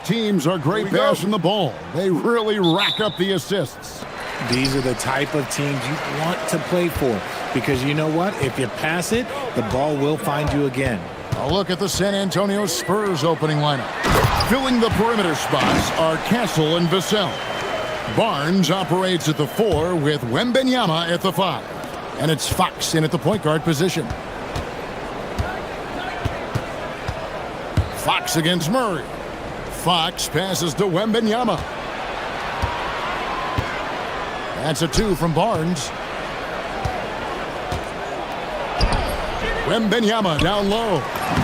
Teams are great passing the ball. They really rack up the assists. These are the type of teams you want to play for because you know what? If you pass it, the ball will find you again. A look at the San Antonio Spurs opening lineup. Filling the perimeter spots are Castle and Vassell. Barnes operates at the 4 with Wembenyama at the 5. And it's Fox in at the point guard position. Fox against Murray. Fox passes to Wembenyama. That's a 2 from Barnes. Wembenyama down low.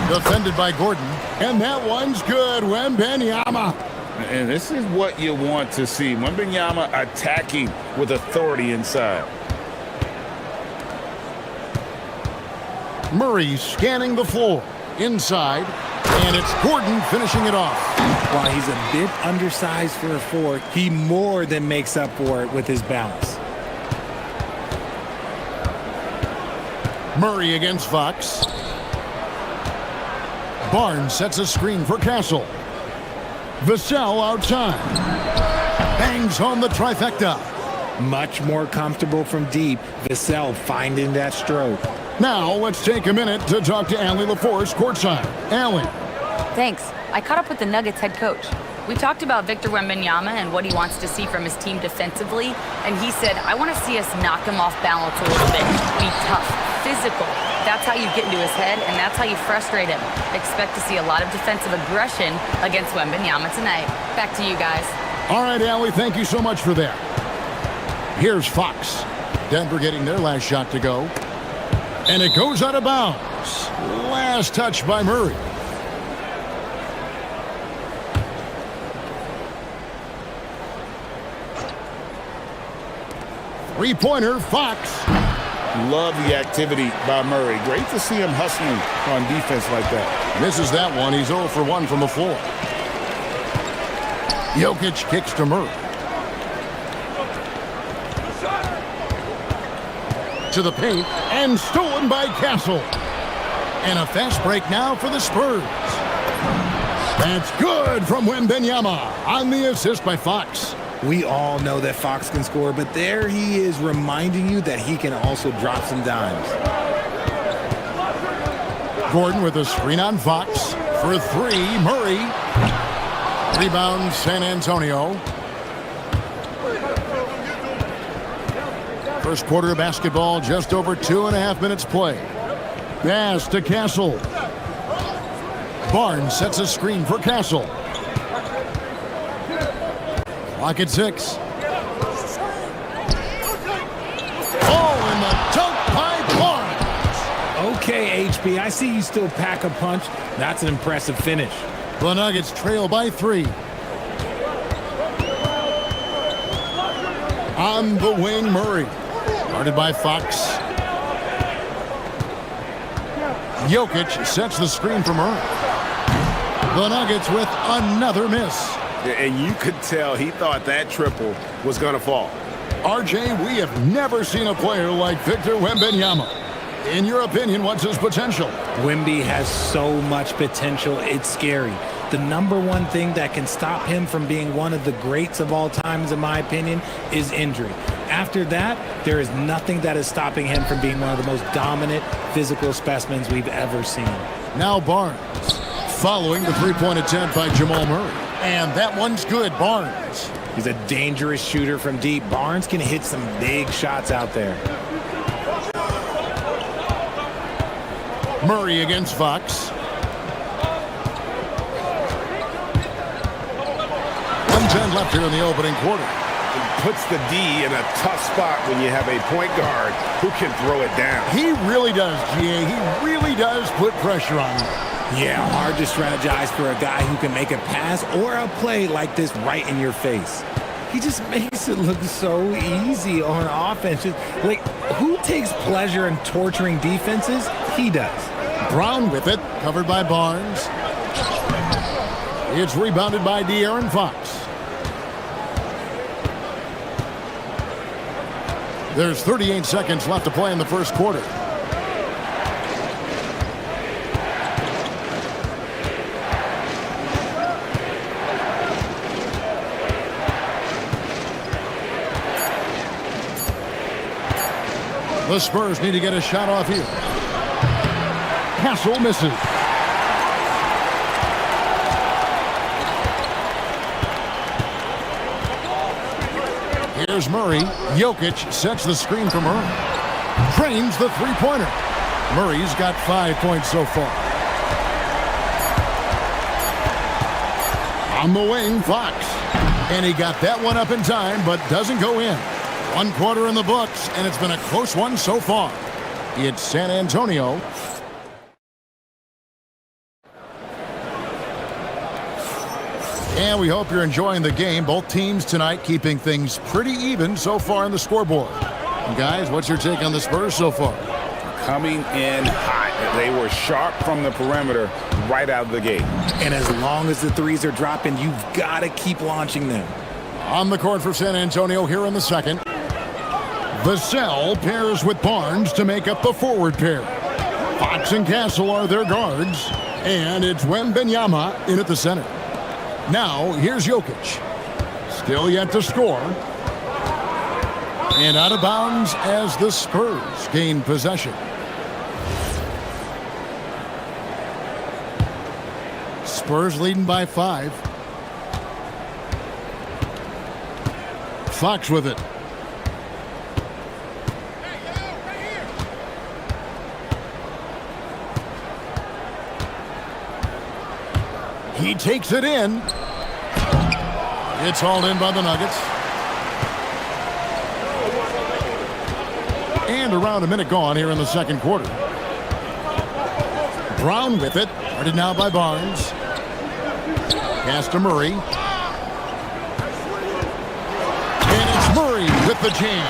Defended by Gordon. And that one's good. Wembenyama. And this is what you want to see. Wembenyama attacking with authority inside. Murray scanning the floor. Inside. And it's Gordon finishing it off. While he's a bit undersized for a 4, he more than makes up for it with his bounce. Murray against Fox. Barnes sets a screen for Castle. Vassell outside. Bangs home the trifecta. Much more comfortable from deep. Vassell finding that stroke. Now let's take a minute to talk to Allie LaForce courtside. Allie. Thanks. I caught up with the Nuggets head coach. We talked about Victor Wembanyama and what he wants to see from his team defensively, and he said, I want to see us knock him off balance a little bit. Be tough, physical. That's how you get into his head, and that's how you frustrate him. Expect to see a lot of defensive aggression against Wembanyama tonight. Back to you guys. All right, Allie, thank you so much for that. Here's Fox. Denver getting their last shot to go. And it goes out of bounds. Last touch by Murray. Three-pointer, Fox. Love the activity by Murray. Great to see him hustling on defense like that. Misses that one. He's 0 for 1 from the floor. Jokic kicks to Murray. To the paint, and stolen by Castle. And a fast break now for the Spurs. That's good from Wembenyama on the assist by Fox. We all know that Fox can score, but there he is reminding you that he can also drop some dimes. Gordon with a screen on Fox. For 3, Murray. Rebound, San Antonio. First quarter of basketball, just over 2.5 minutes play. Pass to Castle. Barnes sets a screen for Castle. Clock at 6. Oh, and the dunk by Barnes. Okay, HB, I see you still pack a punch. That's an impressive finish. The Nuggets trail by 3. On the wing, Murray. Guarded by Fox. Jokic sets the screen for Murray. The Nuggets with another miss. And you could tell he thought that triple was going to fall. RJ, we have never seen a player like Victor Wembanyama. In your opinion, what's his potential? Wemby has so much potential, it's scary. The number one thing that can stop him from being one of the greats of all times, in my opinion, is injury. After that, there is nothing that is stopping him from being one of the most dominant physical specimens we've ever seen. Now Barnes, following the three-point attempt by Jamal Murray. And that one's good, Barnes. He's a dangerous shooter from deep. Barnes can hit some big shots out there. Murray against Fox. 1:10 left here in the opening quarter. It puts the D in a tough spot when you have a point guard who can throw it down. He really does, GA. He really does put pressure on him. Yeah, hard to strategize for a guy who can make a pass or a play like this right in your face. He just makes it look so easy on offense. Like, who takes pleasure in torturing defenses? He does. Brown with it, covered by Barnes. It's rebounded by De'Aaron Fox. There's 38 seconds left to play in the first quarter. The Spurs need to get a shot off here. Castle misses. Here's Murray. Jokic sets the screen for Murray. Trains the three-pointer. Murray's got 5 points so far. On the wing, Fox. And he got that one up in time, but doesn't go in. 1 quarter in the books, and it's been a close one so far. It's San Antonio. And we hope you're enjoying the game. Both teams tonight keeping things pretty even so far on the scoreboard. And guys, what's your take on the Spurs so far? Coming in hot. They were sharp from the perimeter right out of the gate. And as long as the threes are dropping, you've got to keep launching them. On the court for San Antonio here in the second. Vassell pairs with Barnes to make up the forward pair. Fox and Castle are their guards. And it's Wembanyama in at the center. Now, here's Jokic. Still yet to score. And out of bounds as the Spurs gain possession. Spurs leading by 5. Fox with it. He takes it in. It's hauled in by the Nuggets. And around a minute gone here in the second quarter. Brown with it. Guarded now by Barnes. Pass to Murray. And it's Murray with the jam.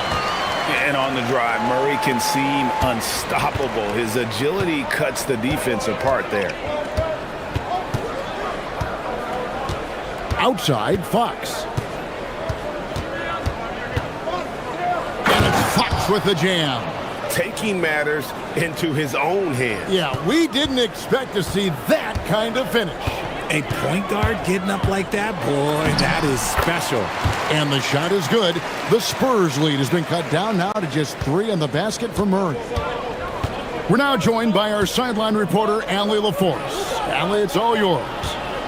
And on the drive, Murray can seem unstoppable. His agility cuts the defense apart there. Outside, Fox. And it's Fox with the jam. Taking matters into his own hands. Yeah, we didn't expect to see that kind of finish. A point guard getting up like that, boy, that is special. And the shot is good. The Spurs lead has been cut down now to just 3 on the basket for Murray. We're now joined by our sideline reporter, Allie LaForce. Allie, it's all yours.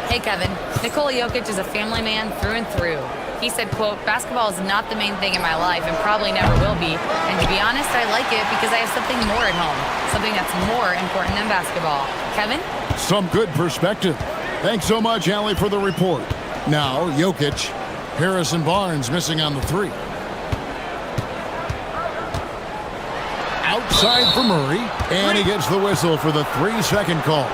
Hey, Kevin. Nikola Jokic is a family man through and through. He said, quote, "Basketball is not the main thing in my life and probably never will be. And to be honest, I like it because I have something more at home, something that's more important than basketball." Kevin? Some good perspective. Thanks so much, Allie, for the report. Now, Jokic. Harrison Barnes missing on the 3. Outside for Murray. And he gets the whistle for the 3-second call.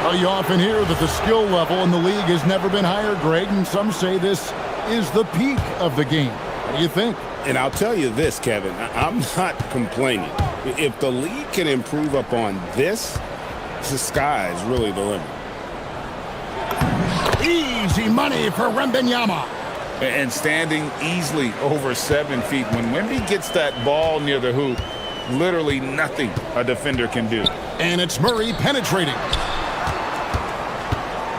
Well, you often hear that the skill level in the league has never been higher, Greg, and some say this is the peak of the game. What do you think? And I'll tell you this, Kevin, I'm not complaining. If the league can improve upon this, the sky is really the limit. Easy money for Wembanyama. And standing easily over 7 feet. When Wemby gets that ball near the hoop, literally nothing a defender can do. And it's Murray penetrating.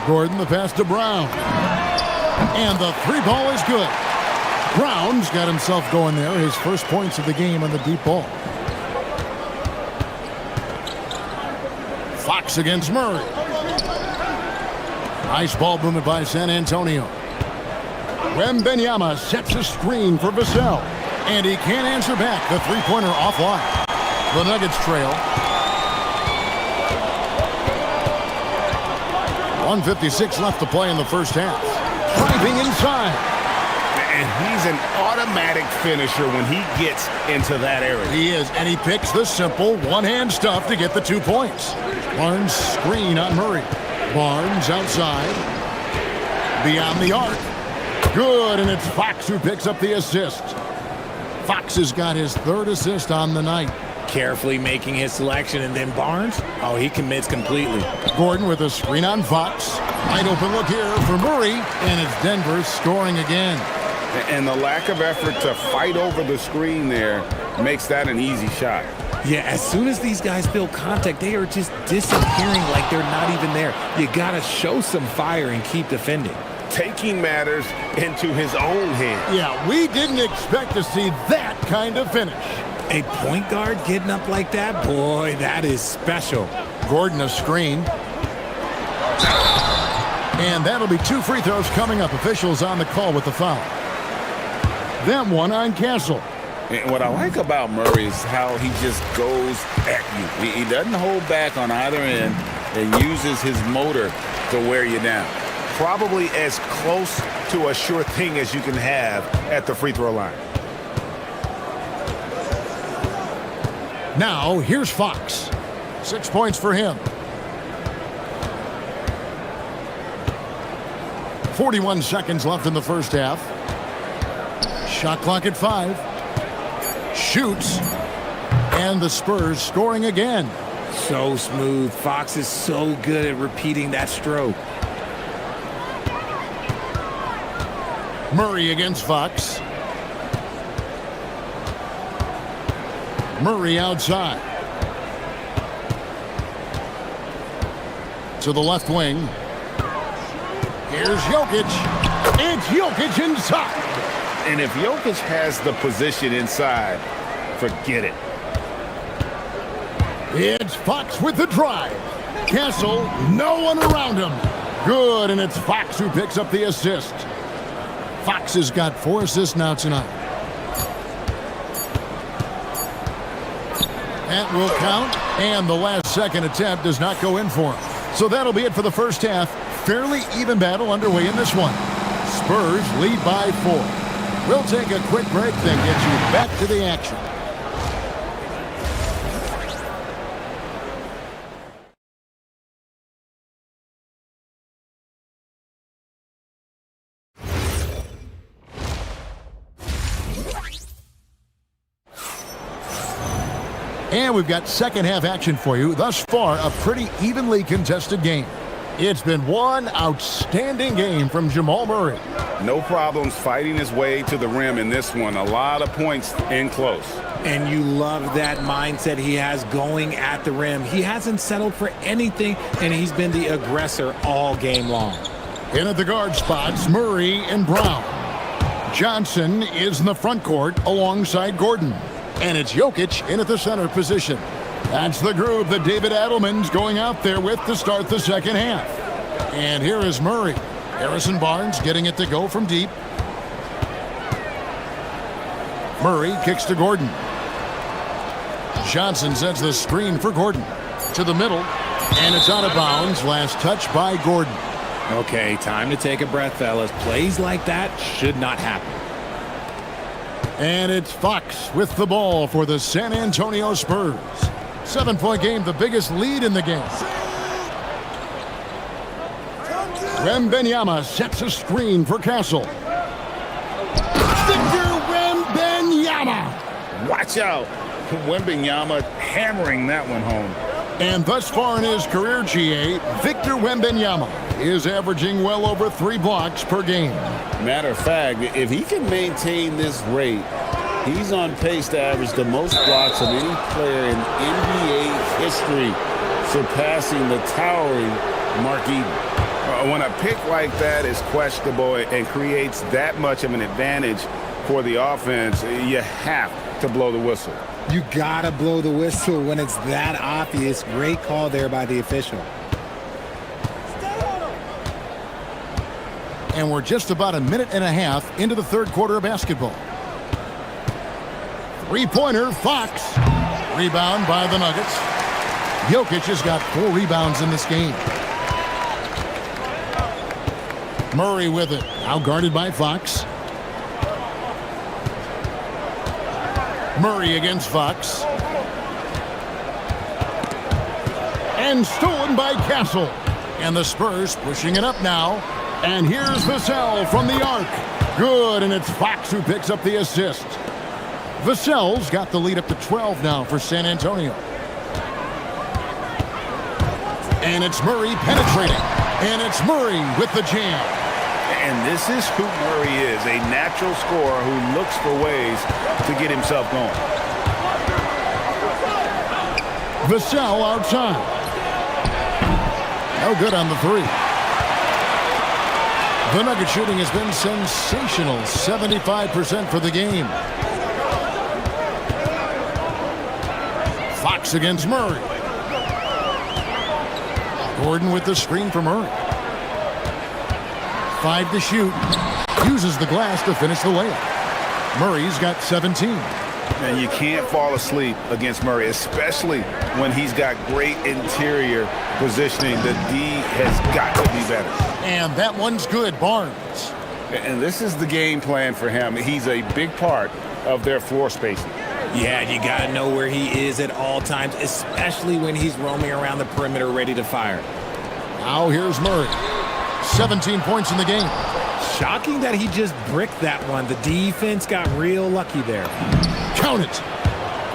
Gordon, the pass to Brown. And the 3 ball is good. Brown's got himself going there. His first points of the game on the deep ball. Fox against Murray. Nice ball movement by San Antonio. Wembanyama sets a screen for Vassell. And he can't answer back. The 3-pointer offline. The Nuggets trail. 1:56 left to play in the first half. Driving inside. And he's an automatic finisher when he gets into that area. He is, and he picks the simple one-hand stuff to get the 2 points. Barnes screen on Murray. Barnes outside. Beyond the arc. Good, and it's Fox who picks up the assist. Fox has got his 3rd assist on the night. Carefully making his selection, and then Barnes, oh, he commits completely. Gordon with a screen on Fox. Wide open look here for Murray, and it's Denver scoring again. And the lack of effort to fight over the screen there makes that an easy shot. Yeah, as soon as these guys feel contact, they are just disappearing like they're not even there. You got to show some fire and keep defending. Taking matters into his own hands. Yeah, we didn't expect to see that kind of finish. A point guard getting up like that? Boy, that is special. Gordon a screen. And that'll be 2 free throws coming up. Officials on the call with the foul. That one on Castle. And what I like about Murray is how he just goes at you. He doesn't hold back on either end and uses his motor to wear you down. Probably as close to a sure thing as you can have at the free throw line. Now, here's Fox. 6 points for him. 41 seconds left in the first half. Shot clock at 5. Shoots. And the Spurs scoring again. So smooth. Fox is so good at repeating that stroke. Murray against Fox. Murray outside. To the left wing. Here's Jokic. It's Jokic inside. And if Jokic has the position inside, forget it. It's Fox with the drive. Castle, no one around him. Good, and it's Fox who picks up the assist. Fox has got 4 assists now tonight. That will count, and the last second attempt does not go in for him. So that'll be it for the first half. Fairly even battle underway in this one. Spurs lead by 4. We'll take a quick break, then get you back to the action. And we've got second half action for you. Thus far, a pretty evenly contested game. It's been one outstanding game from Jamal Murray. No problems fighting his way to the rim in this one. A lot of points in close. And you love that mindset he has going at the rim. He hasn't settled for anything, and he's been the aggressor all game long. In at the guard spots, Murray and Brown. Johnson is in the front court alongside Gordon. And it's Jokic in at the center position. That's the group that David Adelman's going out there with to start the second half. And here is Murray. Harrison Barnes getting it to go from deep. Murray kicks to Gordon. Johnson sets the screen for Gordon. To the middle. And it's out of bounds. Last touch by Gordon. Okay, time to take a breath, fellas. Plays like that should not happen. And it's Fox with the ball for the San Antonio Spurs. 7-point game, the biggest lead in the game. Wembanyama sets a screen for Castle. Victor Wembanyama. Watch out. Wembanyama hammering that one home. And thus far in his career, GA, Victor Wembanyama is averaging well over 3 blocks per game. Matter of fact, if he can maintain this rate, he's on pace to average the most blocks of any player in NBA history, surpassing the towering Mark Eaton. When a pick like that is questionable and creates that much of an advantage for the offense, you have to blow the whistle. You gotta blow the whistle when it's that obvious. Great call there by the official. And we're just about a minute and a half into the third quarter of basketball. 3-pointer, Fox. Rebound by the Nuggets. Jokic has got 4 rebounds in this game. Murray with it. Now guarded by Fox. Murray against Fox. And stolen by Castle. And the Spurs pushing it up now. And here's Vassell from the arc. Good, and it's Fox who picks up the assist. Vassell's got the lead up to 12 now for San Antonio. And it's Murray penetrating. And it's Murray with the jam. And this is who Murray is, a natural scorer who looks for ways to get himself going. Vassell outside. No good on the 3. The Nugget shooting has been sensational, 75% for the game. Fox against Murray. Gordon with the screen for Murray. 5 to shoot. Uses the glass to finish the layup. Murray's got 17. And you can't fall asleep against Murray, especially when he's got great interior positioning. The D has got to be better. And that one's good, Barnes. And this is the game plan for him. He's a big part of their floor spacing. Yeah, you got to know where he is at all times, especially when he's roaming around the perimeter ready to fire. Now here's Murray. 17 points in the game. Shocking that he just bricked that one. The defense got real lucky there. Count it.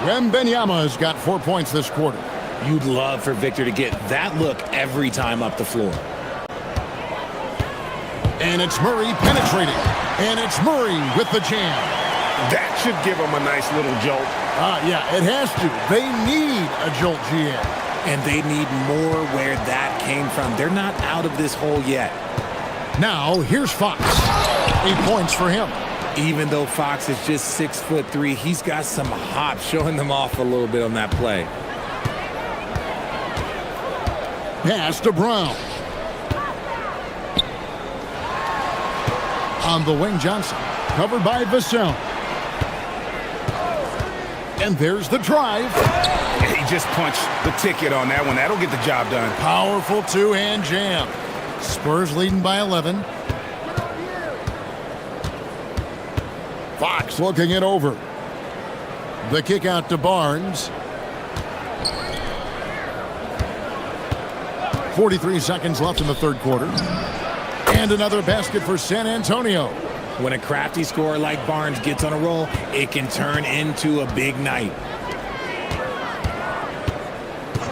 Wembanyama's got 4 points this quarter. You'd love for Victor to get that look every time up the floor. And it's Murray penetrating. And it's Murray with the jam. That should give him a nice little jolt. Yeah, it has to. They need a jolt, GM. And they need more where that came from. They're not out of this hole yet. Now, here's Fox. 8 points for him. Even though Fox is just 6'3", he's got some hop, showing them off a little bit on that play. Pass to Brown. On the wing, Johnson. Covered by Vassell. And there's the drive. He just punched the ticket on that one. That'll get the job done. Powerful two-hand jam. Spurs leading by 11. Fox looking it over. The kick out to Barnes. 43 seconds left in the third quarter. And another basket for San Antonio. When a crafty scorer like Barnes gets on a roll, it can turn into a big night.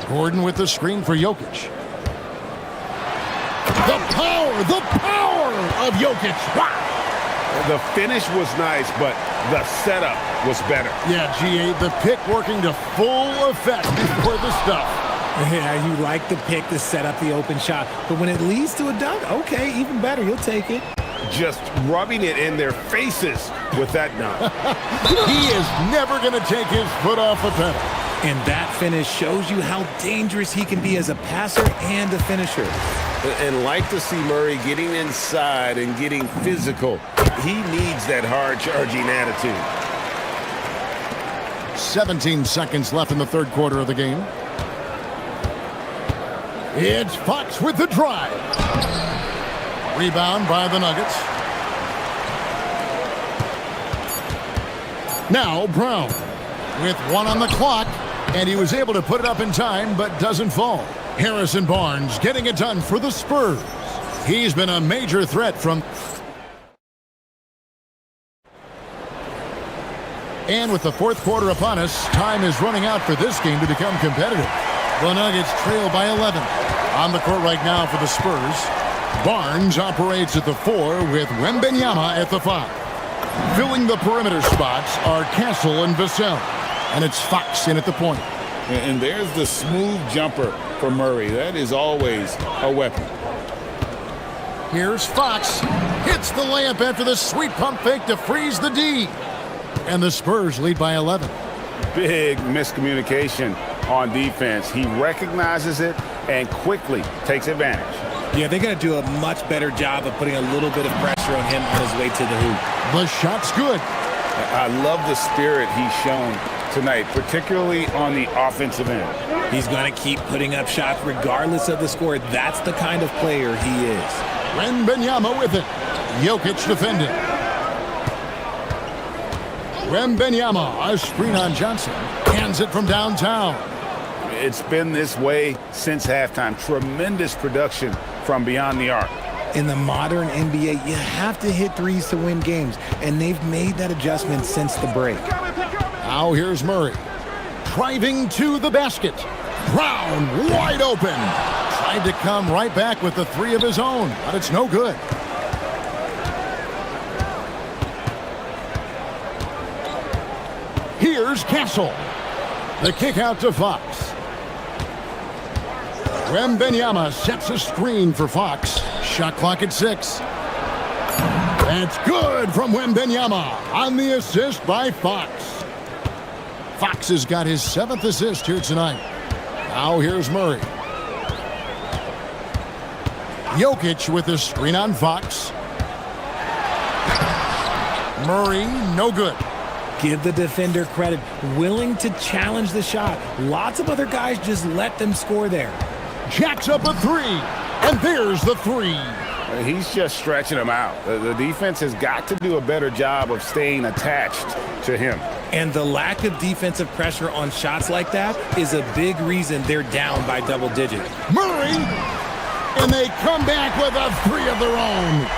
Gordon with the screen for Jokic. The power of Jokic. Wow. The finish was nice, but the setup was better. Yeah, GA, the pick working to full effect before the stuff. Yeah, you like the pick to set up the open shot, but when it leads to a dunk, okay, even better, you'll take it. Just rubbing it in their faces with that dunk. He is never going to take his foot off the pedal. And that finish shows you how dangerous he can be as a passer and a finisher. And like to see Murray getting inside and getting physical. He needs that hard-charging attitude. 17 seconds left in the third quarter of the game. It's Fox with the drive. Rebound by the Nuggets. Now Brown with 1 on the clock, and he was able to put it up in time, but doesn't fall. Harrison Barnes getting it done for the Spurs. He's been a major threat from... And with the fourth quarter upon us, time is running out for this game to become competitive. The Nuggets trail by 11. On the court right now for the Spurs, Barnes operates at the 4 with Wembanyama at the 5. Filling the perimeter spots are Castle and Vassell. And it's Fox in at the point. And there's the smooth jumper for Murray. That is always a weapon. Here's Fox. Hits the layup after the sweet pump fake to freeze the D. And the Spurs lead by 11. Big miscommunication on defense. He recognizes it and quickly takes advantage. Yeah, they got to do a much better job of putting a little bit of pressure on him on his way to the hoop. The shot's good. I love the spirit he's shown tonight, particularly on the offensive end. He's going to keep putting up shots regardless of the score. That's the kind of player he is. Wembanyama with it. Jokic defending. Wembanyama, a screen on Johnson. Hands it from downtown. It's been this way since halftime. Tremendous production from beyond the arc. In the modern NBA, you have to hit threes to win games, and they've made that adjustment since the break. Now here's Murray. Driving to the basket. Brown wide open. Tried to come right back with the 3 of his own, but it's no good. Here's Castle. The kick out to Fox. Wembanyama sets a screen for Fox. Shot clock at 6. That's good from Wembanyama on the assist by Fox. Fox has got his 7th assist here tonight. Now here's Murray. Jokic with the screen on Fox. Murray, no good. Give the defender credit, willing to challenge the shot. Lots of other guys just let them score there. Jacks up a three, and there's the three. He's just stretching him out. The defense has got to do a better job of staying attached to him. And the lack of defensive pressure on shots like that is a big reason they're down by double digits. Murray, and they come back with a three of their own.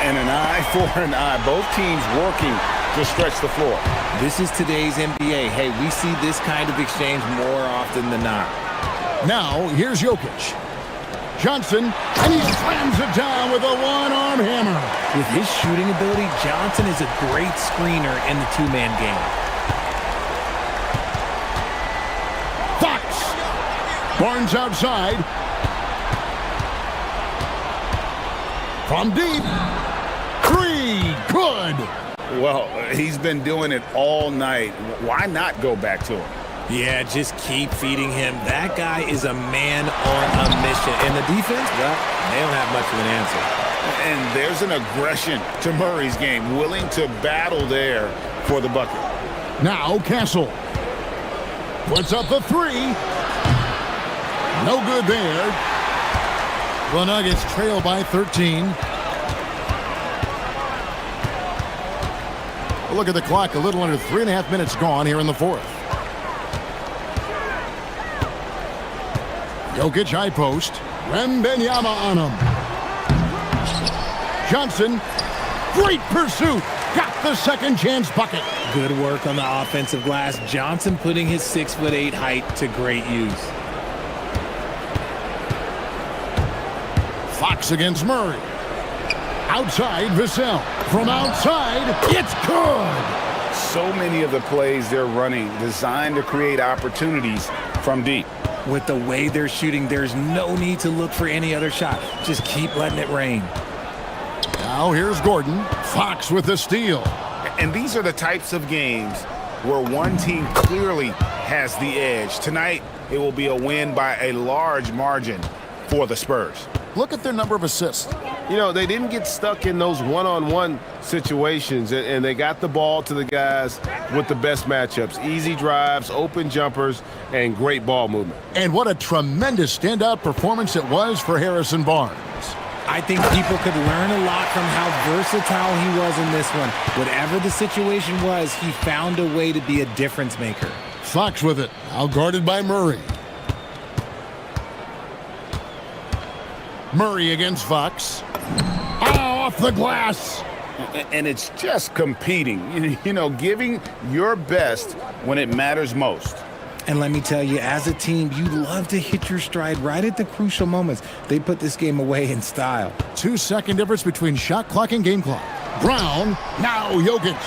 And an eye for an eye. Both teams working to stretch the floor. This is today's NBA. Hey, we see this kind of exchange more often than not. Now, here's Jokic. Johnson, and he slams it down with a one-arm hammer. With his shooting ability, Johnson is a great screener in the two-man game. Fox. Barnes outside. From deep. Three. Good. Well, he's been doing it all night. Why not go back to him? Yeah, just keep feeding him. That guy is a man on a mission. And the defense, well, they don't have much of an answer. And there's an aggression to Murray's game, willing to battle there for the bucket. Now Castle. Puts up the three. No good there. The Nuggets trail by 13. Look at the clock. A little under 3.5 minutes gone here in the fourth. Jokic high post. Wembanyama on him. Johnson. Great pursuit. Got the second chance bucket. Good work on the offensive glass. Johnson putting his 6'8" height to great use. Fox against Murray. Outside, Vassell. From outside, it's good. So many of the plays they're running designed to create opportunities from deep. With the way they're shooting, there's no need to look for any other shot. Just keep letting it rain. Now here's Gordon. Fox with the steal. And these are the types of games where one team clearly has the edge. Tonight, it will be a win by a large margin for the Spurs. Look at their number of assists. You know, they didn't get stuck in those one-on-one situations, and they got the ball to the guys with the best matchups. Easy drives, open jumpers, and great ball movement. And what a tremendous standout performance it was for Harrison Barnes. I think people could learn a lot from how versatile he was in this one. Whatever the situation was, he found a way to be a difference maker. Fox with it, now guarded by Murray. Murray against Fox. Oh, off the glass. And it's just competing, you know, giving your best when it matters most. And let me tell you, as a team, you love to hit your stride right at the crucial moments. They put this game away in style. 2-second difference between shot clock and game clock. Brown, now Jokic.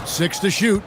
6 to shoot.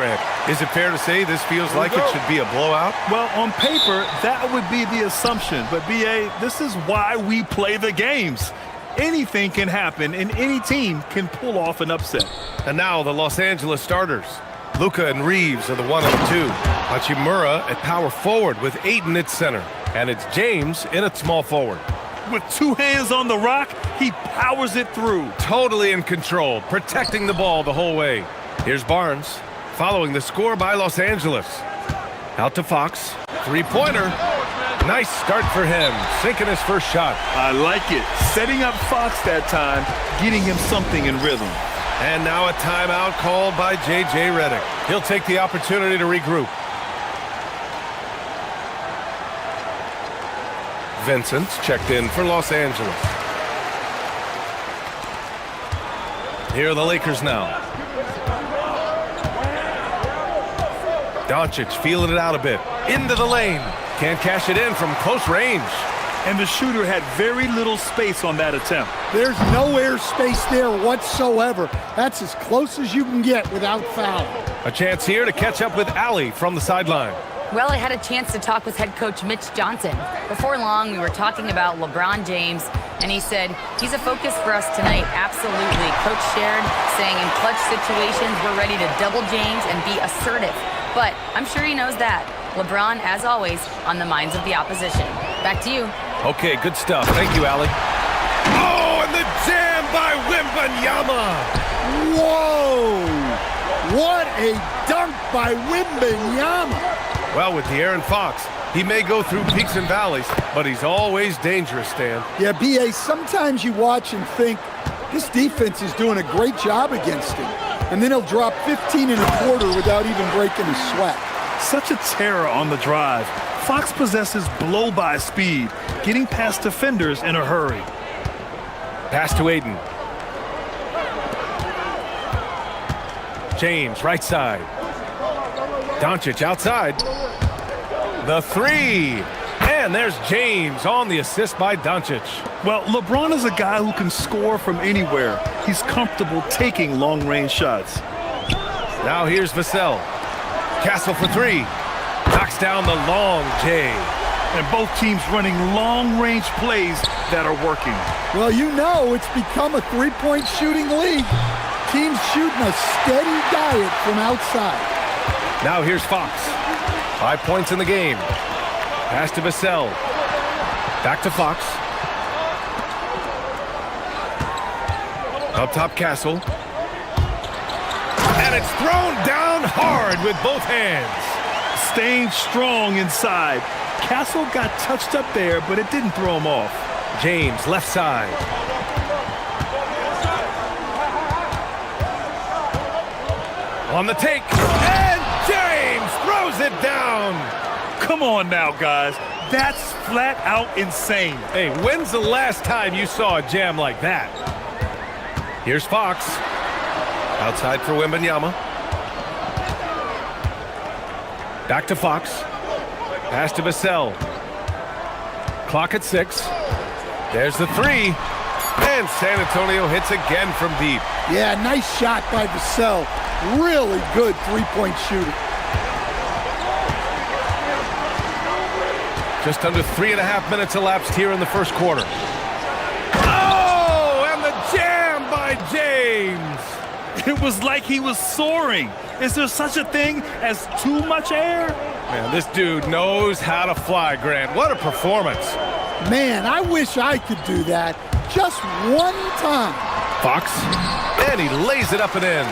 spread. Is it fair to say this feels like it should be a blowout? Well, on paper, that would be the assumption. But, B.A., this is why we play the games. Anything can happen, and any team can pull off an upset. And now the Los Angeles starters. Luka and Reeves are the 1 and 2. Hachimura at power forward with Ayton at center. And it's James in at small forward. With 2 hands on the rock, he powers it through. Totally in control, protecting the ball the whole way. Here's Barnes, following the score by Los Angeles. Out to Fox, three-pointer. Nice start for him, sinking his first shot. I like it. Setting up Fox that time, getting him something in rhythm. And now a timeout called by J.J. Redick. He'll take the opportunity to regroup. Vincent's checked in for Los Angeles. Here are the Lakers now. Doncic feeling it out a bit. Into the lane. Can't cash it in from close range. And the shooter had very little space on that attempt. There's no air space there whatsoever. That's as close as you can get without foul. A chance here to catch up with Allie from the sideline. Well, I had a chance to talk with head coach Mitch Johnson. Before long, we were talking about LeBron James, and he said, he's a focus for us tonight, absolutely. Coach shared, saying in clutch situations, we're ready to double James and be assertive. But I'm sure he knows that. LeBron, as always, on the minds of the opposition. Back to you. Okay, good stuff. Thank you, Allie. Oh, and the jam by Wembanyama. Whoa! What a dunk by Wembanyama! Well, with De'Aaron Fox, he may go through peaks and valleys, but he's always dangerous, Stan. Yeah, B.A., sometimes you watch and think, this defense is doing a great job against him. And then he'll drop 15 and a quarter without even breaking a sweat. Such a terror on the drive. Fox possesses blow-by speed, getting past defenders in a hurry. Pass to Ayton. James, right side. Doncic outside. The three. And there's James on the assist by Doncic. Well, LeBron is a guy who can score from anywhere. He's comfortable taking long-range shots. Now here's Vassell. Castle for three. Knocks down the long J. And both teams running long-range plays that are working. Well, you know it's become a three-point shooting league. Teams shooting a steady diet from outside. Now here's Fox. 5 points in the game. Pass to Vassell. Back to Fox. Up top, Castle. And it's thrown down hard with both hands. Staying strong inside. Castle got touched up there, but it didn't throw him off. James, left side. On the take. And James throws it down. Come on now, guys. That's flat out insane. Hey, when's the last time you saw a jam like that? Here's Fox. Outside for Wembanyama. Back to Fox. Pass to Vassell. Clock at 6. There's the three. And San Antonio hits again from deep. Yeah, nice shot by Vassell. Really good three-point shooter. Just under 3.5 minutes elapsed here in the first quarter. Oh, and the jam by James. It was like he was soaring. Is there such a thing as too much air? Man, this dude knows how to fly, Grant. What a performance. Man, I wish I could do that just one time. Fox, and he lays it up and in.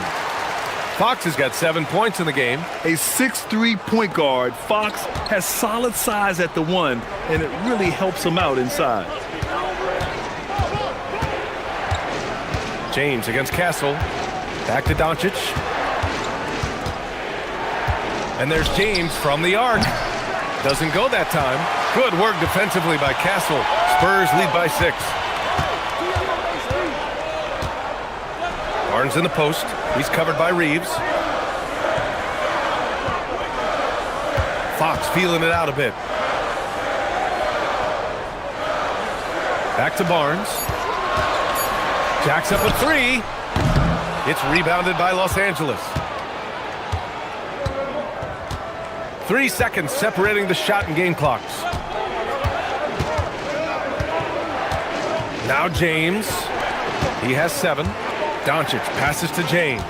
Fox has got 7 points in the game. A 6'3" point guard, Fox has solid size at the one, and it really helps him out inside. James against Castle. Back to Doncic. And there's James from the arc. Doesn't go that time. Good work defensively by Castle. Spurs lead by 6. Barnes in the post. He's covered by Reeves. Fox feeling it out a bit. Back to Barnes. Jacks up a three. It's rebounded by Los Angeles. 3 seconds separating the shot and game clocks. Now James. He has 7. Doncic passes to James.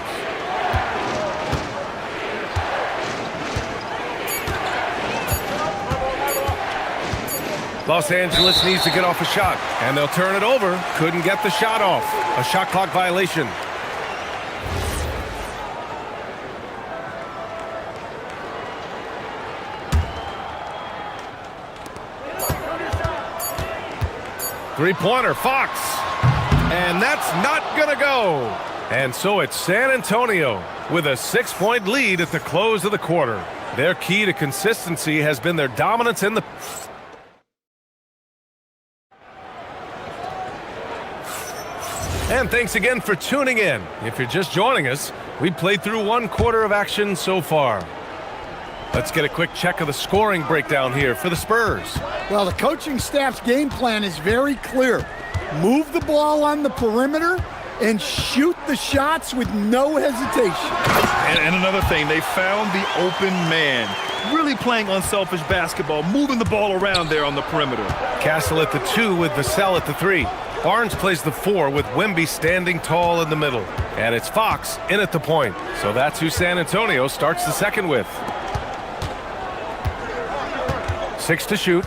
Los Angeles needs to get off a shot, and they'll turn it over. Couldn't get the shot off. A shot clock violation. Three-pointer, Fox. And that's not gonna go. And so it's San Antonio with a 6-point lead at the close of the quarter. Their key to consistency has been their dominance in the... And thanks again for tuning in. If you're just joining us, we played through 1 quarter of action so far. Let's get a quick check of the scoring breakdown here for the Spurs. Well, the coaching staff's game plan is very clear. Move the ball on the perimeter and shoot the shots with no hesitation. And another thing, they found the open man. Really playing unselfish basketball, moving the ball around there on the perimeter. Castle at the 2 with Vassell at the 3. Barnes plays the 4 with Wemby standing tall in the middle. And it's Fox in at the point. So that's who San Antonio starts the second with. 6 to shoot.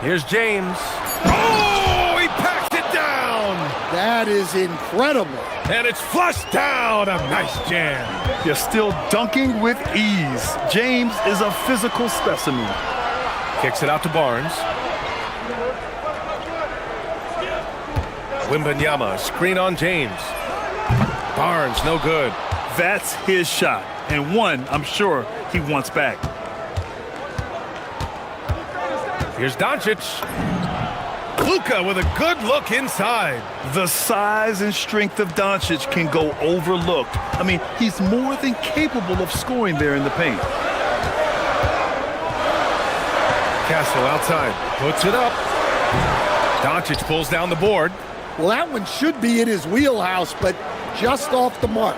Here's James. Oh, he packs it down! That is incredible. And it's flushed down. A nice jam. They're still dunking with ease. James is a physical specimen. Kicks it out to Barnes. Wembanyama, screen on James. Barnes, no good. That's his shot, and one I'm sure he wants back. Here's Doncic. Luka with a good look inside. The size and strength of Doncic can go overlooked. I mean, he's more than capable of scoring there in the paint. Castle outside, puts it up. Doncic pulls down the board. Well, that one should be in his wheelhouse, but just off the mark.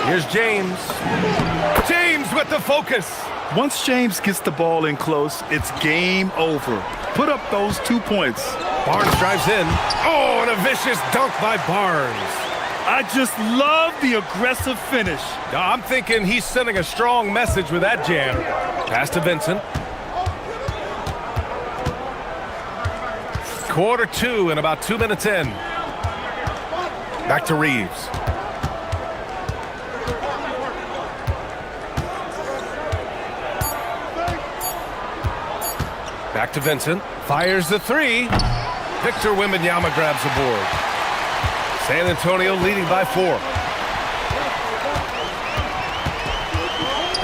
Here's James. James with the focus. Once James gets the ball in close, it's game over. Put up those 2 points. Barnes drives in. Oh, and a vicious dunk by Barnes. I just love the aggressive finish. I'm thinking he's sending a strong message with that jam. Pass to Vincent. Quarter 2 and about 2 minutes in. Back to Reeves. Back to Vincent. Fires the 3. Victor Wembanyama grabs the board. San Antonio leading by 4.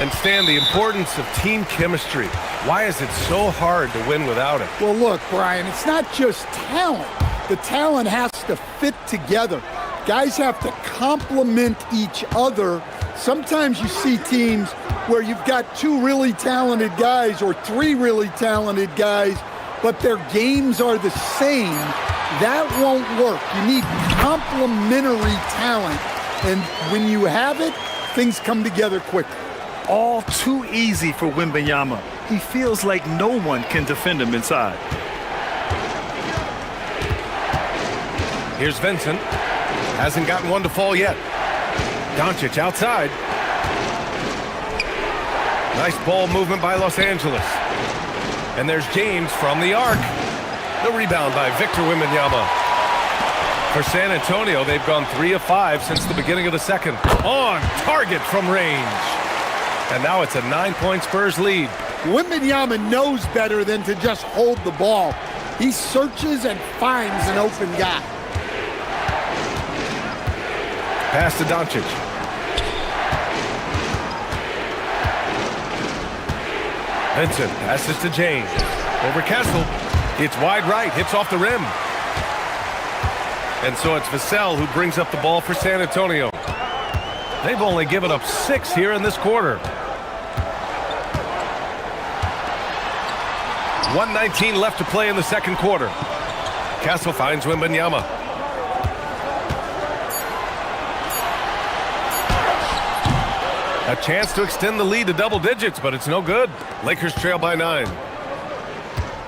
And Stan, the importance of team chemistry. Why is it so hard to win without it? Well, look, Brian, it's not just talent. The talent has to fit together. Guys have to complement each other. Sometimes you see teams where you've got 2 really talented guys or 3 really talented guys, but their games are the same. That won't work. You need complementary talent, and when you have it, things come together quickly. All too easy for Wembanyama. He feels like no one can defend him inside. Here's Vincent. Hasn't gotten one to fall yet. Doncic outside. Nice ball movement by Los Angeles. And there's James from the arc. The rebound by Victor Wembanyama. For San Antonio, they've gone 3 of 5 since the beginning of the second. On target from range. And now it's a 9-point Spurs lead. Wembanyama knows better than to just hold the ball. He searches and finds an open guy. Pass to Doncic. Vincent passes to James. Over Castle. It's wide right. Hits off the rim. And so it's Vassell who brings up the ball for San Antonio. They've only given up 6 here in this quarter. 1:19 left to play in the second quarter. Castle finds Wembanyama. A chance to extend the lead to double digits, but it's no good. Lakers trail by 9.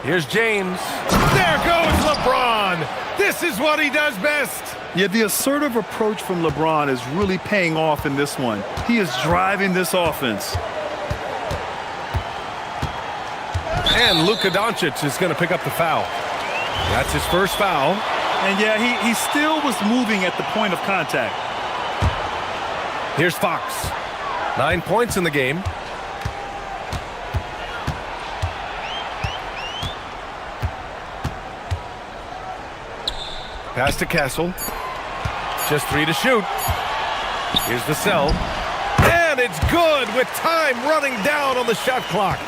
Here's James. There goes LeBron. This is what he does best. Yeah, the assertive approach from LeBron is really paying off in this one. He is driving this offense. And Luka Doncic is going to pick up the foul. That's his first foul. And yeah, he still was moving at the point of contact. Here's Fox. 9 points in the game. Pass to Castle. Just 3 to shoot. Here's Vassell. And it's good with time running down on the shot clock.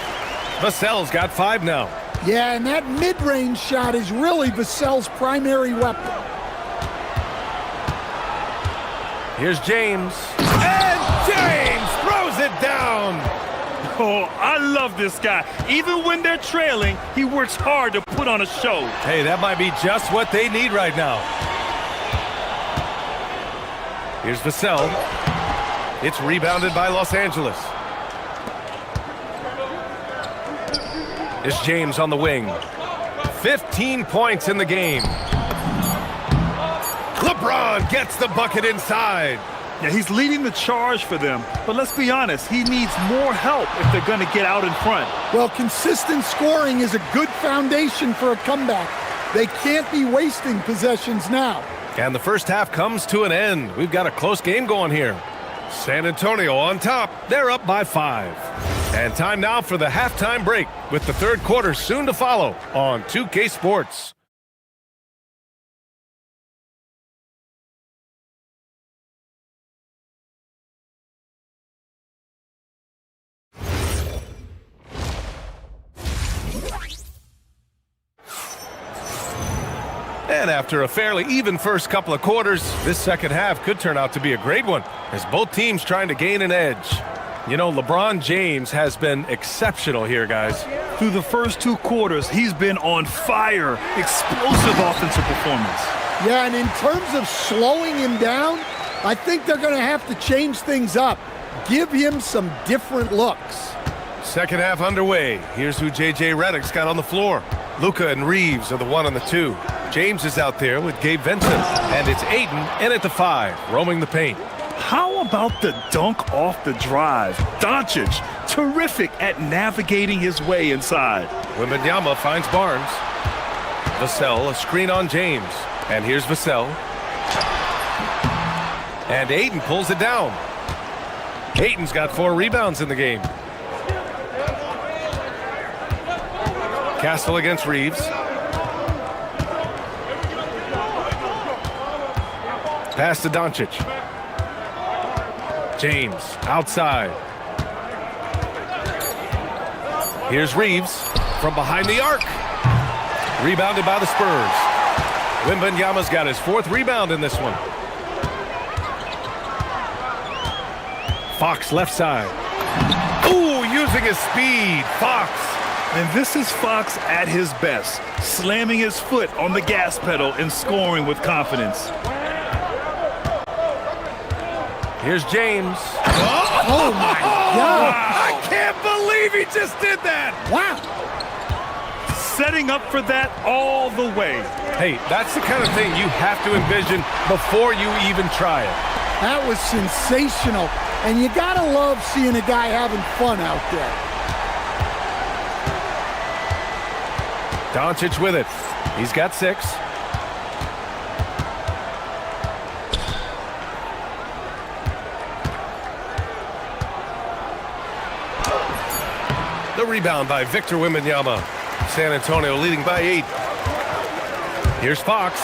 Vassell's got 5 now. Yeah, and that mid-range shot is really Vassell's primary weapon. Here's James. And James throws it down. Oh, I love this guy. Even when they're trailing, he works hard to put on a show. Hey, that might be just what they need right now. Here's Vassell. It's rebounded by Los Angeles. It's James on the wing. 15 points in the game. LeBron gets the bucket inside. Yeah, he's leading the charge for them. But let's be honest, he needs more help if they're going to get out in front. Well, consistent scoring is a good foundation for a comeback. They can't be wasting possessions now. And the first half comes to an end. We've got a close game going here. San Antonio on top. They're up by 5. And time now for the halftime break, with the third quarter soon to follow on 2K Sports. And after a fairly even first couple of quarters, this second half could turn out to be a great one, as both teams trying to gain an edge. You know, LeBron James has been exceptional here, guys. Through the first 2 quarters, he's been on fire. Explosive offensive performance. Yeah, and in terms of slowing him down, I think they're going to have to change things up. Give him some different looks. Second half underway. Here's who J.J. Redick's got on the floor. Luka and Reeves are the 1 and the 2. James is out there with Gabe Vincent. And it's Ayton in at the 5, roaming the paint. How about the dunk off the drive? Doncic, terrific at navigating his way inside. Wembanyama finds Barnes. Vassell, a screen on James. And here's Vassell. And Ayton pulls it down. Ayton's got 4 rebounds in the game. Castle against Reeves. Pass to Doncic. James outside. Here's Reeves from behind the arc. Rebounded by the Spurs. Wembanyama's got his 4th rebound in this one. Fox left side. Ooh, using his speed. Fox. And this is Fox at his best, slamming his foot on the gas pedal and scoring with confidence. Here's James. Oh, my God. I can't believe he just did that. Wow. Setting up for that all the way. Hey, that's the kind of thing you have to envision before you even try it. That was sensational. And you got to love seeing a guy having fun out there. Doncic with it. He's got 6. The rebound by Victor Wembanyama. San Antonio leading by 8. Here's Fox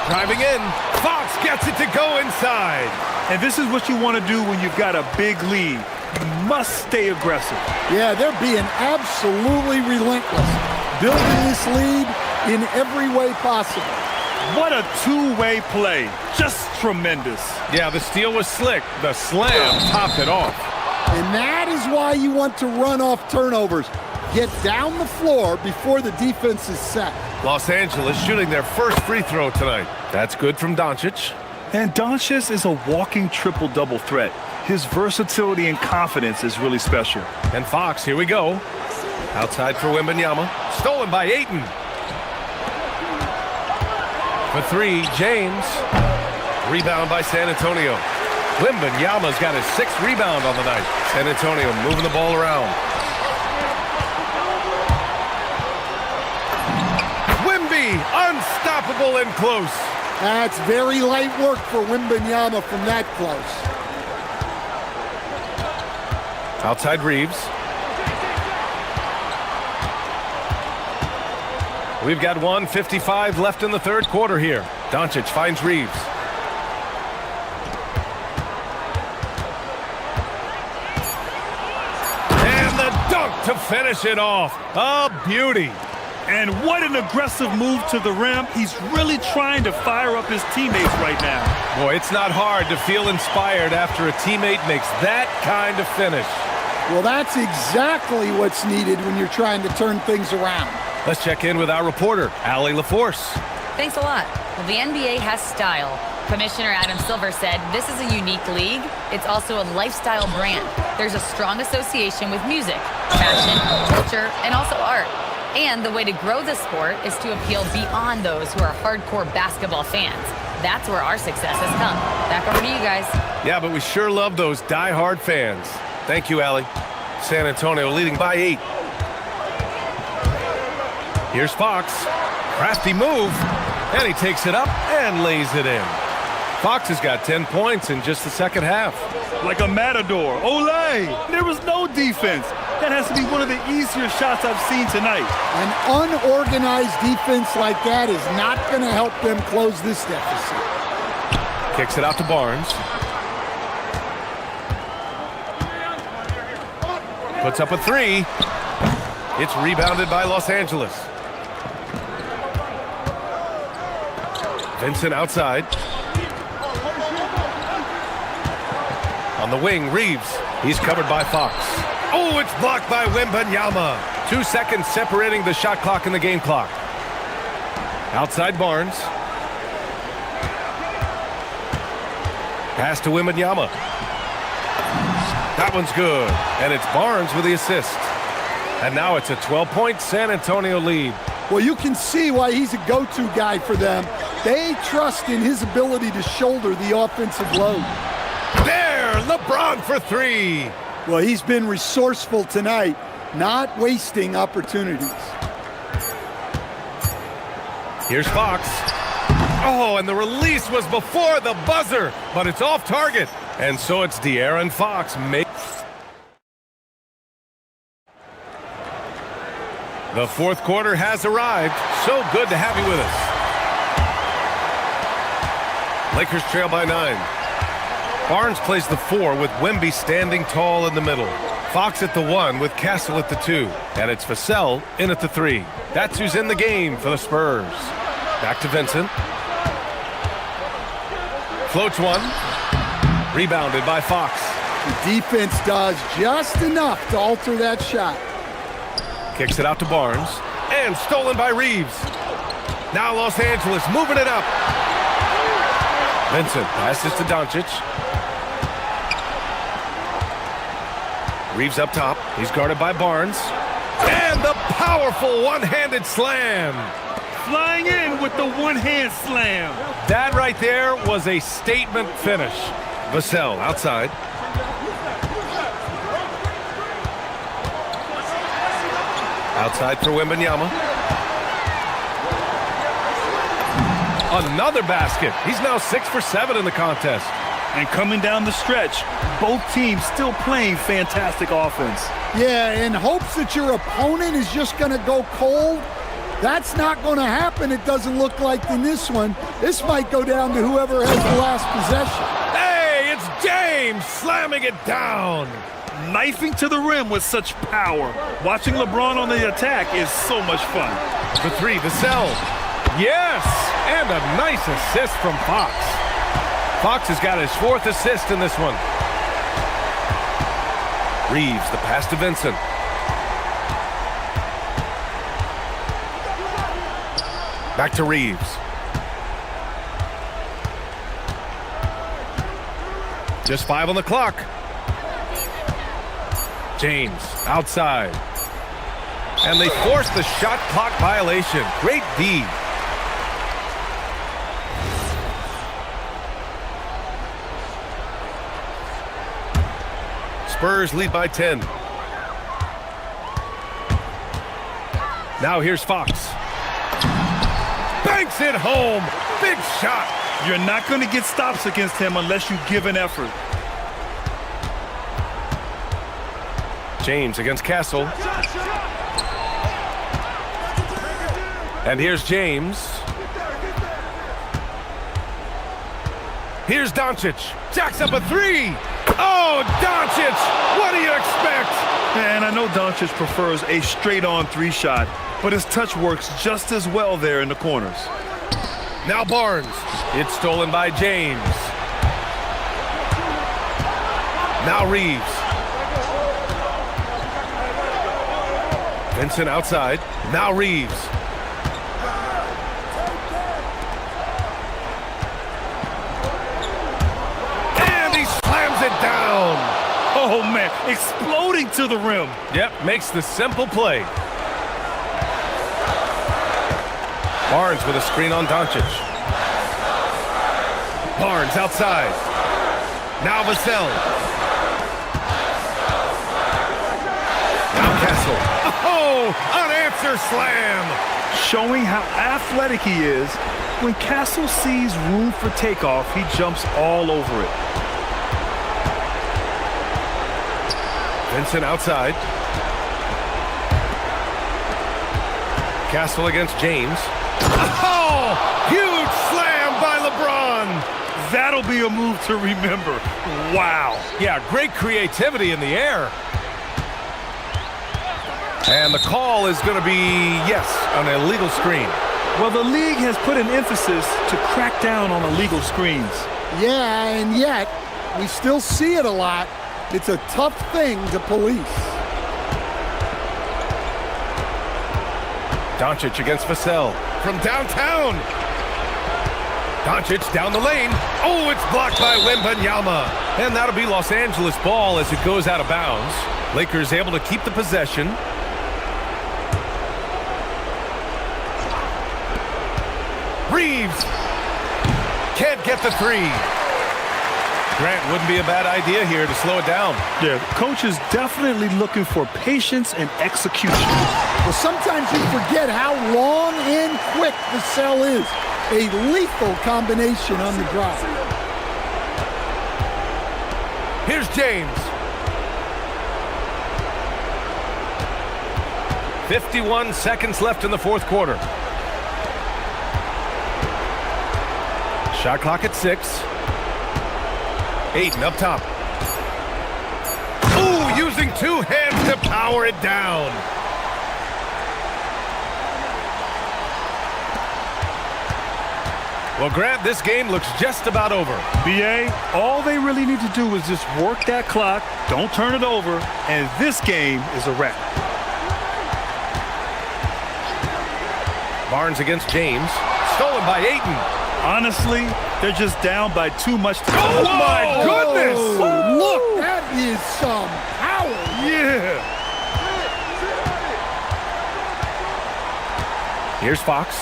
driving in. Fox gets it to go inside. And this is what you want to do when you've got a big lead. You must stay aggressive. Yeah, they're being absolutely relentless, building this lead in every way possible. What a two-way play. Just tremendous. Yeah, the steal was slick. The slam topped it off. And that is why you want to run off turnovers. Get down the floor before the defense is set. Los Angeles shooting their first free throw tonight. That's good from Doncic. And Doncic is a walking triple-double threat. His versatility and confidence is really special. And Fox, here we go. Outside for Wembanyama. Stolen by Ayton. For three, James. Rebound by San Antonio. Wembanyama's got his 6th rebound on the night. San Antonio moving the ball around. Wemby, unstoppable and close. That's very light work for Wembanyama from that close. Outside Reeves. We've got 1:55 left in the third quarter here. Doncic finds Reeves. And the dunk to finish it off. A beauty. And what an aggressive move to the rim. He's really trying to fire up his teammates right now. Boy, it's not hard to feel inspired after a teammate makes that kind of finish. Well, that's exactly what's needed when you're trying to turn things around. Let's check in with our reporter, Allie LaForce. Thanks a lot. Well, the NBA has style. Commissioner Adam Silver said this is a unique league. It's also a lifestyle brand. There's a strong association with music, fashion, culture, and also art. And the way to grow the sport is to appeal beyond those who are hardcore basketball fans. That's where our success has come. Back over to you guys. Yeah, but we sure love those die-hard fans. Thank you, Allie. San Antonio leading by 8. Here's Fox. Crafty move. And he takes it up and lays it in. Fox has got 10 points in just the second half. Like a matador. Olay! There was no defense. That has to be one of the easier shots I've seen tonight. An unorganized defense like that is not going to help them close this deficit. Kicks it out to Barnes. Puts up a 3. It's rebounded by Los Angeles. Vincent outside. On the wing, Reeves. He's covered by Fox. Oh, it's blocked by Wembanyama. 2 seconds separating the shot clock and the game clock. Outside Barnes. Pass to Wembanyama. That one's good. And it's Barnes with the assist. And now it's a 12-point San Antonio lead. Well, you can see why he's a go-to guy for them. They trust in his ability to shoulder the offensive load. There, LeBron for 3. Well, he's been resourceful tonight, not wasting opportunities. Here's Fox. Oh, and the release was before the buzzer, but it's off target. And so it's De'Aaron Fox. The fourth quarter has arrived. So good to have you with us. Lakers trail by 9. Barnes plays the 4 with Wemby standing tall in the middle. Fox at the 1 with Castle at the 2. And it's Vassell in at the 3. That's who's in the game for the Spurs. Back to Vincent. Floats one. Rebounded by Fox. The defense does just enough to alter that shot. Kicks it out to Barnes. And stolen by Reeves. Now Los Angeles moving it up. Vincent passes to Doncic. Reeves up top. He's guarded by Barnes. And the powerful one-handed slam. Flying in with the one-hand slam. That right there was a statement finish. Vassell outside. Outside for Wembanyama. Another basket. He's now 6 for 7 in the contest. And coming down the stretch, both teams still playing fantastic offense. Yeah, in hopes that your opponent is just going to go cold. That's not going to happen, it doesn't look like in this one. This might go down to whoever has the last possession. Hey, it's James slamming it down. Knifing to the rim with such power. Watching LeBron on the attack is so much fun. The 3, Vassell. Yes, and a nice assist from Fox. Fox has got his 4th assist in this one. Reeves, the pass to Vincent. Back to Reeves. Just 5 on the clock. James outside. And they force the shot clock violation. Great D. Spurs lead by 10. Now here's Fox. Banks it home. Big shot. You're not going to get stops against him unless you give an effort. James against Castle. And here's James. Here's Doncic. Jacks up a three. Oh, Doncic! What do you expect? And I know Doncic prefers a straight-on three-shot, but his touch works just as well there in the corners. Now Barnes. It's stolen by James. Now Reeves. Vincent outside. Now Reeves. And he slams it down. Oh, man, exploding to the rim. Yep, makes the simple play. Barnes with a screen on Doncic. Barnes outside. Now Vassell. Now Castle. Oh, unanswered slam. Showing how athletic he is. When Castle sees room for takeoff, he jumps all over it. Vincent outside. Castle against James. Oh, huge slam by LeBron. That'll be a move to remember. Wow. Yeah, great creativity in the air. And the call is going to be, yes, an illegal screen. Well, the league has put an emphasis to crack down on illegal screens. Yeah, and yet we still see it a lot. It's a tough thing to police. Doncic against Vassell from downtown. Doncic down the lane. Oh, it's blocked by Wembanyama. And that'll be Los Angeles ball as it goes out of bounds. Lakers able to keep the possession. Reeves can't get the three. Grant wouldn't be a bad idea here to slow it down. Yeah, coach is definitely looking for patience and execution. Well, sometimes you forget how long and quick the cell is. A lethal combination on the drive. Here's James. 51 seconds left in the fourth quarter. Shot clock at 6. Ayton up top. Ooh, using two hands to power it down. Well, Grant, this game looks just about over. BA, all they really need to do is just work that clock, don't turn it over, and this game is a wrap. Barnes against James. Stolen by Ayton. Honestly, they're just down by too much to... Oh, my goodness! Oh, look, that is some power. Yeah. Here's Fox.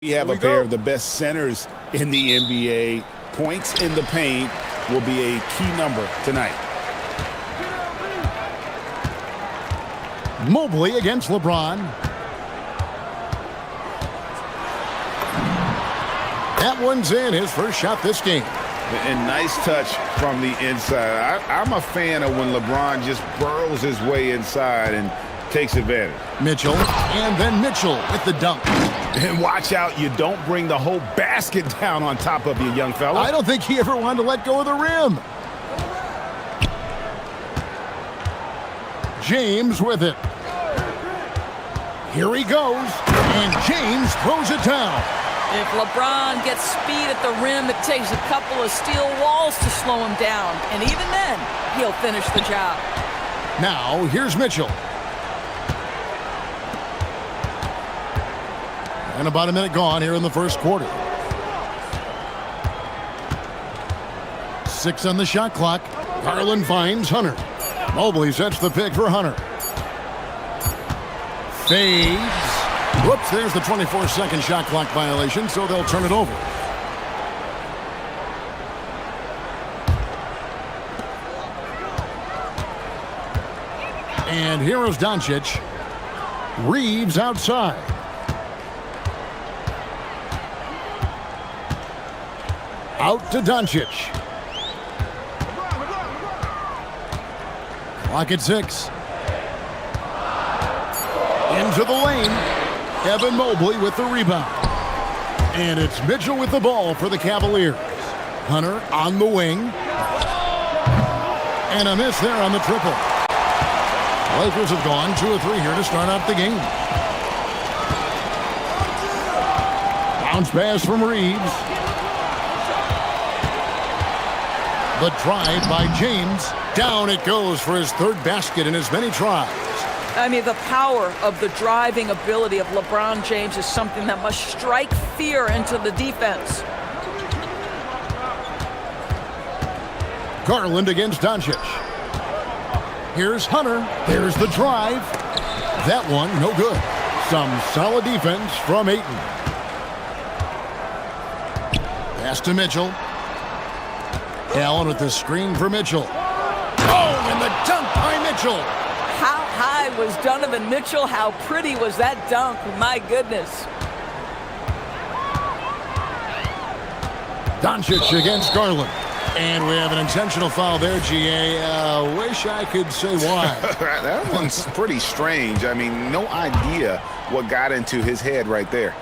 We have a pair of the best centers in the NBA. Points in the paint will be a key number tonight. Mobley against LeBron. That one's in, his first shot this game. And nice touch from the inside. I'm a fan of when LeBron just burrows his way inside and takes advantage. Mitchell, and then Mitchell with the dunk. And watch out, you don't bring the whole basket down on top of you, young fella. I don't think he ever wanted to let go of the rim. James with it. Here he goes, and James throws it down. If LeBron gets speed at the rim, it takes a couple of steel walls to slow him down. And even then, he'll finish the job. Now, here's Mitchell. And about a minute gone here in the first quarter. 6 on the shot clock. Garland finds Hunter. Mobley sets the pick for Hunter. Fades. Whoops, there's the 24-second shot clock violation, so they'll turn it over. And here is Doncic. Reeves outside. Out to Doncic. Clock at 6. Into the lane. Evan Mobley with the rebound. And it's Mitchell with the ball for the Cavaliers. Hunter on the wing. And a miss there on the triple. Lakers have gone 2 of 3 here to start out the game. Bounce pass from Reeves. The drive by James. Down it goes for his 3rd basket in as many tries. I mean, the power of the driving ability of LeBron James is something that must strike fear into the defense. Garland against Doncic. Here's Hunter. There's the drive. That one, no good. Some solid defense from Ayton. Pass to Mitchell. Allen with the screen for Mitchell. Oh, and the dunk by Mitchell. How high was Donovan Mitchell? How pretty was that dunk? My goodness. Doncic against Garland. And we have an intentional foul there, GA. Wish I could say why. That one's pretty strange. I mean, no idea what got into his head right there.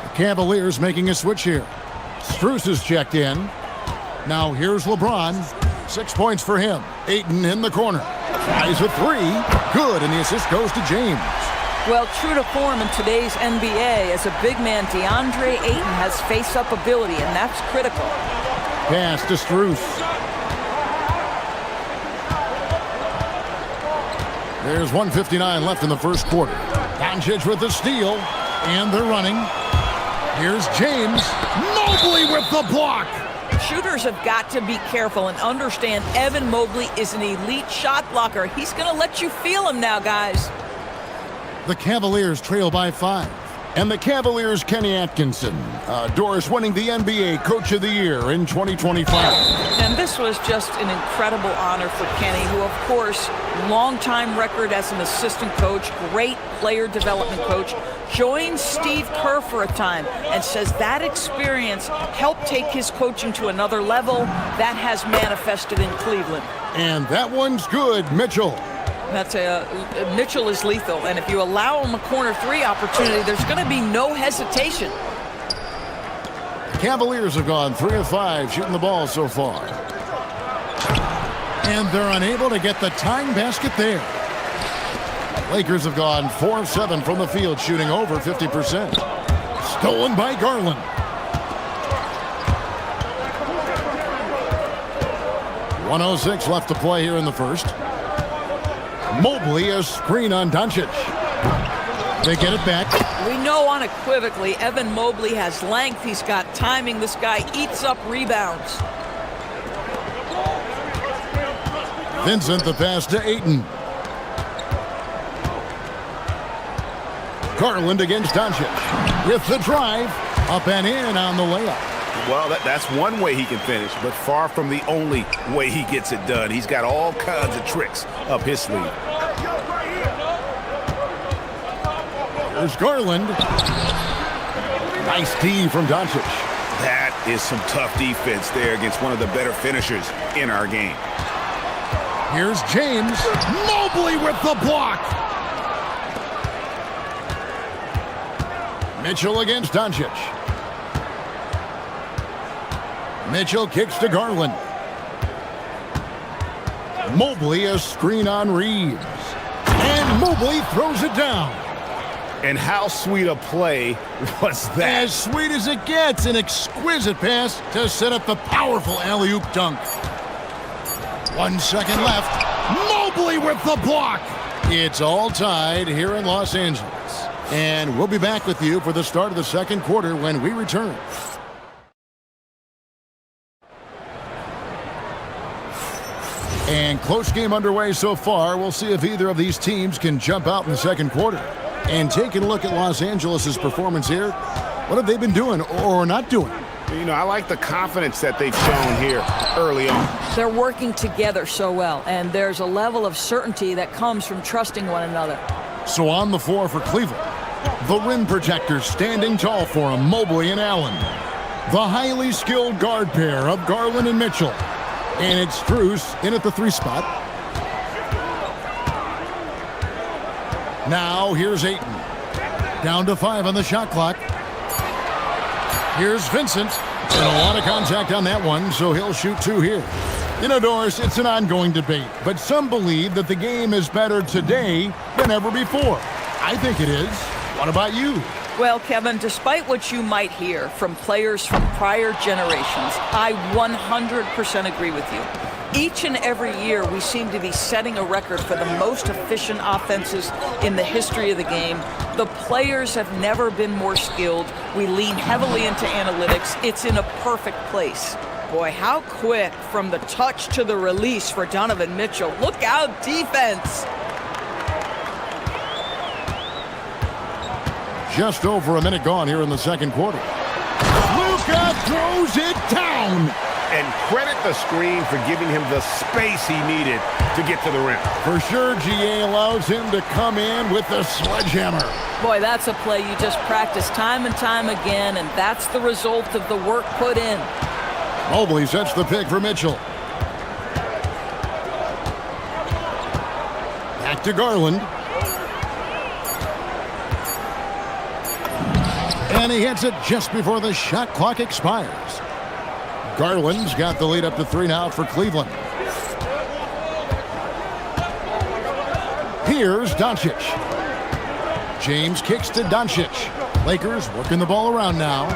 The Cavaliers making a switch here. Strus is checked in. Now here's LeBron. 6 points for him. Ayton in the corner. Tries a 3. Good, and the assist goes to James. Well, true to form in today's NBA, as a big man, DeAndre Ayton has face-up ability, and that's critical. Pass to Strus. There's 1:59 left in the first quarter. Doncic with the steal, and they're running. Here's James. Mobley with the block. Shooters have got to be careful and understand Evan Mobley is an elite shot blocker. He's going to let you feel him now, guys. The Cavaliers trail by 5. And the Cavaliers' Kenny Atkinson. Doris winning the NBA Coach of the Year in 2025. And this was just an incredible honor for Kenny, who, of course, long-time record as an assistant coach, great player development coach, joined Steve Kerr for a time and says that experience helped take his coaching to another level. That has manifested in Cleveland. And that one's good, Mitchell. Mitchell is lethal, and if you allow him a corner 3 opportunity, there's going to be no hesitation. Cavaliers have gone 3 of 5 shooting the ball so far. And they're unable to get the tying basket there. Lakers have gone 4 of 7 from the field, shooting over 50%. Stolen by Garland. .106 left to play here in the first. Mobley, a screen on Doncic. They get it back. We know unequivocally Evan Mobley has length. He's got timing. This guy eats up rebounds. Vincent, the pass to Ayton. Garland against Doncic. with the drive. Up and in on the layup. Well, that's one way he can finish, but far from the only way he gets it done. He's got all kinds of tricks up his sleeve. There's Garland. Nice D from Doncic. That is some tough defense there against one of the better finishers in our game. Here's James. Mobley with the block. Mitchell against Doncic. Mitchell kicks to Garland. Mobley a screen on Reeves. And Mobley throws it down. And how sweet a play was that? As sweet as it gets, an exquisite pass to set up the powerful alley-oop dunk. 1 second left. Mobley with the block. It's all tied here in Los Angeles. And we'll be back with you for the start of the second quarter when we return. And close game underway so far. We'll see if either of these teams can jump out in the second quarter. And taking a look at Los Angeles' performance here, what have they been doing or not doing? You know, I like the confidence that they've shown here early on. They're working together so well, and there's a level of certainty that comes from trusting one another. So on the floor for Cleveland, the rim protectors standing tall for him, Mobley and Allen. The highly skilled guard pair of Garland and Mitchell. And it's Strus in at the 3 spot. Now here's Ayton. Down to 5 on the shot clock. Here's Vincent. And a lot of contact on that one, so he'll shoot 2 here. You know, Doris, it's an ongoing debate, but some believe that the game is better today than ever before. I think it is. What about you? Well, Kevin, despite what you might hear from players from prior generations, I 100% agree with you. Each and every year, we seem to be setting a record for the most efficient offenses in the history of the game. The players have never been more skilled. We lean heavily into analytics. It's in a perfect place. Boy, how quick from the touch to the release for Donovan Mitchell. Look out, defense. Just over a minute gone here in the second quarter. Luka throws it down. And credit the screen for giving him the space he needed to get to the rim. For sure, GA allows him to come in with the sledgehammer. Boy, that's a play you just practice time and time again, and that's the result of the work put in. Mobley sets the pick for Mitchell. Back to Garland. And he hits it just before the shot clock expires. Garland's got the lead up to 3 now for Cleveland. Here's Doncic. James kicks to Doncic. Lakers working the ball around now.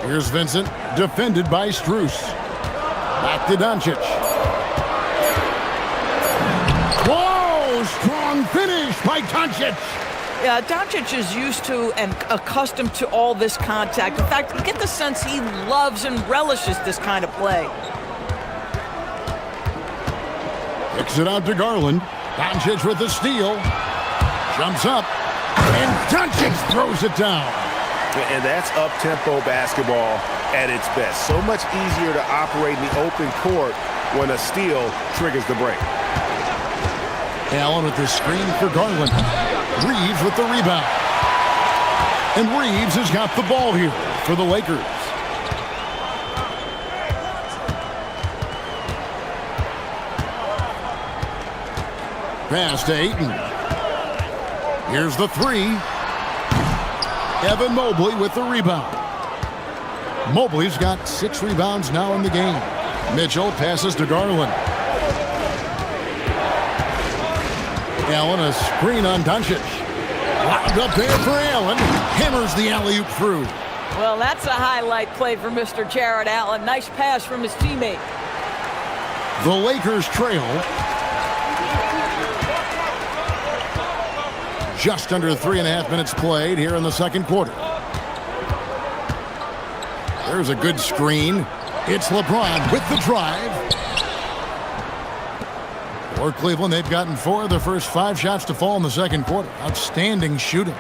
Here's Vincent, defended by Strus. Back to Doncic. Whoa! Strong finish by Doncic. Yeah, Doncic is used to and accustomed to all this contact. In fact, you get the sense he loves and relishes this kind of play. Kicks it out to Garland. Doncic with the steal. Jumps up. And Doncic throws it down. And that's up-tempo basketball at its best. So much easier to operate in the open court when a steal triggers the break. Allen with the screen for Garland. Reeves with the rebound. And Reeves has got the ball here for the Lakers. Pass to Ayton. Here's the 3. Evan Mobley with the rebound. Mobley's got 6 rebounds now in the game. Mitchell passes to Garland. Allen, a screen on Doncic. Locked up there for Allen. Hammers the alley-oop through. Well, that's a highlight play for Mr. Jared Allen. Nice pass from his teammate. The Lakers trail. Just under 3.5 minutes played here in the second quarter. There's a good screen. It's LeBron with the drive. For Cleveland, they've gotten 4 of their first 5 shots to fall in the second quarter. Outstanding shooting.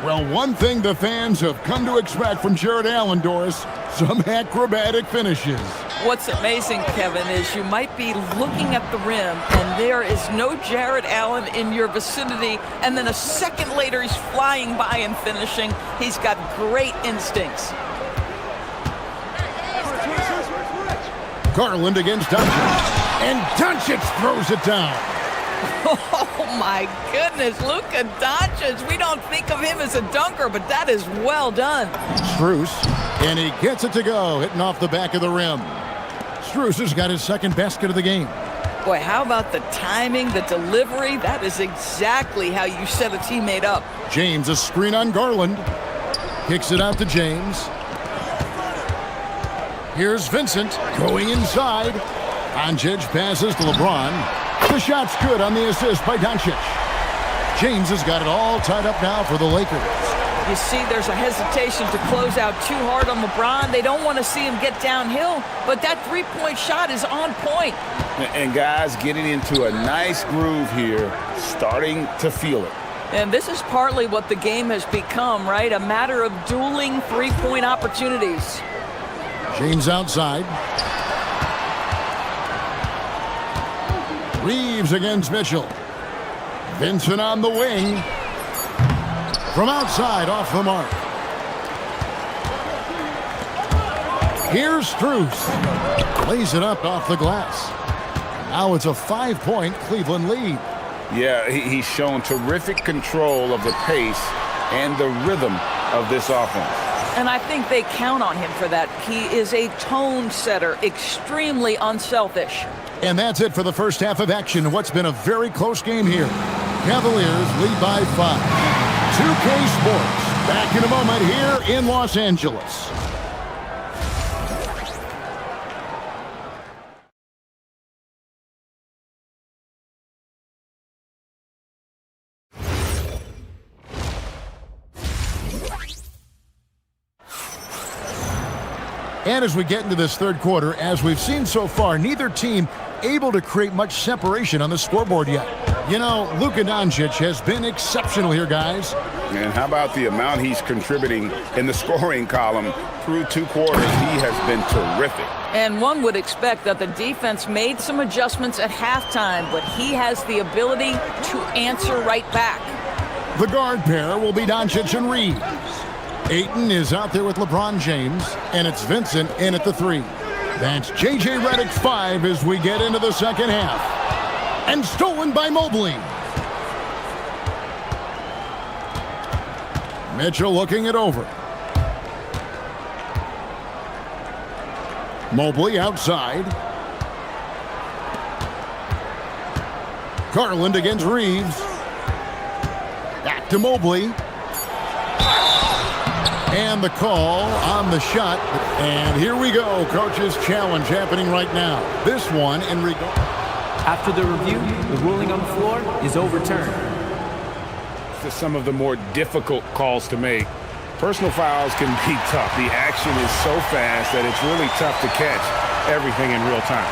Well, one thing the fans have come to expect from Jared Allen, Doris, some acrobatic finishes. What's amazing, Kevin, is you might be looking at the rim and there is no Jared Allen in your vicinity, and then a second later he's flying by and finishing. He's got great instincts. Garland against Doncic. And Doncic throws it down. Oh my goodness, Luka Doncic. We don't think of him as a dunker, but that is well done. Strus, and he gets it to go, hitting off the back of the rim. Strus has got his second basket of the game. Boy, how about the timing, the delivery? That is exactly how you set a teammate up. James, a screen on Garland. Kicks it out to James. Here's Vincent going inside. Doncic passes to LeBron. The shot's good on the assist by Doncic. James has got it all tied up now for the Lakers. You see there's a hesitation to close out too hard on LeBron. They don't want to see him get downhill, but that three-point shot is on point. And guys getting into a nice groove here, starting to feel it. And this is partly what the game has become, right? A matter of dueling three-point opportunities. James outside. Reeves against Mitchell. Vincent on the wing. From outside, off the mark. Here's Strus. Lays it up off the glass. Now it's a 5-point Cleveland lead. Yeah, he's shown terrific control of the pace and the rhythm of this offense. And I think they count on him for that. He is a tone setter, extremely unselfish. And that's it for the first half of action in what's been a very close game here. Cavaliers lead by 5. 2K Sports, back in a moment here in Los Angeles. And as we get into this third quarter, as we've seen so far, neither team able to create much separation on the scoreboard yet. You know, Luka Doncic has been exceptional here, guys. And how about the amount he's contributing in the scoring column through 2 quarters? He has been terrific. And one would expect that the defense made some adjustments at halftime, but he has the ability to answer right back. The guard pair will be Doncic and Reeves. Ayton is out there with LeBron James, and it's Vincent in at the 3. That's J.J. Redick's 5 as we get into the second half. And stolen by Mobley. Mitchell looking it over. Mobley outside. Garland against Reeves. Back to Mobley. And the call on the shot. And here we go. Coach's challenge happening right now. This one in regard. After the review, the ruling on the floor is overturned. To some of the more difficult calls to make. Personal fouls can be tough. The action is so fast that it's really tough to catch everything in real time.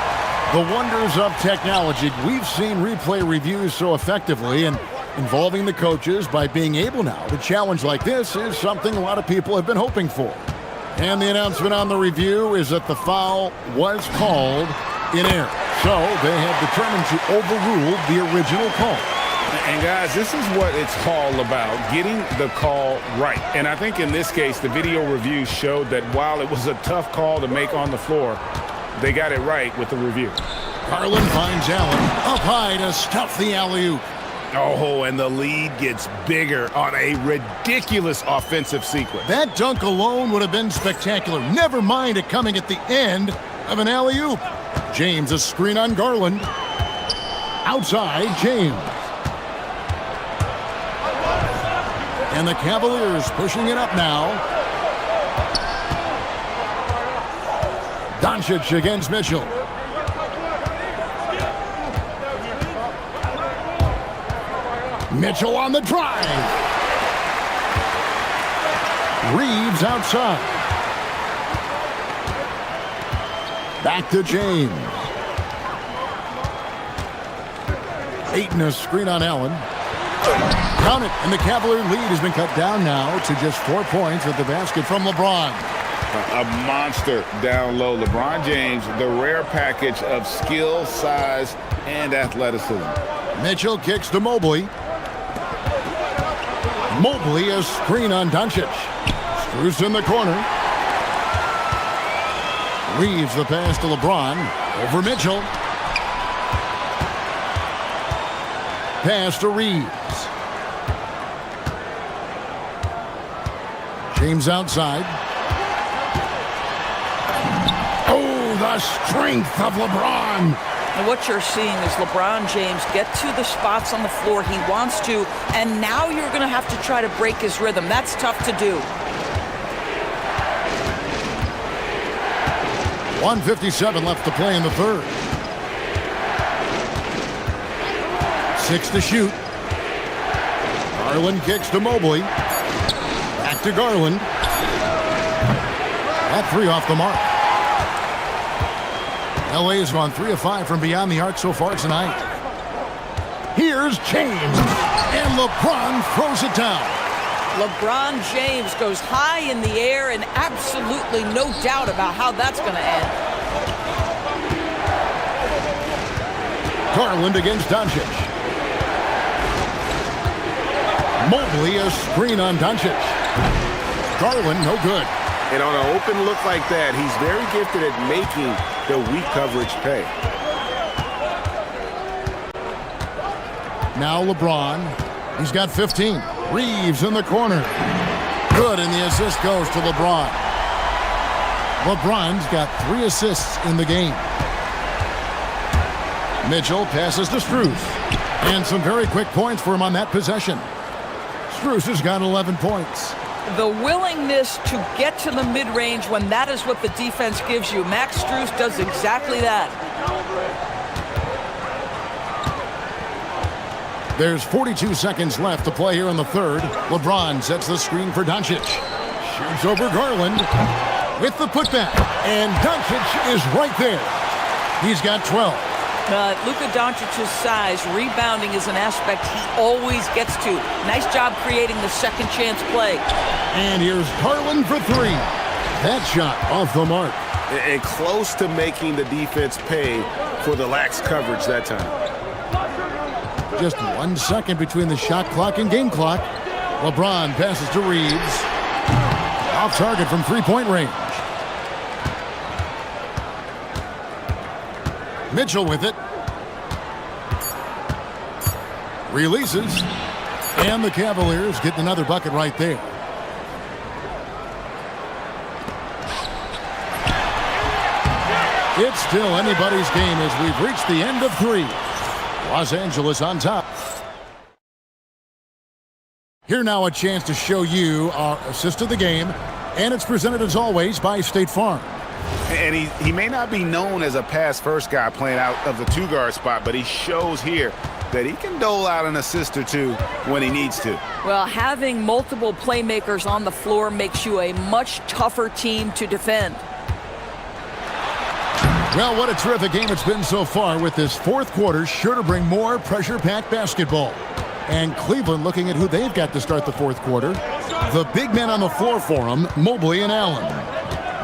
The wonders of technology. We've seen replay reviews so effectively, and involving the coaches by being able now to challenge like this is something a lot of people have been hoping for. And the announcement on the review is that the foul was called in error. So they have determined to overrule the original call. And guys, this is what it's all about, getting the call right. And I think in this case, the video review showed that while it was a tough call to make on the floor, they got it right with the review. Garland finds Allen up high to stuff the alley-oop. Oh, and the lead gets bigger on a ridiculous offensive sequence. That dunk alone would have been spectacular. Never mind it coming at the end of an alley-oop. James, a screen on Garland. Outside, James. And the Cavaliers pushing it up now. Doncic against Mitchell. Mitchell on the drive. Reeves outside. Back to James. Ayton a screen on Allen. Count it, and the Cavalier lead has been cut down now to just 4 points with the basket from LeBron. A monster down low. LeBron James, the rare package of skill, size, and athleticism. Mitchell kicks to Mobley. Mobley a screen on Doncic. Strus in the corner. Reeves the pass to LeBron. Over Mitchell. Pass to Reeves. James outside. Oh, the strength of LeBron. And what you're seeing is LeBron James get to the spots on the floor he wants to, and now you're going to have to try to break his rhythm. That's tough to do. 1:57 left to play in the third. 6 to shoot. Garland kicks to Mobley. Back to Garland. That 3 off the mark. LA has gone 3 of 5 from beyond the arc so far tonight. Here's James, and LeBron throws it down. LeBron James goes high in the air, and absolutely no doubt about how that's going to end. Garland against Doncic. Mobley a screen on Doncic. Garland no good. And on an open look like that, he's very gifted at making the weak coverage pay. Now LeBron. He's got 15. Reeves in the corner. Good, and the assist goes to LeBron. LeBron's got 3 assists in the game. Mitchell passes to Strus. And some very quick points for him on that possession. Strus has got 11 points. The willingness to get to the mid-range when that is what the defense gives you. Max Strus does exactly that. There's 42 seconds left to play here in the third. LeBron sets the screen for Doncic. Shoots over Garland with the putback. And Doncic is right there. He's got 12. Luka Doncic's size, rebounding is an aspect he always gets to. Nice job creating the second chance play. And here's Garland for 3. That shot off the mark. And close to making the defense pay for the lax coverage that time. Just 1 second between the shot clock and game clock. LeBron passes to Reeves. Off target from 3-point range. Mitchell with it. Releases. And the Cavaliers get another bucket right there. It's still anybody's game as we've reached the end of 3. Los Angeles on top. Here now a chance to show you our assist of the game. And it's presented as always by State Farm. And he may not be known as a pass-first guy playing out of the 2-guard spot, but he shows here that he can dole out an assist or 2 when he needs to. Well, having multiple playmakers on the floor makes you a much tougher team to defend. Well, what a terrific game it's been so far, with this fourth quarter sure to bring more pressure-packed basketball. And Cleveland looking at who they've got to start the fourth quarter. The big men on the floor for them, Mobley and Allen.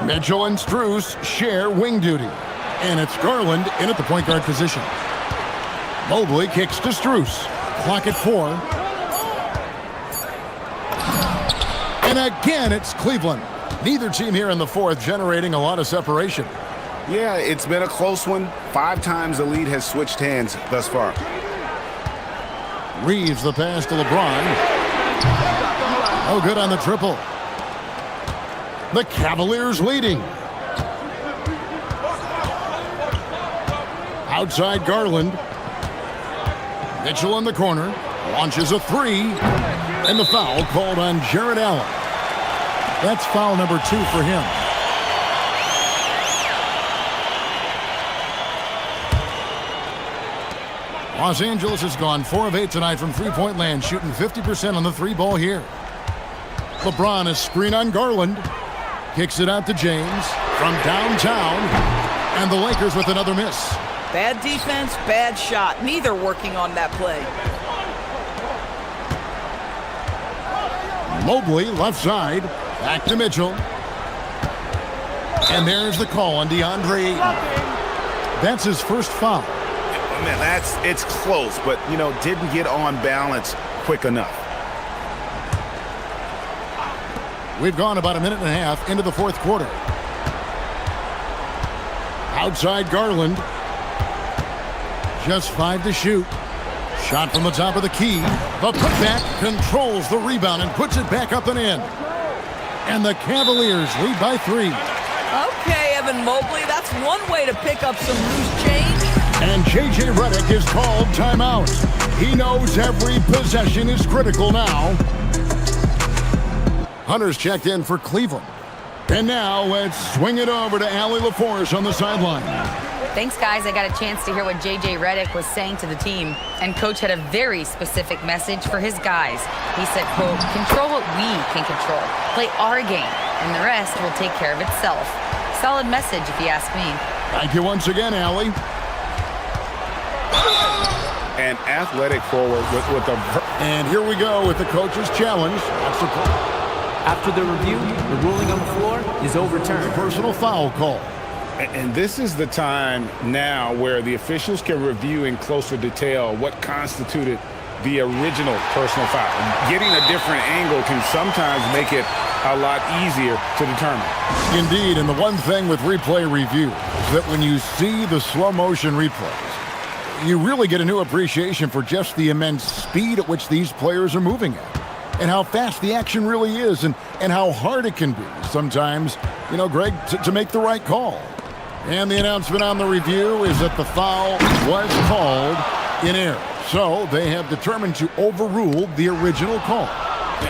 Mitchell and Strus share wing duty. And it's Garland in at the point guard position. Mobley kicks to Strus. Clock at 4. And again, it's Cleveland. Neither team here in the fourth generating a lot of separation. Yeah, it's been a close one. 5 times the lead has switched hands thus far. Reeves the pass to LeBron. Oh, good on the triple. The Cavaliers leading. Outside Garland. Mitchell in the corner. Launches a 3. And the foul called on Jarrett Allen. That's foul number 2 for him. Los Angeles has gone 4 of 8 tonight from three-point land, shooting 50% on the 3-ball here. LeBron is screen on Garland. Kicks it out to James from downtown. And the Lakers with another miss. Bad defense, bad shot. Neither working on that play. Mobley, left side. Back to Mitchell. And there's the call on DeAndre Ayton. That's his first foul. Man, it's close, but, didn't get on balance quick enough. We've gone about a minute and a half into the fourth quarter. Outside Garland. Just 5 to shoot. Shot from the top of the key. The putback controls the rebound and puts it back up and in. And the Cavaliers lead by 3. Okay, Evan Mobley, that's one way to pick up some loose change. And J.J. Redick is called timeout. He knows every possession is critical now. Hunter's checked in for Cleveland. And now let's swing it over to Allie LaForce on the sideline. Thanks, guys. I got a chance to hear what J.J. Redick was saying to the team. And Coach had a very specific message for his guys. He said, quote, control what we can control. Play our game. And the rest will take care of itself. Solid message, if you ask me. Thank you once again, Allie. An athletic forward with a... And here we go with the coach's challenge. That's the call. After the review, the ruling on the floor is overturned. Personal foul call. And this is the time now where the officials can review in closer detail what constituted the original personal foul. Getting a different angle can sometimes make it a lot easier to determine. Indeed, and the one thing with replay review is that when you see the slow motion replays, you really get a new appreciation for just the immense speed at which these players are moving at. And how fast the action really is, and how hard it can be sometimes, Greg, to make the right call. And the announcement on the review is that the foul was called in error. So they have determined to overrule the original call.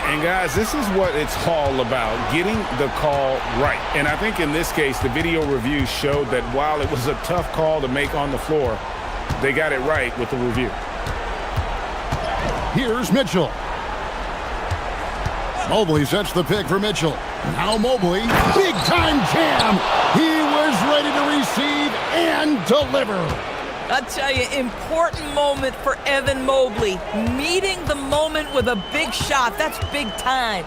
And guys, this is what it's all about, getting the call right. And I think in this case, the video review showed that while it was a tough call to make on the floor, they got it right with the review. Here's Mitchell. Mobley sets the pick for Mitchell. Now Mobley, big time jam. He was ready to receive and deliver. I'll tell you, important moment for Evan Mobley. Meeting the moment with a big shot. That's big time.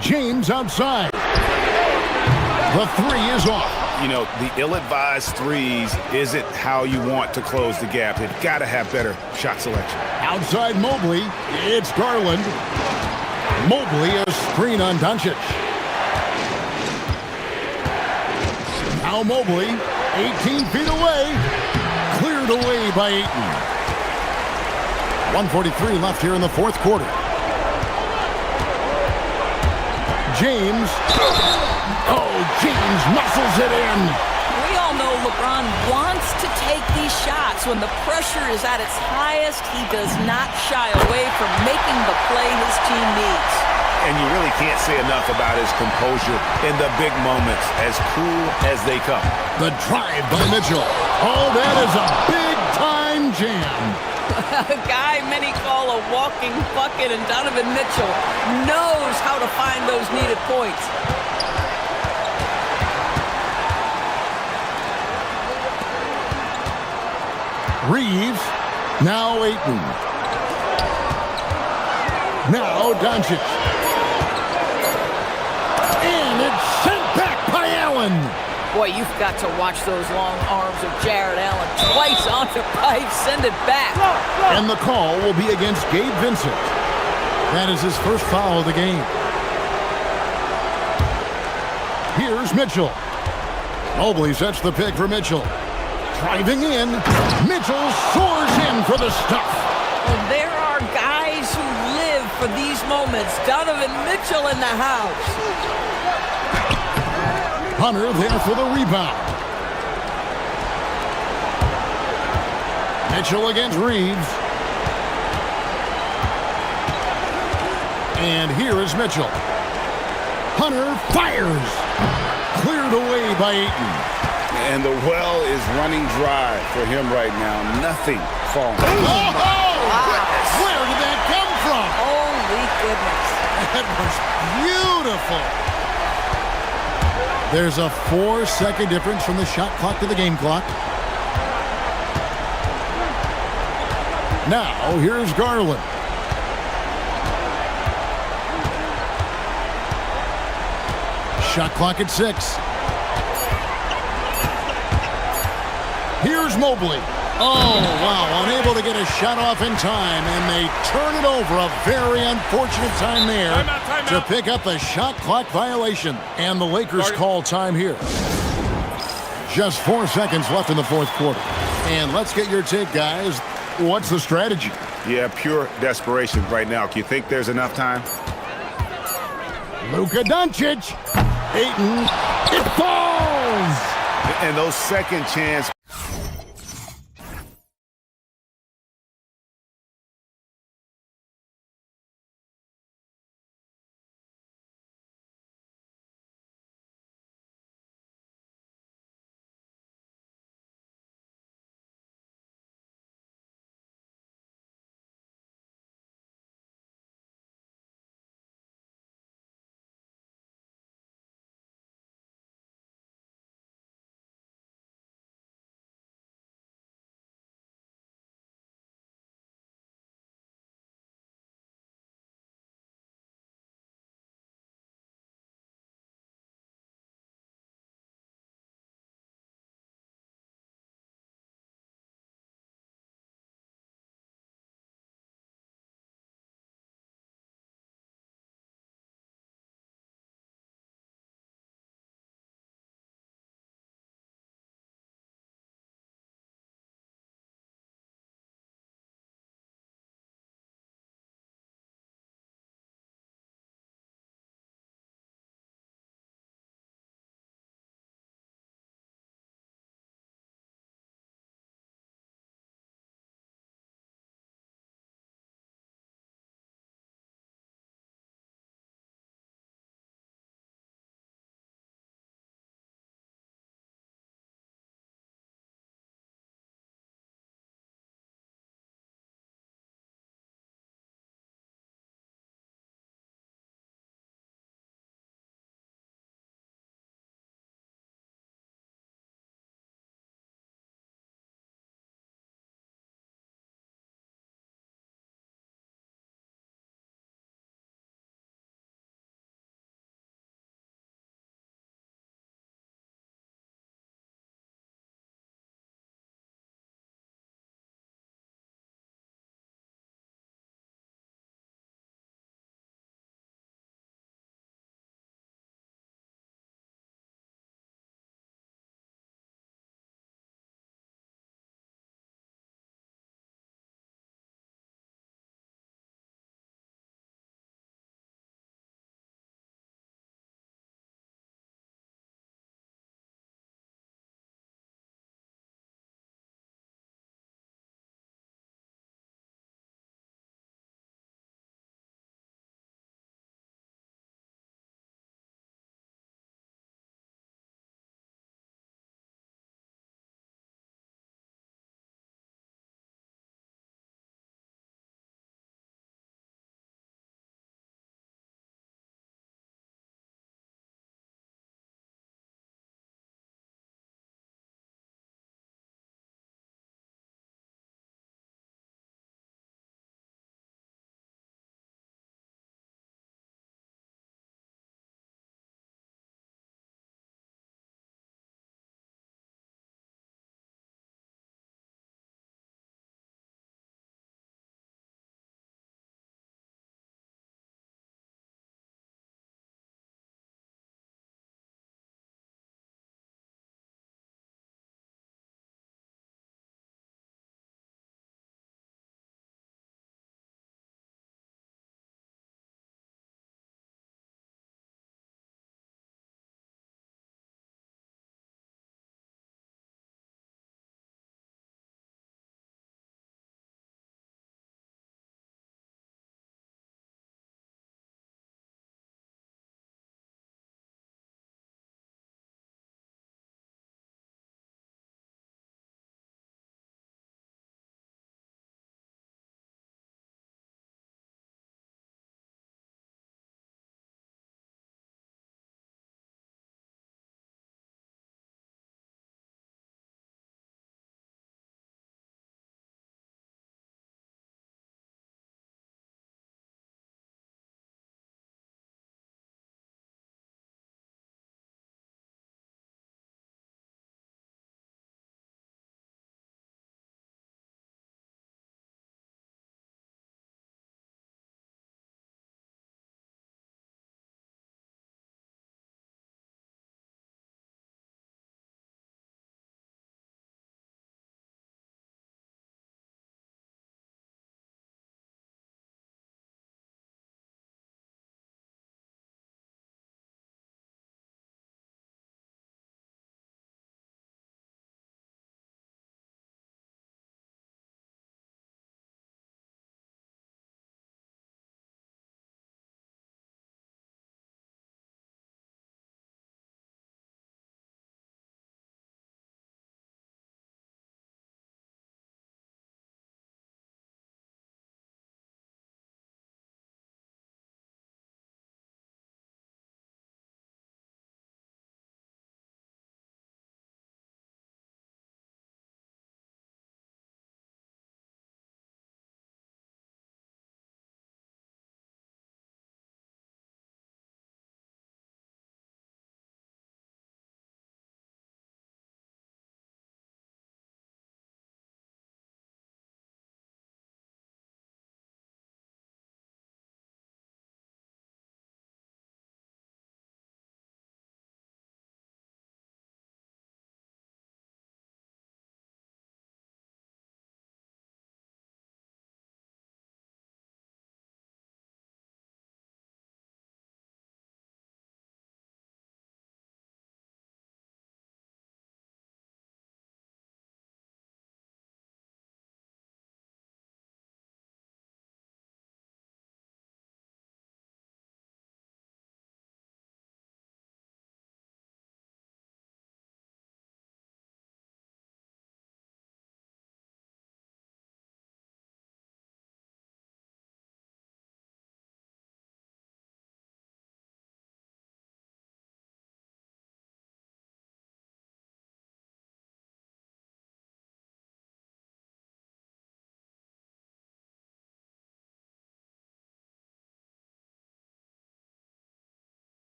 James outside. The 3 is off. The ill-advised threes isn't how you want to close the gap. They've got to have better shot selection. Outside Mobley, it's Garland. Mobley, a screen on Doncic. Now Mobley, 18 feet away. Cleared away by Ayton. 1:43 left here in the fourth quarter. James. Oh, James muscles it in. We all know LeBron wants to take these shots. When the pressure is at its highest, he does not shy away from making the play his team needs. And you really can't say enough about his composure in the big moments, as cool as they come. The drive by Mitchell. Oh, that is a big-time jam. A guy many call a walking bucket, and Donovan Mitchell knows how to find those needed points. Reeves. Now Ayton. Now Doncic. And it's sent back by Allen. Boy, you've got to watch those long arms of Jared Allen. Twice on the pipe, send it back. And the call will be against Gabe Vincent. That is his first foul of the game. Here's Mitchell. Mobley sets the pick for Mitchell. Driving in, Mitchell soars in for the stuff. Well, there are guys who live for these moments. Donovan Mitchell in the house. Hunter there for the rebound. Mitchell against Reeves. And here is Mitchell. Hunter fires. Cleared away by Ayton. And the well is running dry for him right now. Nothing falling. Oh! Where did that come from? Holy goodness. That was beautiful. There's a 4-second difference from the shot clock to the game clock. Now, here's Garland. Shot clock at 6. Here's Mobley. Oh, wow, unable to get a shot off in time, and they turn it over. A very unfortunate time there to pick up a shot clock violation. And the Lakers call time here. Just 4 seconds left in the fourth quarter. And let's get your take, guys. What's the strategy? Yeah, pure desperation right now. Do you think there's enough time? Luka Doncic. Ayton. It falls! And those second chance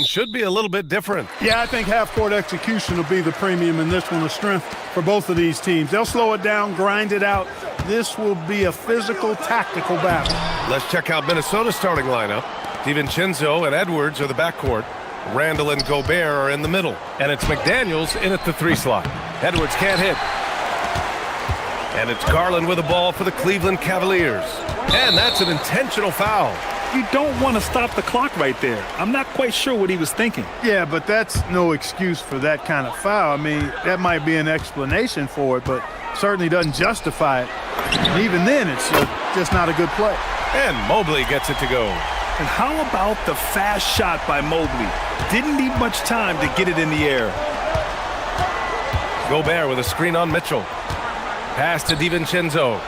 Should be a little bit different. Yeah, I think half-court execution will be the premium in this one, a strength for both of these teams. They'll slow it down, grind it out. This will be a physical, tactical battle. Let's check out Minnesota's starting lineup. DiVincenzo and Edwards are the backcourt. Randall and Gobert are in the middle. And it's McDaniels in at the 3 slot. Edwards can't hit. And it's Garland with the ball for the Cleveland Cavaliers. And that's an intentional foul. You don't want to stop the clock right there. I'm not quite sure what he was thinking. Yeah, but that's no excuse for that kind of foul. I mean, that might be an explanation for it, but certainly doesn't justify it. And even then, it's just not a good play. And Mobley gets it to go. And how about the fast shot by Mobley? Didn't need much time to get it in the air. Gobert with a screen on Mitchell. Pass to DiVincenzo.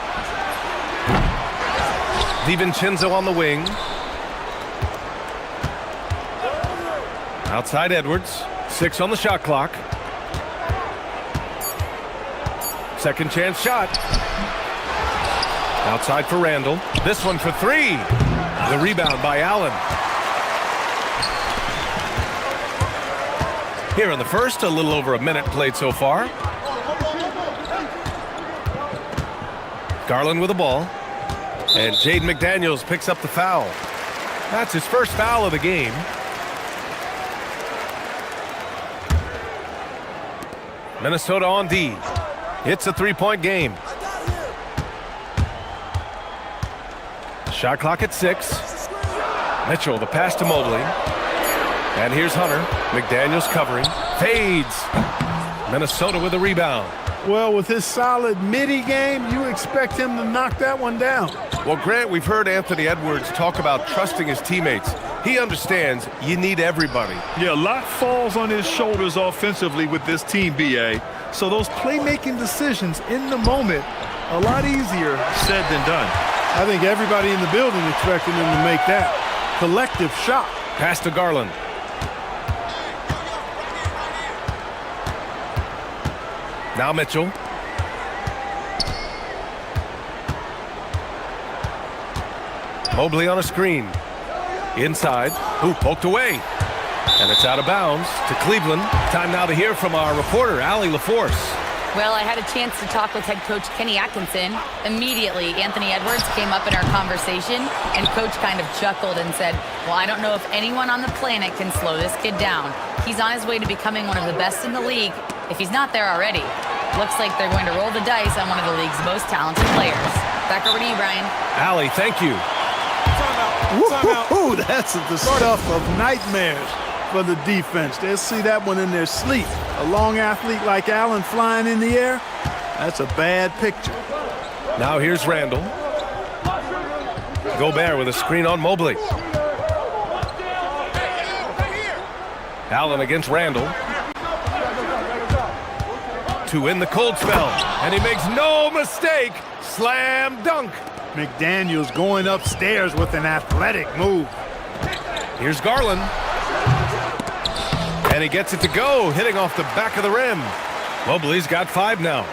DiVincenzo on the wing. Outside Edwards. 6 on the shot clock. Second chance shot. Outside for Randall. This one for 3. The rebound by Allen. Here in the first, a little over a minute played so far. Garland with the ball. And Jaden McDaniels picks up the foul. That's his first foul of the game. Minnesota on D. It's a 3-point game. Shot clock at 6. Mitchell, the pass to Mobley. And here's Hunter. McDaniels covering. Fades. Minnesota with a rebound. Well, with his solid midi game, you expect him to knock that one down. Well, Grant, we've heard Anthony Edwards talk about trusting his teammates. He understands you need everybody. Yeah, a lot falls on his shoulders offensively with this team, BA. So those playmaking decisions in the moment, a lot easier said than done. I think everybody in the building expected him to make that collective shot. Pass to Garland. Now Mitchell. Mobley on a screen. Inside. Ooh, poked away. And it's out of bounds to Cleveland. Time now to hear from our reporter, Allie LaForce. Well, I had a chance to talk with head coach Kenny Atkinson. Immediately, Anthony Edwards came up in our conversation, and coach kind of chuckled and said, well, I don't know if anyone on the planet can slow this kid down. He's on his way to becoming one of the best in the league, if he's not there already. Looks like they're going to roll the dice on one of the league's most talented players. Back over to you, Brian. Allie, thank you. Ooh, that's the stuff of nightmares for the defense. They'll see that one in their sleep. A long athlete like Allen flying in the air, that's a bad picture. Now here's Randall. Gobert with a screen on Mobley. Allen against Randall. To win the cold spell. And he makes no mistake. Slam dunk. McDaniels going upstairs with an athletic move. Here's Garland. And he gets it to go, hitting off the back of the rim. Mobley's got 5 now.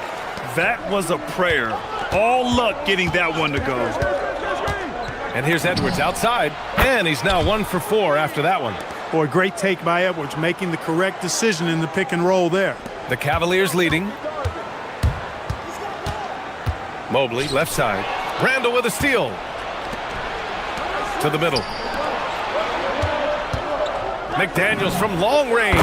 That was a prayer. All luck getting that one to go. And here's Edwards outside. And he's now 1 for 4 after that one. Boy, great take by Edwards, making the correct decision in the pick and roll there. The Cavaliers leading. Mobley, left side. Randall with a steal. To the middle. McDaniels from long range.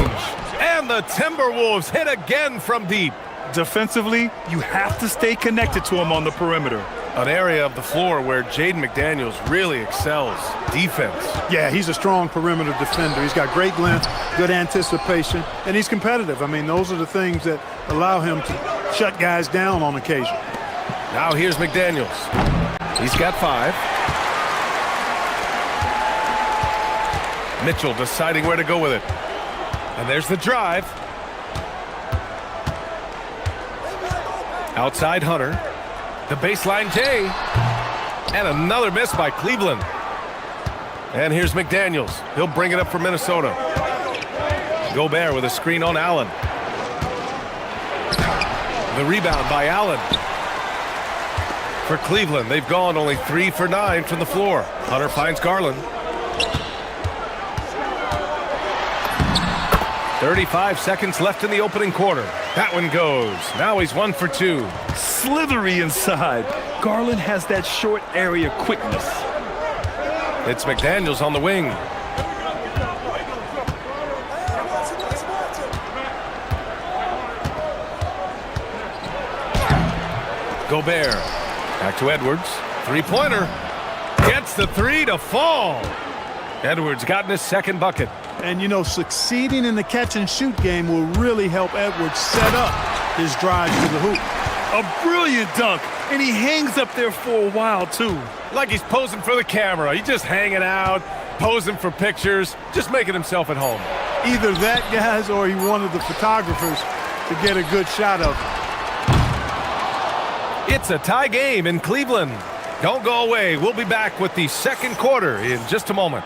And the Timberwolves hit again from deep. Defensively, you have to stay connected to him on the perimeter. An area of the floor where Jaden McDaniels really excels. Defense. Yeah, he's a strong perimeter defender. He's got great length, good anticipation, and he's competitive. I mean, those are the things that allow him to shut guys down on occasion. Now here's McDaniels. He's got 5. Mitchell deciding where to go with it. And there's the drive. Outside Hunter. The baseline J. And another miss by Cleveland. And here's McDaniels. He'll bring it up for Minnesota. Gobert with a screen on Allen. The rebound by Allen. For Cleveland, they've gone only 3 for 9 from the floor. Hunter finds Garland. 35 seconds left in the opening quarter. That one goes. Now he's 1 for 2. Slithery inside. Garland has that short area quickness. It's McDaniels on the wing. Gobert. Back to Edwards. Three-pointer. Gets the three to fall. Edwards gotten his second bucket. And, you know, succeeding in the catch-and-shoot game will really help Edwards set up his drive to the hoop. A brilliant dunk, and he hangs up there for a while, too. Like he's posing for the camera. He's just hanging out, posing for pictures, just making himself at home. Either that, guys, or he wanted the photographers to get a good shot of him. It's a tie game in Cleveland. Don't go away. We'll be back with the second quarter in just a moment.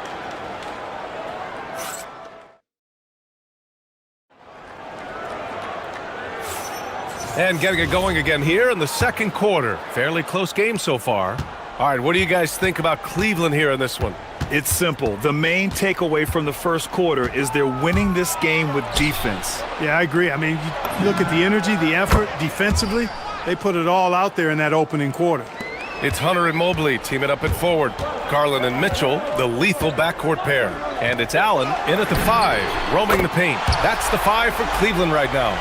And getting it going again here in the second quarter. Fairly close game so far. All right, what do you guys think about Cleveland here in this one? It's simple. The main takeaway from the first quarter is they're winning this game with defense. Yeah, I agree. I mean, you look at the energy, the effort defensively, they put it all out there in that opening quarter. It's Hunter and Mobley teaming up at forward. Garland and Mitchell, the lethal backcourt pair. And it's Allen in at the 5, roaming the paint. That's the 5 for Cleveland right now.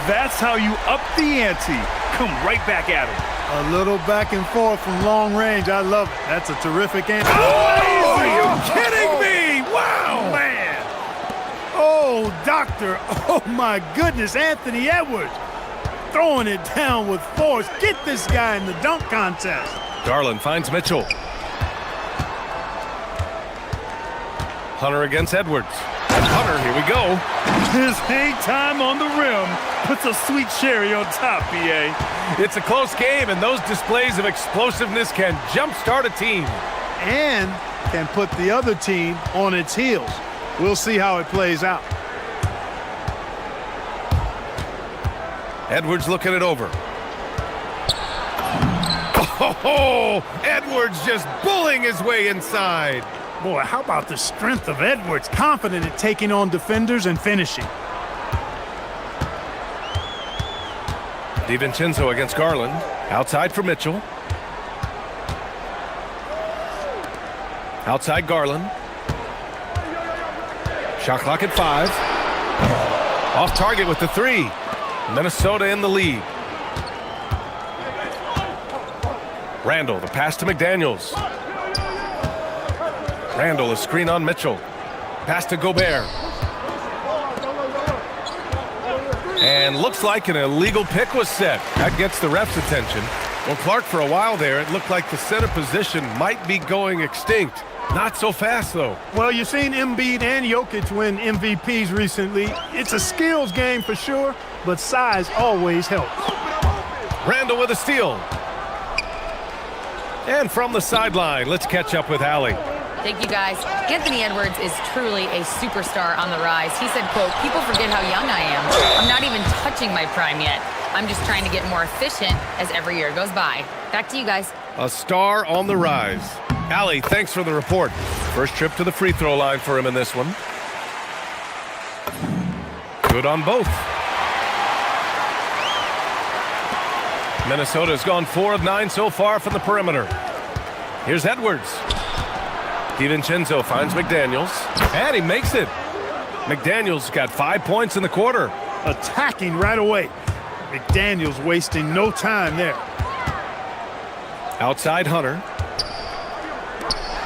That's how you up the ante. Come right back at him. A little back and forth from long range. I love it. That's a terrific answer. Oh, are you kidding me? Wow. Man. Oh, doctor. Oh, my goodness. Anthony Edwards throwing it down with force. Get this guy in the dunk contest. Garland finds Mitchell. Hunter against Edwards. Hunter, here we go. His hang time on the rim puts a sweet cherry on top, BA. It's a close game, and those displays of explosiveness can jumpstart a team. And can put the other team on its heels. We'll see how it plays out. Edwards looking it over. Oh, Edwards just bullying his way inside. Boy, how about the strength of Edwards, confident at taking on defenders and finishing. DiVincenzo against Garland. Outside for Mitchell. Outside Garland. Shot clock at 5. Off target with the 3. Minnesota in the lead. Randall, the pass to McDaniels. Randall, a screen on Mitchell. Pass to Gobert. And looks like an illegal pick was set. That gets the ref's attention. Well, Clark, for a while there, it looked like the center position might be going extinct. Not so fast, though. Well, you've seen Embiid and Jokic win MVPs recently. It's a skills game for sure, but size always helps. Randall with a steal. And from the sideline, let's catch up with Allie. Thank you, guys. Anthony Edwards is truly a superstar on the rise. He said, quote, "People forget how young I am. I'm not even touching my prime yet. I'm just trying to get more efficient as every year goes by." Back to you guys. A star on the rise. Allie, thanks for the report. First trip to the free throw line for him in this one. Good on both. Minnesota's gone 4 of 9 so far from the perimeter. Here's Edwards. DiVincenzo finds McDaniels, and he makes it. McDaniels got 5 points in the quarter. Attacking right away. McDaniels wasting no time there. Outside Hunter.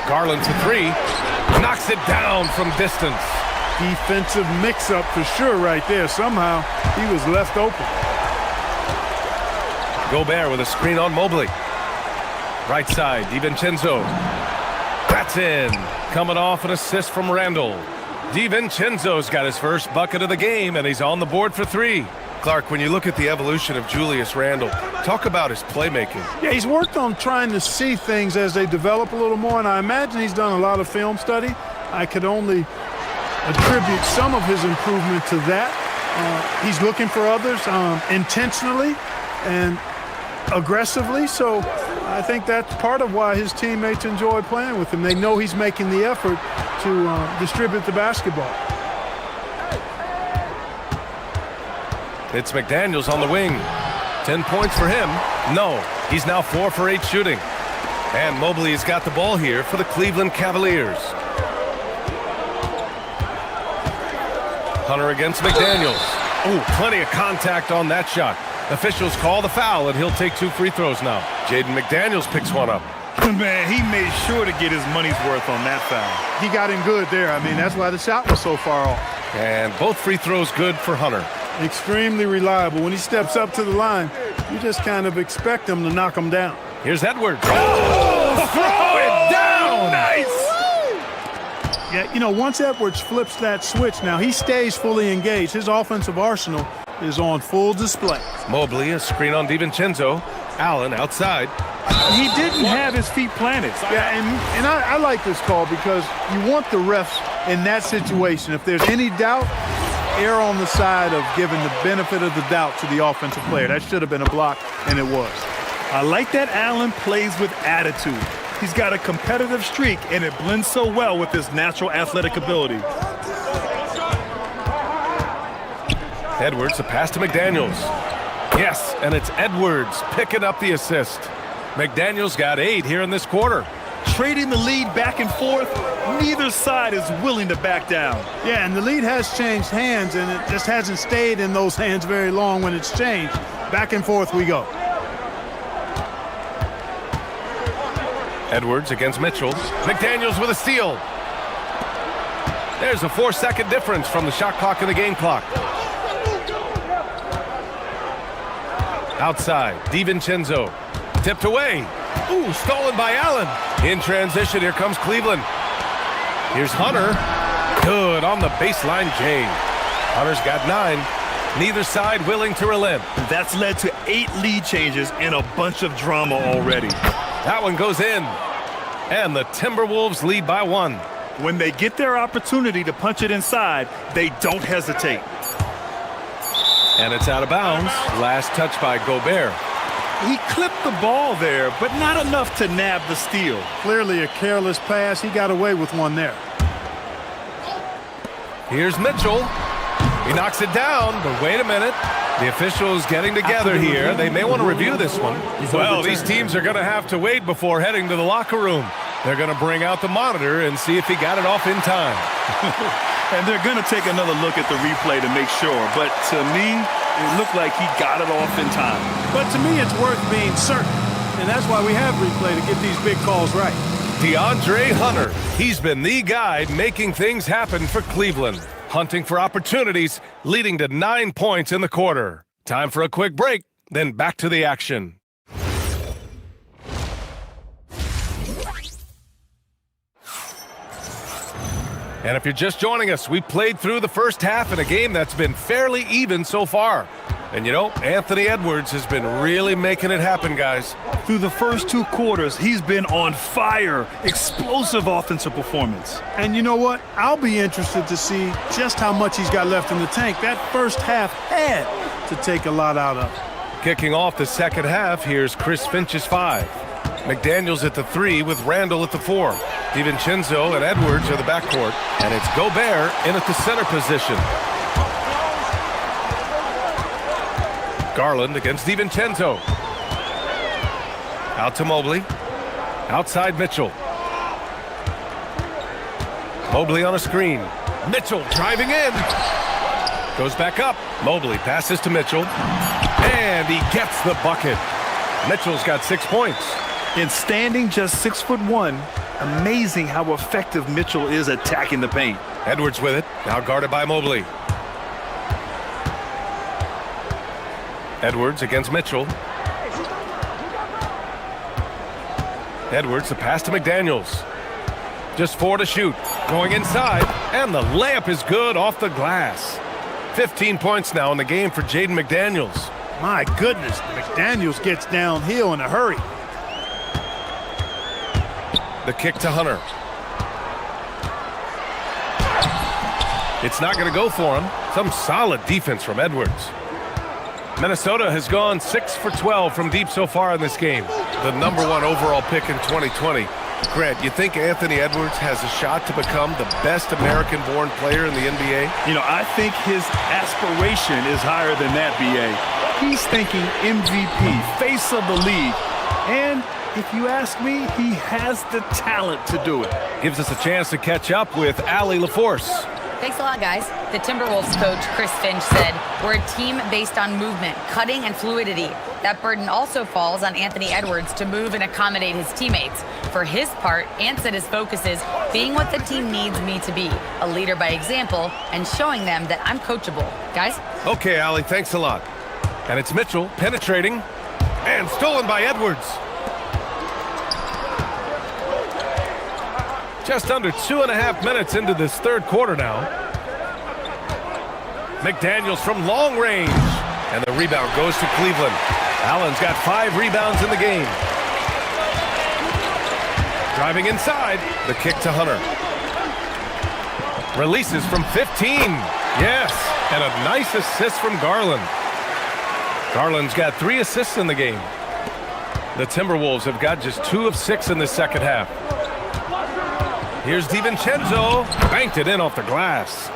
Garland for 3. Knocks it down from distance. Defensive mix-up for sure right there. Somehow he was left open. Gobert with a screen on Mobley. Right side, DiVincenzo. That's in. Coming off an assist from Randall. DiVincenzo's got his first bucket of the game, and he's on the board for 3. Clark, when you look at the evolution of Julius Randle, talk about his playmaking. Yeah, he's worked on trying to see things as they develop a little more, and I imagine he's done a lot of film study. I could only attribute some of his improvement to that. He's looking for others intentionally and aggressively, so I think that's part of why his teammates enjoy playing with him. They know he's making the effort to distribute the basketball. It's McDaniels on the wing. 10 points for him. No, he's now 4 for 8 shooting. And Mobley's got the ball here for the Cleveland Cavaliers. Hunter against McDaniels. Oh, plenty of contact on that shot. Officials call the foul, and he'll take 2 free throws now. Jaden McDaniels picks one up. Man, he made sure to get his money's worth on that foul. He got him good there. I mean, that's why the shot was so far off. And both free throws good for Hunter. Extremely reliable. When he steps up to the line, you just kind of expect him to knock him down. Here's Edwards. Oh, throw it down! Nice! Yeah, you know, once Edwards flips that switch, now he stays fully engaged. His offensive arsenal is on full display. Mobley, a screen on DiVincenzo. Allen outside. He didn't have his feet planted. Yeah, and I like this call because you want the refs in that situation. If there's any doubt, err on the side of giving the benefit of the doubt to the offensive player. That should have been a block, and it was. I like that Allen plays with attitude. He's got a competitive streak, and it blends so well with his natural athletic ability. Edwards, a pass to McDaniels. Yes, and it's Edwards picking up the assist. McDaniels got 8 here in this quarter. Trading the lead back and forth, neither side is willing to back down. Yeah, and the lead has changed hands, and it just hasn't stayed in those hands very long when it's changed. Back and forth we go. Edwards against Mitchell. McDaniels with a steal. There's a 4-second difference from the shot clock and the game clock. Outside, DiVincenzo. Tipped away. Ooh, stolen by Allen. In transition, here comes Cleveland. Here's Hunter. Good on the baseline, Jane. Hunter's got 9. Neither side willing to relent. That's led to 8 lead changes and a bunch of drama already. That one goes in. And the Timberwolves lead by 1. When they get their opportunity to punch it inside, they don't hesitate. And it's out of bounds. Last touch by Gobert. He clipped the ball there, but not enough to nab the steal. Clearly a careless pass. He got away with one there. Here's Mitchell. He knocks it down, but wait a minute. The officials getting together here. They may want to review this one. Well, these teams are going to have to wait before heading to the locker room. They're going to bring out the monitor and see if he got it off in time. And they're going to take another look at the replay to make sure. But to me, it looked like he got it off in time. But to me, it's worth being certain. And that's why we have replay, to get these big calls right. DeAndre Hunter. He's been the guy making things happen for Cleveland. Hunting for opportunities, leading to 9 points in the quarter. Time for a quick break, then back to the action. And if you're just joining us, we played through the first half in a game that's been fairly even so far. And you know, Anthony Edwards has been really making it happen, guys. Through the first 2 quarters, he's been on fire. Explosive offensive performance. And you know what? I'll be interested to see just how much he's got left in the tank. That first half had to take a lot out of it. Kicking off the second half, here's Chris Finch's 5. McDaniels at the 3 with Randall at the 4. DiVincenzo and Edwards are the backcourt. And it's Gobert in at the center position. Garland against DiVincenzo. Out to Mobley. Outside Mitchell. Mobley on a screen. Mitchell driving in. Goes back up. Mobley passes to Mitchell. And he gets the bucket. Mitchell's got 6 points. And standing just 6'1", amazing how effective Mitchell is attacking the paint. Edwards with it. Now guarded by Mobley. Edwards against Mitchell. Edwards, the pass to McDaniels. Just 4 to shoot. Going inside, and the layup is good off the glass. 15 points now in the game for Jaden McDaniels. My goodness, McDaniels gets downhill in a hurry. The kick to Hunter. It's not going to go for him. Some solid defense from Edwards. Minnesota has gone 6 for 12 from deep so far in this game. The #1 overall pick in 2020. Grant, you think Anthony Edwards has a shot to become the best American-born player in the NBA? You know, I think his aspiration is higher than that, B.A. He's thinking MVP, face of the league. And if you ask me, he has the talent to do it. Gives us a chance to catch up with Allie LaForce. Thanks a lot, guys. The Timberwolves coach, Chris Finch, said, "We're a team based on movement, cutting, and fluidity. That burden also falls on Anthony Edwards to move and accommodate his teammates. For his part, Ant said his focus is being what the team needs me to be, a leader by example, and showing them that I'm coachable." Guys? Okay, Allie, thanks a lot. And it's Mitchell penetrating and stolen by Edwards. Just under 2.5 minutes into this third quarter now. McDaniels from long range. And the rebound goes to Cleveland. Allen's got 5 rebounds in the game. Driving inside, the kick to Hunter. Releases from 15. Yes, and a nice assist from Garland. Garland's got 3 assists in the game. The Timberwolves have got just 2 of 6 in the second half. Here's DiVincenzo. Banked it in off the glass.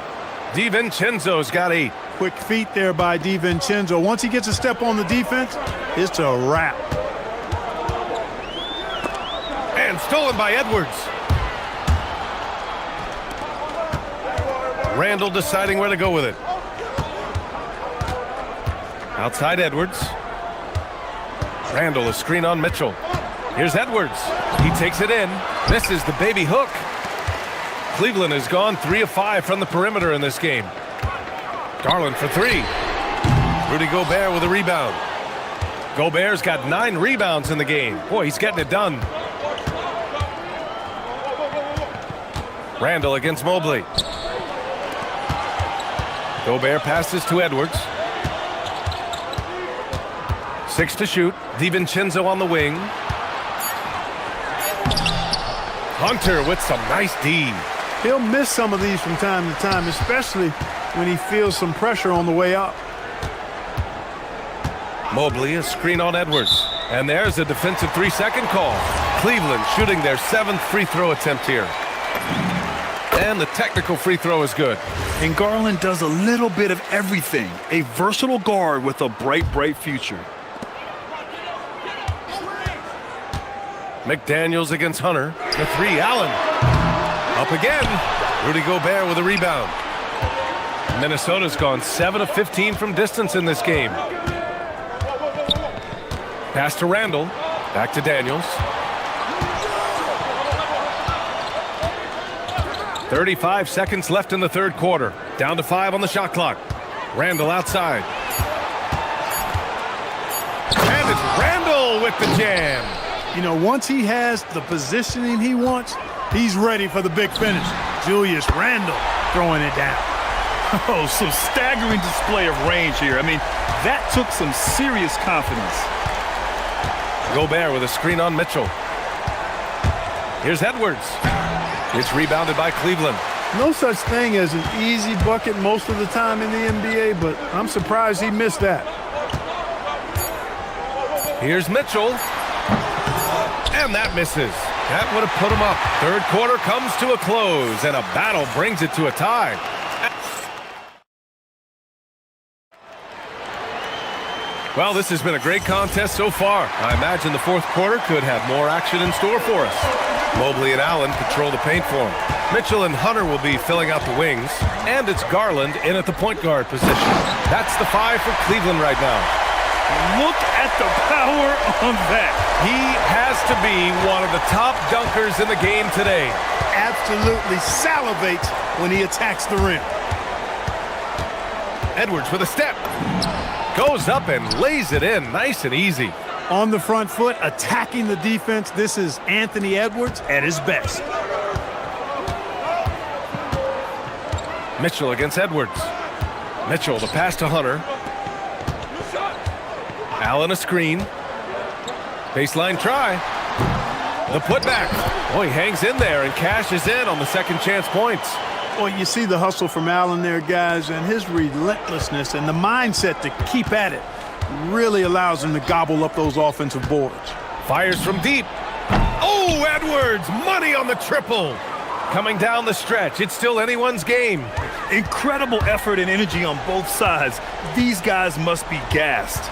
DiVincenzo's got 8. Quick feet there by DiVincenzo. Once he gets a step on the defense, it's a wrap. And stolen by Edwards. Randall deciding where to go with it. Outside Edwards. Randall, a screen on Mitchell. Here's Edwards. He takes it in. Misses the baby hook. Cleveland has gone 3 of 5 from the perimeter in this game. Garland for 3. Rudy Gobert with a rebound. Gobert's got 9 rebounds in the game. Boy, he's getting it done. Randall against Mobley. Gobert passes to Edwards. 6 to shoot. DiVincenzo on the wing. Hunter with some nice D. He'll miss some of these from time to time, especially when he feels some pressure on the way up. Mobley, a screen on Edwards. And there's a defensive 3-second call. Cleveland shooting their 7th free throw attempt here. And the technical free throw is good. And Garland does a little bit of everything. A versatile guard with a bright, bright future. McDaniels against Hunter. The 3, Allen. Up again. Rudy Gobert with a rebound. Minnesota's gone 7 of 15 from distance in this game. Pass to Randall. Back to Daniels. 35 seconds left in the third quarter. Down to 5 on the shot clock. Randall outside. And it's Randall with the jam. You know, once he has the positioning he wants, he's ready for the big finish. Julius Randle throwing it down. Oh, some staggering display of range here. I mean, that took some serious confidence. Gobert with a screen on Mitchell. Here's Edwards. It's rebounded by Cleveland. No such thing as an easy bucket most of the time in the NBA, but I'm surprised he missed that. Here's Mitchell. And that misses. That would have put him up. Third quarter comes to a close, and a battle brings it to a tie. Well, this has been a great contest so far. I imagine the fourth quarter could have more action in store for us. Mobley and Allen control the paint for him. Mitchell and Hunter will be filling out the wings, and it's Garland in at the point guard position. That's the 5 for Cleveland right now. Look at the power on that. He has to be one of the top dunkers in the game today. Absolutely salivates when he attacks the rim. Edwards with a step. Goes up and lays it in nice and easy. On the front foot, attacking the defense. This is Anthony Edwards at his best. Mitchell against Edwards. Mitchell, the pass to Hunter. Allen a screen. Baseline try. The putback. Oh, he hangs in there and cashes in on the second chance points. Well, you see the hustle from Allen there, guys, and his relentlessness and the mindset to keep at it really allows him to gobble up those offensive boards. Fires from deep. Oh, Edwards, money on the triple. Coming down the stretch, it's still anyone's game. Incredible effort and energy on both sides. These guys must be gassed.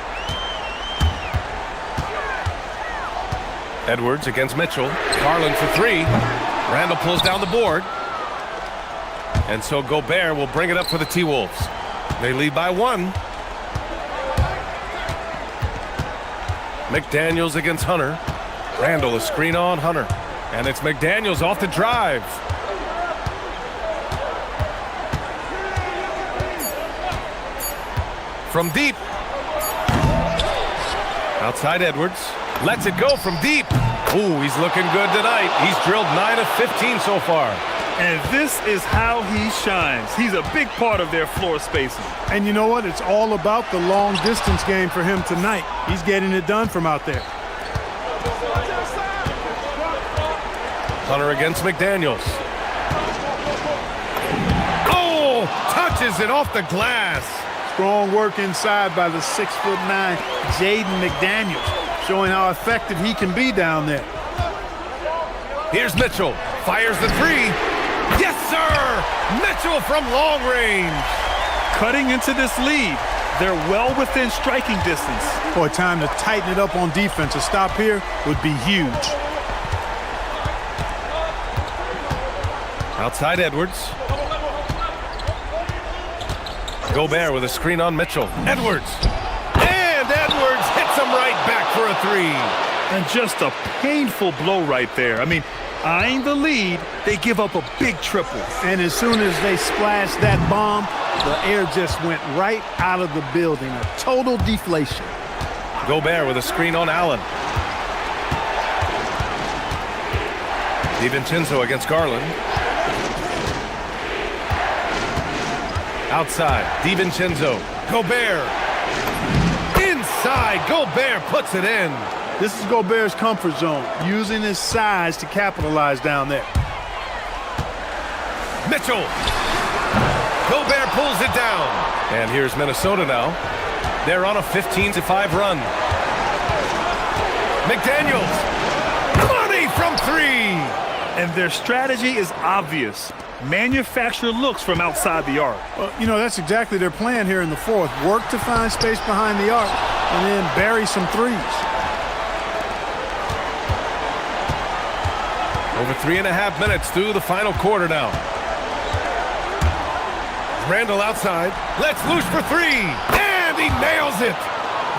Edwards against Mitchell. Garland for three. Randall pulls down the board. And so Gobert will bring it up for the T-Wolves. They lead by one. McDaniels against Hunter. Randall, a screen on Hunter. And it's McDaniels off the drive. From deep. Outside Edwards. Lets it go from deep. Ooh, he's looking good tonight. He's drilled 9 of 15 so far. And this is how he shines. He's a big part of their floor spacing. And you know what? It's all about the long distance game for him tonight. He's getting it done from out there. Hunter against McDaniels. Oh, touches it off the glass. Strong work inside by the 6'9" Jaden McDaniels, showing how effective he can be down there. Here's Mitchell. Fires the three. Yes, sir! Mitchell from long range. Cutting into this lead. They're well within striking distance. Boy, time to tighten it up on defense. A stop here would be huge. Outside Edwards. Gobert with a screen on Mitchell. Edwards. And Edwards hits him right back for a three. And just a painful blow right there. I mean, eyeing the lead, they give up a big triple. And as soon as they splashed that bomb, the air just went right out of the building. A total deflation. Gobert with a screen on Allen. DiVincenzo against Garland. Outside, DiVincenzo. Gobert. Inside, Gobert puts it in. This is Gobert's comfort zone, using his size to capitalize down there. Mitchell. Gobert pulls it down. And here's Minnesota now. They're on a 15-5 run. McDaniels. Money from three. And their strategy is obvious. Manufacture looks from outside the arc. Well, you know, that's exactly their plan here in the fourth. Work to find space behind the arc and then bury some threes. Over 3.5 minutes through the final quarter now. Randall outside. Let's loose for three. And he nails it.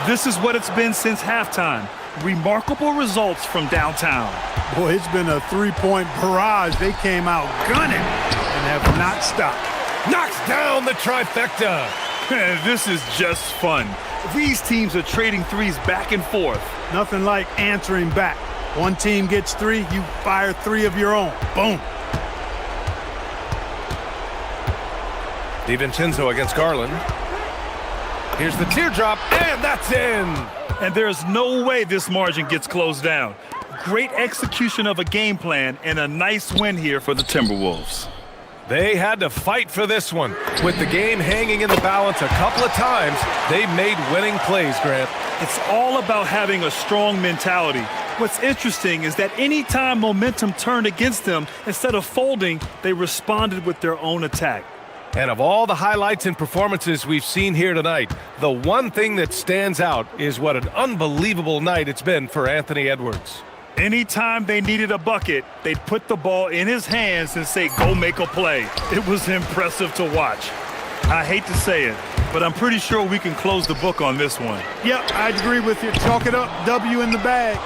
This is what it's been since halftime. Remarkable results from downtown. Boy, it's been a three-point barrage. They came out gunning and have not stopped. Knocks down the trifecta. This is just fun. These teams are trading threes back and forth. Nothing like answering back. One team gets three, you fire three of your own. Boom. DiVincenzo against Garland. Here's the teardrop, and that's in. And there's no way this margin gets closed down. Great execution of a game plan and a nice win here for the Timberwolves. They had to fight for this one. With the game hanging in the balance a couple of times, they made winning plays, Grant. It's all about having a strong mentality. What's interesting is that anytime momentum turned against them, instead of folding, they responded with their own attack. And of all the highlights and performances we've seen here tonight, the one thing that stands out is what an unbelievable night it's been for Anthony Edwards. Anytime they needed a bucket, they'd put the ball in his hands and say, go make a play. It was impressive to watch. I hate to say it, but I'm pretty sure we can close the book on this one. Yep, I'd agree with you. Chalk it up. W in the bag.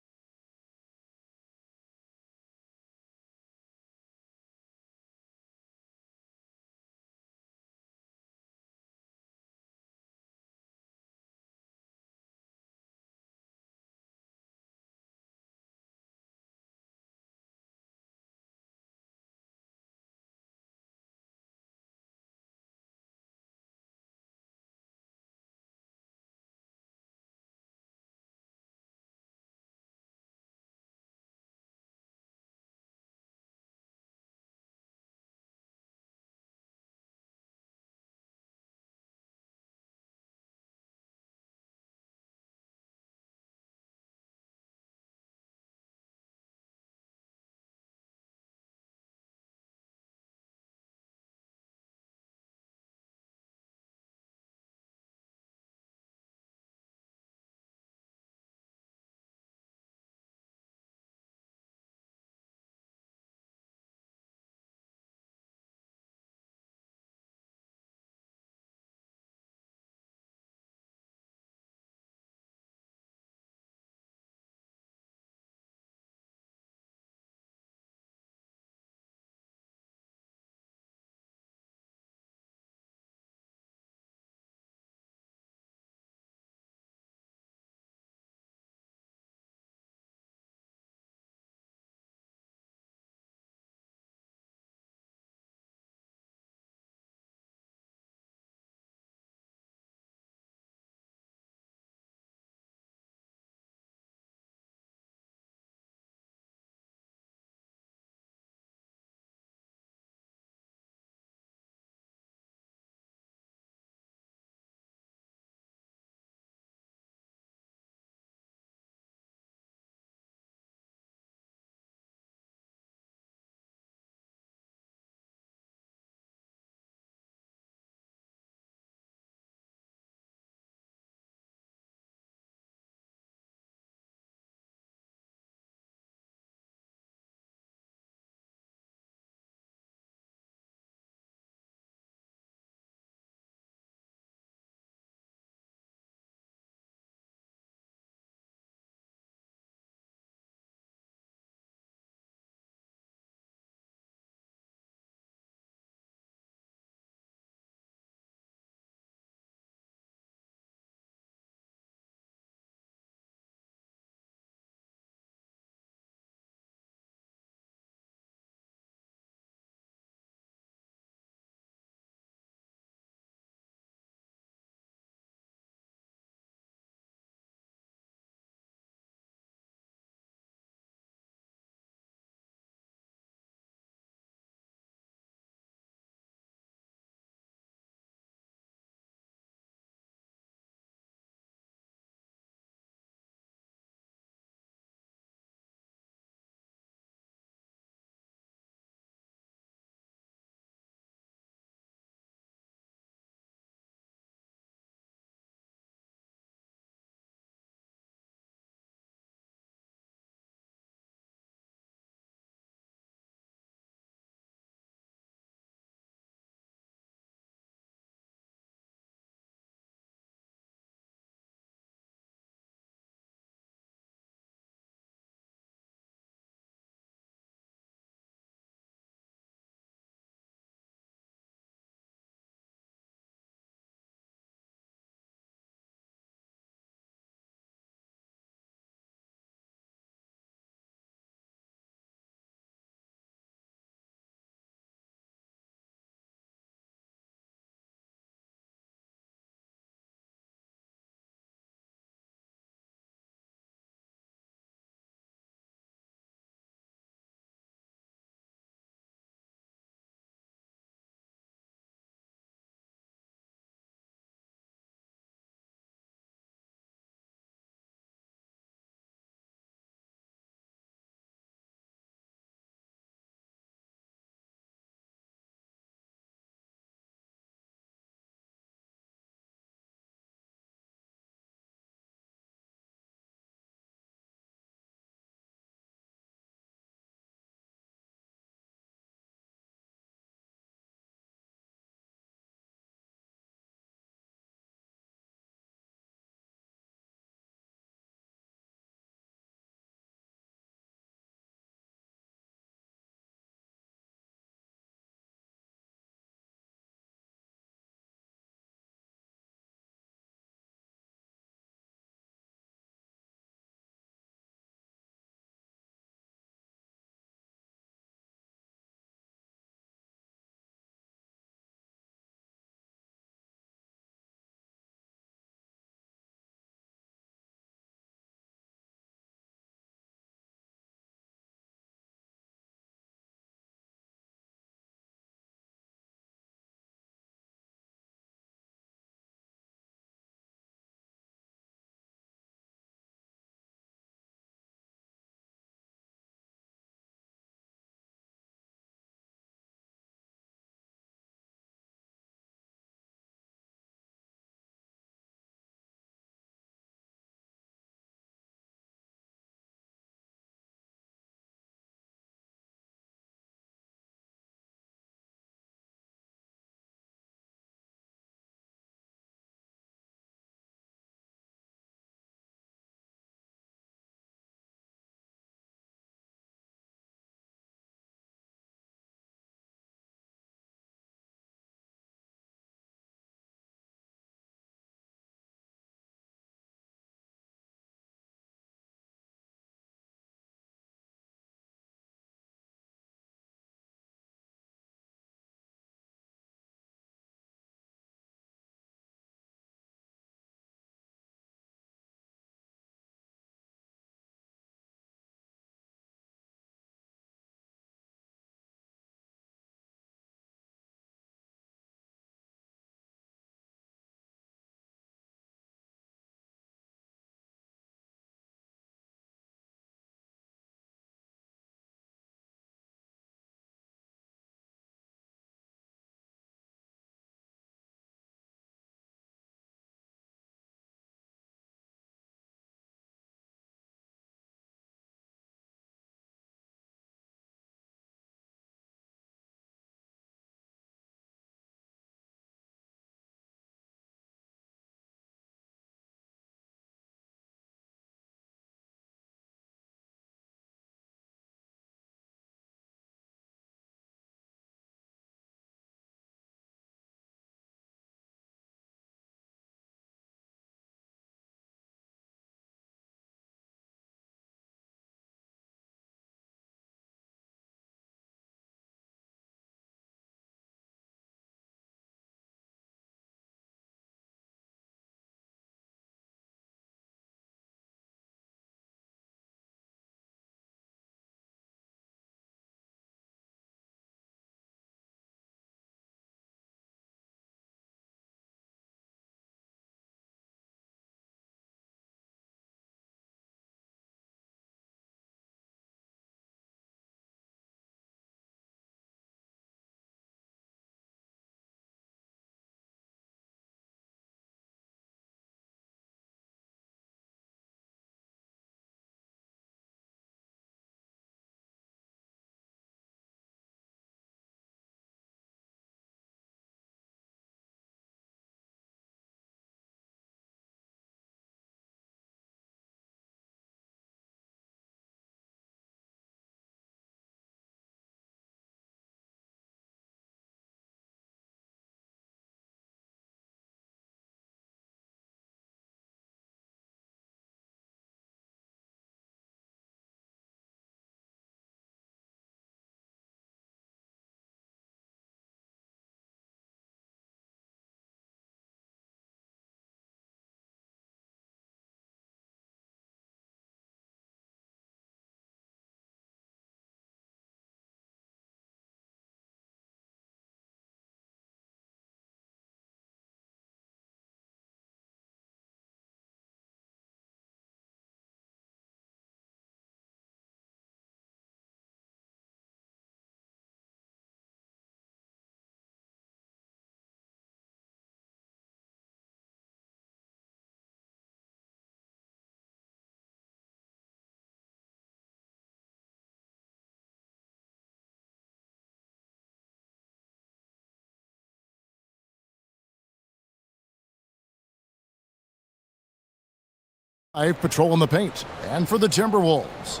Patrolling the paint. And for the Timberwolves,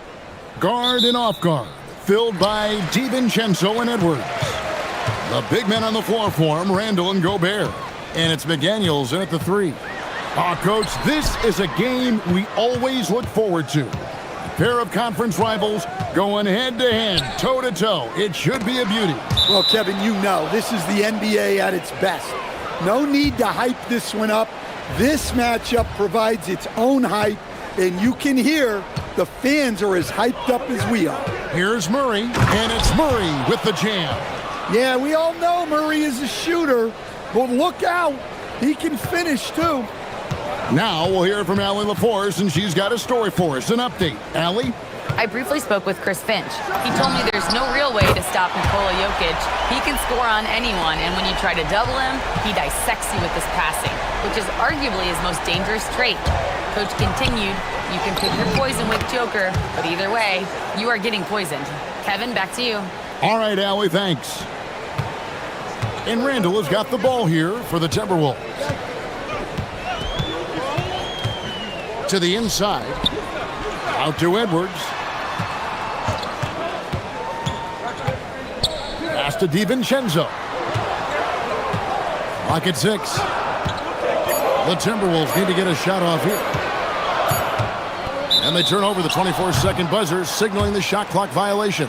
guard and off guard, filled by DiVincenzo and Edwards. The big men on the floor for him, Randall and Gobert. And it's McDaniels in at the 3. Coach, this is a game we always look forward to. A pair of conference rivals going head-to-head, toe-to-toe. It should be a beauty. Well, Kevin, you know, this is the NBA at its best. No need to hype this one up. This matchup provides its own hype, and you can hear the fans are as hyped up as we are. Here's Murray, and it's Murray with the jam. Yeah, we all know Murray is a shooter, but look out. He can finish, too. Now we'll hear from Allie LaForce, and she's got a story for us. An update. Allie? I briefly spoke with Chris Finch. He told me there's no real way to stop Nikola Jokic. He can score on anyone, and when you try to double him, he dissects you with his passing, which is arguably his most dangerous trait. Coach continued, you can pick your poison with Joker, but either way, you are getting poisoned. Kevin, back to you. All right, Allie, thanks. And Randall has got the ball here for the Timberwolves. To the inside. Out to Edwards. Pass to DiVincenzo. Clock at 6. The Timberwolves need to get a shot off here. And they turn over the 24-second buzzer, signaling the shot clock violation.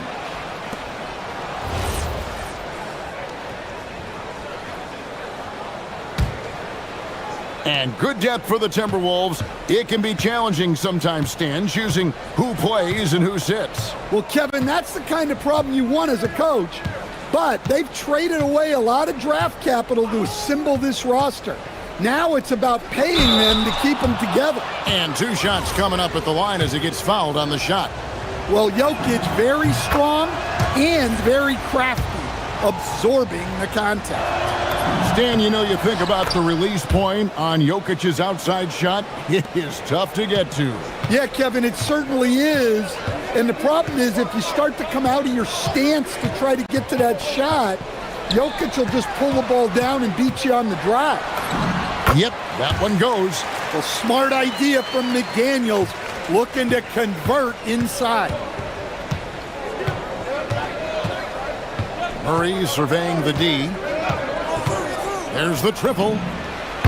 And good depth for the Timberwolves. It can be challenging sometimes, Stan, choosing who plays and who sits. Well, Kevin, that's the kind of problem you want as a coach. But they've traded away a lot of draft capital to assemble this roster. Now it's about paying them to keep them together. And 2 shots coming up at the line as he gets fouled on the shot. Well, Jokic very strong and very crafty, absorbing the contact. Stan, you know, you think about the release point on Jokic's outside shot. It is tough to get to. Yeah, Kevin, it certainly is. And the problem is if you start to come out of your stance to try to get to that shot, Jokic will just pull the ball down and beat you on the drive. Yep, that one goes. A smart idea from McDaniels, looking to convert inside. Murray surveying the D. There's the triple.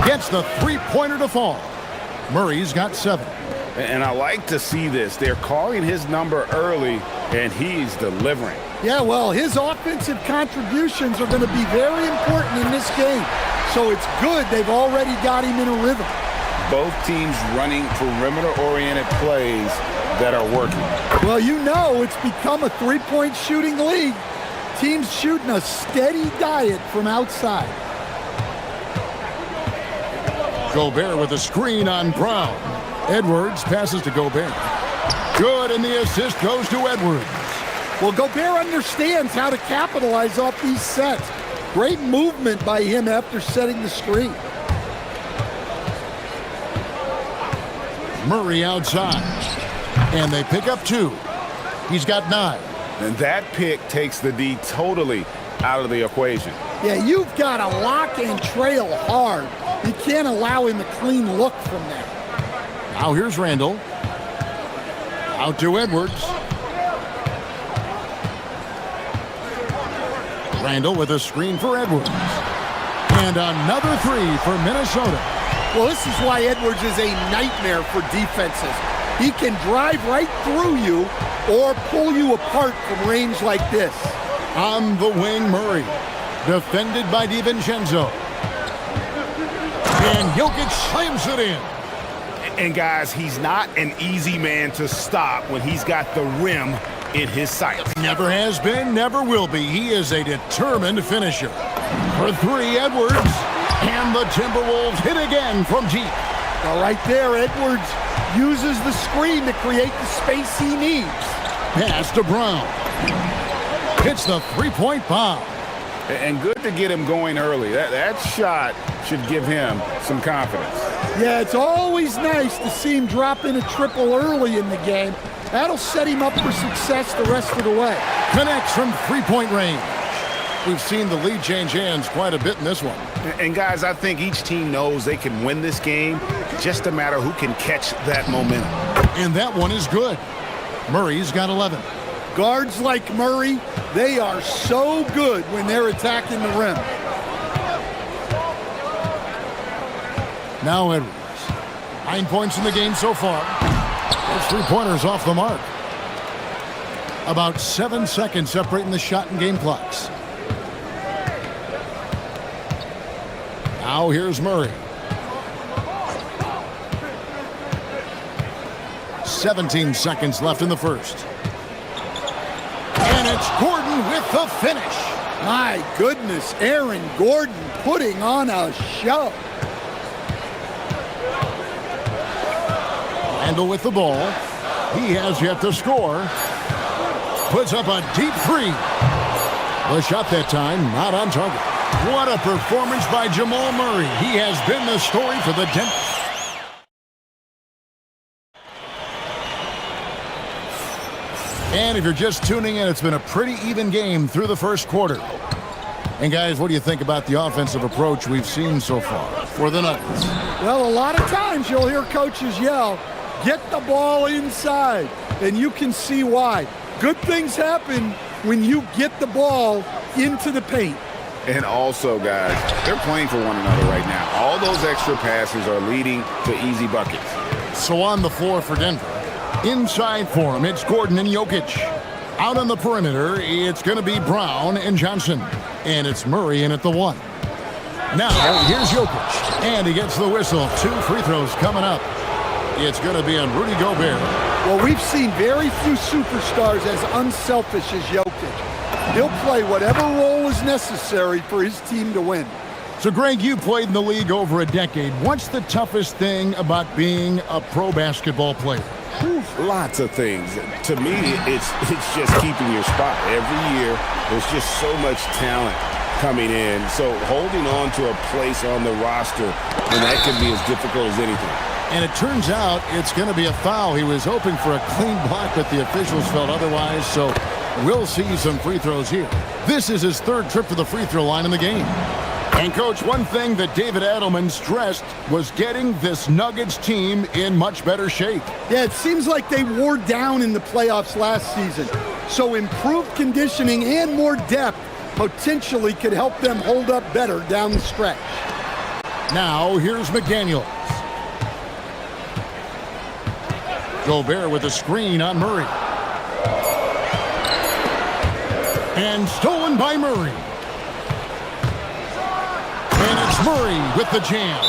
Gets the three-pointer to fall. Murray's got 7. And I like to see this. They're calling his number early, and he's delivering. Yeah, well, his offensive contributions are going to be very important in this game. So it's good they've already got him in a rhythm. Both teams running perimeter-oriented plays that are working. Well, you know it's become a three-point shooting league. Teams shooting a steady diet from outside. Gobert with a screen on Brown. Edwards passes to Gobert. Good, and the assist goes to Edwards. Well, Gobert understands how to capitalize off these sets. Great movement by him after setting the screen. Murray outside. And they pick up 2. He's got 9. And that pick takes the D totally out of the equation. Yeah, you've got to lock and trail hard. You can't allow him a clean look from that. Now here's Randall. Out to Edwards. Randall with a screen for Edwards. And another 3 for Minnesota. Well, this is why Edwards is a nightmare for defenses. He can drive right through you or pull you apart from range like this. On the wing, Murray. Defended by DiVincenzo. And Jokic slams it in. And guys, he's not an easy man to stop when he's got the rim in his sights. Never has been, never will be. He is a determined finisher. For 3, Edwards. And the Timberwolves hit again from deep. Well, right there, Edwards uses the screen to create the space he needs. Pass to Brown. Hits the three-point bomb. And good to get him going early. That shot should give him some confidence. Yeah, it's always nice to see him drop in a triple early in the game. That'll set him up for success the rest of the way. Connects from three-point range. We've seen the lead change hands quite a bit in this one. And guys, I think each team knows they can win this game Just a matter who can catch that momentum. And that one is good. Murray's got 11. Guards like Murray, they are so good when they're attacking the rim. Now Edwards. 9 points in the game so far. Those three-pointers off the mark. About 7 seconds separating the shot and game clocks. Now here's Murray. 17 seconds left in the first. And it's Gordon with the finish. My goodness, Aaron Gordon putting on a show. Randall with the ball. He has yet to score. Puts up a deep three. The shot that time not on target. What a performance by Jamal Murray. He has been the story for the Denver. And if you're just tuning in, it's been a pretty even game through the first quarter. And guys, what do you think about the offensive approach we've seen so far for the Nuggets? Well, a lot of times you'll hear coaches yell, get the ball inside, and you can see why. Good things happen when you get the ball into the paint. And also, guys, they're playing for one another right now. All those extra passes are leading to easy buckets. So on the floor for Denver, inside for him, it's Gordon and Jokic. Out on the perimeter, it's going to be Brown and Johnson. And it's Murray in at the one. Now, here's Jokic. And he gets the whistle. 2 free throws coming up. It's going to be on Rudy Gobert. Well, we've seen very few superstars as unselfish as Jokic. He'll play whatever role is necessary for his team to win. So, Greg, you played in the league over a decade. What's the toughest thing about being a pro basketball player? Lots of things. To me, it's just keeping your spot. Every year, there's just so much talent coming in. So holding on to a place on the roster, and that can be as difficult as anything. And it turns out it's going to be a foul. He was hoping for a clean block, but the officials felt otherwise. So we'll see some free throws here. This is his 3rd trip to the free throw line in the game. And, Coach, one thing that David Adelman stressed was getting this Nuggets team in much better shape. Yeah, it seems like they wore down in the playoffs last season. So improved conditioning and more depth potentially could help them hold up better down the stretch. Now, here's McDaniels. Gobert with a screen on Murray. And stolen by Murray. And it's Murray with the jam.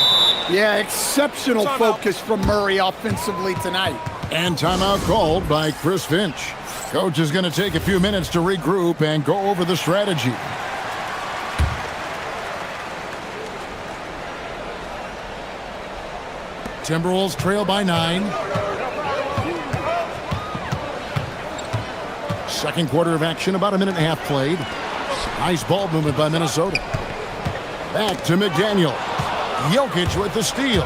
Yeah, exceptional focus from Murray offensively tonight. And timeout called by Chris Finch. Coach is going to take a few minutes to regroup and go over the strategy. Timberwolves trail by 9. Second quarter of action, about a minute and a half played. Nice ball movement by Minnesota. Back to McDaniel. Jokic with the steal.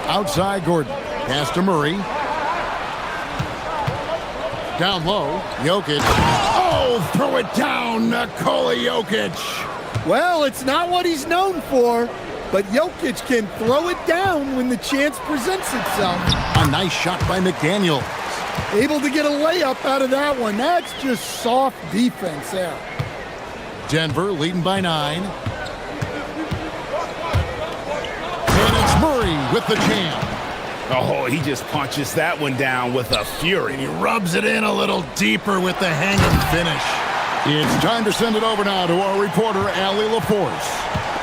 Outside Gordon. Pass to Murray. Down low. Jokic. Oh, throw it down. Nikola Jokic. Well, it's not what he's known for, but Jokic can throw it down when the chance presents itself. A nice shot by McDaniel. Able to get a layup out of that one. That's just soft defense there. Denver leading by 9. And it's Murray with the jam. Oh, he just punches that one down with a fury. And he rubs it in a little deeper with the hanging finish. It's time to send it over now to our reporter, Allie LaForce.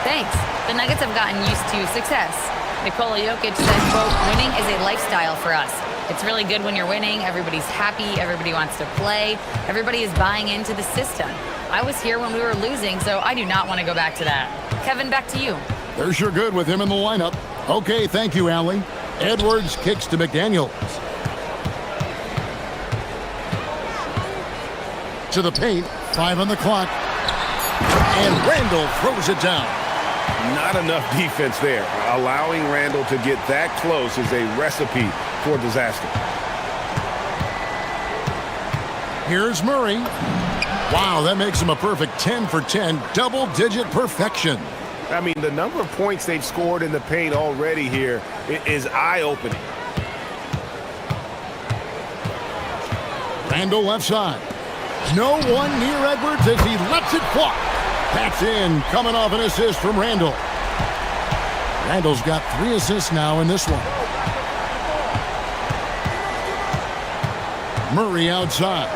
Thanks. The Nuggets have gotten used to success. Nikola Jokic said, quote, winning is a lifestyle for us. It's really good when you're winning. Everybody's happy. Everybody wants to play. Everybody is buying into the system. I was here when we were losing, so I do not want to go back to that. Kevin, back to you. They're sure good with him in the lineup. Okay, thank you, Allie. Edwards kicks to McDaniels. To the paint, 5 on the clock. And Randall throws it down. Not enough defense there. Allowing Randall to get that close is a recipe for disaster. Here's Murray. Wow, that makes him a perfect 10 for 10, double-digit perfection. I mean, the number of points they've scored in the paint already here is eye-opening. Randall left side. No one near Edwards as he lets it fly. That's in, coming off an assist from Randall. Randall's got 3 assists now in this one. Murray outside.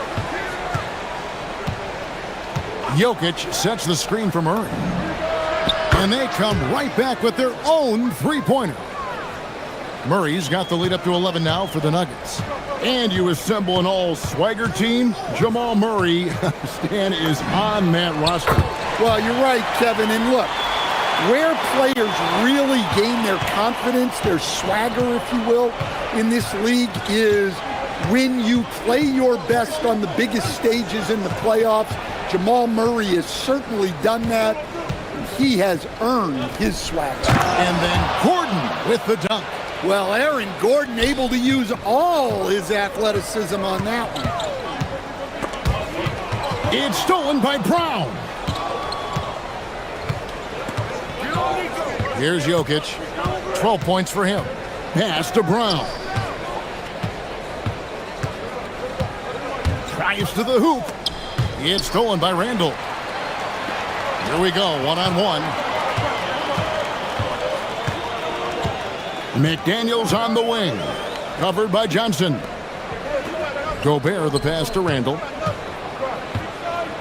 Jokic sets the screen for Murray. And they come right back with their own three-pointer. Murray's got the lead up to 11 now for the Nuggets. And you assemble an all-swagger team. Jamal Murray, Stan, is on that roster. Well, you're right, Kevin. And look, where players really gain their confidence, their swagger, if you will, in this league is when you play your best on the biggest stages in the playoffs. Jamal Murray has certainly done that. He has earned his swagger. And then Gordon with the dunk. Well, Aaron Gordon able to use all his athleticism on that one. It's stolen by Brown. Here's Jokic. 12 points for him. Pass to Brown. Drives to the hoop. It's stolen by Randall. Here we go, one-on-one. McDaniels on the wing. Covered by Johnson. Gobert the pass to Randall.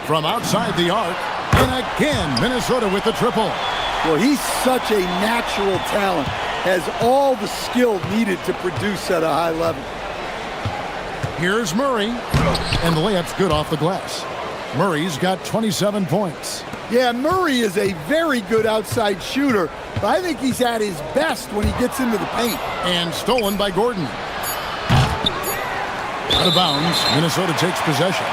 From outside the arc. And again, Minnesota with the triple. Well, he's such a natural talent. Has all the skill needed to produce at a high level. Here's Murray. And the layup's good off the glass. Murray's got 27 points. Yeah, Murray is a very good outside shooter, but I think he's at his best when he gets into the paint. And stolen by Gordon. Out of bounds, Minnesota takes possession.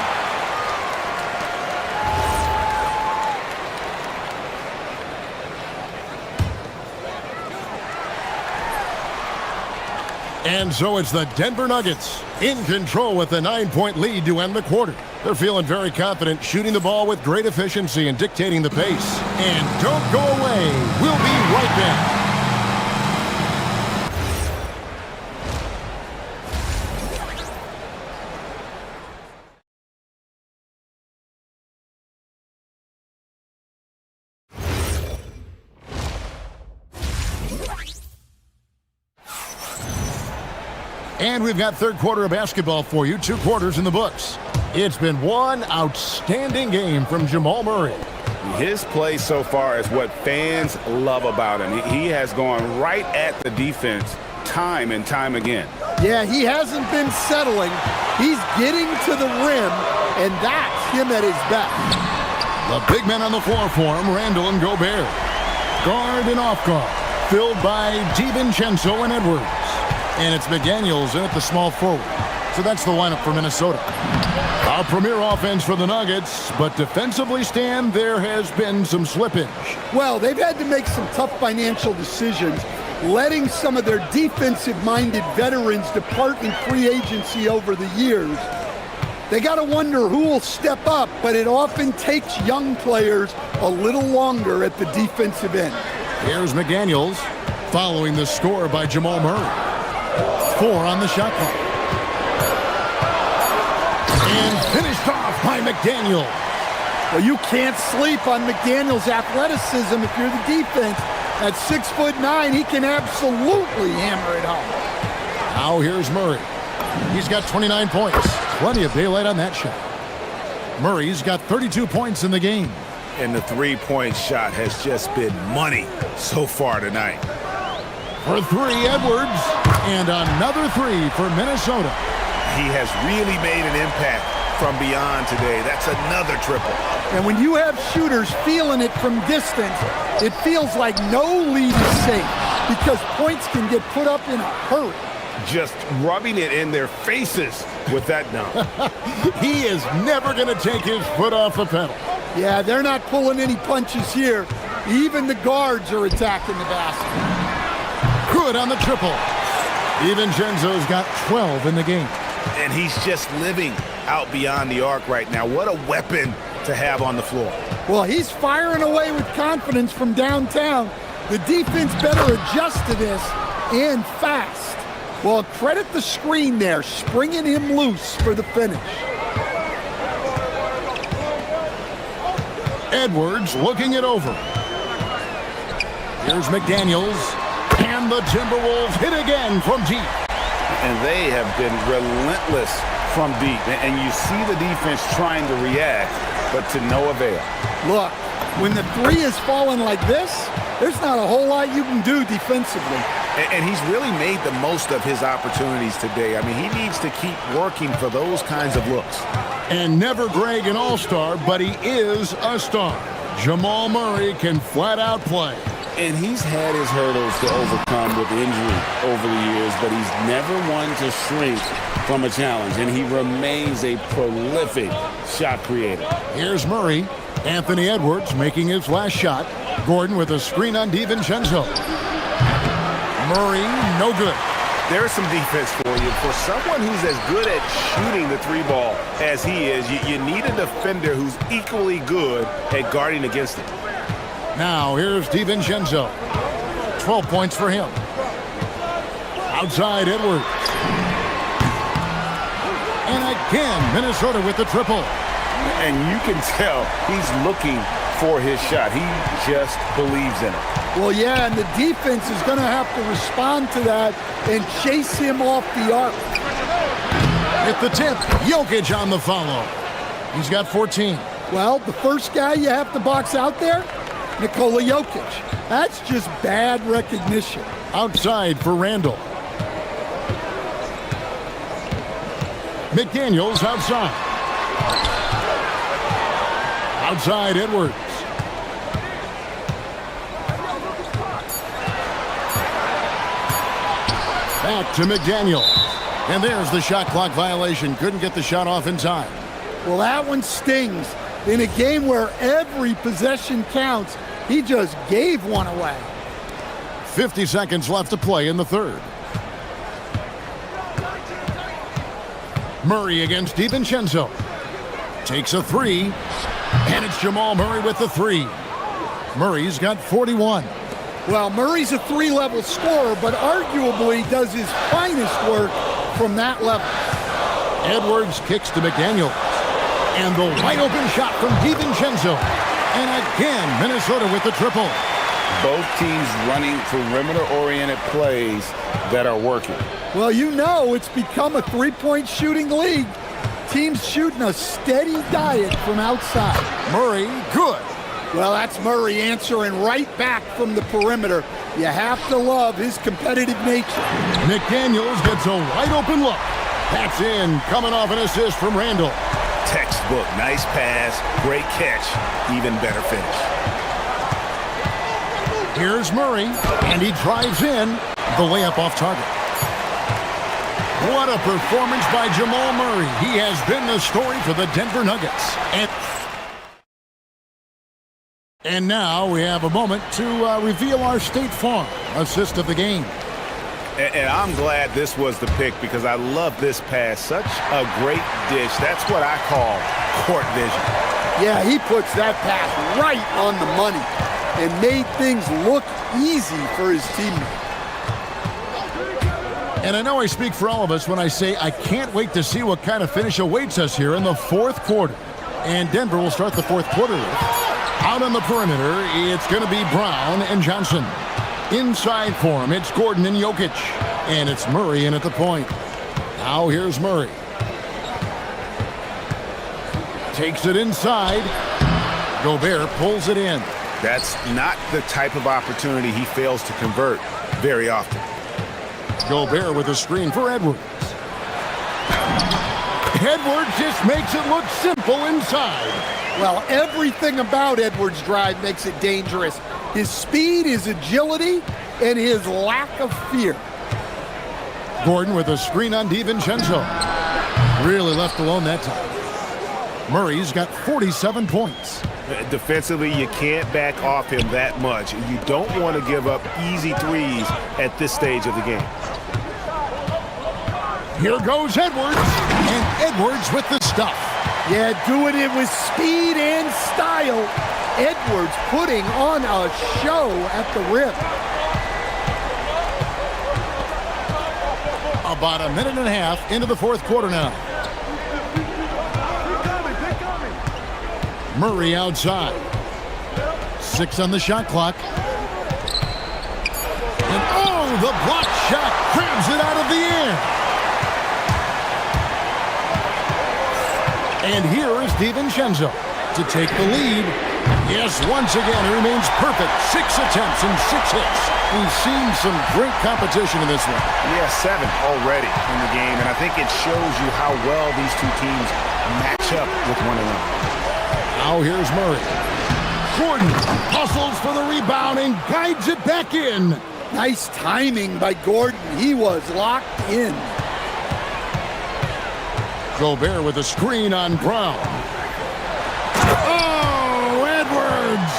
And so it's the Denver Nuggets in control with a 9-point lead to end the quarter. They're feeling very confident, shooting the ball with great efficiency and dictating the pace. And don't go away. We'll be right back. And we've got third quarter of basketball for you, 2 quarters in the books. It's been one outstanding game from Jamal Murray. His play so far is what fans love about him. He has gone right at the defense time and time again. Yeah, he hasn't been settling. He's getting to the rim, and that's him at his best. The big men on the floor for him, Randall and Gobert. Guard and off guard, filled by DiVincenzo and Edwards. And it's McDaniels in at the small forward. So that's the lineup for Minnesota. Our premier offense for the Nuggets, but defensively, Stan, there has been some slippage. Well, they've had to make some tough financial decisions, letting some of their defensive-minded veterans depart in free agency over the years. They got to wonder who will step up, but it often takes young players a little longer at the defensive end. Here's McDaniels, following the score by Jamal Murray. 4 on the shot clock. And finished off by McDaniel. Well, you can't sleep on McDaniel's athleticism if you're the defense. At 6'9", he can absolutely hammer it home. Now here's Murray. He's got 29 points. Plenty of daylight on that shot. Murray's got 32 points in the game. And the three-point shot has just been money so far tonight. For 3, Edwards. And another 3 for Minnesota. He has really made an impact from beyond today. That's another triple. And when you have shooters feeling it from distance, it feels like no lead is safe because points can get put up in a hurry. Just rubbing it in their faces with that dunk. He is never going to take his foot off the pedal. Yeah, they're not pulling any punches here. Even the guards are attacking the basket. Good on the triple. DiVincenzo's got 12 in the game. And he's just living out beyond the arc right now. What a weapon to have on the floor. Well, he's firing away with confidence from downtown. The defense better adjust to this, and fast. Well, credit the screen there, springing him loose for the finish. Edwards looking it over. Here's McDaniels, and the Timberwolves hit again from deep. And they have been relentless from deep. And you see the defense trying to react, but to no avail. Look, when the three is falling like this, there's not a whole lot you can do defensively. And he's really made the most of his opportunities today. I mean, he needs to keep working for those kinds of looks. And never Greg an all-star, but he is a star. Jamal Murray can flat out play. And he's had his hurdles to overcome with injury over the years, but he's never one to shrink from a challenge, and he remains a prolific shot creator. Here's Murray. Anthony Edwards making his last shot. Gordon with a screen on DiVincenzo. Murray, no good. There's some defense for you. For someone who's as good at shooting the three ball as he is, you need a defender who's equally good at guarding against it. Now here's DiVincenzo. 12 points for him. Outside Edwards. And again, Minnesota with the triple. And you can tell he's looking for his shot. He just believes in it. Well, yeah, and the defense is going to have to respond to that and chase him off the arc. At the tip, Jokic on the follow. He's got 14. Well, the first guy you have to box out there, Nikola Jokic. That's just bad recognition. Outside for Randall. McDaniels outside. Outside Edwards. Back to McDaniels. And there's the shot clock violation. Couldn't get the shot off in time. Well, that one stings. In a game where every possession counts, he just gave one away. 50 seconds left to play in the third. Murray against DiVincenzo. Takes a three. And it's Jamal Murray with the three. Murray's got 41. Well, Murray's a three-level scorer, but arguably does his finest work from that level. Edwards kicks to McDaniels. And the wide-open shot from DiVincenzo. And again, Minnesota with the triple. Both teams running perimeter-oriented plays that are working. Well, you know it's become a three-point shooting league. Teams shooting a steady diet from outside. Murray, good. Well, that's Murray answering right back from the perimeter. You have to love his competitive nature. McDaniels gets a wide-open look. That's in, coming off an assist from Randall. Textbook, nice pass, great catch, even better finish. Here's Murray, and he drives in. The layup off target. What a performance by Jamal Murray. He has been the story for the Denver Nuggets. And now we have a moment to reveal our State Farm assist of the game. And I'm glad this was the pick because I love this pass. Such a great dish. That's what I call court vision. Yeah, he puts that pass right on the money and made things look easy for his teammates. And I know I speak for all of us when I say I can't wait to see what kind of finish awaits us here in the fourth quarter. And Denver will start the fourth quarter with. Out on the perimeter, it's going to be Brown and Johnson. Inside for him, it's Gordon and Jokic. And it's Murray in at the point. Now here's Murray. Takes it inside. Gobert pulls it in. That's not the type of opportunity he fails to convert very often. Gobert with a screen for Edwards. Edwards just makes it look simple inside. Well, everything about Edwards' drive makes it dangerous. His speed, his agility, and his lack of fear. Gordon with a screen on DiVincenzo. Really left alone that time. Murray's got 47 points. Defensively, you can't back off him that much. You don't want to give up easy threes at this stage of the game. Here goes Edwards, and Edwards with the stuff. Yeah, doing it with speed and style. Edwards putting on a show at the rim. About a minute and a half into the fourth quarter now. Murray outside. 6 on the shot clock. And oh, the block shot grabs it out of the air. And here is DiVincenzo to take the lead. Yes, once again, he remains perfect. 6 attempts and 6 hits. We've seen some great competition in this one. Yeah, 7 already in the game, and I think it shows you how well these two teams match up with one another. Now here's Murray. Gordon hustles for the rebound and guides it back in. Nice timing by Gordon. He was locked in. Gobert with a screen on Brown. Oh, Edwards!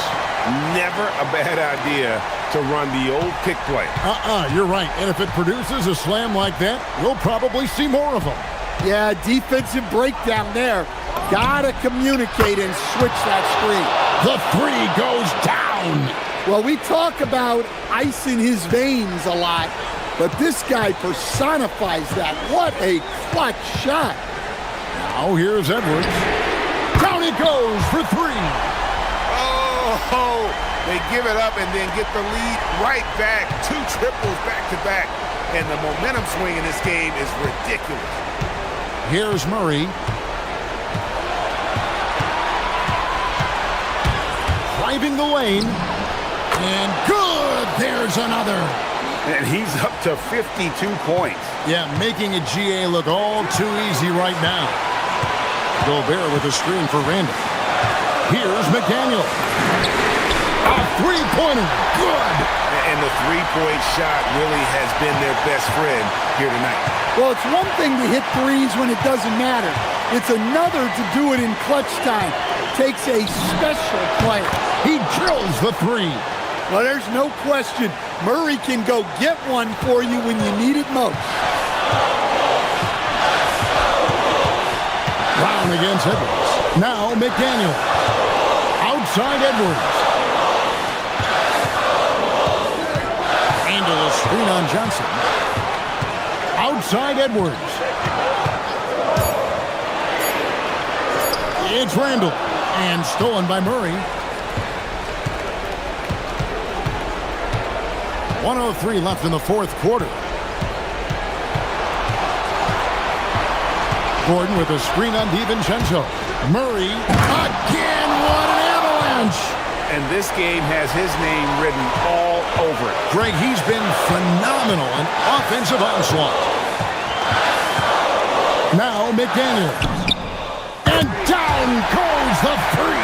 Never a bad idea to run the old pick play. You're right. And if it produces a slam like that, we'll probably see more of them. Yeah, defensive breakdown there. Gotta communicate and switch that screen. The 3 goes down. Well, we talk about ice in his veins a lot, but this guy personifies that. What a clutch shot. Now here's Edwards. Down it goes for 3. Oh, they give it up and then get the lead right back. 2 triples back to back. And the momentum swing in this game is ridiculous. Here's Murray. Driving the lane. And good! There's another. And he's up to 52 points. Yeah, making a GA look all too easy right now. Gobert with a screen for Randall. Here's McDaniel. A 3-pointer. Good! And the 3-point shot really has been their best friend here tonight. Well, it's one thing to hit threes when it doesn't matter. It's another to do it in clutch time. Takes a special player. He drills the 3. Well, there's no question. Murray can go get one for you when you need it most. Brown against Edwards. Now McDaniel. Outside Edwards. Into the screen on Johnson. Outside Edwards. It's Randall. And stolen by Murray. 1:03 left in the fourth quarter. Gordon with a screen on DiVincenzo. Murray again. What an avalanche! And this game has his name written all over it. Greg, he's been phenomenal in offensive onslaught. Now McDaniel. And down goes the 3.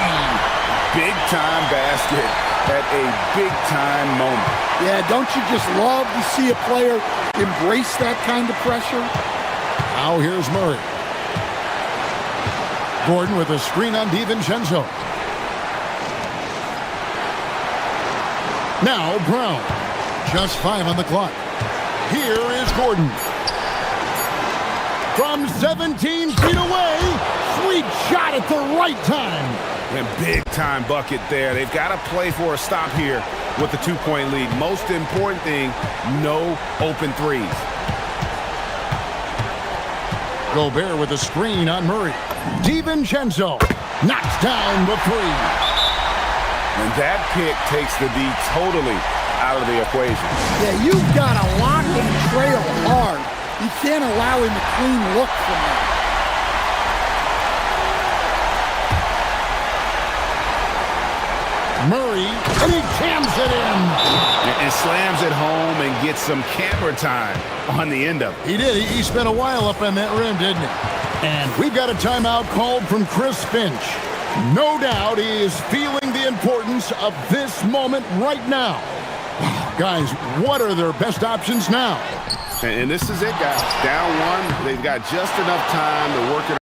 Big-time basket at a big-time moment. Yeah, don't you just love to see a player embrace that kind of pressure? Now here's Murray. Gordon with a screen on DiVincenzo. Now Brown. Just 5 on the clock. Here is Gordon. From 17 feet away. Sweet shot at the right time. And big-time bucket there. They've got to play for a stop here with the 2-point lead. Most important thing, no open threes. Gobert with a screen on Murray. DiVincenzo knocks down the 3. And that pick takes the D totally out of the equation. Yeah, you've got to lock and trail hard. You can't allow him a clean look from that. Murray, and he jams it in. And slams it home and gets some camera time on the end of it. He did. He spent a while up on that rim, didn't he? And we've got a timeout called from Chris Finch. No doubt he is feeling the importance of this moment right now. Guys, what are their best options now? And this is it, guys. Down 1. They've got just enough time to work it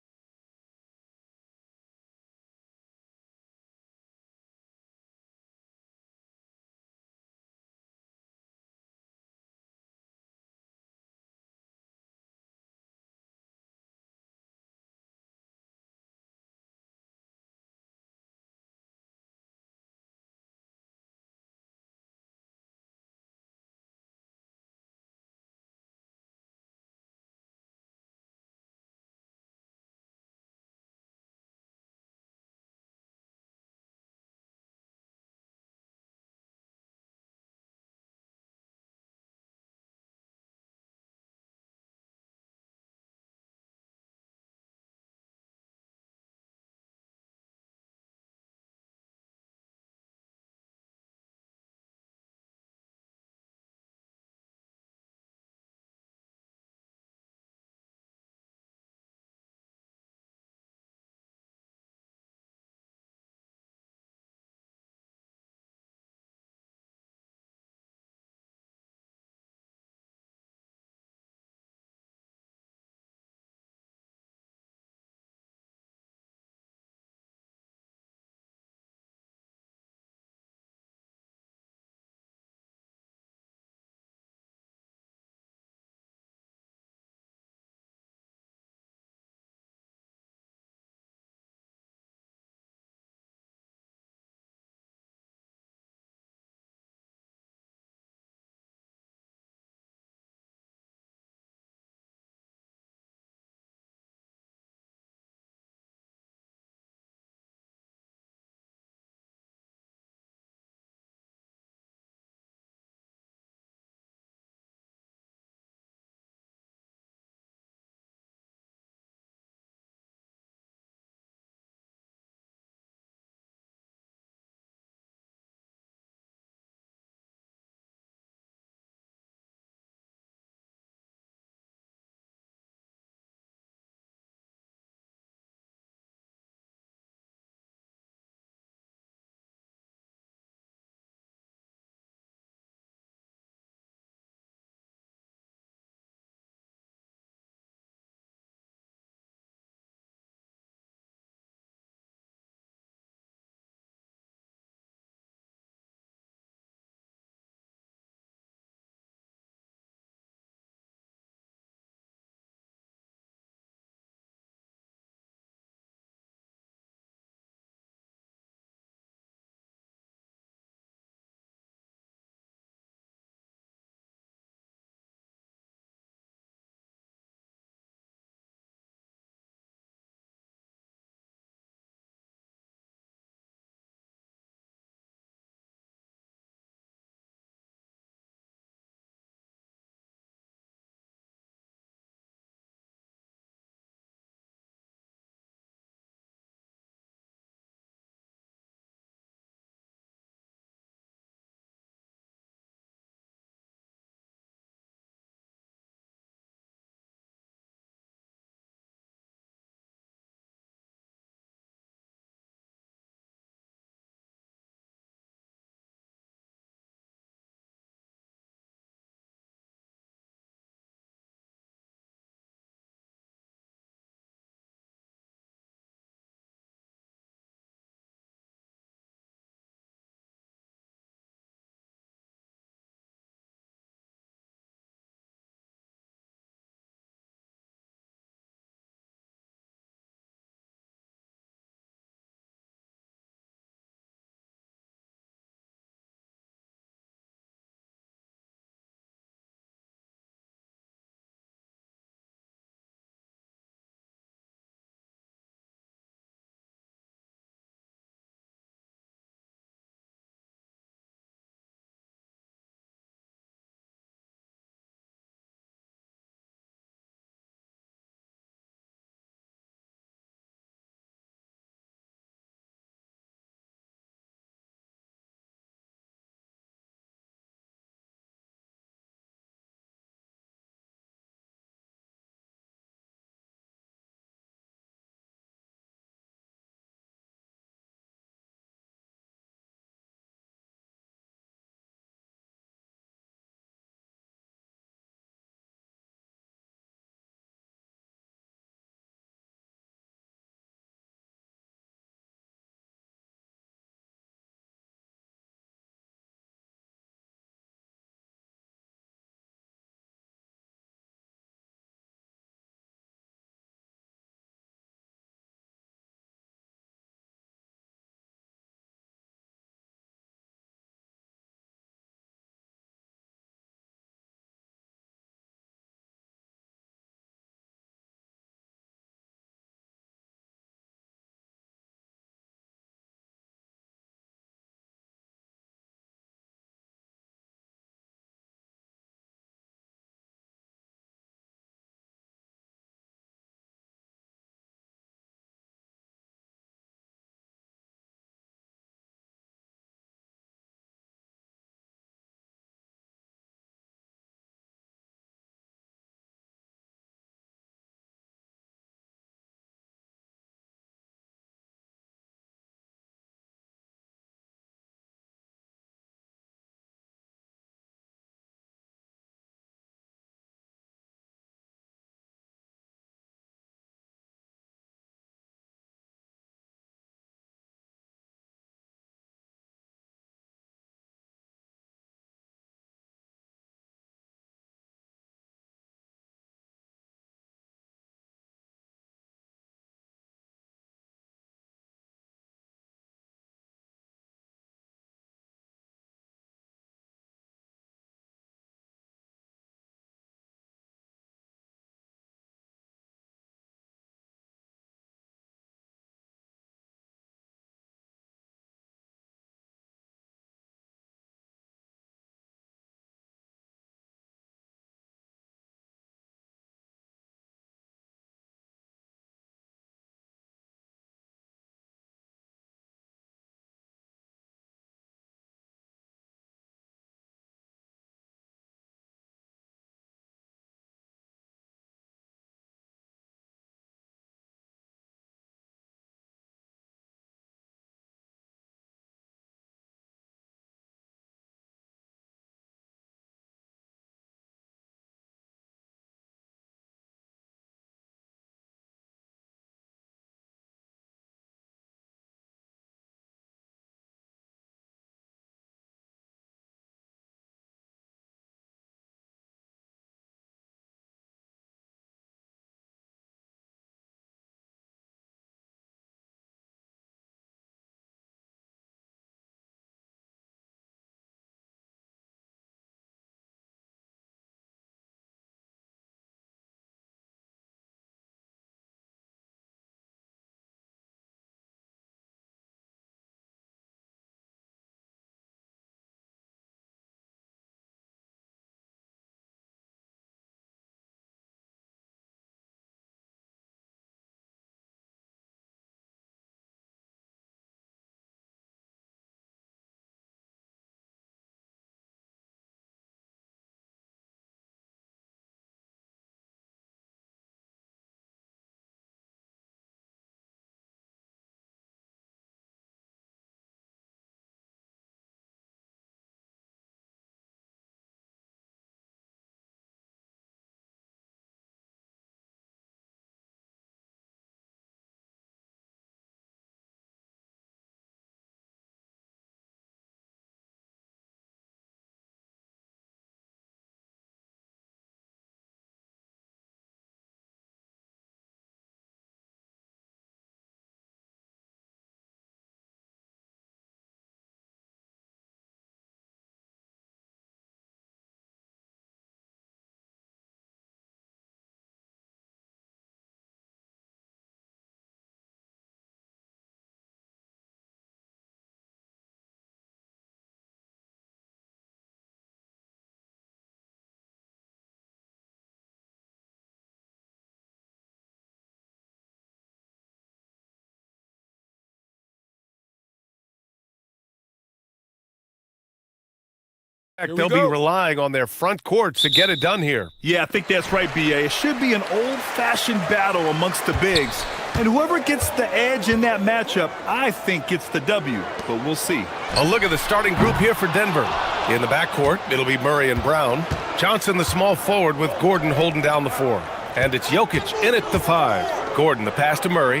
They'll be relying on their front courts to get it done here. Yeah, I think that's right, B.A. It should be an old-fashioned battle amongst the bigs. And whoever gets the edge in that matchup, I think gets the W. But we'll see. A look at the starting group here for Denver. In the backcourt, it'll be Murray and Brown. Johnson, the small forward, with Gordon holding down the 4. And it's Jokic in at the 5. Gordon, the pass to Murray.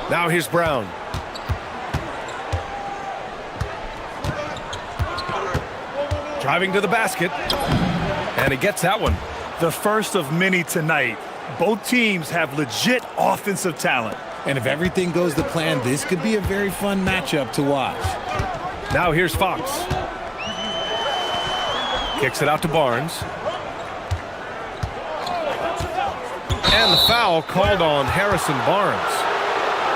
Now here's Brown. Driving to the basket. And he gets that one. The first of many tonight. Both teams have legit offensive talent. And if everything goes to plan, this could be a very fun matchup to watch. Now here's Fox. Kicks it out to Barnes. And the foul called on Harrison Barnes.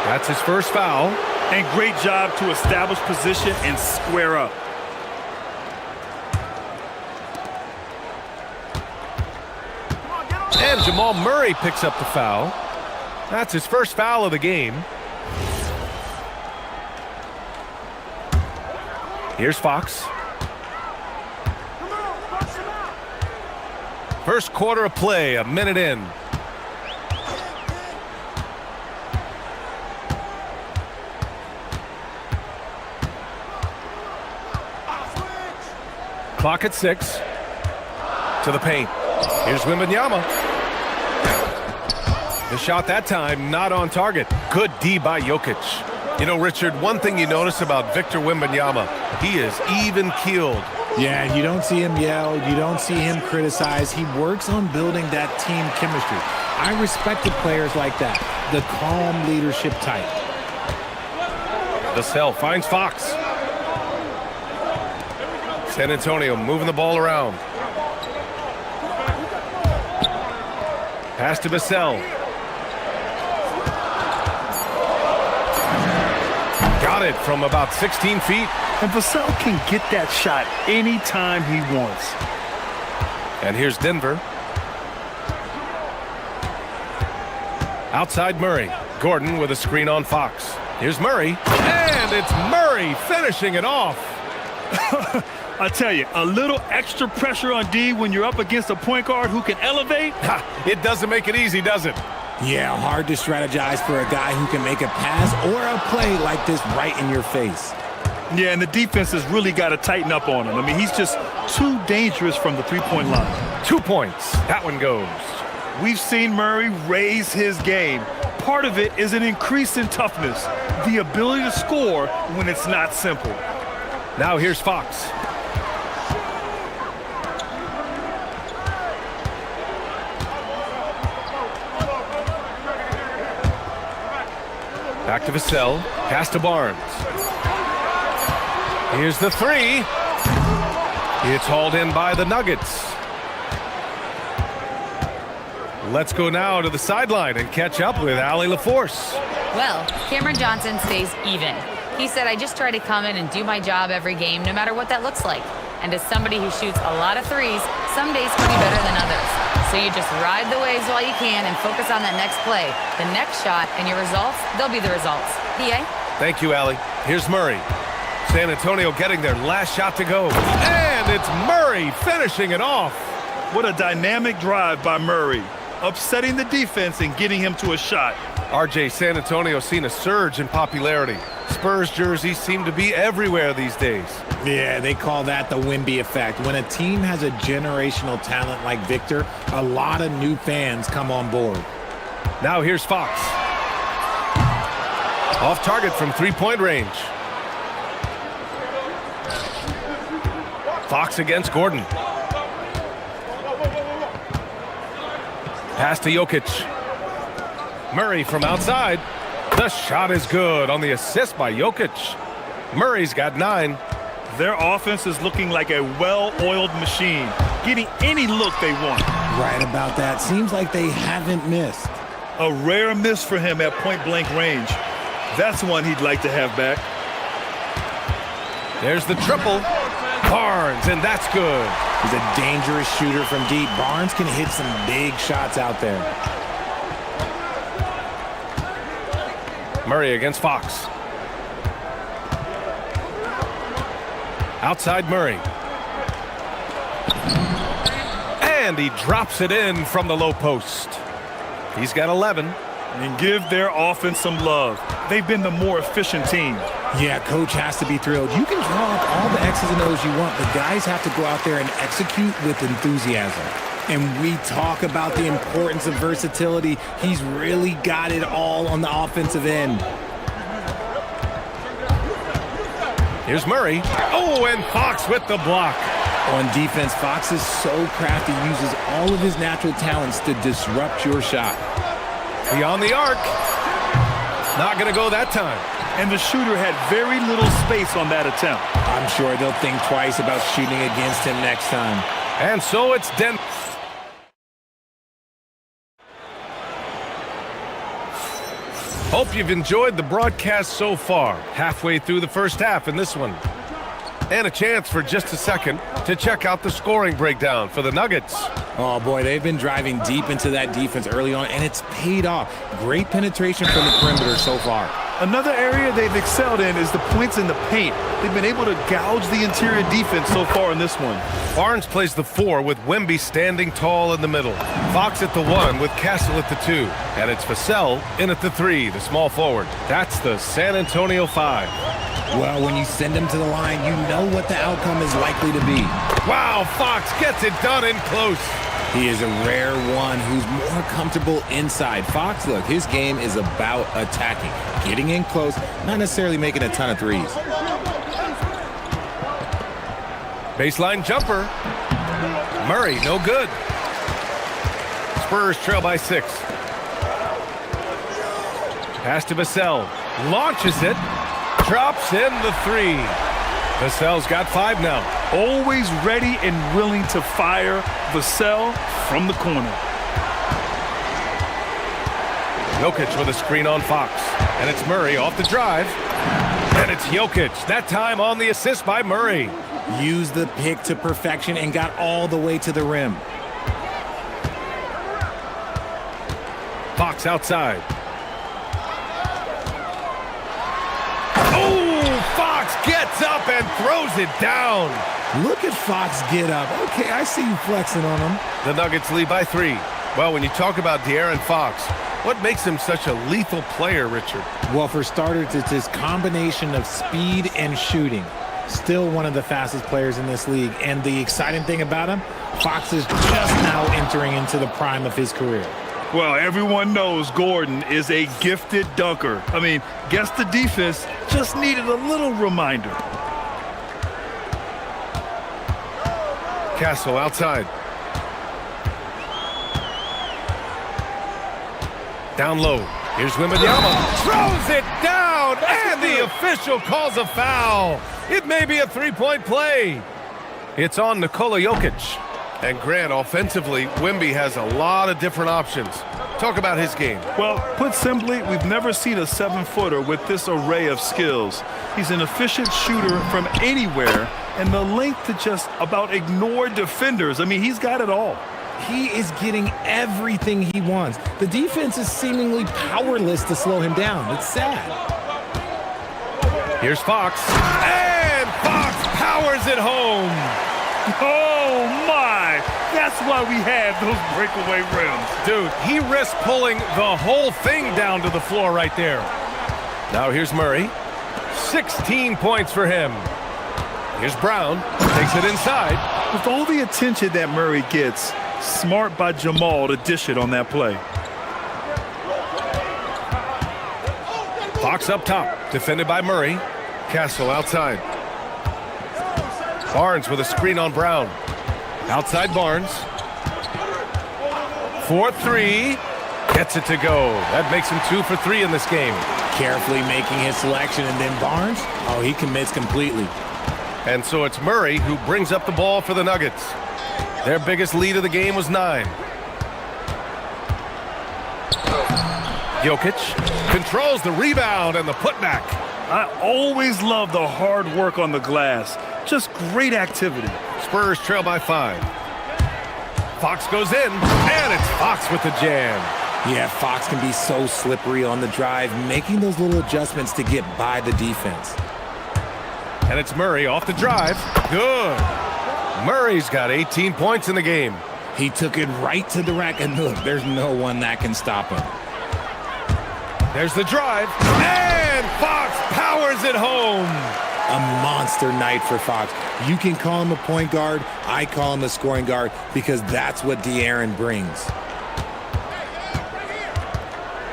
That's his first foul. And great job to establish position and square up. And Jamal Murray picks up the foul. That's his first foul of the game. Here's Fox. First quarter of play, a minute in. Clock at 6. To the paint. Here's Wembanyama. The shot that time not on target. Good D by Jokic. You know, Richard, one thing you notice about Victor Wembanyama, he is even-keeled. Yeah, and you don't see him yell. You don't see him criticize. He works on building that team chemistry. I respected players like that, the calm leadership type. Vassell finds Fox. San Antonio moving the ball around. Pass to Vassell. Got it from about 16 feet. And Vassell can get that shot anytime he wants. And here's Denver. Outside Murray. Gordon with a screen on Fox. Here's Murray. And it's Murray finishing it off. I tell you, a little extra pressure on D when you're up against a point guard who can elevate. It doesn't make it easy, does it? Yeah, hard to strategize for a guy who can make a pass or a play like this right in your face. Yeah, and the defense has really got to tighten up on him. I mean, he's just too dangerous from the three-point line. 2 points. That one goes. We've seen Murray raise his game. Part of it is an increase in toughness, the ability to score when it's not simple. Now here's Fox. Back to Vassell. Pass to Barnes. Here's the 3. It's hauled in by the Nuggets. Let's go now to the sideline and catch up with Allie LaForce. Well, Cameron Johnson stays even. He said, I just try to come in and do my job every game, no matter what that looks like. And as somebody who shoots a lot of threes, some days can be better than others. So you just ride the waves while you can and focus on that next play. The next shot and your results, they'll be the results. PA? Thank you, Allie. Here's Murray. San Antonio getting their last shot to go. And it's Murray finishing it off. What a dynamic drive by Murray, upsetting the defense and getting him to a shot. RJ, San Antonio seen a surge in popularity. Spurs jerseys seem to be everywhere these days. Yeah, they call that the Wemby effect. When a team has a generational talent like Victor, a lot of new fans come on board. Now here's Fox. Off target from three-point range. Fox against Gordon. Pass to Jokic. Murray from outside. The shot is good on the assist by Jokic. Murray's got 9. Their offense is looking like a well-oiled machine, getting any look they want. Right about that. Seems like they haven't missed. A rare miss for him at point-blank range. That's one he'd like to have back. There's the triple. Barnes, and that's good. He's a dangerous shooter from deep. Barnes can hit some big shots out there. Murray against Fox. Outside Murray. And he drops it in from the low post. He's got 11. And give their offense some love. They've been the more efficient team. Yeah, coach has to be thrilled. You can draw up all the X's and O's you want, but guys have to go out there and execute with enthusiasm. And we talk about the importance of versatility. He's really got it all on the offensive end. Here's Murray. Oh, and Fox with the block. On defense, Fox is so crafty, uses all of his natural talents to disrupt your shot. Beyond the arc. Not going to go that time. And the shooter had very little space on that attempt. I'm sure they'll think twice about shooting against him next time. And so it's Den. Hope you've enjoyed the broadcast so far. Halfway through the first half in this one. And a chance for just a second to check out the scoring breakdown for the Nuggets. Oh boy, they've been driving deep into that defense early on, and it's paid off. Great penetration from the perimeter so far. Another area they've excelled in is the points in the paint. They've been able to gouge the interior defense so far in this one. Barnes plays the 4 with Wemby standing tall in the middle. Fox at the 1 with Castle at the 2. And it's Vassell in at the 3, the small forward. That's the San Antonio 5. Well, when you send him to the line, you know what the outcome is likely to be. Wow, Fox gets it done in close. He is a rare one who's more comfortable inside. Fox, look, his game is about attacking, getting in close, not necessarily making a ton of threes. Baseline jumper. Murray, no good. Spurs trail by 6. Pass to Vassell. Launches it. Drops in the 3. Vassell's got 5 now. Always ready and willing to fire. Vassell from the corner. Jokic with a screen on Fox. And it's Murray off the drive. And it's Jokic. That time on the assist by Murray. Used the pick to perfection and got all the way to the rim. Fox outside. Fox gets up and throws it down. Look at Fox get up. Okay, I see you flexing on him. The Nuggets lead by 3. Well, when you talk about De'Aaron Fox, what makes him such a lethal player, Richard? Well, for starters, it's his combination of speed and shooting. Still one of the fastest players in this league. And the exciting thing about him, Fox is just now entering into the prime of his career. Well, everyone knows Gordon is a gifted dunker. I mean, guess the defense just needed a little reminder. Castle outside. Down low. Here's Wembanyama. Throws it down, and the official calls a foul. It may be a three-point play. It's on Nikola Jokic. And Grant, offensively, Wemby has a lot of different options. Talk about his game. Well, put simply, we've never seen a 7-footer with this array of skills. He's an efficient shooter from anywhere, and the length to just about ignore defenders. I mean, he's got it all. He is getting everything he wants. The defense is seemingly powerless to slow him down. It's sad. Here's Fox. And Fox powers it home. Oh, my! That's why we have those breakaway rims. Dude, he risked pulling the whole thing down to the floor right there. Now here's Murray. 16 points for him. Here's Brown. Takes it inside. With all the attention that Murray gets, smart by Jamal to dish it on that play. Fox up top. Defended by Murray. Castle outside. Barnes with a screen on Brown. Outside Barnes. 4-3. Gets it to go. That makes him 2 for 3 in this game. Carefully making his selection, and then Barnes, oh, he commits completely. And so it's Murray who brings up the ball for the Nuggets. Their biggest lead of the game was 9. Jokic controls the rebound and the putback. I always love the hard work on the glass. Just great activity. Spurs trail by 5. Fox goes in, and it's Fox with the jam. Yeah, Fox can be so slippery on the drive, making those little adjustments to get by the defense. And it's Murray off the drive. Good. Murray's got 18 points in the game. He took it right to the rack, and look, there's no one that can stop him. There's the drive, and Fox powers it home. A monster night for Fox. You can call him a point guard. I call him a scoring guard because that's what De'Aaron brings.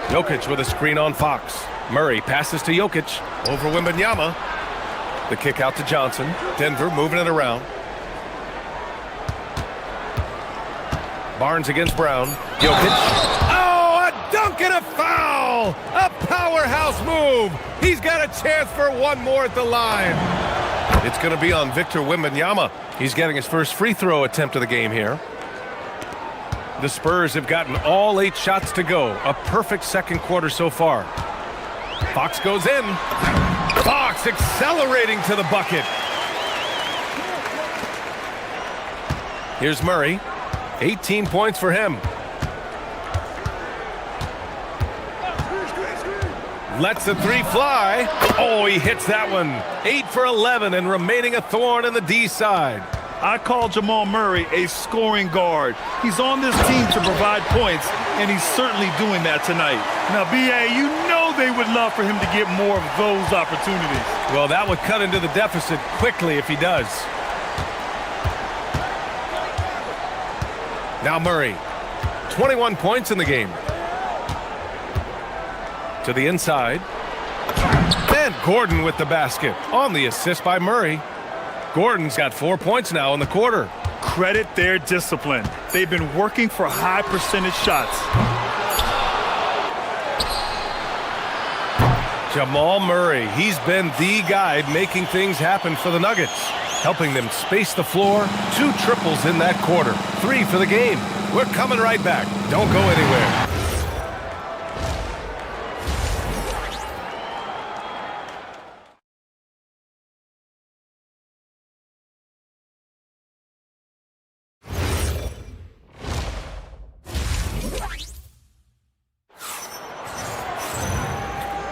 Jokic with a screen on Fox. Murray passes to Jokic over Wembanyama. The kick out to Johnson. Denver moving it around. Barnes against Brown. Jokic. Oh, a dunk and a foul! A powerhouse move! He's got a chance for one more at the line. It's going to be on Victor Wembanyama. He's getting his first free throw attempt of the game here. The Spurs have gotten all 8 shots to go. A perfect second quarter so far. Fox goes in. Fox accelerating to the bucket. Here's Murray. 18 points for him. Lets the three fly. Oh, he hits that one. 8 for 11 and remaining a thorn in the D side. I call Jamal Murray a scoring guard. He's on this team to provide points, and he's certainly doing that tonight. Now, B.A., you know they would love for him to get more of those opportunities. Well, that would cut into the deficit quickly if he does. Now Murray, 21 points in the game. To the inside. And Gordon with the basket on the assist by Murray. Gordon's got 4 points now in the quarter. Credit their discipline. They've been working for high percentage shots. Jamal Murray, he's been the guy making things happen for the Nuggets, helping them space the floor. 2 triples in that quarter. 3 for the game. We're coming right back. Don't go anywhere.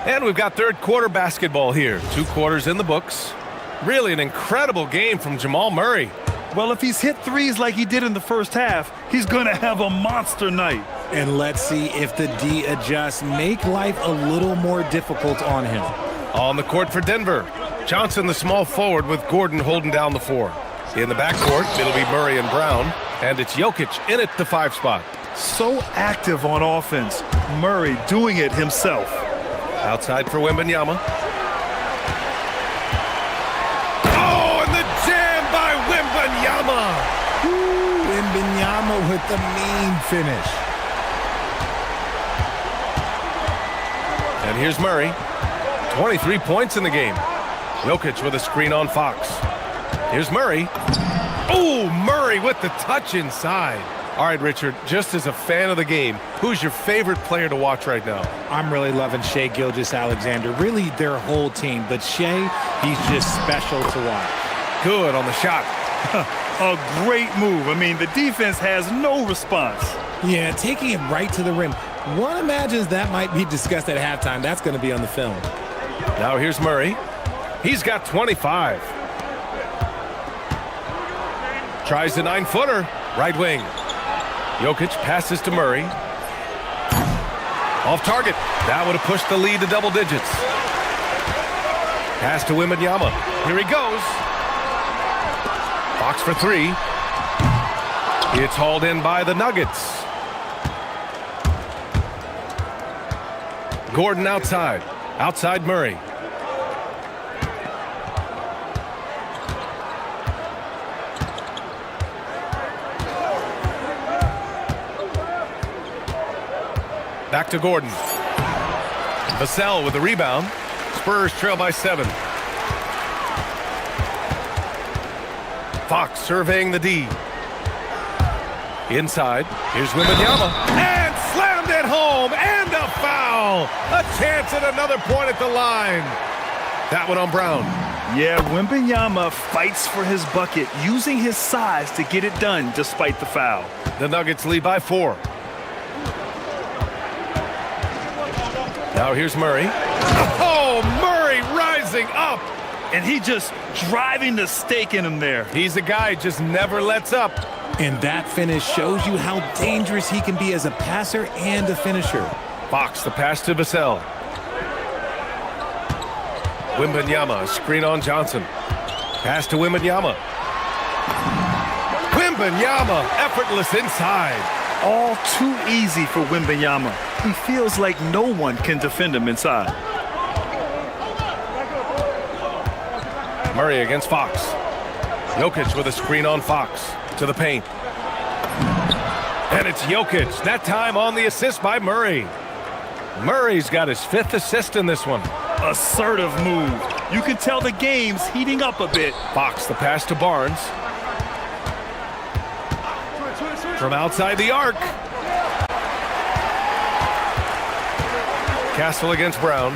And we've got third quarter basketball here. 2 quarters in the books. Really an incredible game from Jamal Murray. Well, if he's hit threes like he did in the first half, he's going to have a monster night. And let's see if the D adjusts, make life a little more difficult on him. On the court for Denver. Johnson, the small forward, with Gordon holding down the 4. In the backcourt, it'll be Murray and Brown. And it's Jokic in at the 5 spot. So active on offense. Murray doing it himself. Outside for Wembanyama. Oh, and the jam by Wembanyama! Ooh, Wembanyama with the mean finish. And here's Murray. 23 points in the game. Jokic with a screen on Fox. Here's Murray. Oh, Murray with the touch inside. All right, Richard, just as a fan of the game, who's your favorite player to watch right now? I'm really loving Shai Gilgeous-Alexander, really their whole team. But Shai, he's just special to watch. Good on the shot. A great move. I mean, the defense has no response. Yeah, taking it right to the rim. One imagines that might be discussed at halftime. That's going to be on the film. Now here's Murray. He's got 25. Tries the 9-footer. Right wing. Jokic passes to Murray. Off target. That would have pushed the lead to double digits. Pass to Wembanyama. Here he goes. Fox for 3. It's hauled in by the Nuggets. Gordon outside. Outside Murray. Back to Gordon. Vassell with the rebound. Spurs trail by 7. Fox surveying the D. Inside. Here's Wembanyama. And slammed it home. And a foul. A chance at another point at the line. That one on Brown. Yeah, Wembanyama fights for his bucket, using his size to get it done despite the foul. The Nuggets lead by 4. Now here's Murray. Oh, Murray rising up. and he just driving the stake in him there. He's a guy who just never lets up. And that finish shows you how dangerous he can be as a passer and a finisher. Fox, the pass to Vassell. Wembanyama, screen on Johnson. Pass to Wembanyama. Wembanyama, effortless inside. All too easy for Wembanyama. He feels like no one can defend him inside. Murray against Fox. Jokic with a screen on Fox. To the paint. And it's Jokic, that time on the assist by Murray. Murray's got his 5th assist in this one. Assertive move. You can tell the game's heating up a bit. Fox, the pass to Barnes. From outside the arc. Castle against Brown.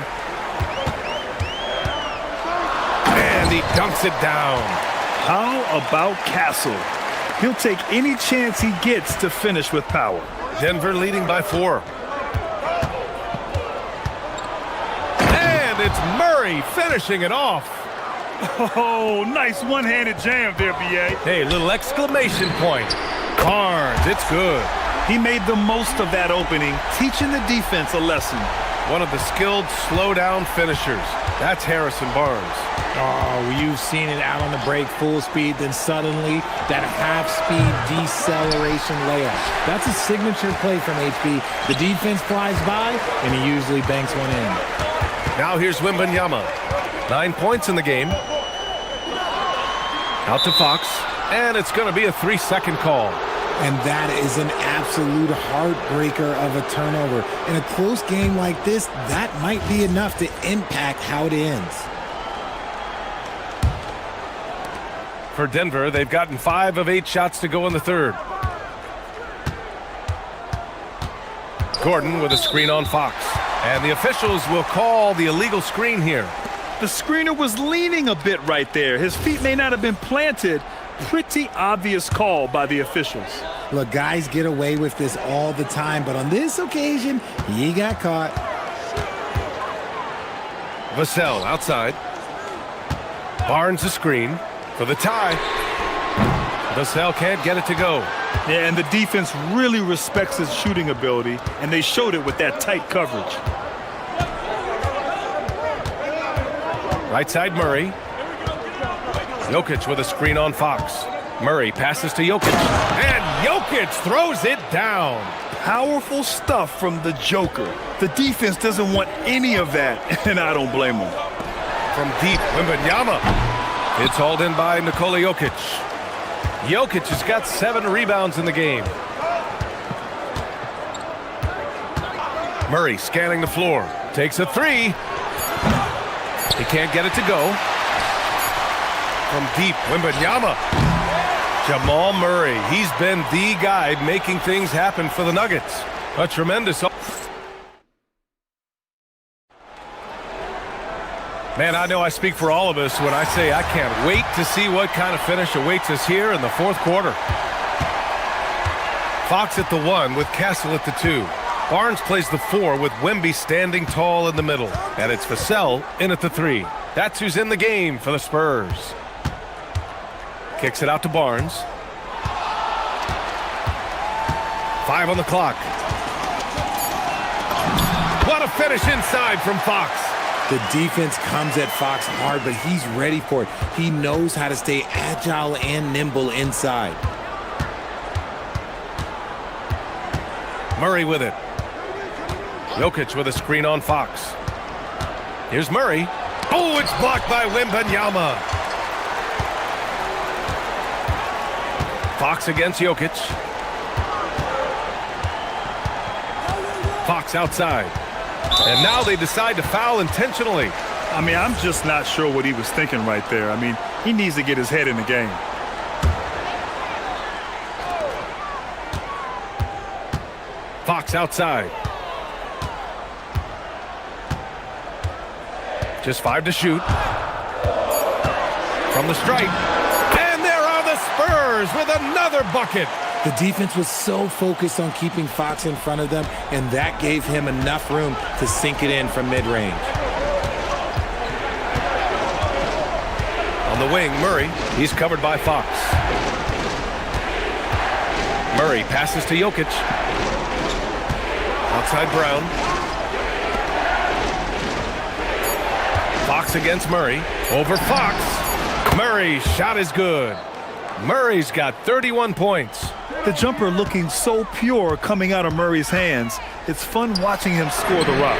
And he dunks it down. How about Castle? He'll take any chance he gets to finish with power. Denver leading by 4. And it's Murray finishing it off. Oh, nice one-handed jam there, B.A. Hey, little exclamation point. Barnes, it's good. He made the most of that opening, teaching the defense a lesson. One of the skilled slow-down finishers. That's Harrison Barnes. Oh, you've seen it out on the break, full speed, then suddenly that half-speed deceleration layup. That's a signature play from HB. The defense flies by, and he usually banks one in. Now here's Wembanyama. 9 points in the game. Out to Fox, and it's going to be a 3-second call. And that is an absolute heartbreaker of a turnover. In a close game like this, that might be enough to impact how it ends. For Denver, they've gotten 5 of 8 shots to go in the third. Gordon with a screen on Fox. And the officials will call the illegal screen here. The screener was leaning a bit right there. His feet may not have been planted. Pretty obvious call by the officials. Look, guys get away with this all the time, but on this occasion, he got caught. Vassell outside. Barnes a screen for the tie. Vassell can't get it to go. Yeah, and the defense really respects his shooting ability, and they showed it with that tight coverage. Right side Murray. Jokic with a screen on Fox. Murray passes to Jokic. And Jokic throws it down. Powerful stuff from the Joker. The defense doesn't want any of that, and I don't blame them. From deep, Wembanyama. It's hauled in by Nikola Jokic. Jokic has got 7 rebounds in the game. Murray scanning the floor. Takes a 3. He can't get it to go. From deep, Wembanyama. Jamal Murray, he's been the guy making things happen for the Nuggets. A tremendous... Man, I know I speak for all of us when I say I can't wait to see what kind of finish awaits us here in the fourth quarter. Fox at the 1 with Castle at the 2. Barnes plays the 4 with Wemby standing tall in the middle. And it's Vassell in at the 3. That's who's in the game for the Spurs. Kicks it out to Barnes. 5 on the clock. What a finish inside from Fox. The defense comes at Fox hard, but he's ready for it. He knows how to stay agile and nimble inside. Murray with it. Jokic with a screen on Fox. Here's Murray. Oh, it's blocked by Wembanyama. Fox against Jokic. Fox outside. And now they decide to foul intentionally. I mean, I'm just not sure what he was thinking right there. I mean, he needs to get his head in the game. Fox outside. Just 5 to shoot. From the stripe. And there are the Spurs with another bucket. The defense was so focused on keeping Fox in front of them, and that gave him enough room to sink it in from mid-range. On the wing, Murray. He's covered by Fox. Murray passes to Jokic. Outside Brown. Fox against Murray. Over Fox. Murray's shot is good. Murray's got 31 points. The jumper looking so pure coming out of Murray's hands. It's fun watching him score the rock.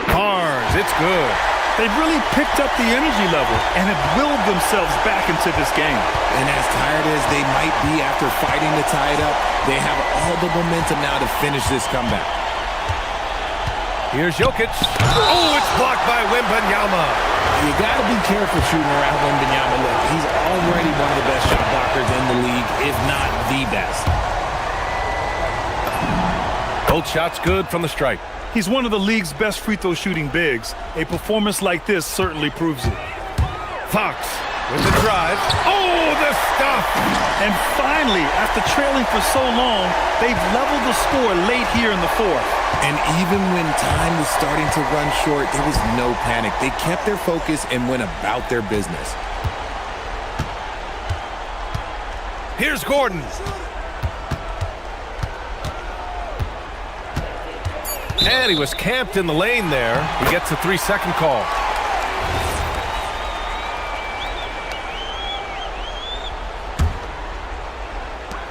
Barnes, it's good. They've really picked up the energy level and have willed themselves back into this game. And as tired as they might be after fighting to tie it up, they have all the momentum now to finish this comeback. Here's Jokic. Oh, it's blocked by Wembanyama. You got to be careful shooting around Wembanyama. Look, he's already one of the best shot blockers in the league, if not the best. Both shots good from the stripe. He's one of the league's best free throw shooting bigs. A performance like this certainly proves it. Fox with the drive. Oh, the stuff! And finally, after trailing for so long, they've leveled the score late here in the fourth. And even when time was starting to run short, there was no panic. They kept their focus and went about their business. Here's Gordon. And he was camped in the lane there. He gets a 3-second call.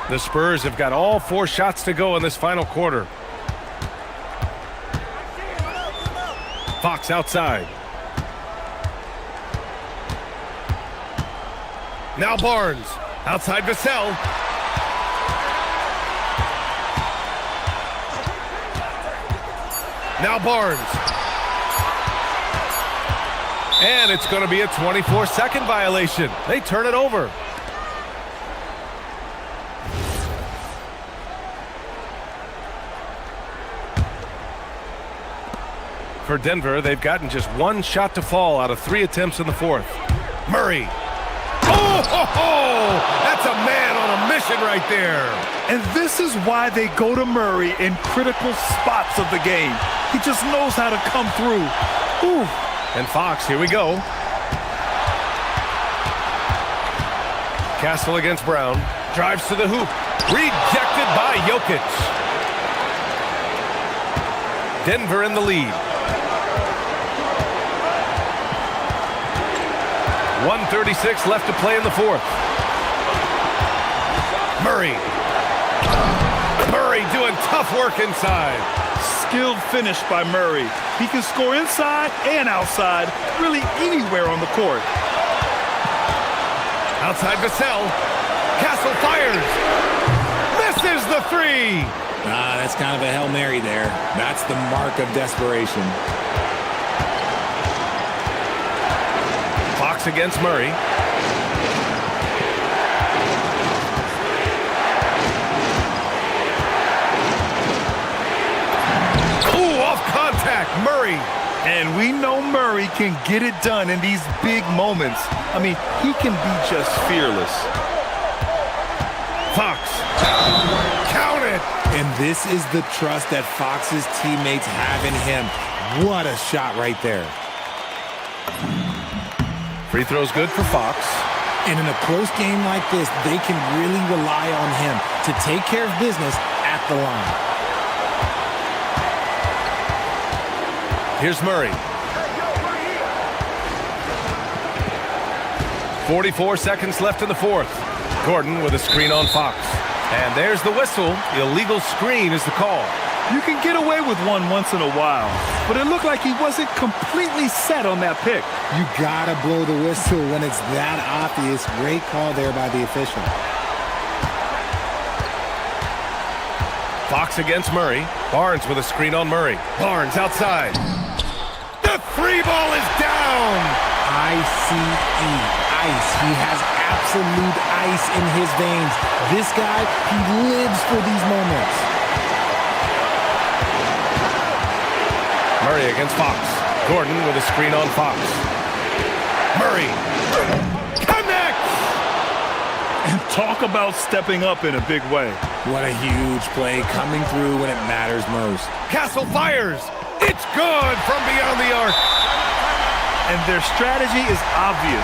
The Spurs have got all 4 shots to go in this final quarter. Fox outside. Now Barnes. Outside Vassell. Now Barnes. And it's going to be a 24-second violation. They turn it over. For Denver, they've gotten just 1 shot to fall out of 3 attempts in the fourth. Murray. Oh, ho, ho! That's a man on a mission right there. And this is why they go to Murray in critical spots of the game. He just knows how to come through. Ooh. And Fox, here we go. Castle against Brown. Drives to the hoop. Rejected by Jokic. Denver in the lead. 1:36 left to play in the fourth. Murray. Murray doing tough work inside. Skilled finish by Murray. He can score inside and outside, really anywhere on the court. Outside Vassell. Castle fires. Misses the 3. That's kind of a Hail Mary there. That's the mark of desperation. Fox against Murray. Ooh, off contact, Murray. And we know Murray can get it done in these big moments. I mean, he can be just fearless. Fox. Count it. And this is the trust that Fox's teammates have in him. What a shot right there. Free throw's good for Fox. And in a close game like this, they can really rely on him to take care of business at the line. Here's Murray. 44 seconds left in the fourth. Gordon with a screen on Fox. And there's the whistle. Illegal screen is the call. You can get away with one once in a while, but it looked like he wasn't completely set on that pick. You gotta blow the whistle when it's that obvious. Great call there by the official. Fox against Murray. Barnes with a screen on Murray. Barnes outside. The 3 ball is down. ICE. Ice. He has absolute ice in his veins. This guy, he lives for these moments. Murray against Fox. Gordon with a screen on Fox. Murray. Connects! And talk about stepping up in a big way. What a huge play coming through when it matters most. Castle fires. It's good from beyond the arc. And their strategy is obvious.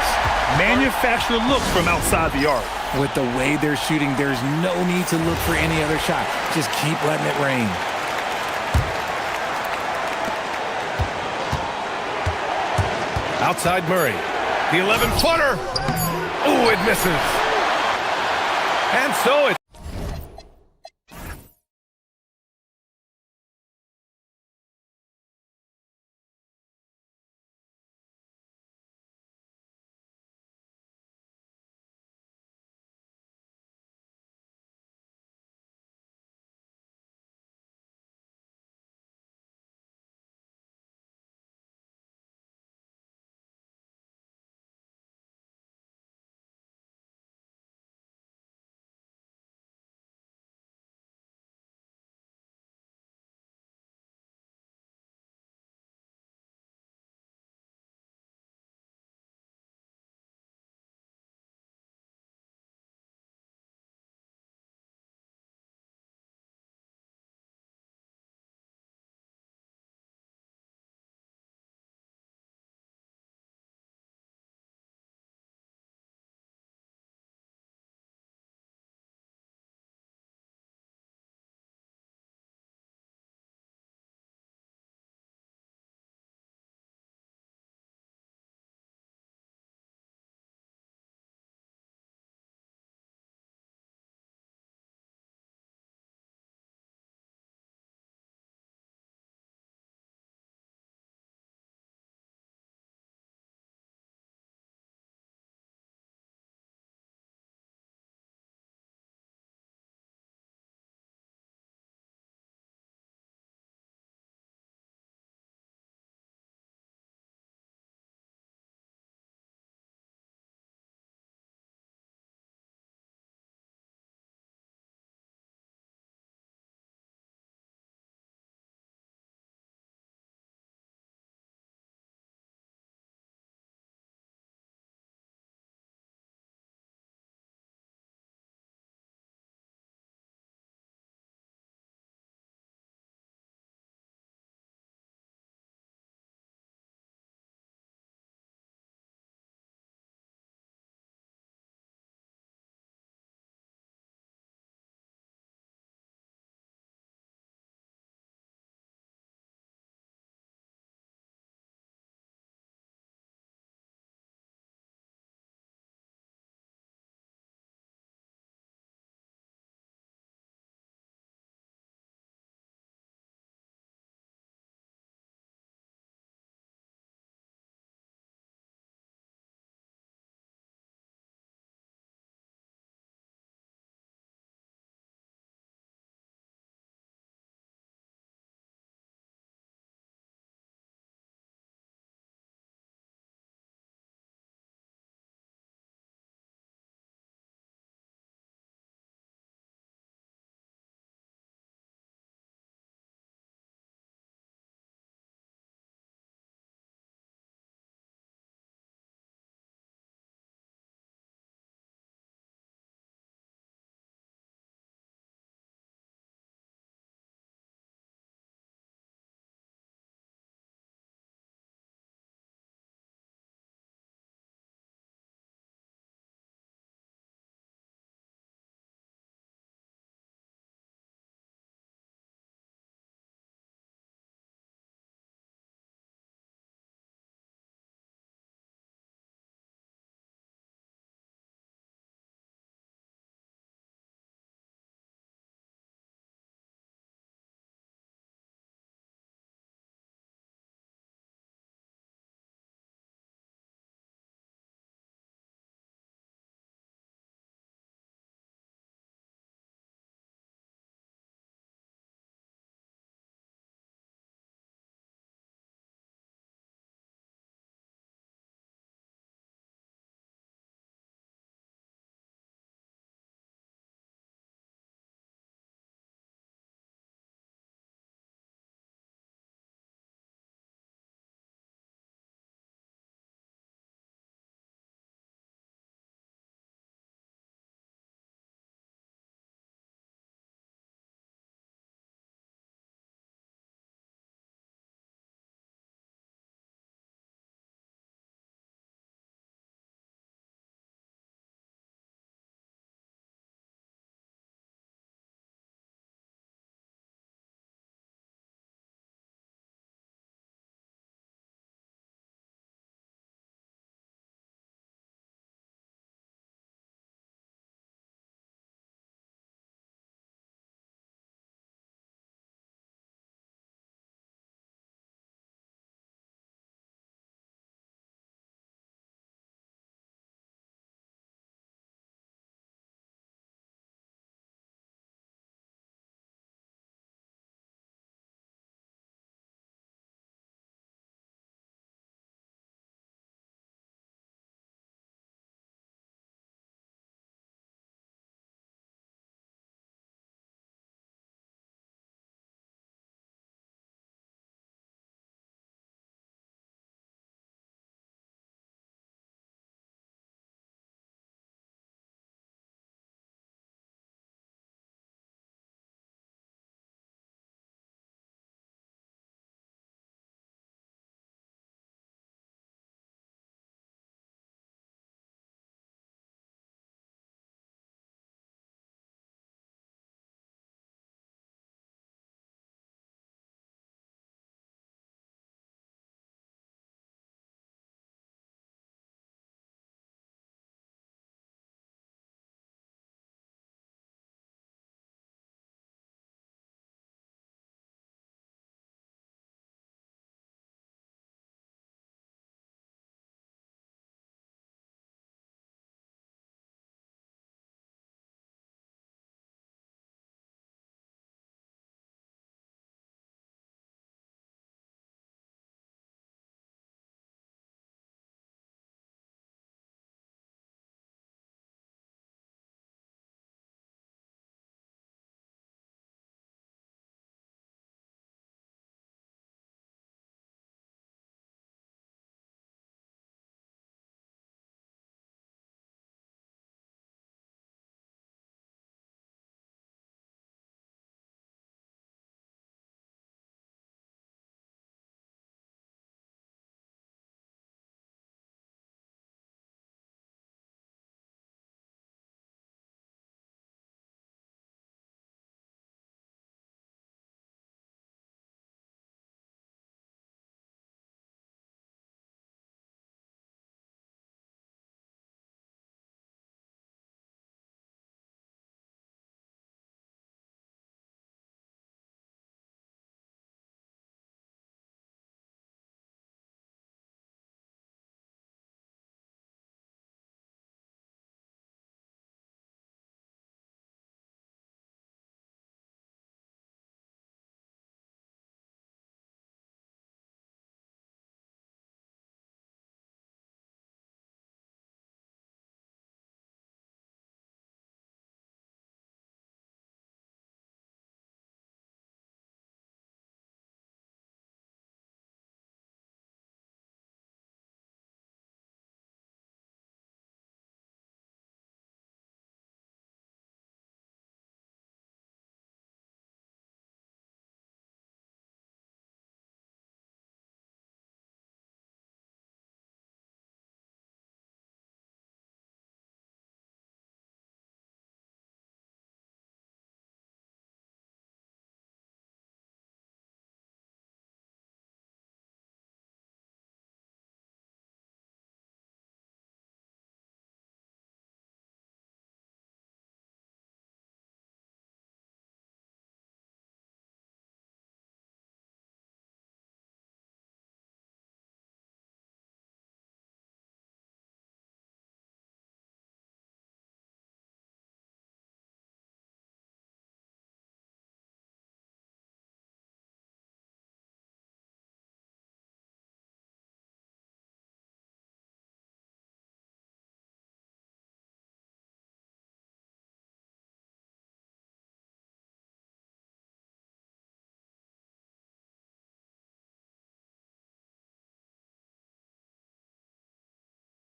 Manufacture looks from outside the arc. With the way they're shooting, there's no need to look for any other shot. Just keep letting it rain. Outside Murray. The 11-footer. Oh, it misses. And so it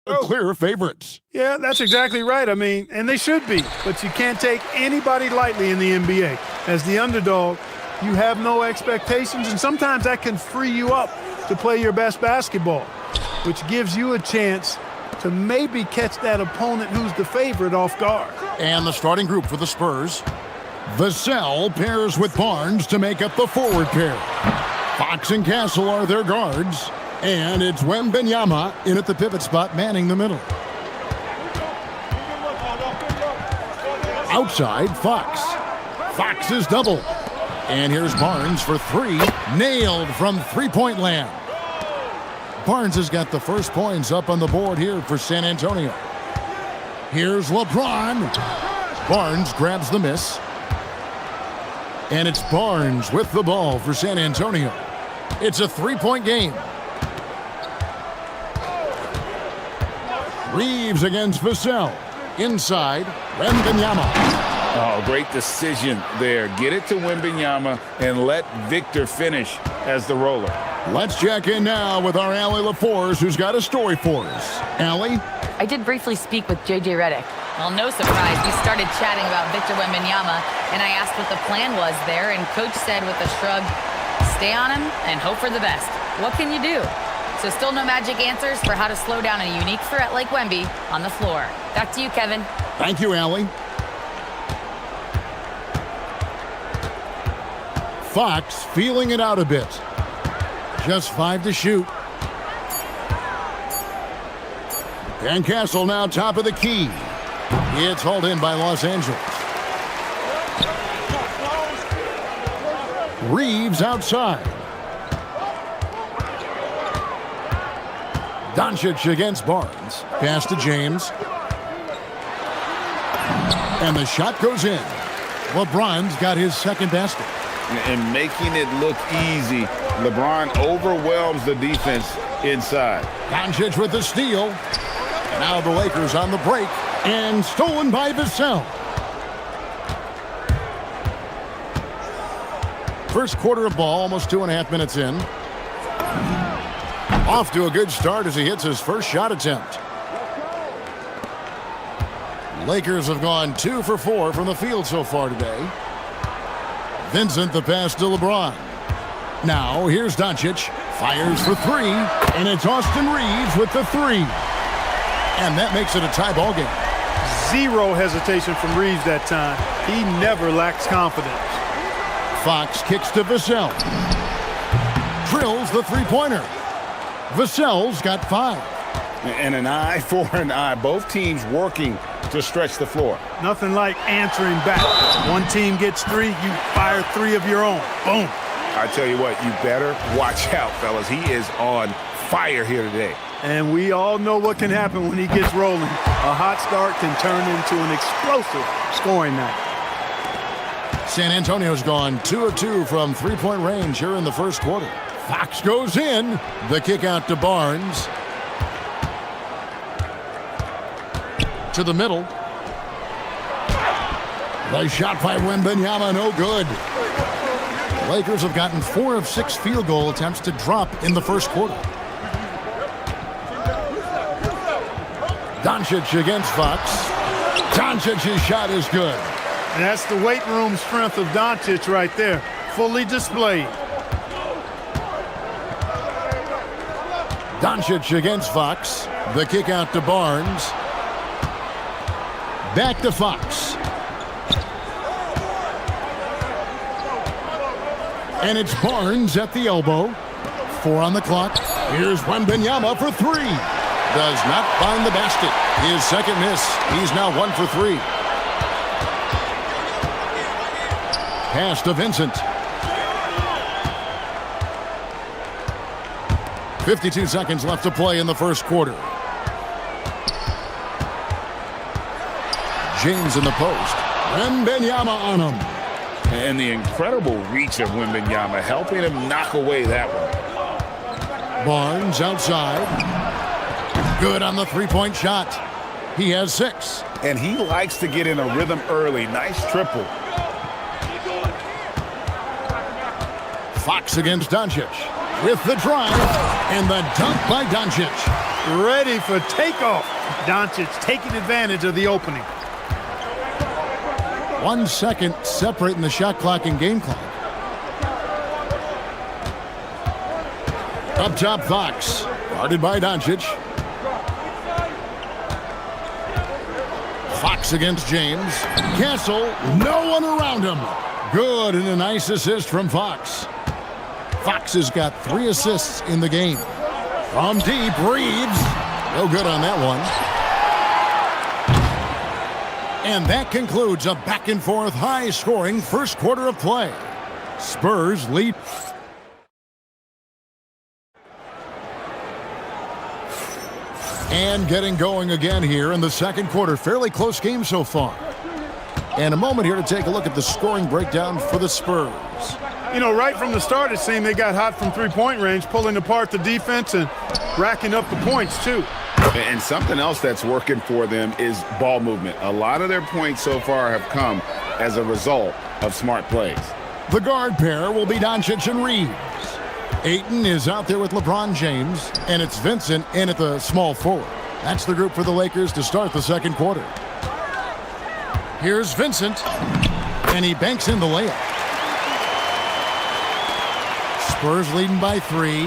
the clear favorites. Yeah, that's exactly right. I mean, and they should be. But you can't take anybody lightly in the NBA. As the underdog, you have no expectations, and sometimes that can free you up to play your best basketball, which gives you a chance to maybe catch that opponent who's the favorite off guard. And the starting group for the Spurs. Vassell pairs with Barnes to make up the forward pair. Fox and Castle are their guards. And it's Wembanyama in at the pivot spot, manning the middle. Outside, Fox. Fox is double. And here's Barnes for three. Nailed from three-point land. Barnes has got the first points up on the board here for San Antonio. Here's LeBron. Barnes grabs the miss. And it's Barnes with the ball for San Antonio. It's a three-point game. Reeves against Vassell. Inside, Wembanyama. Oh, great decision there. Get it to Wembanyama and let Victor finish as the roller. Let's check in now with our Allie LaForce, who's got a story for us. Allie? I did briefly speak with J.J. Redick. Well, no surprise, we started chatting about Victor Wembanyama, and I asked what the plan was there, and Coach said with a shrug, stay on him and hope for the best. What can you do? So still no magic answers for how to slow down a unique threat like Wemby on the floor. Back to you, Kevin. Thank you, Allie. Fox feeling it out a bit. Just 5 to shoot. Dan Castle now top of the key. It's hauled in by Los Angeles. Reeves outside. Doncic against Barnes. Pass to James. And the shot goes in. LeBron's got his second basket. And making it look easy, LeBron overwhelms the defense inside. Doncic with the steal. And now the Lakers on the break. And stolen by Vassell. First quarter of ball, almost 2.5 minutes in. Off to a good start as he hits his first shot attempt. Lakers have gone 2 for 4 from the field so far today. Vincent the pass to LeBron. Now here's Doncic. Fires for three. And it's Austin Reeves with the three. And that makes it a tie ball game. Zero hesitation from Reeves that time. He never lacks confidence. Fox kicks to Vassell. Drills the three-pointer. Vassell's got 5. And an eye for an eye. Both teams working to stretch the floor. Nothing like answering back. One team gets 3, you fire 3 of your own. Boom. I tell you what, you better watch out, fellas. He is on fire here today. And we all know what can happen when he gets rolling. A hot start can turn into an explosive scoring night. San Antonio's gone 2 of 2 from three-point range here in the first quarter. Fox goes in. The kick out to Barnes. To the middle. The shot by Wembanyama, no good. Lakers have gotten 4 of 6 field goal attempts to drop in the first quarter. Doncic against Fox. Doncic's shot is good. And that's the weight room strength of Doncic right there. Fully displayed. Doncic against Fox. The kick out to Barnes. Back to Fox. And it's Barnes at the elbow. 4 on the clock. Here's Wembanyama for 3. Does not find the basket. His second miss. He's now 1 for 3. Pass to Vincent. 52 seconds left to play in the first quarter. James in the post. Wembanyama on him. And the incredible reach of Wembanyama, helping him knock away that one. Barnes outside. Good on the three-point shot. He has 6. And he likes to get in a rhythm early. Nice triple. Fox against Doncic. With the drive. And the dunk by Doncic. ready for takeoff. Doncic taking advantage of the opening. 1 second separating the shot clock and game clock. Up top, Fox. Guarded by Doncic. Fox against James. Castle, no one around him. Good, and a nice assist from Fox. Fox has got 3 assists in the game. From deep, Reeves. No good on that one. And that concludes a back-and-forth, high-scoring first quarter of play. Spurs lead. And getting going again here in the second quarter. Fairly close game so far. And a moment here to take a look at the scoring breakdown for the Spurs. You know, right from the start, it seemed they got hot from three-point range, pulling apart the defense and racking up the points, too. And something else that's working for them is ball movement. A lot of their points so far have come as a result of smart plays. The guard pair will be Doncic and Reeves. Ayton is out there with LeBron James, and it's Vincent in at the small forward. That's the group for the Lakers to start the second quarter. Here's Vincent, and he banks in the layup. Spurs leading by 3.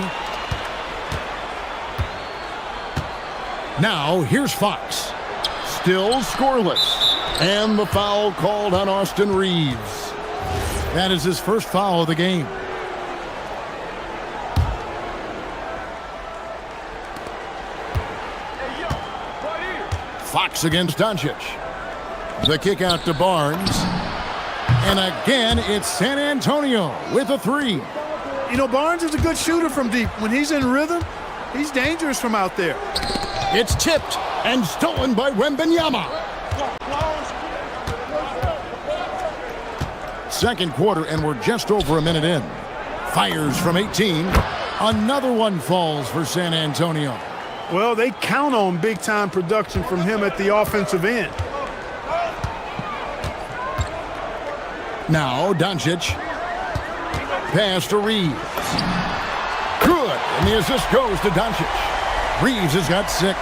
Now, here's Fox. Still scoreless. And the foul called on Austin Reeves. That is his first foul of the game. Fox against Doncic. The kick out to Barnes. And again, it's San Antonio with a 3. You know, Barnes is a good shooter from deep. When he's in rhythm, he's dangerous from out there. It's tipped and stolen by Wembanyama. Second quarter, and we're just over a minute in. Fires from 18. Another one falls for San Antonio. Well, they count on big-time production from him at the offensive end. Now, Doncic. Pass to Reeves. Good, and the assist goes to Doncic. Reeves has got 6.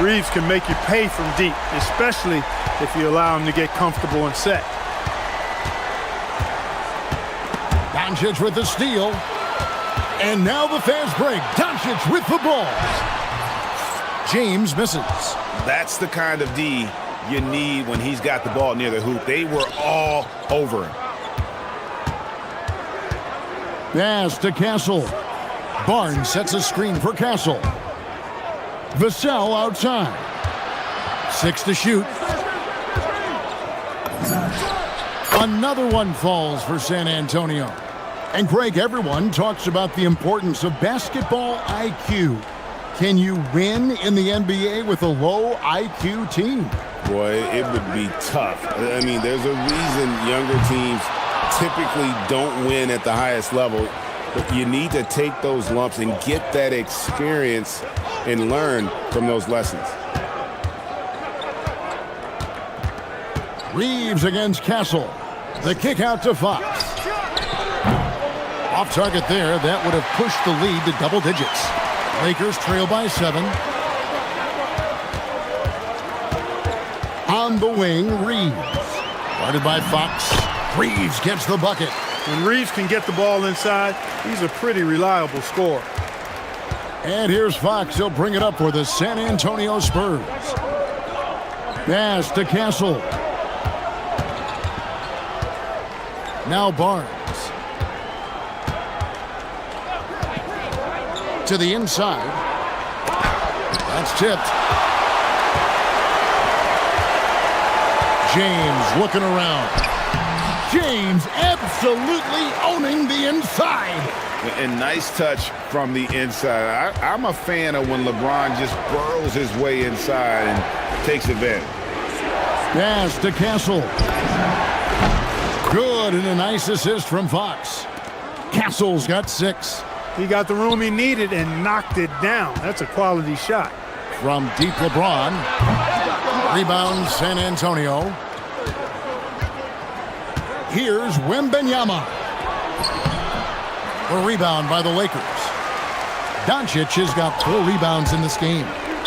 Reeves can make you pay from deep, especially if you allow him to get comfortable and set. Doncic with the steal. And now the fast break. Doncic with the ball. James misses. That's the kind of D you need when he's got the ball near the hoop. They were all over him. Pass to Castle. Barnes sets a screen for Castle. Vassell outside. 6 to shoot. Another one falls for San Antonio. And Greg, everyone talks about the importance of basketball IQ. Can you win in the NBA with a low IQ team? Boy, it would be tough. I mean, there's a reason younger teams typically don't win at the highest level. But you need to take those lumps and get that experience and learn from those lessons. Reeves against Castle. The kick out to Fox. Off target there. That would have pushed the lead to double digits. Lakers trail by 7. On the wing, Reeves. Guarded by Fox. Reeves gets the bucket. When Reeves can get the ball inside, he's a pretty reliable scorer. And here's Fox. He'll bring it up for the San Antonio Spurs. Pass to Castle. Now Barnes. To the inside. That's tipped. James looking around. James absolutely owning the inside. And nice touch from the inside. I'm a fan of when LeBron just burrows his way inside and takes advantage. Pass to Castle. Good, and a nice assist from Fox. Castle's got 6. He got the room he needed and knocked it down. That's a quality shot. From deep, LeBron. Rebound, San Antonio. Here's Wembanyama. A rebound by the Lakers. Doncic has got 4 rebounds in this game.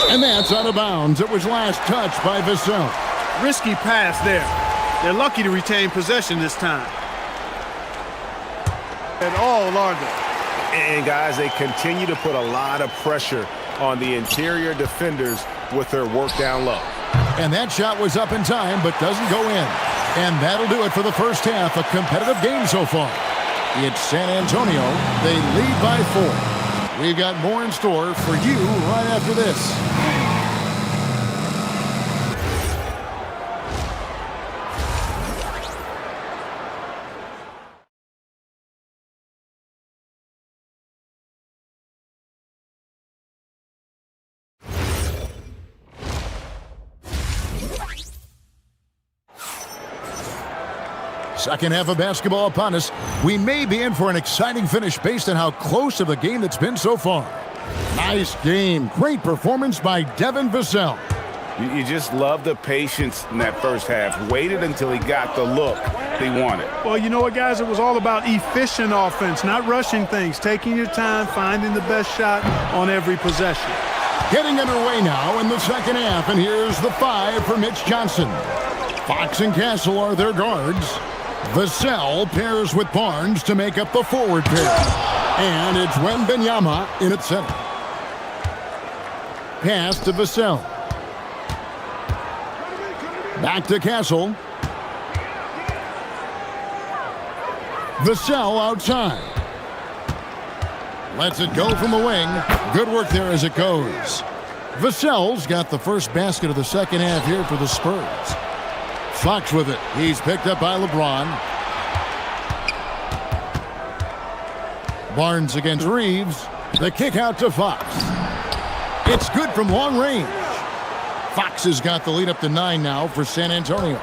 And that's out of bounds. It was last touched by Vassell. Risky pass there. They're lucky to retain possession this time. At all, aren't they? And guys, they continue to put a lot of pressure on the interior defenders with their work down low. And that shot was up in time, but doesn't go in. And that'll do it for the first half. A competitive game so far. It's San Antonio. They lead by 4. We've got more in store for you right after this. Second half of basketball upon us. We may be in for an exciting finish based on how close of the game that's been so far. Nice game. Great performance by Devin Vassell. You just love the patience in that first half. Waited until he got the look he wanted. Well, you know what, guys? It was all about efficient offense, not rushing things, taking your time, finding the best shot on every possession. Getting underway now in the second half, and here's the 5 for Mitch Johnson. Fox and Castle are their guards. Vassell pairs with Barnes to make up the forward pair. And it's Wembanyama in at center. Pass to Vassell. Back to Castle. Vassell outside. Lets it go from the wing. Good work there as it goes. Vassell's got the first basket of the second half here for the Spurs. Fox with it. He's picked up by LeBron. Barnes against Reeves. The kick out to Fox. It's good from long range. Fox has got the lead up to 9 now for San Antonio.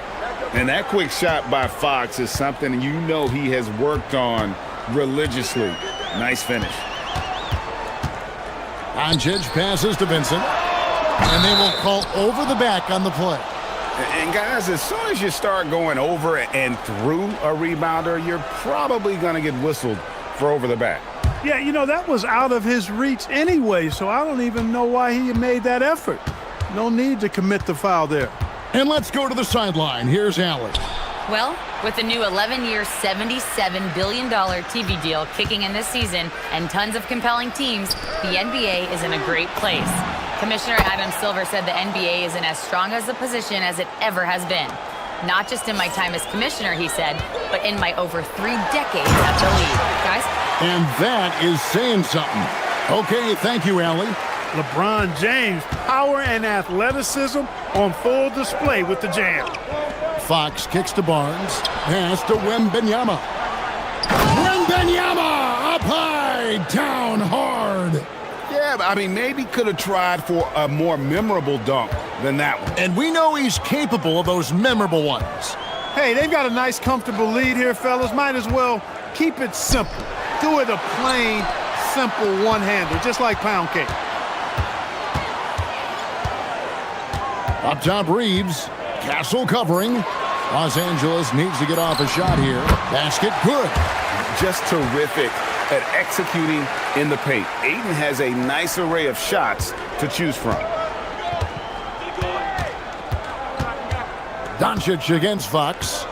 And that quick shot by Fox is something you know he has worked on religiously. Nice finish. Doncic passes to Vincent. And they will call over the back on the play. And guys, as soon as you start going over and through a rebounder, you're probably going to get whistled for over the back. Yeah, you know, that was out of his reach anyway, so I don't even know why he made that effort. No need to commit the foul there. And let's go to the sideline. Here's Allen. Well, with the new 11-year, $77 billion TV deal kicking in this season and tons of compelling teams, the NBA is in a great place. Commissioner Adam Silver said the NBA is in as strong as a position as it ever has been. Not just in my time as commissioner, he said, but in my over 3 decades at the league. Guys? And that is saying something. Okay, thank you, Allie. LeBron James, power and athleticism on full display with the jam. Fox kicks to Barnes. Pass to Wembanyama. Wembanyama up high, down hard. Yeah, I mean, maybe could have tried for a more memorable dunk than that one. And we know he's capable of those memorable ones. Hey, they've got a nice, comfortable lead here, fellas. Might as well keep it simple. Do it a plain, simple one-hander, just like pound cake. Up top, Reeves. Castle covering. Los Angeles needs to get off a shot here. Basket good. Just terrific at executing in the paint. Ayton has a nice array of shots to choose from. Doncic against Fox.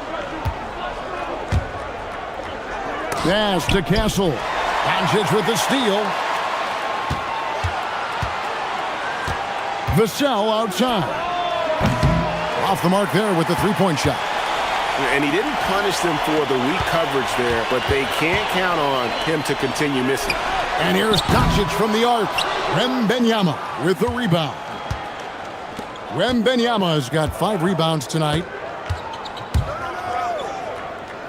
Pass to Castle. Doncic with the steal. Vassell outside. Off the mark there with the three-point shot. And he didn't punish them for the weak coverage there, but they can't count on him to continue missing. And here's Doncic from the arc. Wembanyama with the rebound. Wembanyama has got 5 rebounds tonight.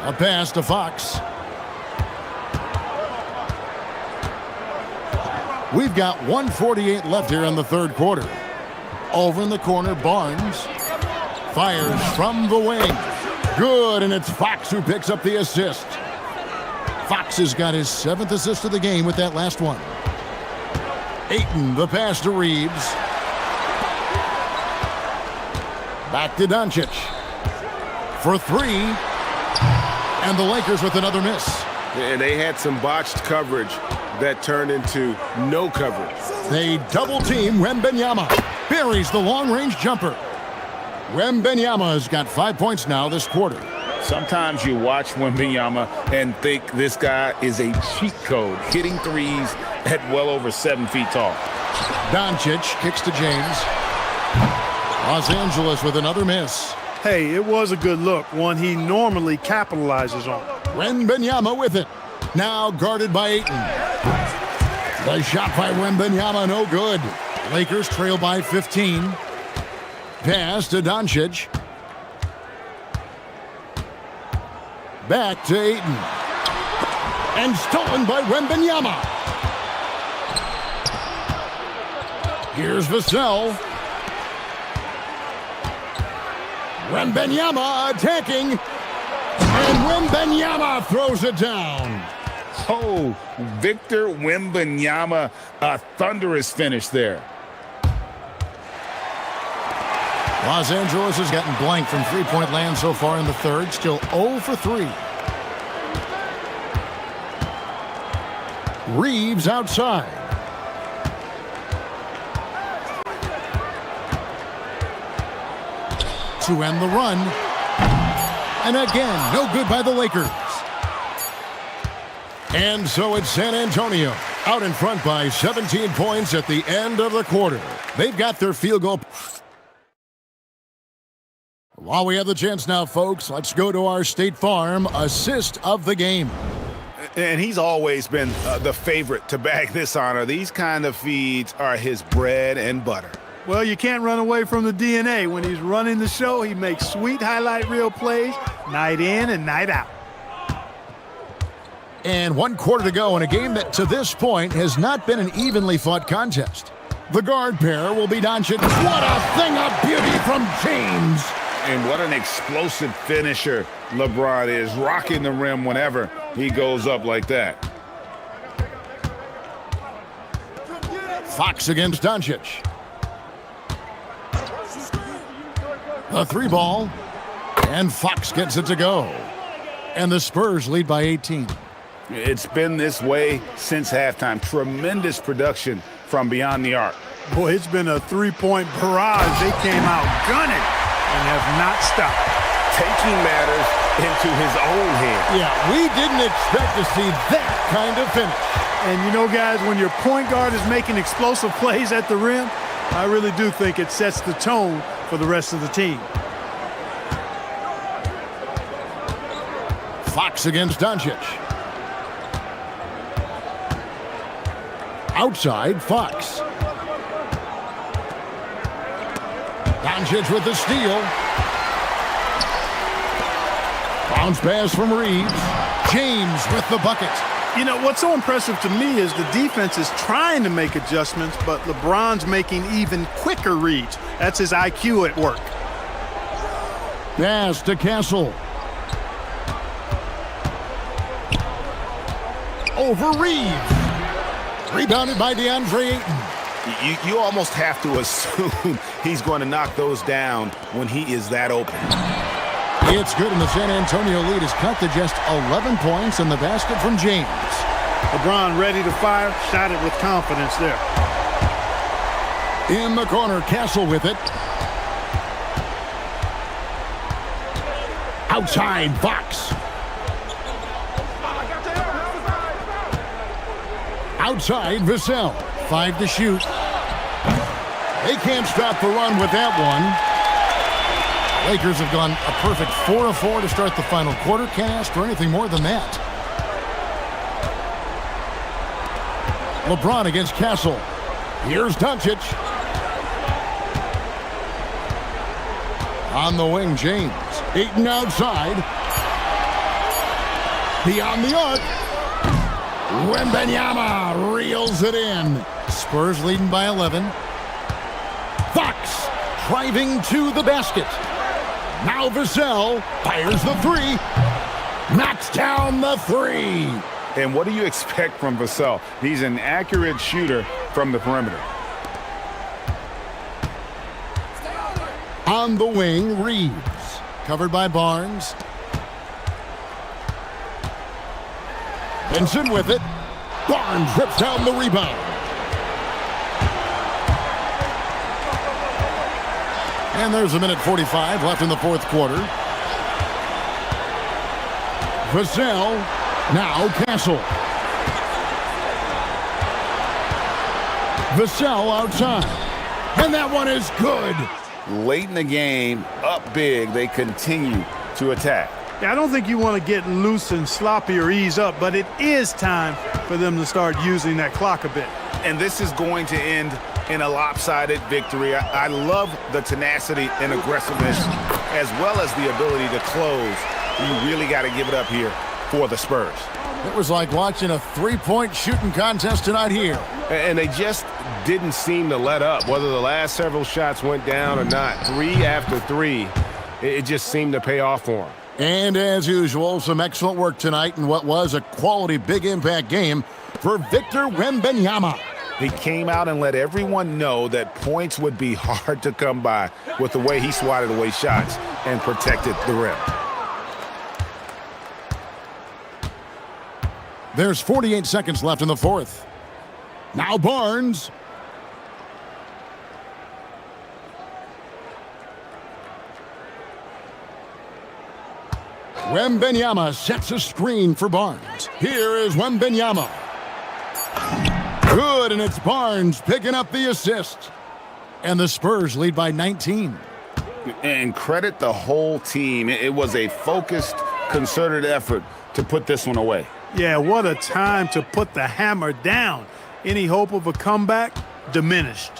A pass to Fox. We've got 1:48 left here in the third quarter. Over in the corner, Barnes fires from the wing. Good, and it's Fox who picks up the assist. Fox has got his 7th assist of the game with that last one. Ayton, the pass to Reeves. Back to Doncic. For 3. And the Lakers with another miss. And they had some botched coverage that turned into no coverage. They double team Wembanyama. buries the long-range jumper. Wembanyama's got 5 points now this quarter. Sometimes you watch Wembanyama and think this guy is a cheat code, hitting threes at well over 7 feet tall. Doncic kicks to James. Los Angeles with another miss. Hey, it was a good look, one he normally capitalizes on. Wembanyama with it. Now guarded by Ayton. The shot by Wembanyama, no good. Lakers trail by 15. Pass to Doncic. Back to Ayton. And stolen by Wembanyama. Here's Vassell. Wembanyama attacking. And Wembanyama throws it down. Oh, Victor Wembanyama, a thunderous finish there. Los Angeles has gotten blank from three-point land so far in the third. Still 0 for 3. Reeves outside. To end the run. And again, no good by the Lakers. And so it's San Antonio out in front by 17 points at the end of the quarter. They've got their field goal. While we have the chance now, folks, let's go to our State Farm assist of the game. And he's always been the favorite to bag this honor. These kind of feeds are his bread and butter. Well, you can't run away from the DNA. When he's running the show, he makes sweet highlight reel plays night in and night out. And 1 quarter to go in a game that to this point has not been an evenly fought contest. The guard pair will be Doncic. What a thing of beauty from James. And what an explosive finisher LeBron is, rocking the rim whenever he goes up like that. Fox against Doncic. The 3 ball. And Fox gets it to go. And the Spurs lead by 18. It's been this way since halftime. Tremendous production from beyond the arc. Boy, it's been a three-point barrage. They came out gunning and have not stopped. Taking matters into his own hands. Yeah, we didn't expect to see that kind of finish. And you know, guys, when your point guard is making explosive plays at the rim, I really do think it sets the tone for the rest of the team. Fox against Doncic. Outside, Fox. Doncic with the steal. Bounce pass from Reeves. James with the bucket. You know, what's so impressive to me is the defense is trying to make adjustments, but LeBron's making even quicker reads. That's his IQ at work. Pass to Castle. Over Reeves. Rebounded by DeAndre Ayton. You almost have to assume he's going to knock those down when he is that open. It's good, and the San Antonio lead is cut to just 11 points in the basket from James. LeBron ready to fire, shot it with confidence there. In the corner, Castle with it. Outside, Fox. Outside, Vassell. 5 to shoot. They can't stop the run with that one. Lakers have gone a perfect 4 of 4 to start the final quarter. Can't ask for anything more than that. LeBron against Castle. Here's Doncic. On the wing, James. Ayton outside. Beyond the arc. Wembanyama reels it in. Spurs leading by 11. Fox driving to the basket. Now Vassell fires the 3. Knocks down the 3. And what do you expect from Vassell? He's an accurate shooter from the perimeter. On the wing, Reeves. Covered by Barnes. Vincent with it. Barnes rips down the rebound. And there's a minute 45 left in the fourth quarter. Vassell, now Castle. Vassell outside. And that one is good. Late in the game, up big, they continue to attack. Yeah, I don't think you want to get loose and sloppy or ease up, but it is time for them to start using that clock a bit. And this is going to end in a lopsided victory. I love the tenacity and aggressiveness as well as the ability to close. You really got to give it up here for the Spurs. It was like watching a three-point shooting contest tonight here. And they just didn't seem to let up, whether the last several shots went down or not. 3 after 3, it just seemed to pay off for them. And as usual, some excellent work tonight in what was a quality big impact game for Victor Wembanyama. He came out and let everyone know that points would be hard to come by with the way he swatted away shots and protected the rim. There's 48 seconds left in the fourth. Now Barnes. Wembanyama sets a screen for Barnes. Here is Wembanyama. Good, and it's Barnes picking up the assist. And the Spurs lead by 19. And credit the whole team. It was a focused, concerted effort to put this one away. Yeah, what a time to put the hammer down. Any hope of a comeback? Diminished.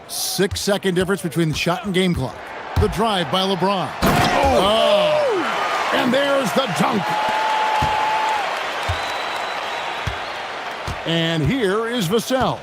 6-second difference between the shot and game clock. The drive by LeBron. And there's the dunk. And here is Vassell.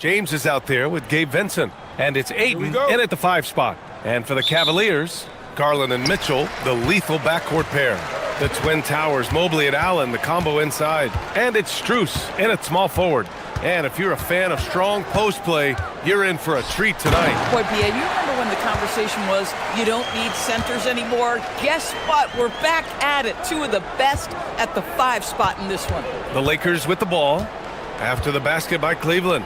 James is out there with Gabe Vincent. And it's Aiden in at the 5 spot. And for the Cavaliers, Garland and Mitchell, the lethal backcourt pair. The Twin Towers, Mobley and Allen, the combo inside. And it's Strus in at small forward. And if you're a fan of strong post play, you're in for a treat tonight. Boy, P.A., you remember when the conversation was, you don't need centers anymore? Guess what? We're back at it. 2 of the best at the 5 spot in this one. The Lakers with the ball after the basket by Cleveland.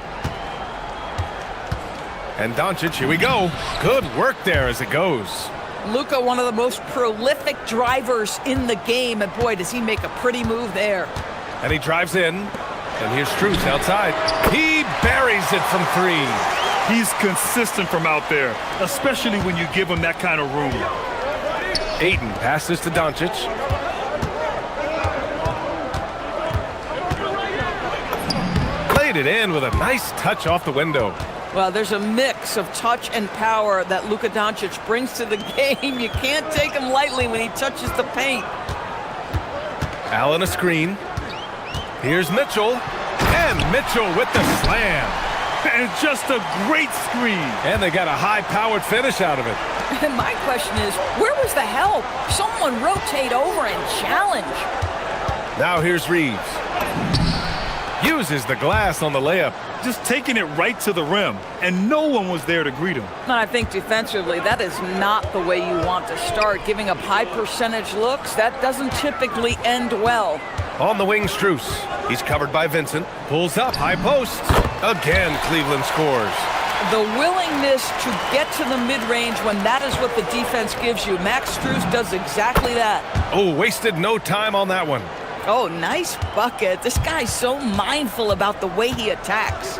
And Doncic, here we go. Good work there as it goes. Luka, one of the most prolific drivers in the game, and boy, does he make a pretty move there. And he drives in, and here's Strus outside. He buries it from 3. He's consistent from out there, especially when you give him that kind of room. Aiden passes to Doncic. Played it in with a nice touch off the window. Well, there's a mix of touch and power that Luka Doncic brings to the game. You can't take him lightly when he touches the paint. Allen a screen. Here's Mitchell. And Mitchell with the slam. And just a great screen. And they got a high-powered finish out of it. And my question is, where was the help? Someone rotate over and challenge. Now here's Reeves. Uses the glass on the layup. Just taking it right to the rim, and no one was there to greet him. And I think defensively, that is not the way you want to start. Giving up high percentage looks, that doesn't typically end well. On the wing, Strus. He's covered by Vincent. Pulls up, high post. Again, Cleveland scores. The willingness to get to the mid-range when that is what the defense gives you. Max Strus does exactly that. Oh, wasted no time on that one. Oh, nice bucket. This guy's so mindful about the way he attacks.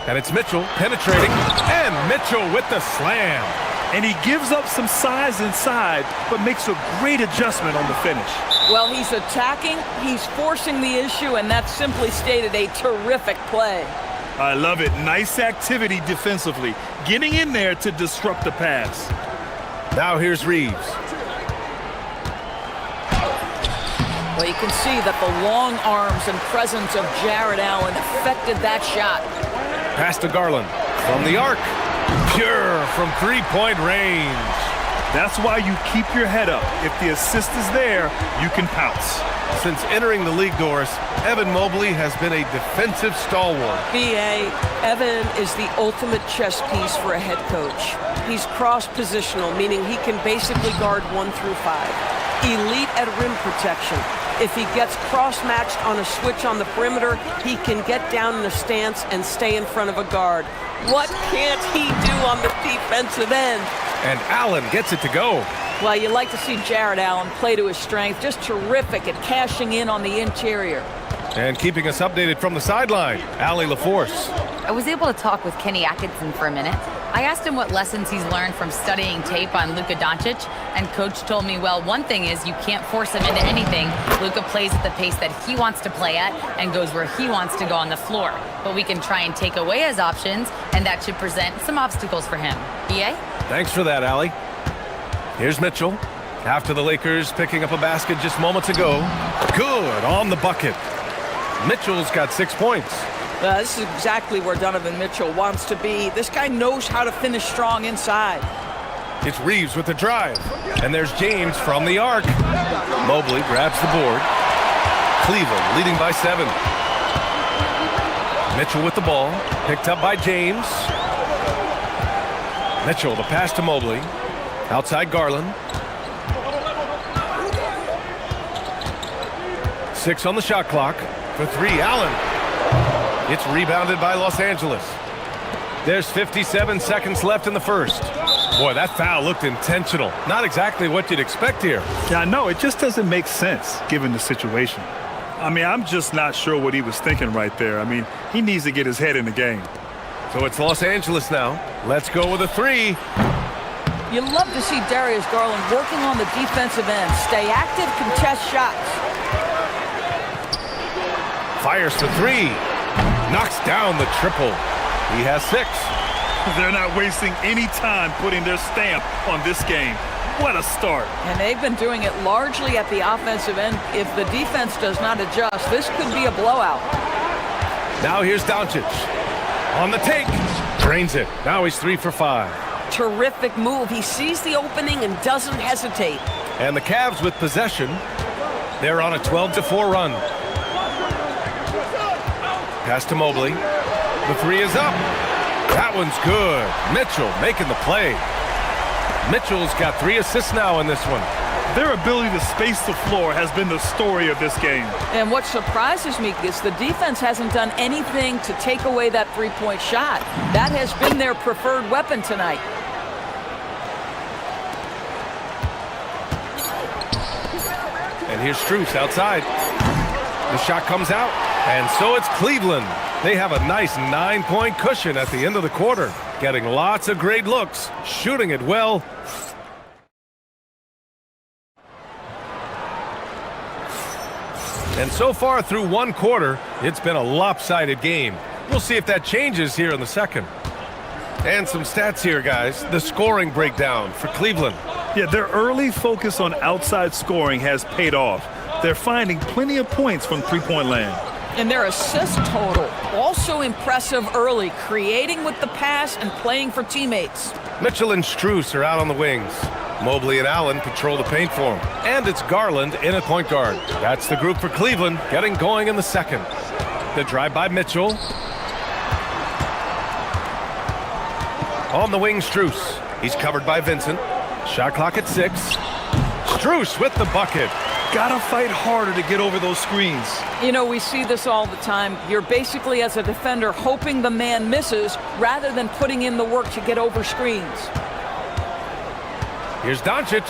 And it's Mitchell penetrating. And Mitchell with the slam. And he gives up some size inside, but makes a great adjustment on the finish. Well, he's attacking, he's forcing the issue, and that's simply stated a terrific play. I love it. Nice activity defensively. Getting in there to disrupt the pass. Now here's Reeves. Well, you can see that the long arms and presence of Jared Allen affected that shot. Pass to Garland from the arc. Pure from 3-point range. That's why you keep your head up. If the assist is there, you can pounce. Since entering the league, Doris, Evan Mobley has been a defensive stalwart. B.A., Evan is the ultimate chess piece for a head coach. He's cross-positional, meaning he can basically guard 1 through 5. Elite at rim protection. If he gets cross-matched on a switch on the perimeter, he can get down in a stance and stay in front of a guard. What can't he do on the defensive end? And Allen gets it to go. Well, you like to see Jared Allen play to his strength. Just terrific at cashing in on the interior. And keeping us updated from the sideline, Allie LaForce. I was able to talk with Kenny Atkinson for a minute. I asked him what lessons he's learned from studying tape on Luka Doncic, and Coach told me, well, one thing is you can't force him into anything. Luka plays at the pace that he wants to play at and goes where he wants to go on the floor. But we can try and take away his options, and that should present some obstacles for him. B.A.? Thanks for that, Allie. Here's Mitchell. After the Lakers picking up a basket just moments ago. Good on the bucket. Mitchell's got 6 points. This is exactly where Donovan Mitchell wants to be. This guy knows how to finish strong inside. It's Reeves with the drive. And there's James from the arc. Mobley grabs the board. Cleveland leading by 7. Mitchell with the ball. Picked up by James. Mitchell, the pass to Mobley. Outside Garland. 6 on the shot clock. For 3, Allen. It's rebounded by Los Angeles. There's 57 seconds left in the first. Boy, that foul looked intentional. Not exactly what you'd expect here. Yeah, I know. It just doesn't make sense given the situation. I mean, I'm just not sure what he was thinking right there. I mean, he needs to get his head in the game. So it's Los Angeles now. Let's go with a 3. You love to see Darius Garland working on the defensive end. Stay active, contest shots. Fires for 3. Knocks down the triple. He has 6. They're not wasting any time putting their stamp on this game. What a start. And they've been doing it largely at the offensive end. If the defense does not adjust, this could be a blowout. Now here's Doncic. On the take. Drains it. Now he's 3 for 5. Terrific move. He sees the opening and doesn't hesitate. And the Cavs with possession. They're on a 12-4 run. Pass to Mobley. The three is up. That one's good. Mitchell making the play. Mitchell's got 3 assists now in this one. Their ability to space the floor has been the story of this game. And what surprises me is the defense hasn't done anything to take away that three-point shot. That has been their preferred weapon tonight. And here's Strus outside. The shot comes out, and so it's Cleveland. They have a nice 9-point cushion at the end of the quarter, getting lots of great looks, shooting it well. And so far through one quarter, it's been a lopsided game. We'll see if that changes here in the second. And some stats here, guys. The scoring breakdown for Cleveland. Yeah, their early focus on outside scoring has paid off. They're finding plenty of points from three-point land. And their assist total, also impressive early, creating with the pass and playing for teammates. Mitchell and Strus are out on the wings. Mobley and Allen patrol the paint for him. And it's Garland in at point guard. That's the group for Cleveland, getting going in the second. The drive by Mitchell. On the wing, Strus. He's covered by Vincent. Shot clock at 6. Strus with the bucket. Gotta fight harder to get over those screens. You know, we see this all the time. You're basically, as a defender, hoping the man misses rather than putting in the work to get over screens. Here's Doncic.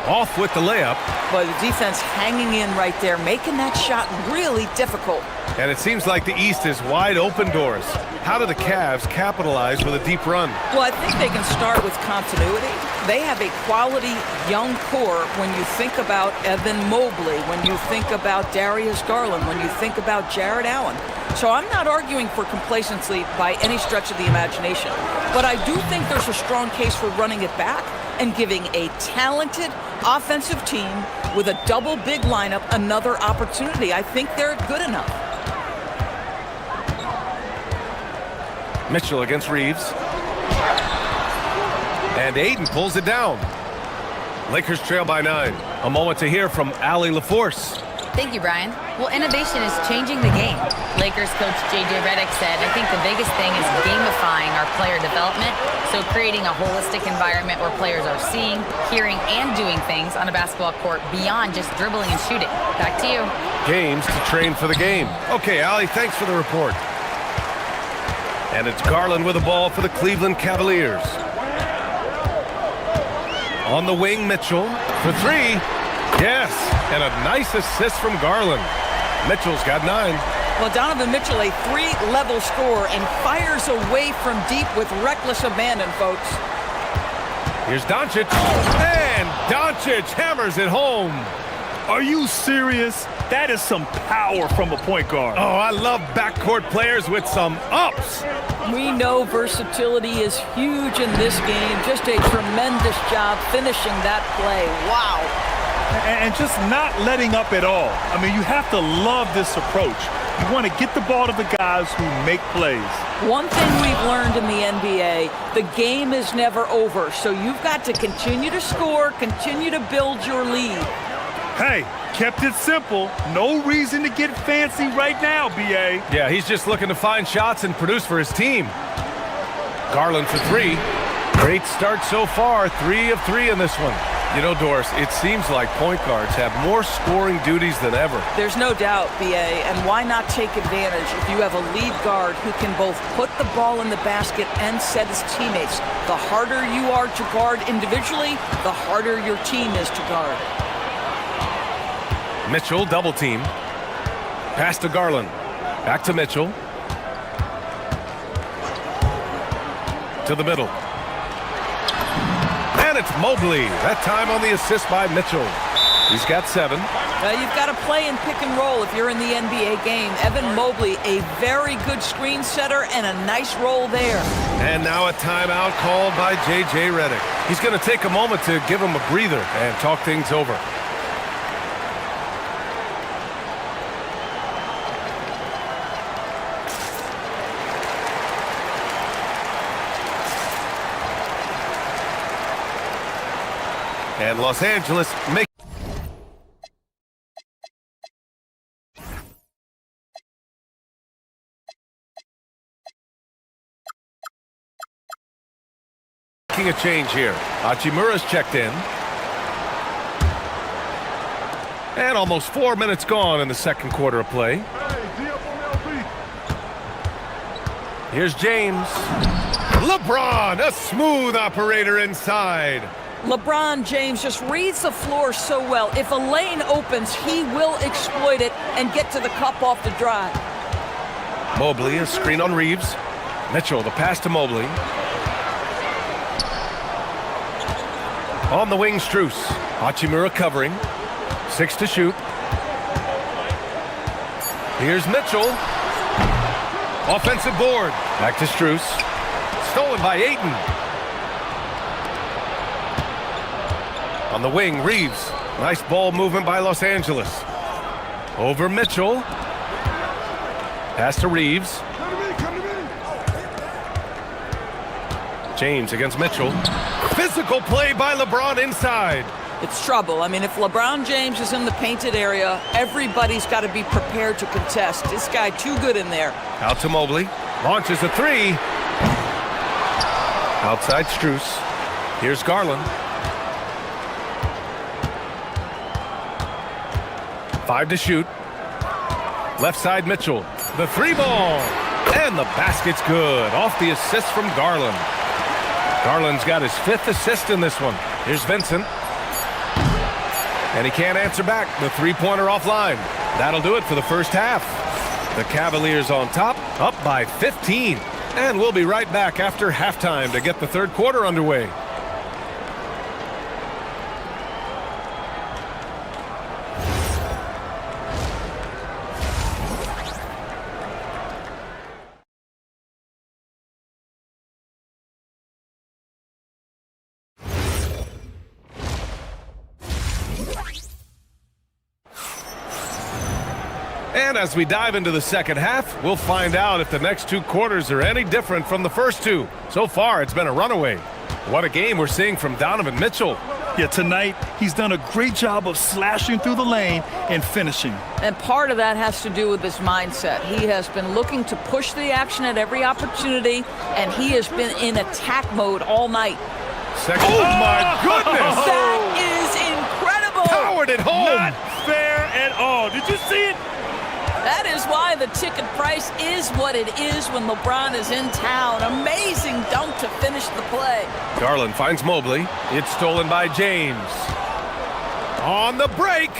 Off with the layup. But the defense hanging in right there, making that shot really difficult. And it seems like the East is wide open doors. How do the Cavs capitalize with a deep run? Well, I think they can start with continuity. They have a quality young core when you think about Evan Mobley, when you think about Darius Garland, when you think about Jared Allen. So I'm not arguing for complacency by any stretch of the imagination. But I do think there's a strong case for running it back and giving a talented offensive team with a double big lineup another opportunity. I think they're good enough. Mitchell against Reeves. And Aiden pulls it down. Lakers trail by 9. A moment to hear from Allie LaForce. Thank you, Brian. Well, innovation is changing the game. Lakers coach J.J. Redick said, I think the biggest thing is gamifying our player development, so creating a holistic environment where players are seeing, hearing, and doing things on a basketball court beyond just dribbling and shooting. Back to you. Games to train for the game. Okay, Allie, thanks for the report. And it's Garland with the ball for the Cleveland Cavaliers. On the wing, Mitchell for 3. Yes, and a nice assist from Garland. Mitchell's got 9. Well, Donovan Mitchell, a 3-level scorer, and fires away from deep with reckless abandon, folks. Here's Doncic, and Doncic hammers it home. Are you serious? That is some power from a point guard. Oh, I love backcourt players with some ups. We know versatility is huge in this game. Just a tremendous job finishing that play. Wow. And just not letting up at all. I mean, you have to love this approach. You want to get the ball to the guys who make plays. One thing we've learned in the NBA, the game is never over. So you've got to continue to score, continue to build your lead. Hey, kept it simple. No reason to get fancy right now, B.A. Yeah, he's just looking to find shots and produce for his team. Garland for 3. Great start so far. 3 of 3 in this one. You know, Doris, it seems like point guards have more scoring duties than ever. There's no doubt, B.A., and why not take advantage if you have a lead guard who can both put the ball in the basket and set his teammates. The harder you are to guard individually, the harder your team is to guard. Mitchell double team. Pass to Garland. Back to Mitchell. To the middle. And it's Mobley. That time on the assist by Mitchell. He's got 7. You've got to play in pick and roll if you're in the NBA game. Evan Mobley, a very good screen setter and a nice roll there. And now a timeout called by J.J. Redick. He's going to take a moment to give him a breather and talk things over. And Los Angeles making a change here. Hachimura's checked in. And almost 4 minutes gone in the second quarter of play. Here's James. LeBron, a smooth operator inside. LeBron James just reads the floor so well. If a lane opens, he will exploit it and get to the cup off the drive. Mobley, a screen on Reeves. Mitchell, the pass to Mobley. On the wing, Strus. Hachimura covering. 6 to shoot. Here's Mitchell. Offensive board. Back to Strus. Stolen by Ayton. On the wing, Reeves. Nice ball movement by Los Angeles. Over Mitchell. Pass to Reeves. James against Mitchell. Physical play by LeBron inside. It's trouble. I mean, if LeBron James is in the painted area, everybody's got to be prepared to contest. This guy too good in there. Out to Mobley. Launches a three. Outside Strus. Here's Garland. 5 to shoot. Left side Mitchell. The three ball. And the basket's good. Off the assist from Garland. Garland's got his 5th assist in this one. Here's Vincent. And he can't answer back. The three-pointer offline. That'll do it for the first half. The Cavaliers on top, up by 15. And we'll be right back after halftime to get the third quarter underway. And as we dive into the second half, we'll find out if the next 2 quarters are any different from the first 2. So far, it's been a runaway. What a game we're seeing from Donovan Mitchell. Yeah, tonight, he's done a great job of slashing through the lane and finishing. And part of that has to do with his mindset. He has been looking to push the action at every opportunity, and he has been in attack mode all night. Oh, my goodness! That is incredible! Powered it home! Not fair at all. Did you see it? That is why the ticket price is what it is when LeBron is in town. Amazing dunk to finish the play. Garland finds Mobley. It's stolen by James. On the break.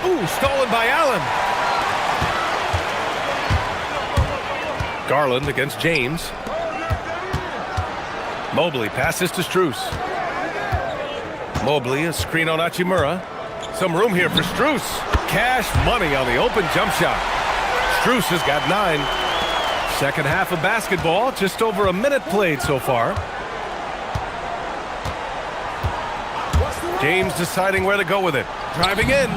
Ooh, stolen by Allen. Garland against James. Mobley passes to Strus. Mobley, a screen on Hachimura. Some room here for Strus. Cash money on the open jump shot. Strus has got 9. Second half of basketball, just over a minute played so far. James deciding where to go with it. Driving in.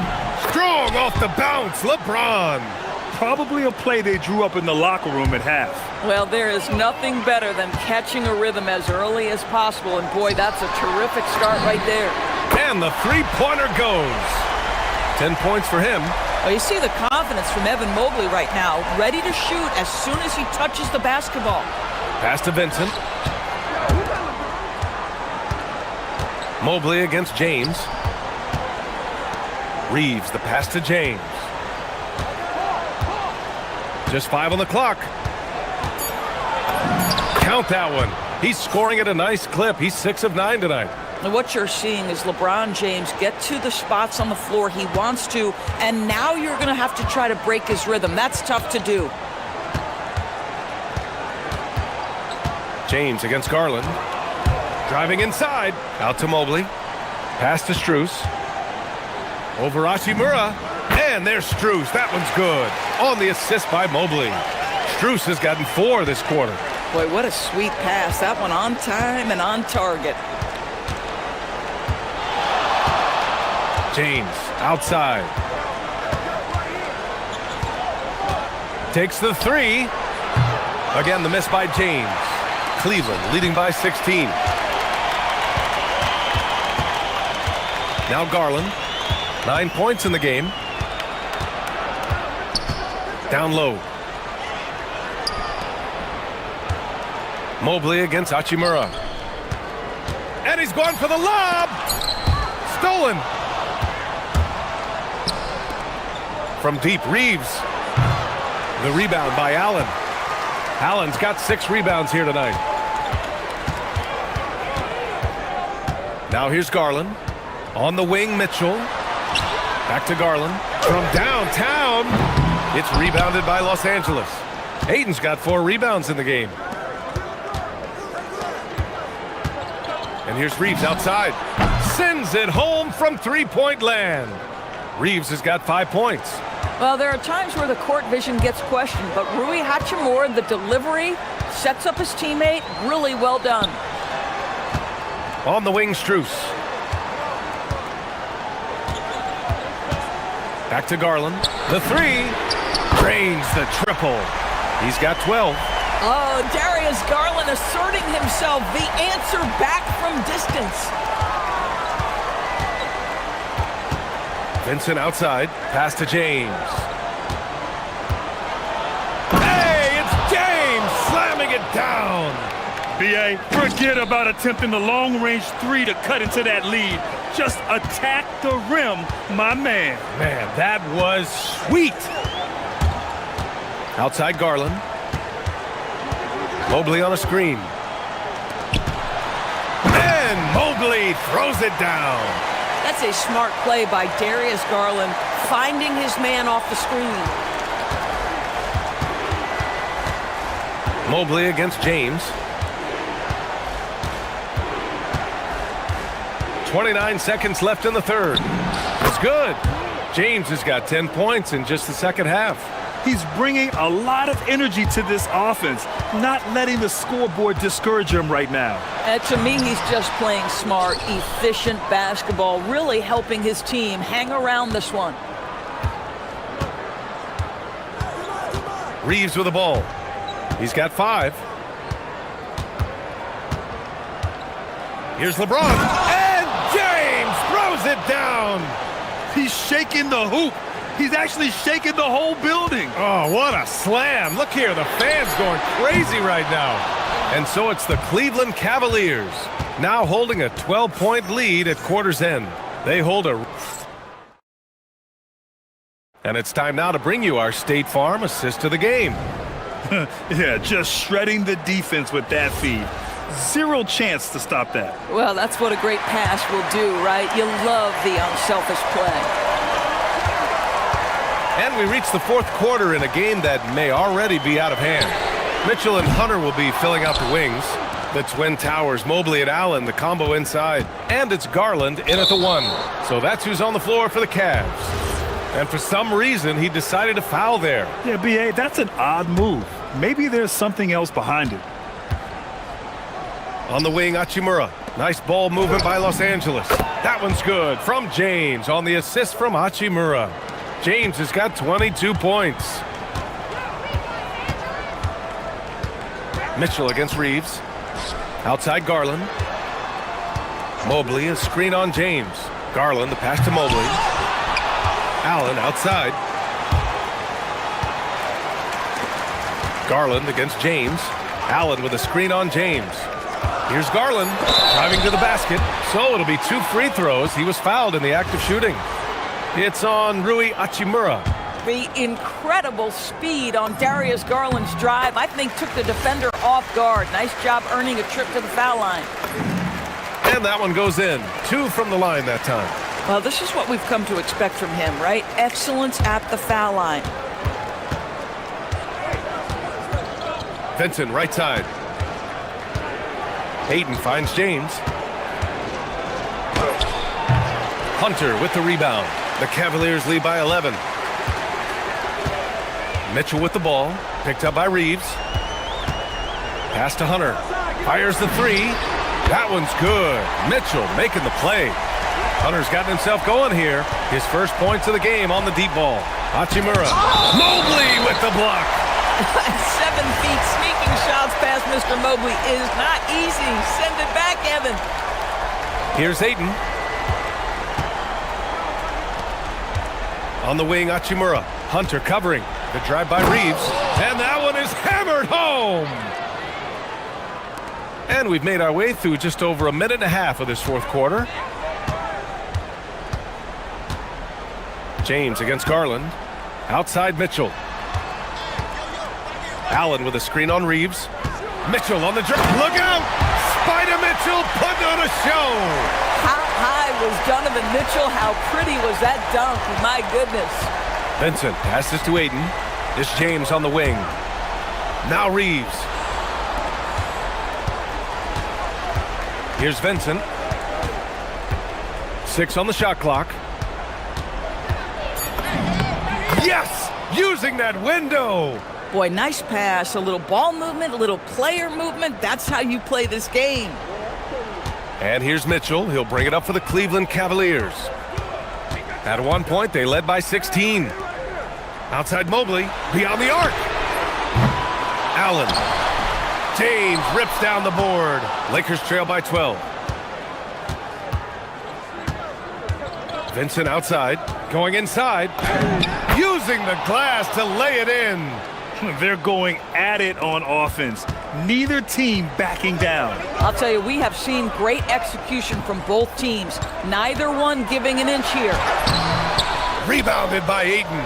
Strong off the bounce. LeBron. Probably a play they drew up in the locker room at half. Well, there is nothing better than catching a rhythm as early as possible, and boy, that's a terrific start right there. And the three-pointer goes. 10 points for him. Well, you see the confidence from Evan Mobley right now, ready to shoot as soon as he touches the basketball. Pass to Vincent. Mobley against James. Reeves, the pass to James. Just 5 on the clock. Count that one. He's scoring at a nice clip. He's 6 of 9 tonight. And what you're seeing is LeBron James get to the spots on the floor he wants to, and now you're going to have to try to break his rhythm. That's tough to do. James against Garland. Driving inside. Out to Mobley. Pass to Strus. Over Hachimura. And there's Strus. That one's good. On the assist by Mobley. Strus has gotten 4 this quarter. Boy, what a sweet pass. That one on time and on target. James outside. Takes the 3. Again, the miss by James. Cleveland leading by 16. Now Garland. 9 points in the game. Down low. Mobley against Hachimura. And he's going for the lob! Stolen! From deep, Reeves. The rebound by Allen. Allen's got 6 rebounds here tonight. Now here's Garland. On the wing, Mitchell. Back to Garland. From downtown, it's rebounded by Los Angeles. Aiden's got 4 rebounds in the game. And here's Reeves outside. Sends it home from three-point land. Reeves has got 5 points. Well, there are times where the court vision gets questioned, but Rui Hachimura, the delivery, sets up his teammate. Really well done. On the wing, Strus. Back to Garland. The 3. Drains the triple. He's got 12. Oh, Darius Garland asserting himself, the answer back from distance. Vincent outside. Pass to James. Hey, it's James slamming it down. B.A., forget about attempting the long-range 3 to cut into that lead. Just attack the rim, my man. Man, that was sweet. Outside Garland. Mobley on a screen. And Mobley throws it down. That's a smart play by Darius Garland, finding his man off the screen. Mobley against James. 29 seconds left in the third. It's good. James has got 10 points in just the second half. He's bringing a lot of energy to this offense, not letting the scoreboard discourage him right now. To me, he's just playing smart, efficient basketball, really helping his team hang around this one. Reeves with the ball. He's got 5. Here's LeBron. And James throws it down. He's shaking the hoop. He's actually shaking the whole building. Oh, what a slam. Look here, the fans going crazy right now. And so it's the Cleveland Cavaliers, now holding a 12-point lead at quarter's end. They hold a... And it's time now to bring you our State Farm assist of the game. Yeah, just shredding the defense with that feed. Zero chance to stop that. Well, that's what a great pass will do, right? You love the unselfish play. And we reach the fourth quarter in a game that may already be out of hand. Mitchell and Hunter will be filling out the wings. The twin towers, Mobley and Allen, the combo inside. And it's Garland in at the 1. So that's who's on the floor for the Cavs. And for some reason, he decided to foul there. Yeah, B.A., that's an odd move. Maybe there's something else behind it. On the wing, Hachimura. Nice ball movement by Los Angeles. That one's good from James on the assist from Hachimura. James has got 22 points. Mitchell against Reeves. Outside Garland. Mobley, a screen on James. Garland, the pass to Mobley. Allen outside. Garland against James. Allen with a screen on James. Here's Garland driving to the basket. So it'll be 2 free throws. He was fouled in the act of shooting. It's on Rui Hachimura. The incredible speed on Darius Garland's drive, I think, took the defender off guard. Nice job earning a trip to the foul line. And that one goes in. 2 from the line that time. Well, this is what we've come to expect from him, right? Excellence at the foul line. Vincent, right side. Hayden finds James. Hunter with the rebound. The Cavaliers lead by 11. Mitchell with the ball. Picked up by Reeves. Pass to Hunter. Fires the 3. That one's good. Mitchell making the play. Hunter's gotten himself going here. His first points of the game on the deep ball. Hachimura. Mobley with the block. 7 feet sneaking shots past Mr. Mobley is not easy. Send it back, Evan. Here's Ayton. On the wing, Hachimura. Hunter covering. The drive by Reeves. And that one is hammered home. And we've made our way through just over a minute and a half of this fourth quarter. James against Garland. Outside Mitchell. Allen with a screen on Reeves. Mitchell on the drive. Look out! Spider Mitchell putting on a show. How high was Donovan Mitchell? How pretty was that dunk? My goodness. Vincent passes to Ayton. It's James on the wing. Now Reeves. Here's Vincent. 6 on the shot clock. Yes! Using that window! Boy, nice pass. A little ball movement, a little player movement. That's how you play this game. And here's Mitchell. He'll bring it up for the Cleveland Cavaliers. At one point, they led by 16. Outside Mobley, beyond the arc. Allen. James rips down the board. Lakers trail by 12. Vincent outside, going inside. Using the glass to lay it in. They're going at it on offense. Neither team backing down. I'll tell you, we have seen great execution from both teams. Neither one giving an inch here. Rebounded by Ayton.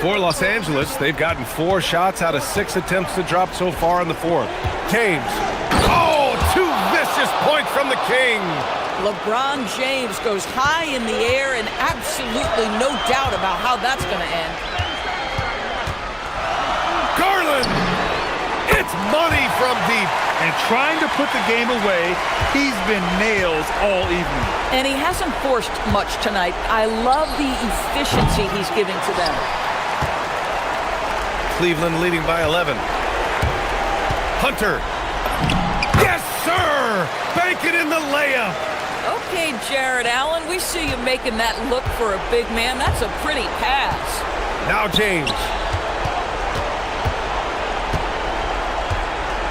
For Los Angeles, they've gotten 4 shots out of 6 attempts to drop so far in the fourth. James. Oh, 2 vicious points from the King. LeBron James goes high in the air, and absolutely no doubt about how that's going to end. Garland! It's money from deep. And trying to put the game away, he's been nails all evening. And he hasn't forced much tonight. I love the efficiency he's giving to them. Cleveland leading by 11. Hunter. Yes, sir! Bank it in the layup. Okay, Jared Allen, we see you making that look for a big man. That's a pretty pass. Now James.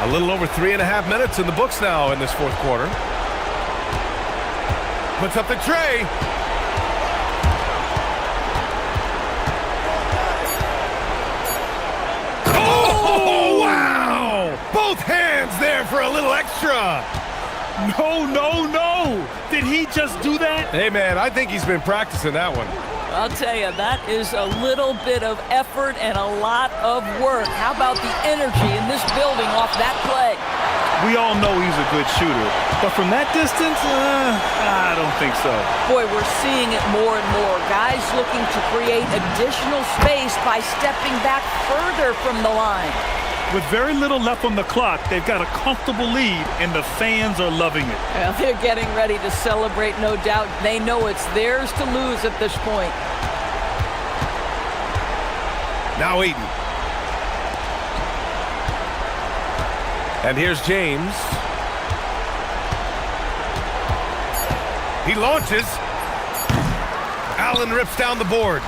A little over 3.5 minutes in the books now in this fourth quarter. Puts up the tray. Oh, wow! Both hands there for a little extra. No, no, no! Did he just do that? Hey, man, I think he's been practicing that one. I'll tell you, that is a little bit of effort and a lot of work. How about the energy in this building off that play? We all know he's a good shooter, but from that distance, I don't think so. Boy, we're seeing it more and more. Guys looking to create additional space by stepping back further from the line. With very little left on the clock, they've got a comfortable lead, and the fans are loving it. Well, they're getting ready to celebrate, no doubt. They know it's theirs to lose at this point. Now Ayton. And here's James. He launches. Allen rips down the board.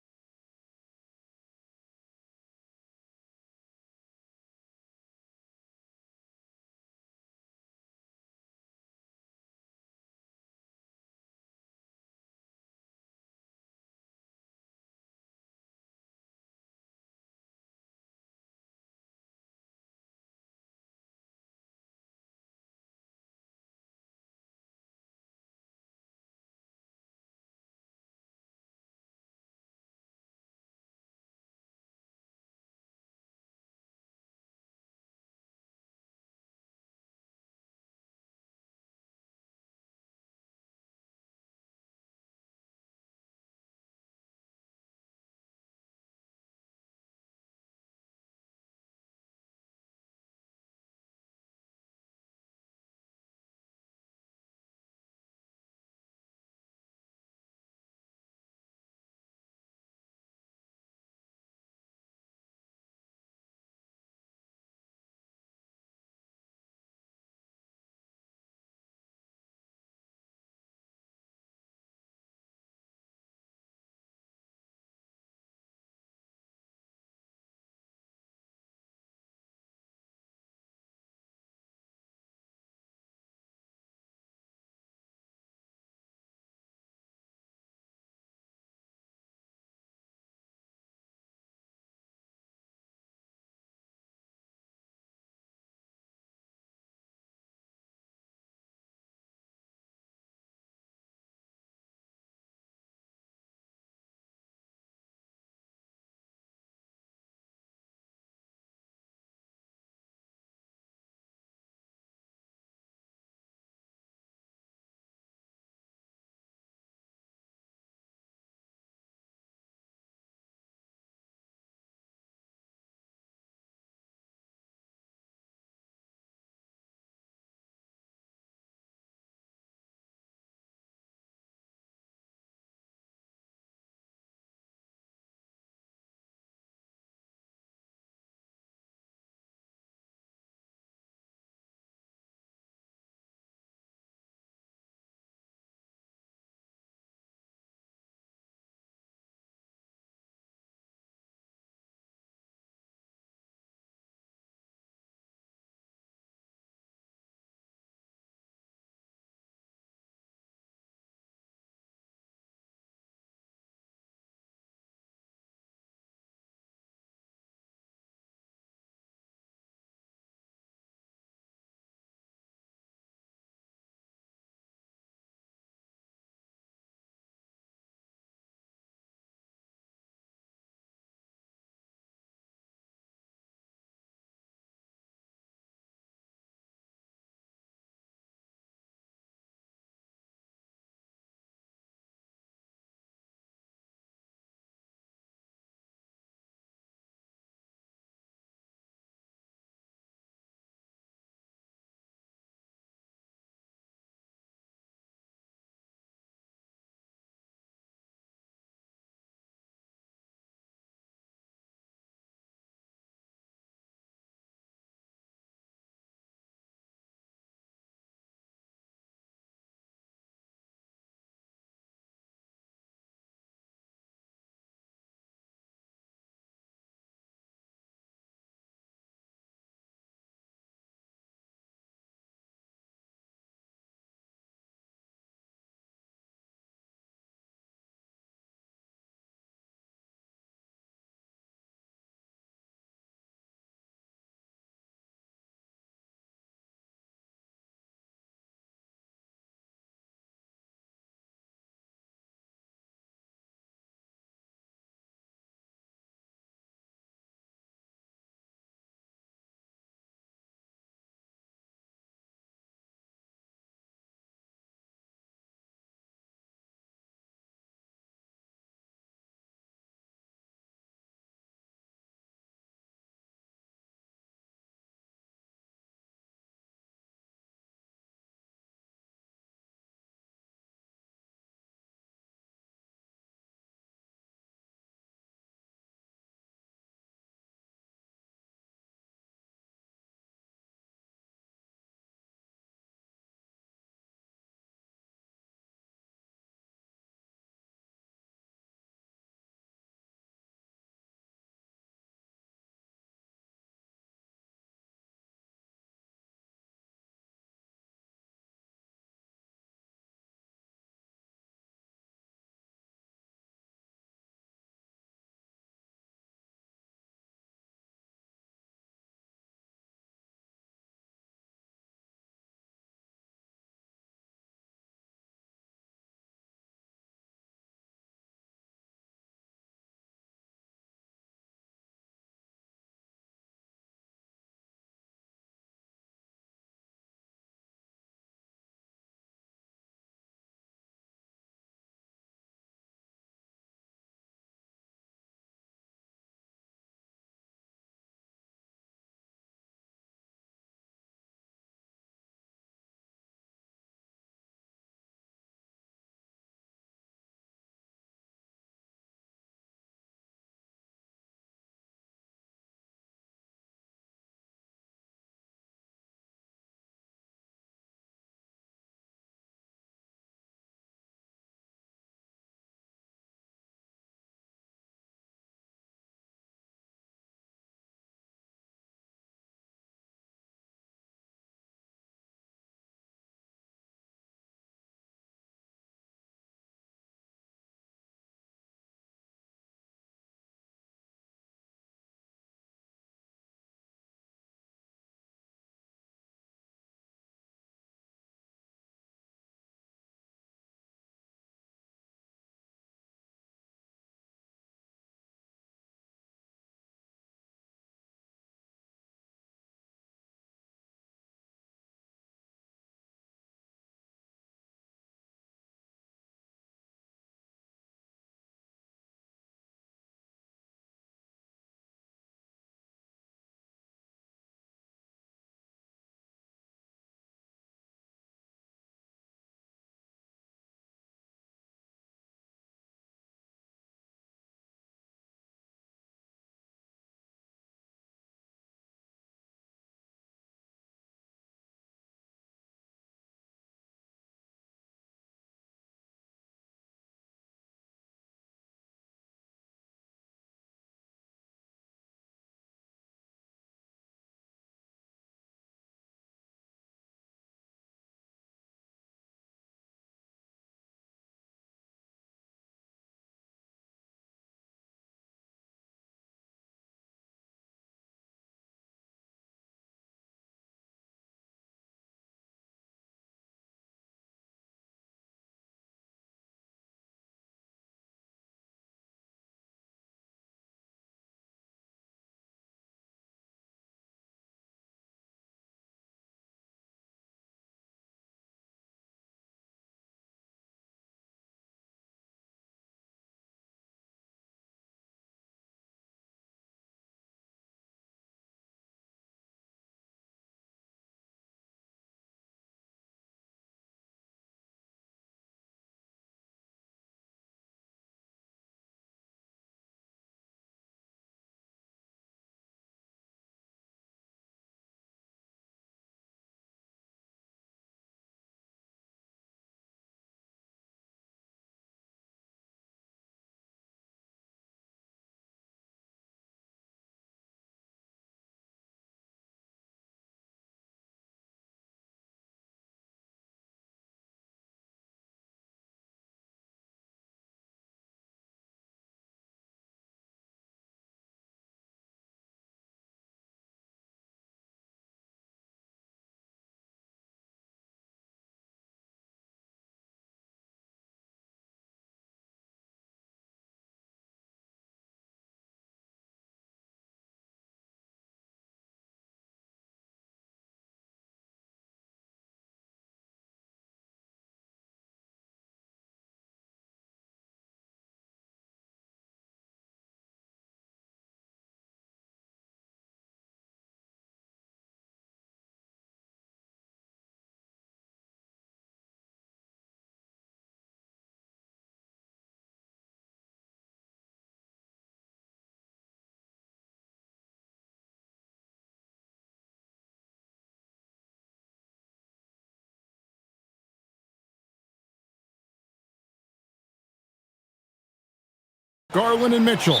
Garland and Mitchell.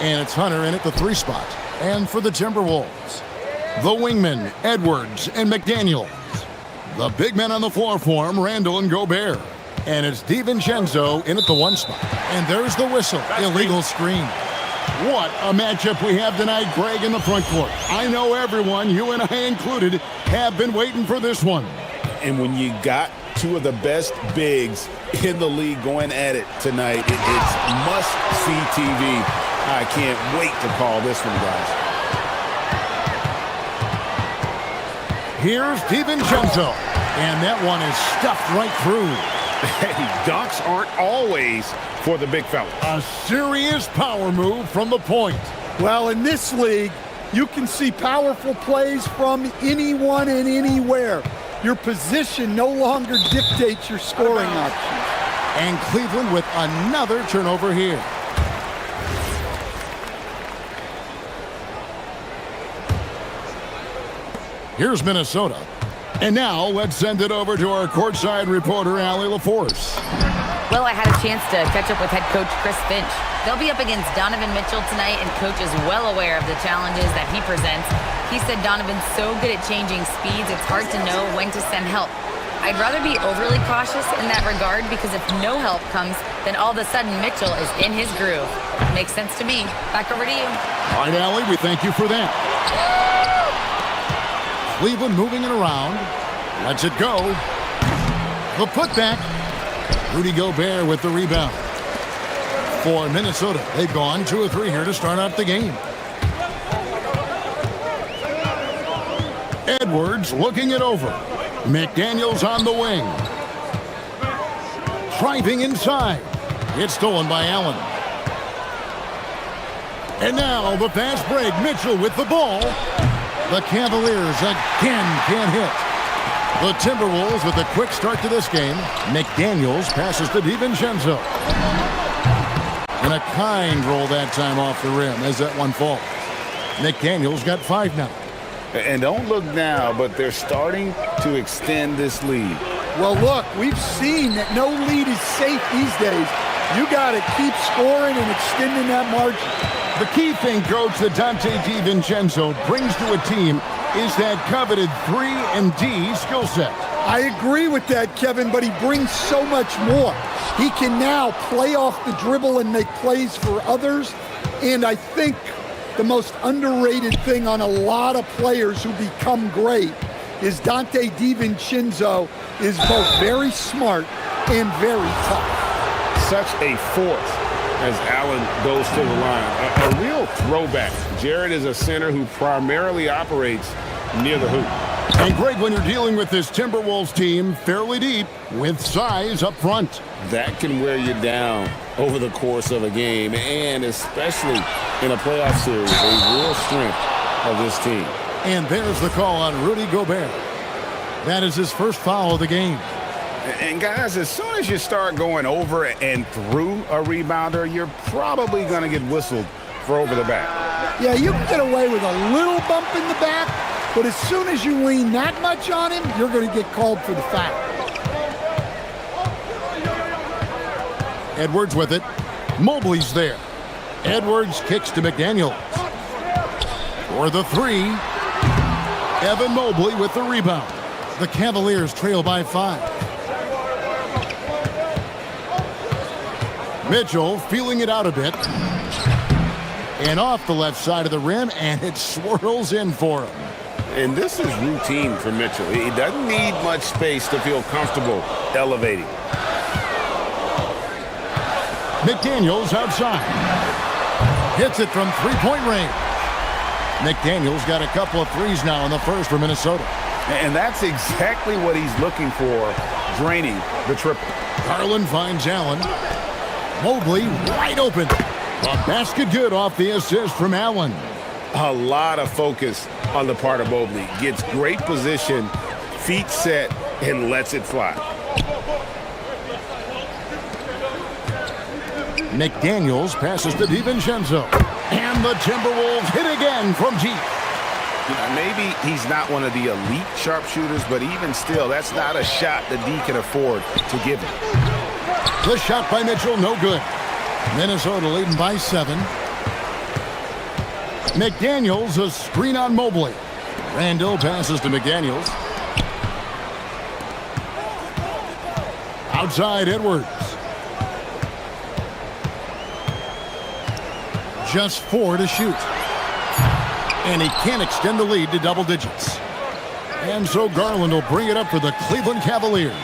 And it's Hunter in at the 3 spot. And for the Timberwolves, the wingmen, Edwards and McDaniels. The big men on the floor for him, Randall and Gobert. And it's DiVincenzo in at the 1 spot. And there's the whistle. Illegal screen. What a matchup we have tonight, Greg, in the front court. I know everyone, you and I included, have been waiting for this one. And when you got 2 of the best bigs in the league going at it tonight, it's must-see TV. I can't wait to call this one, guys. Here's DiVincenzo. And that one is stuffed right through. Hey, dunks aren't always for the big fella. A serious power move from the point. Well, in this league, you can see powerful plays from anyone and anywhere. Your position no longer dictates your scoring options. And Cleveland with another turnover here. Here's Minnesota. And now let's send it over to our courtside reporter, Allie LaForce. Well, I had a chance to catch up with head coach Chris Finch. They'll be up against Donovan Mitchell tonight, and coach is well aware of the challenges that he presents. He said Donovan's so good at changing speeds, it's hard to know when to send help. I'd rather be overly cautious in that regard, because if no help comes, then all of a sudden Mitchell is in his groove. Makes sense to me. Back over to you. All right, Allie, we thank you for that. Cleveland moving it around. Lets it go. The putback. Rudy Gobert with the rebound. For Minnesota, they've gone 2 of 3 here to start out the game. Edwards looking it over. McDaniels on the wing. Driving inside. It's stolen by Allen. And now the fast break. Mitchell with the ball. The Cavaliers again can't hit. The Timberwolves with a quick start to this game. McDaniels passes to DiVincenzo. And a kind roll that time off the rim as that one falls. McDaniels got 5 now. And don't look now, but they're starting to extend this lead. Well, look, we've seen that no lead is safe these days. You got to keep scoring and extending that margin. The key thing, Coach, that Dante DiVincenzo brings to a team is that coveted 3-and-D skill set. I agree with that, Kevin, but he brings so much more. He can now play off the dribble and make plays for others. And I think the most underrated thing on a lot of players who become great is Dante DiVincenzo is both very smart and very tough. Such a force as Allen goes to the line. A real throwback. Jared is a center who primarily operates near the hoop. And Greg, when you're dealing with this Timberwolves team fairly deep with size up front, that can wear you down over the course of a game, and especially in a playoff series, a real strength of this team. And there's the call on Rudy Gobert. That is his first foul of the game. And guys, as soon as you start going over and through a rebounder, you're probably going to get whistled for over the back. Yeah, you can get away with a little bump in the back, but as soon as you lean that much on him, you're going to get called for the foul. Edwards with it. Mobley's there. Edwards kicks to McDaniels. For the 3, Evan Mobley with the rebound. The Cavaliers trail by 5. Mitchell feeling it out a bit. And off the left side of the rim, and it swirls in for him. And this is routine for Mitchell. He doesn't need much space to feel comfortable elevating. McDaniels outside. Hits it from 3-point range. McDaniels got a couple of threes now in the first for Minnesota. And that's exactly what he's looking for, draining the triple. Garland finds Allen. Mobley wide open. A basket good off the assist from Allen. A lot of focus on the part of Mobley. Gets great position, feet set, and lets it fly. McDaniels passes to DiVincenzo. And the Timberwolves hit again from deep. Maybe he's not one of the elite sharpshooters, but even still, that's not a shot that D can afford to give him. The shot by Mitchell, no good. Minnesota leading by 7. McDaniels, a screen on Mobley. Randall passes to McDaniels. Outside Edwards. Just 4 to shoot. And he can't extend the lead to double digits. And so Garland will bring it up for the Cleveland Cavaliers.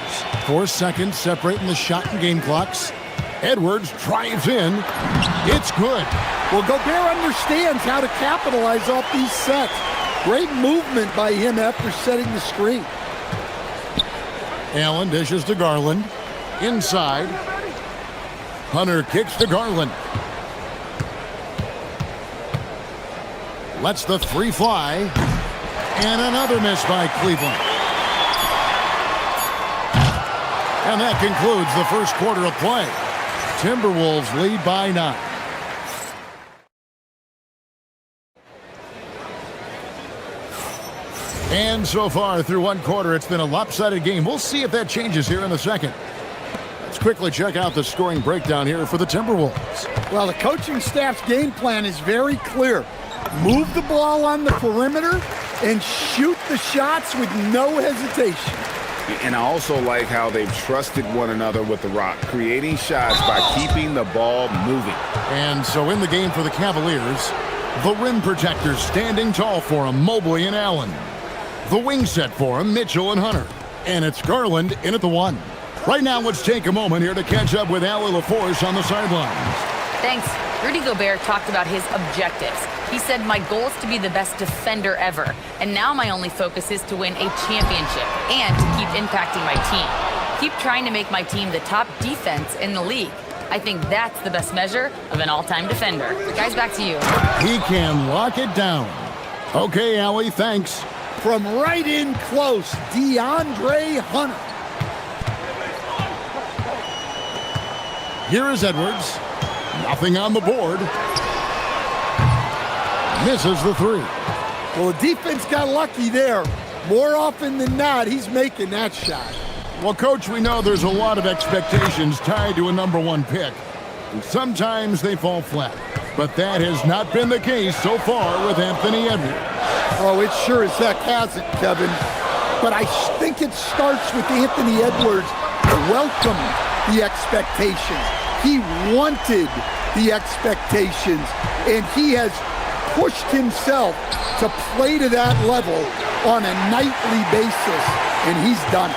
4 seconds separating the shot and game clocks. Edwards drives in. It's good. Well, Gobert understands how to capitalize off these sets. Great movement by him after setting the screen. Allen dishes to Garland. Inside. Hunter kicks to Garland. Lets the 3 fly. And another miss by Cleveland. And that concludes the first quarter of play. Timberwolves lead by 9. And so far through one quarter, it's been a lopsided game. We'll see if that changes here in the second. Let's quickly check out the scoring breakdown here for the Timberwolves. Well, the coaching staff's game plan is very clear. Move the ball on the perimeter and shoot the shots with no hesitation. And I also like how they've trusted one another with the rock, creating shots by keeping the ball moving. And so in the game for the Cavaliers, the rim protectors standing tall for him, Mobley and Allen. The wing set for him, Mitchell and Hunter. And it's Garland in at the 1. Right now, let's take a moment here to catch up with Allie LaForce on the sidelines. Thanks. Rudy Gobert talked about his objectives. He said, my goal is to be the best defender ever. And now my only focus is to win a championship and to keep impacting my team. Keep trying to make my team the top defense in the league. I think that's the best measure of an all-time defender. Guys, back to you. He can lock it down. Okay, Allie, thanks. From right in close, DeAndre Hunter. Here is Edwards. Nothing on the board. Misses the 3. Well, the defense got lucky there. More often than not, he's making that shot. Well, Coach, we know there's a lot of expectations tied to a number 1 pick. And sometimes they fall flat. But that has not been the case so far with Anthony Edwards. Oh, it sure as heck hasn't, Kevin. But I think it starts with Anthony Edwards welcoming the expectations. He wanted the expectations, and he has pushed himself to play to that level on a nightly basis, and he's done it.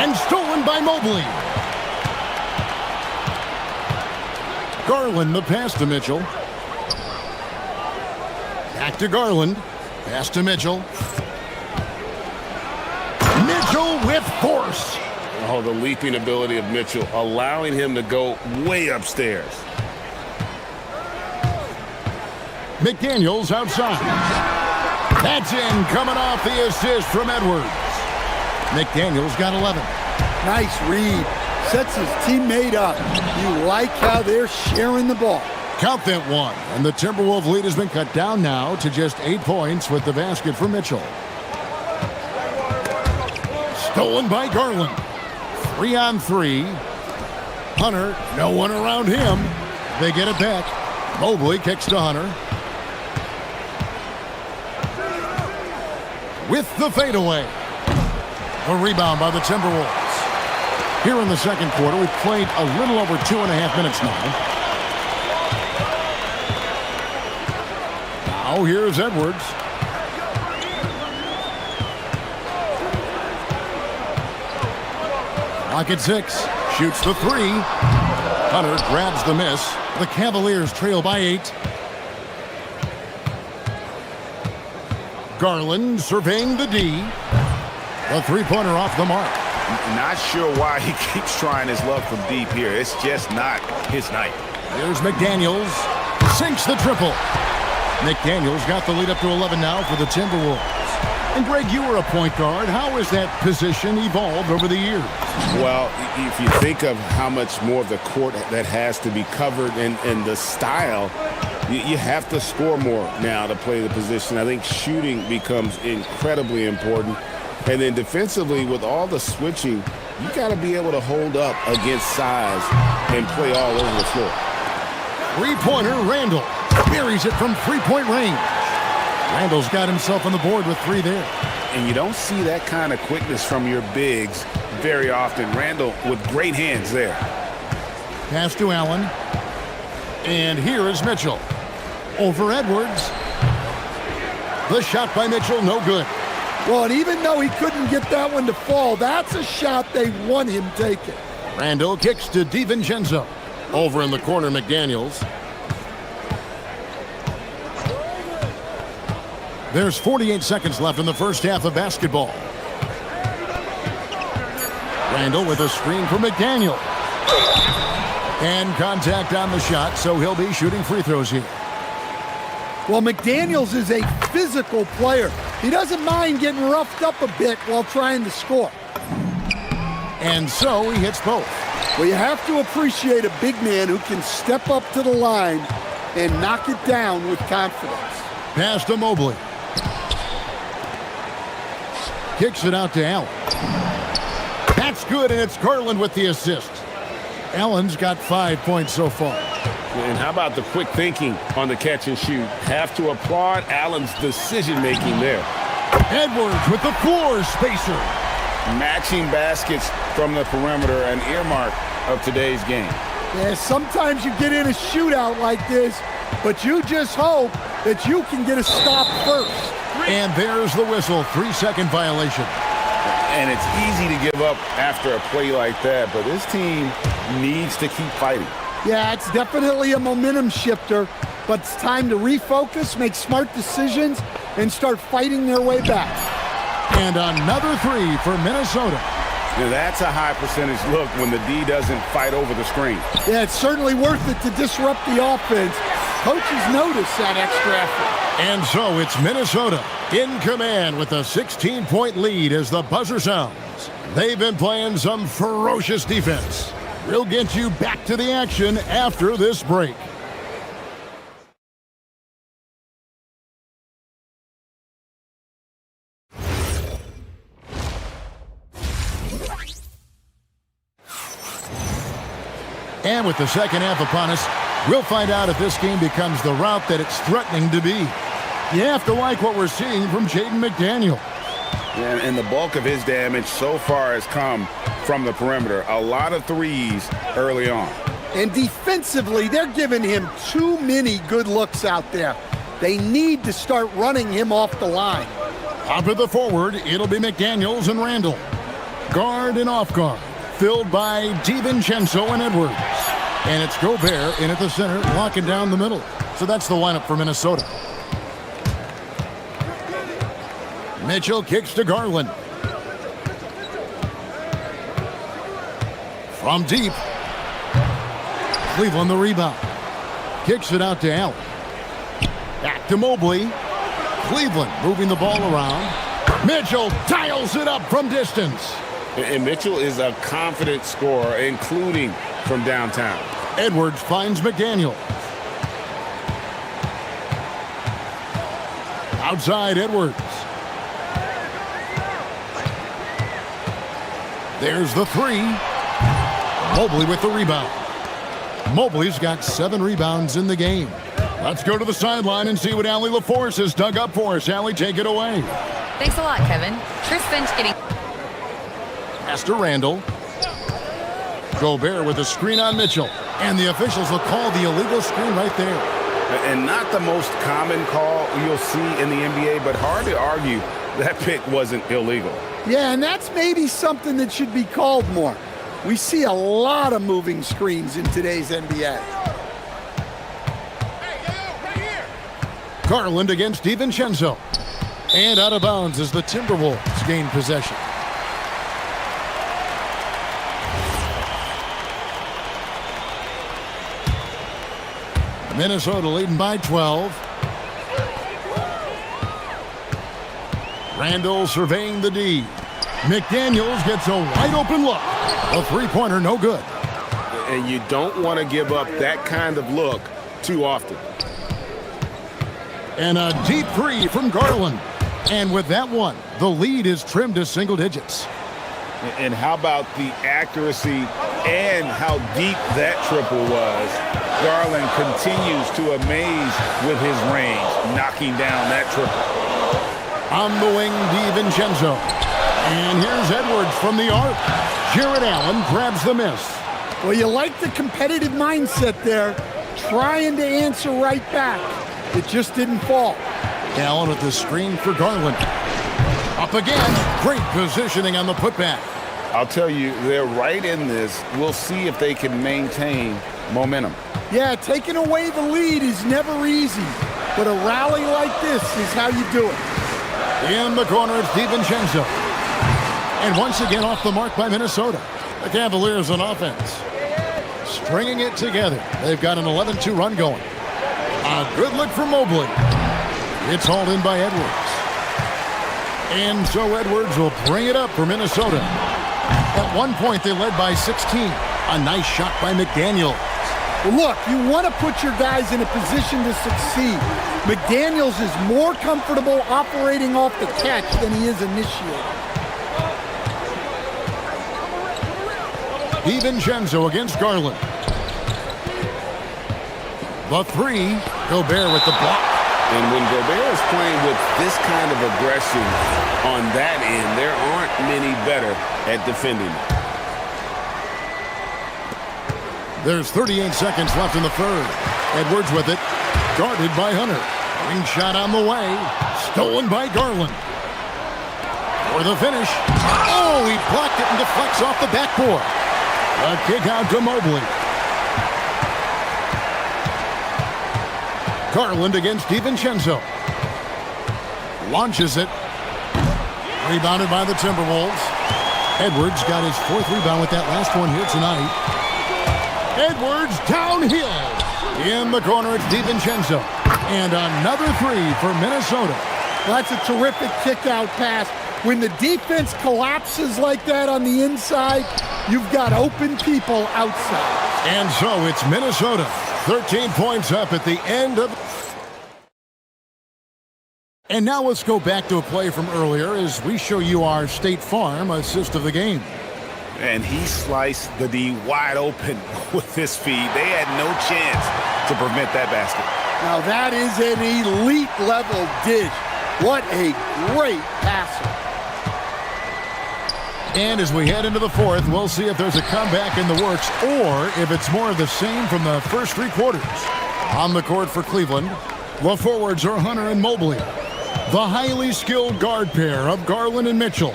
And stolen by Mobley. Garland, the pass to Mitchell. Back to Garland. Pass to Mitchell. Mitchell with force. Oh, the leaping ability of Mitchell, allowing him to go way upstairs. McDaniels outside. That's in, coming off the assist from Edwards. McDaniels got 11. Nice read. Sets his teammate up. You like how they're sharing the ball. Count that 1. And the Timberwolves lead has been cut down now to just 8 points with the basket for Mitchell. Stolen by Garland. 3 on 3. Hunter, no one around him. They get it back. Mobley kicks to Hunter. With the fadeaway. A rebound by the Timberwolves. Here in the second quarter, we've played a little over 2.5 minutes now. Now here's Edwards. Clock at 6. Shoots the 3. Hunter grabs the miss. The Cavaliers trail by 8. Garland surveying the D. The three-pointer off the mark. Not sure why he keeps trying his luck from deep here. It's just not his night. Here's McDaniels. Sinks the triple. McDaniels got the lead up to 11 now for the Timberwolves. And Greg, you were a point guard. How has that position evolved over the years? Well, if you think of how much more of the court that has to be covered and the style, you have to score more now to play the position. I think shooting becomes incredibly important. And then defensively, with all the switching, you got to be able to hold up against size and play all over the floor. Three-pointer, Randall. Buries it from three-point range. Randall's got himself on the board with 3 there. And you don't see that kind of quickness from your bigs very often. Randall with great hands there. Pass to Allen. And here is Mitchell. Over Edwards. The shot by Mitchell, no good. Well, and even though he couldn't get that one to fall, that's a shot they want him taking. Randall kicks to DiVincenzo. Over in the corner, McDaniels. There's 48 seconds left in the first half of basketball. Randall with a screen for McDaniel. And contact on the shot, so he'll be shooting free throws here. Well, McDaniels is a physical player. He doesn't mind getting roughed up a bit while trying to score. And so he hits both. Well, you have to appreciate a big man who can step up to the line and knock it down with confidence. Pass to Mobley. Kicks it out to Allen. That's good, and it's Garland with the assist. Allen's got 5 points so far. And how about the quick thinking on the catch and shoot? Have to applaud Allen's decision-making there. Edwards with the floor spacer. Matching baskets from the perimeter, an earmark of today's game. Yeah, sometimes you get in a shootout like this, but you just hope that you can get a stop first. And there's the whistle, 3-second violation. And it's easy to give up after a play like that, but this team needs to keep fighting. Yeah, it's definitely a momentum shifter, but it's time to refocus, make smart decisions, and start fighting their way back. And another 3 for Minnesota. Now that's a high percentage look when the D doesn't fight over the screen. Yeah, it's certainly worth it to disrupt the offense. Coaches notice that extra effort. And so it's Minnesota in command with a 16-point lead as the buzzer sounds. They've been playing some ferocious defense. We'll get you back to the action after this break. And with the second half upon us, we'll find out if this game becomes the route that it's threatening to be. You have to like what we're seeing from Jaden McDaniel. And the bulk of his damage so far has come from the perimeter. A lot of threes early on. And defensively, they're giving him too many good looks out there. They need to start running him off the line. Up at the forward, it'll be McDaniels and Randall. Guard and off guard, filled by DiVincenzo and Edwards. And it's Gobert in at the center, locking down the middle. So that's the lineup for Minnesota. Mitchell kicks to Garland. From deep. Cleveland the rebound. Kicks it out to Allen. Back to Mobley. Cleveland moving the ball around. Mitchell dials it up from distance. And Mitchell is a confident scorer, including from downtown. Edwards finds McDaniel. Outside Edwards. There's the 3. Mobley with the rebound. Mobley's got 7 rebounds in the game. Let's go to the sideline and see what Allie LaForce has dug up for us. Allie, take it away. Thanks a lot, Kevin. Chris Finch getting... Pass to Randall. Gobert with a screen on Mitchell. And the officials will call the illegal screen right there. And not the most common call you'll see in the NBA, but hard to argue that pick wasn't illegal. Yeah, and that's maybe something that should be called more. We see a lot of moving screens in today's NBA. Garland against DiVincenzo. And out of bounds as the Timberwolves gain possession. Minnesota leading by 12. Randall surveying the D. McDaniels gets a wide open look. A three-pointer, no good. And you don't want to give up that kind of look too often. And a deep 3 from Garland. And with that one, the lead is trimmed to single digits. And how about the accuracy and how deep that triple was? Garland continues to amaze with his range, knocking down that triple. On the wing, DiVincenzo. And here's Edwards from the arc. Jared Allen grabs the miss. Well, you like the competitive mindset there, trying to answer right back. It just didn't fall. Allen with the screen for Garland. Up again. Great positioning on the putback. I'll tell you, they're right in this. We'll see if they can maintain momentum. Yeah, taking away the lead is never easy, but a rally like this is how you do it. In the corner, it's DiVincenzo. And once again off the mark by Minnesota. The Cavaliers on offense. Stringing it together. They've got an 11-2 run going. A good look for Mobley. It's hauled in by Edwards. And so Edwards will bring it up for Minnesota. At one point, they led by 16. A nice shot by McDaniels. Look, you want to put your guys in a position to succeed. McDaniels is more comfortable operating off the catch than he is initiating. DiVincenzo against Garland. The three, Gobert with the block. And when Gobert is playing with this kind of aggression on that end, there aren't many better at defending. There's 38 seconds left in the third. Edwards with it, guarded by Hunter. Ring shot on the way, stolen by Garland. For the finish. Oh, he blocked it and deflects off the backboard. A kick out to Mobley. Garland against DiVincenzo. Launches it. Rebounded by the Timberwolves. Edwards got his fourth rebound with that last one here tonight. Edwards downhill. In the corner, it's DiVincenzo. And another three for Minnesota. Well, that's a terrific kick-out pass. When the defense collapses like that on the inside, you've got open people outside. And so it's Minnesota. 13 points up at the end of... And now let's go back to a play from earlier as we show you our State Farm assist of the game. And he sliced the D wide open with his feed. They had no chance to prevent that basket. Now that is an elite level dish. What a great passer. And as we head into the fourth, we'll see if there's a comeback in the works or if it's more of the same from the first three quarters. On the court for Cleveland, the forwards are Hunter and Mobley. The highly skilled guard pair of Garland and Mitchell.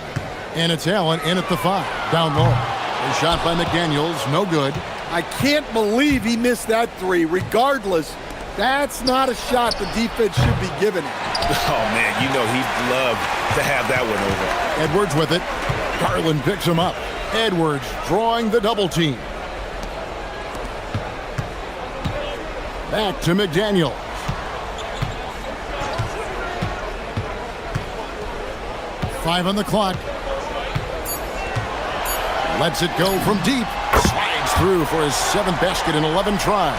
And it's Allen in at the 5, down low. A shot by McDaniels, no good. I can't believe he missed that three. Regardless, that's not a shot the defense should be giving him. Oh, man, you know he'd love to have that one over. Edwards with it. Garland picks him up. Edwards drawing the double team. Back to McDaniels. Five on the clock. Lets it go from deep. Slides through for his 7th basket in 11 tries.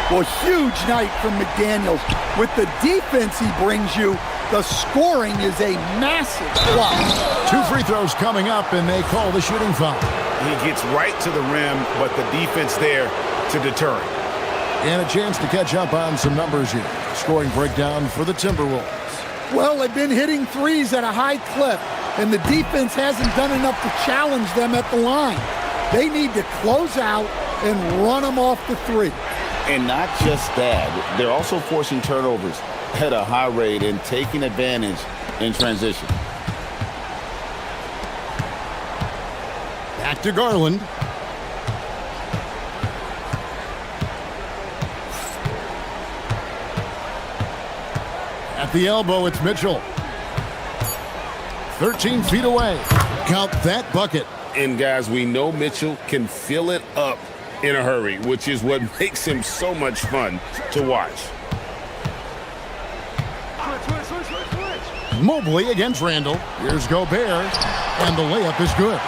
Well, huge night from McDaniels. With the defense he brings you, the scoring is a massive plus. 2 free throws coming up, and they call the shooting foul. He gets right to the rim, but the defense there to deter him. And a chance to catch up on some numbers here. Scoring breakdown for the Timberwolves. Well, they've been hitting threes at a high clip, and the defense hasn't done enough to challenge them at the line. They need to close out and run them off the three. And not just that, they're also forcing turnovers at a high rate and taking advantage in transition. Back to Garland. At the elbow, it's Mitchell. 13 feet away. Count that bucket. And guys, we know Mitchell can fill it up in a hurry, which is what makes him so much fun to watch. Mobley against Randall. Here's Gobert, and the layup is good.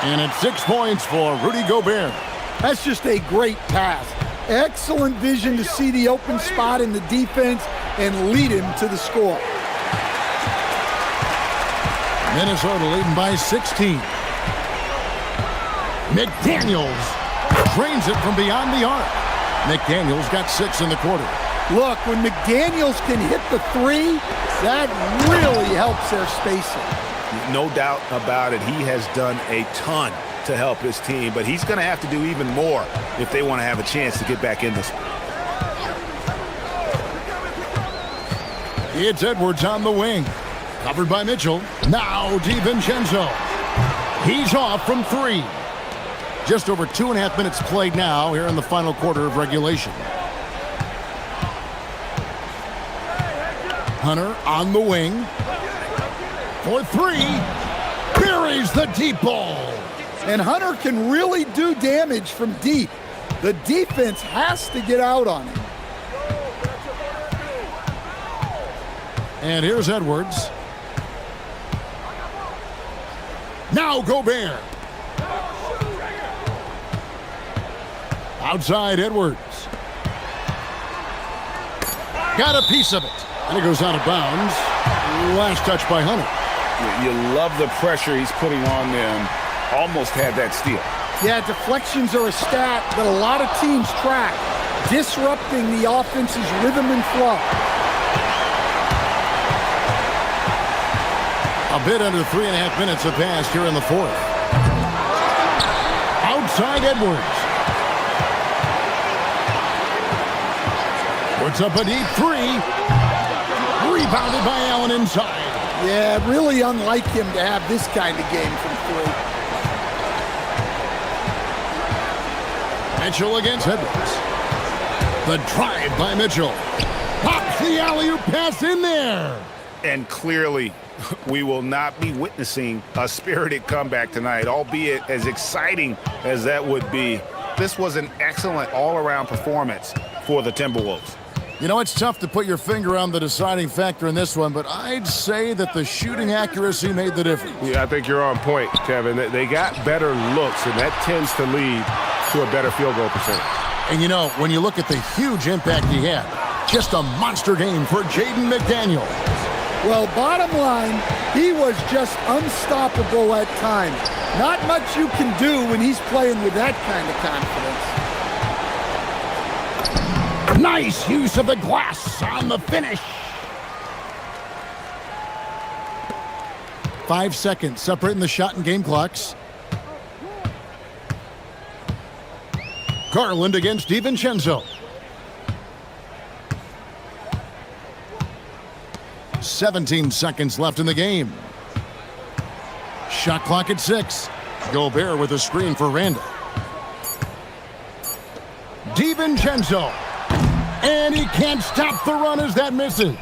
And it's 6 points for Rudy Gobert. That's just a great pass. Excellent vision to see the open spot in the defense and lead him to the score. Minnesota leading by 16. McDaniels drains it from beyond the arc. McDaniels got 6 in the quarter. Look, when McDaniels can hit the three, that really helps their spacing. No doubt about it. He has done a ton to help his team, but he's going to have to do even more if they want to have a chance to get back in this. It's Edwards on the wing. Covered by Mitchell. Now DiVincenzo. He's off from 3. Just over 2.5 minutes played now here in the final quarter of regulation. Hunter on the wing. For 3. Buries the deep ball. And Hunter can really do damage from deep. The defense has to get out on him. And here's Edwards. Now Gobert. Outside Edwards. Got a piece of it. And it goes out of bounds. Last touch by Hunter. You love the pressure he's putting on them. Almost had that steal. Yeah, deflections are a stat that a lot of teams track. Disrupting the offense's rhythm and flow. A bit under 3.5 minutes have passed here in the fourth. Outside Edwards. Puts up a deep 3. Rebounded by Allen inside. Yeah, really unlike him to have this kind of game from 3. Mitchell against Edwards. The drive by Mitchell. Pops the alley-oop pass in there. And clearly, we will not be witnessing a spirited comeback tonight, albeit as exciting as that would be. This was an excellent all-around performance for the Timberwolves. You know, it's tough to put your finger on the deciding factor in this one, but I'd say that the shooting accuracy made the difference. Yeah, I think you're on point, Kevin. They got better looks, and that tends to lead to a better field goal percentage. And you know, when you look at the huge impact he had, just a monster game for Jaden McDaniels. Well, bottom line, he was just unstoppable at times. Not much you can do when he's playing with that kind of confidence. Nice use of the glass on the finish. 5 seconds separating the shot and game clocks. Garland against DiVincenzo. 17 seconds left in the game. Shot clock at 6. Gobert with a screen for Randall. DiVincenzo. And he can't stop the run as that misses.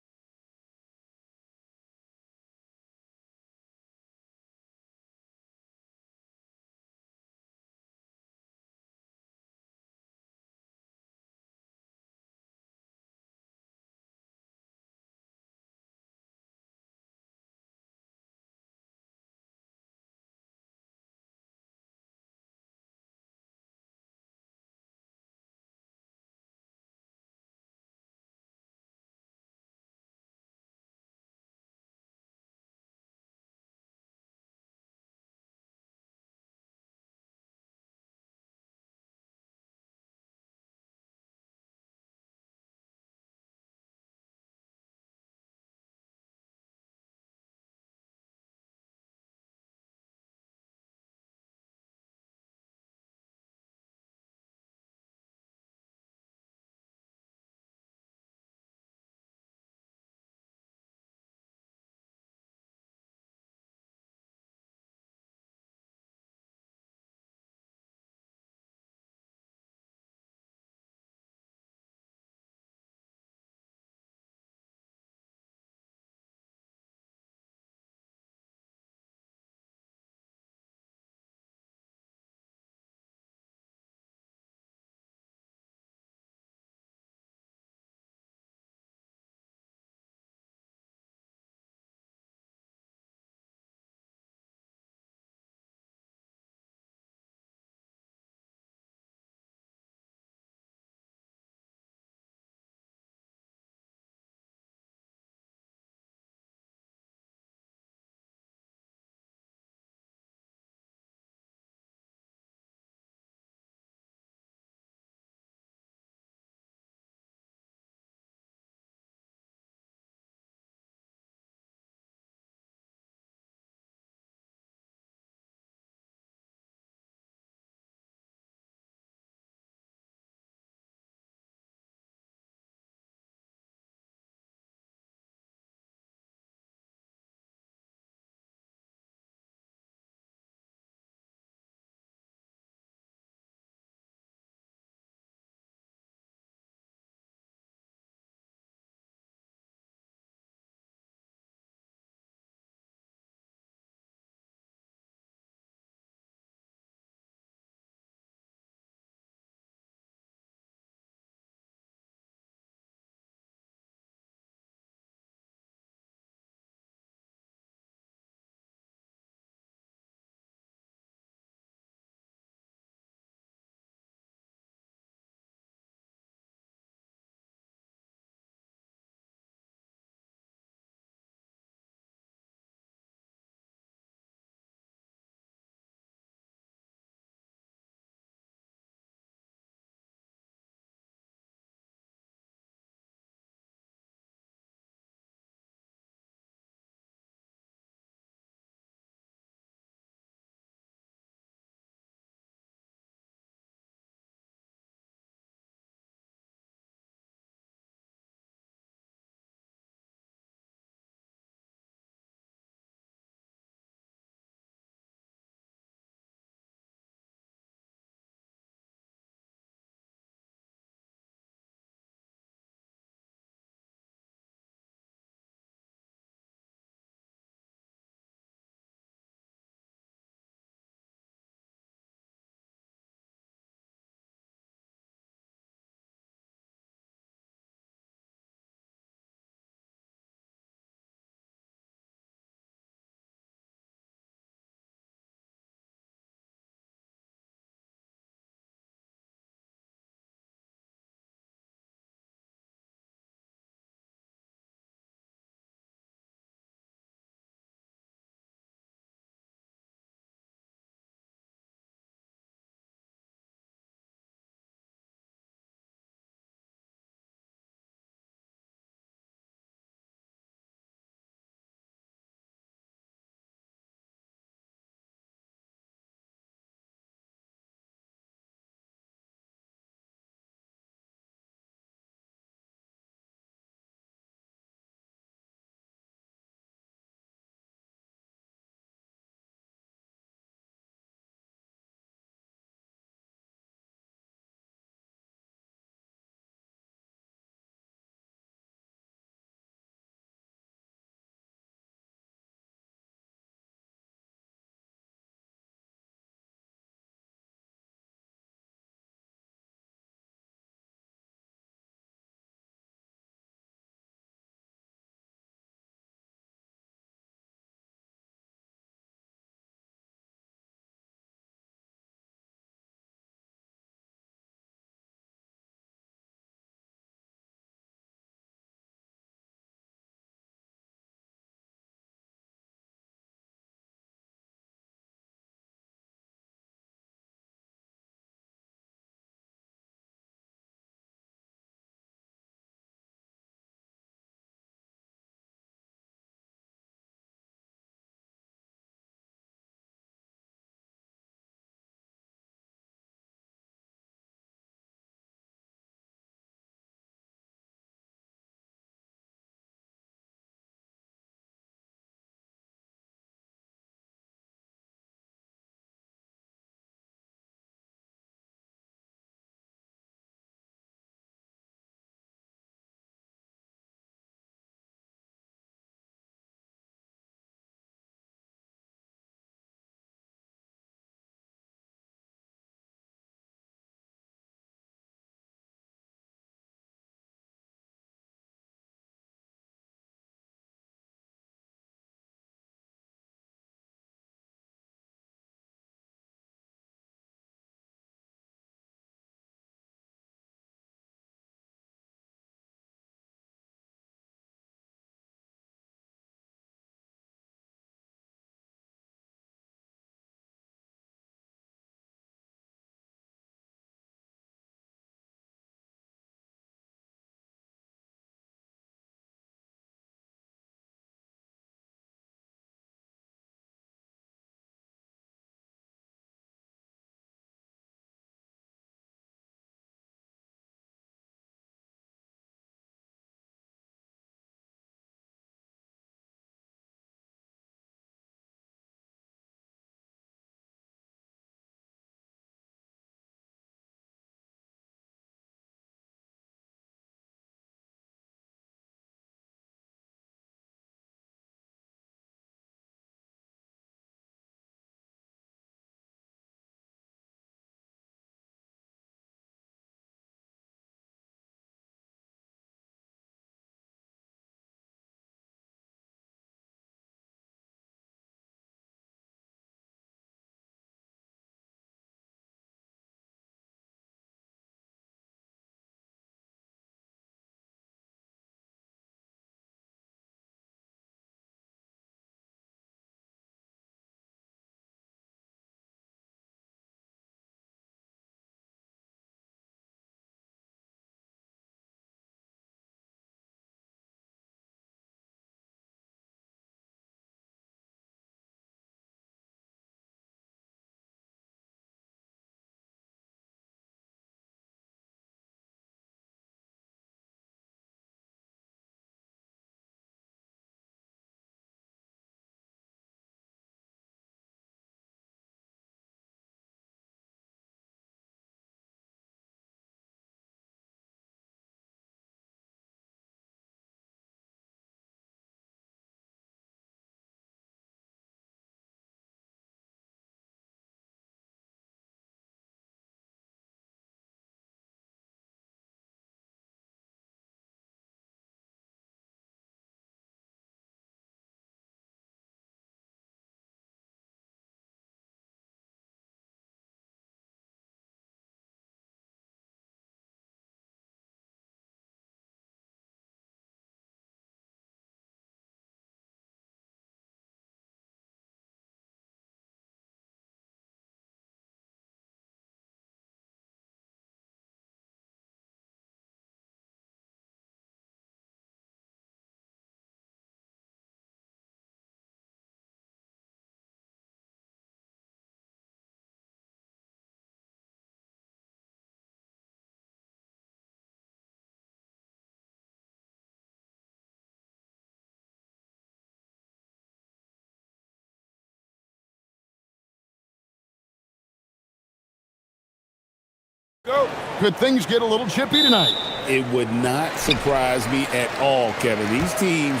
Could things get a little chippy tonight? It would not surprise me at all, Kevin. These teams,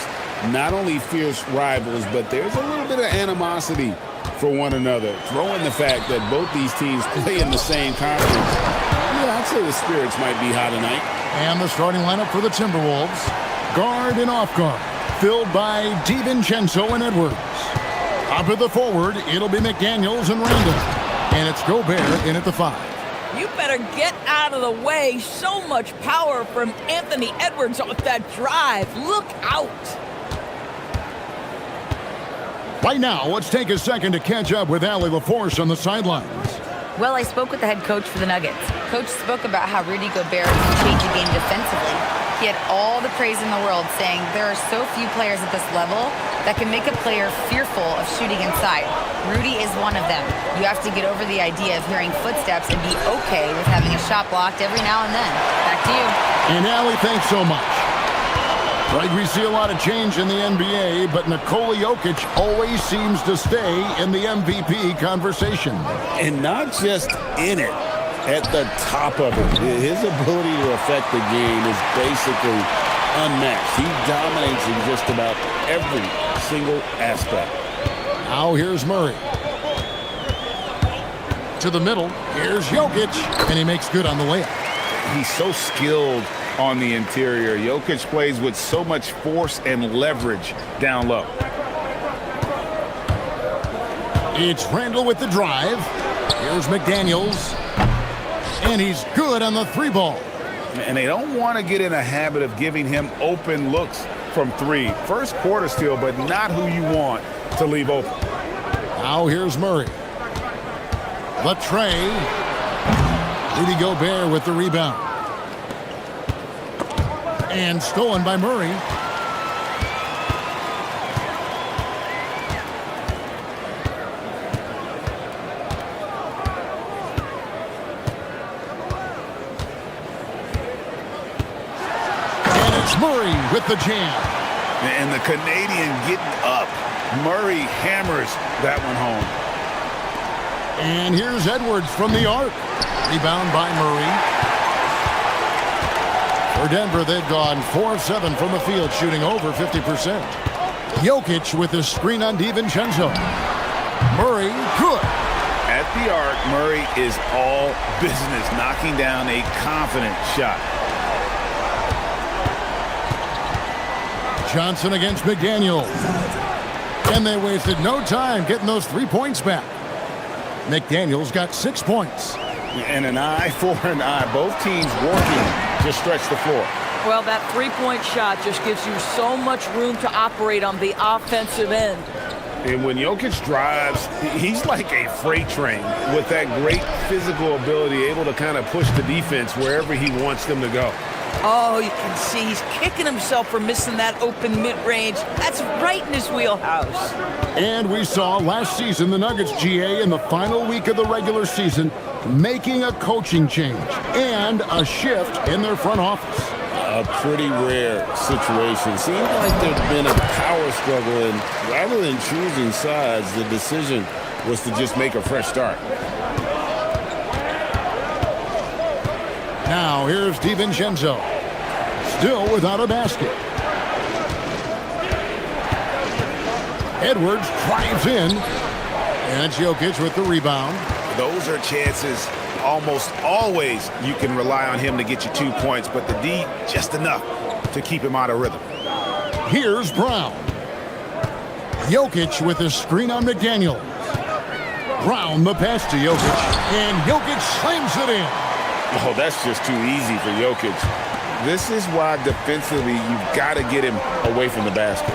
not only fierce rivals, but there's a little bit of animosity for one another. Throw in the fact that both these teams play in the same conference. Yeah, I'd say the spirits might be high tonight. And the starting lineup for the Timberwolves. Guard and off guard, filled by DiVincenzo and Edwards. Up at the forward, it'll be McDaniels and Randall. And it's Gobert in at the 5. You better get out of the way. So much power from Anthony Edwards off that drive. Look out. Right now, let's take a second to catch up with Allie LaForce on the sidelines. Well, I spoke with the head coach for the Nuggets. Coach spoke about how Rudy Gobert can change the game defensively. He had all the praise in the world, saying there are so few players at this level that can make a player fearful of shooting inside. Rudy is one of them. You have to get over the idea of hearing footsteps and be okay with having a shot blocked every now and then. Back to you. And Allie, thanks so much. Right, we see a lot of change in the NBA, but Nikola Jokic always seems to stay in the MVP conversation. And not just in it, at the top of it. His ability to affect the game is basically unmatched. He dominates in just about every single aspect. Now here's Murray. To the middle, here's Jokic, and he makes good on the layup. He's so skilled on the interior. Jokic plays with so much force and leverage down low. It's Randall with the drive. Here's McDaniels. And he's good on the 3-ball. And they don't want to get in a habit of giving him open looks from 3. First quarter still, but not who you want to leave open. Now here's Murray. The tray. Rudy Gobert with the rebound. And stolen by Murray. And it's Murray with the jam. And the Canadian getting up. Murray hammers that one home. And here's Edwards from the arc. Rebound by Murray. For Denver, they've gone 4 of 7 from the field, shooting over 50%. Jokic with the screen on DiVincenzo. Murray, good. At the arc, Murray is all business, knocking down a confident shot. Johnson against McDaniels. And they wasted no time getting those 3 points back. McDaniels got 6 points. And an eye for an eye. Both teams working to stretch the floor. Well, that three-point shot just gives you so much room to operate on the offensive end. And when Jokic drives, he's like a freight train with that great physical ability, able to kind of push the defense wherever he wants them to go. Oh, you can see he's kicking himself for missing that open mid-range. That's right in his wheelhouse. And we saw last season the Nuggets, GA, in the final week of the regular season, making a coaching change and a shift in their front office. A pretty rare situation. Seems like there's been a power struggle, and rather than choosing sides, the decision was to just make a fresh start. Now here's DiVincenzo, still without a basket. Edwards drives in, and it's Jokic with the rebound. Those are chances almost always you can rely on him to get you 2 points, but the D just enough to keep him out of rhythm. Here's Brown. Jokic with a screen on McDaniels. Brown the pass to Jokic, and Jokic slams it in. Oh, that's just too easy for Jokic. This is why defensively you've got to get him away from the basket.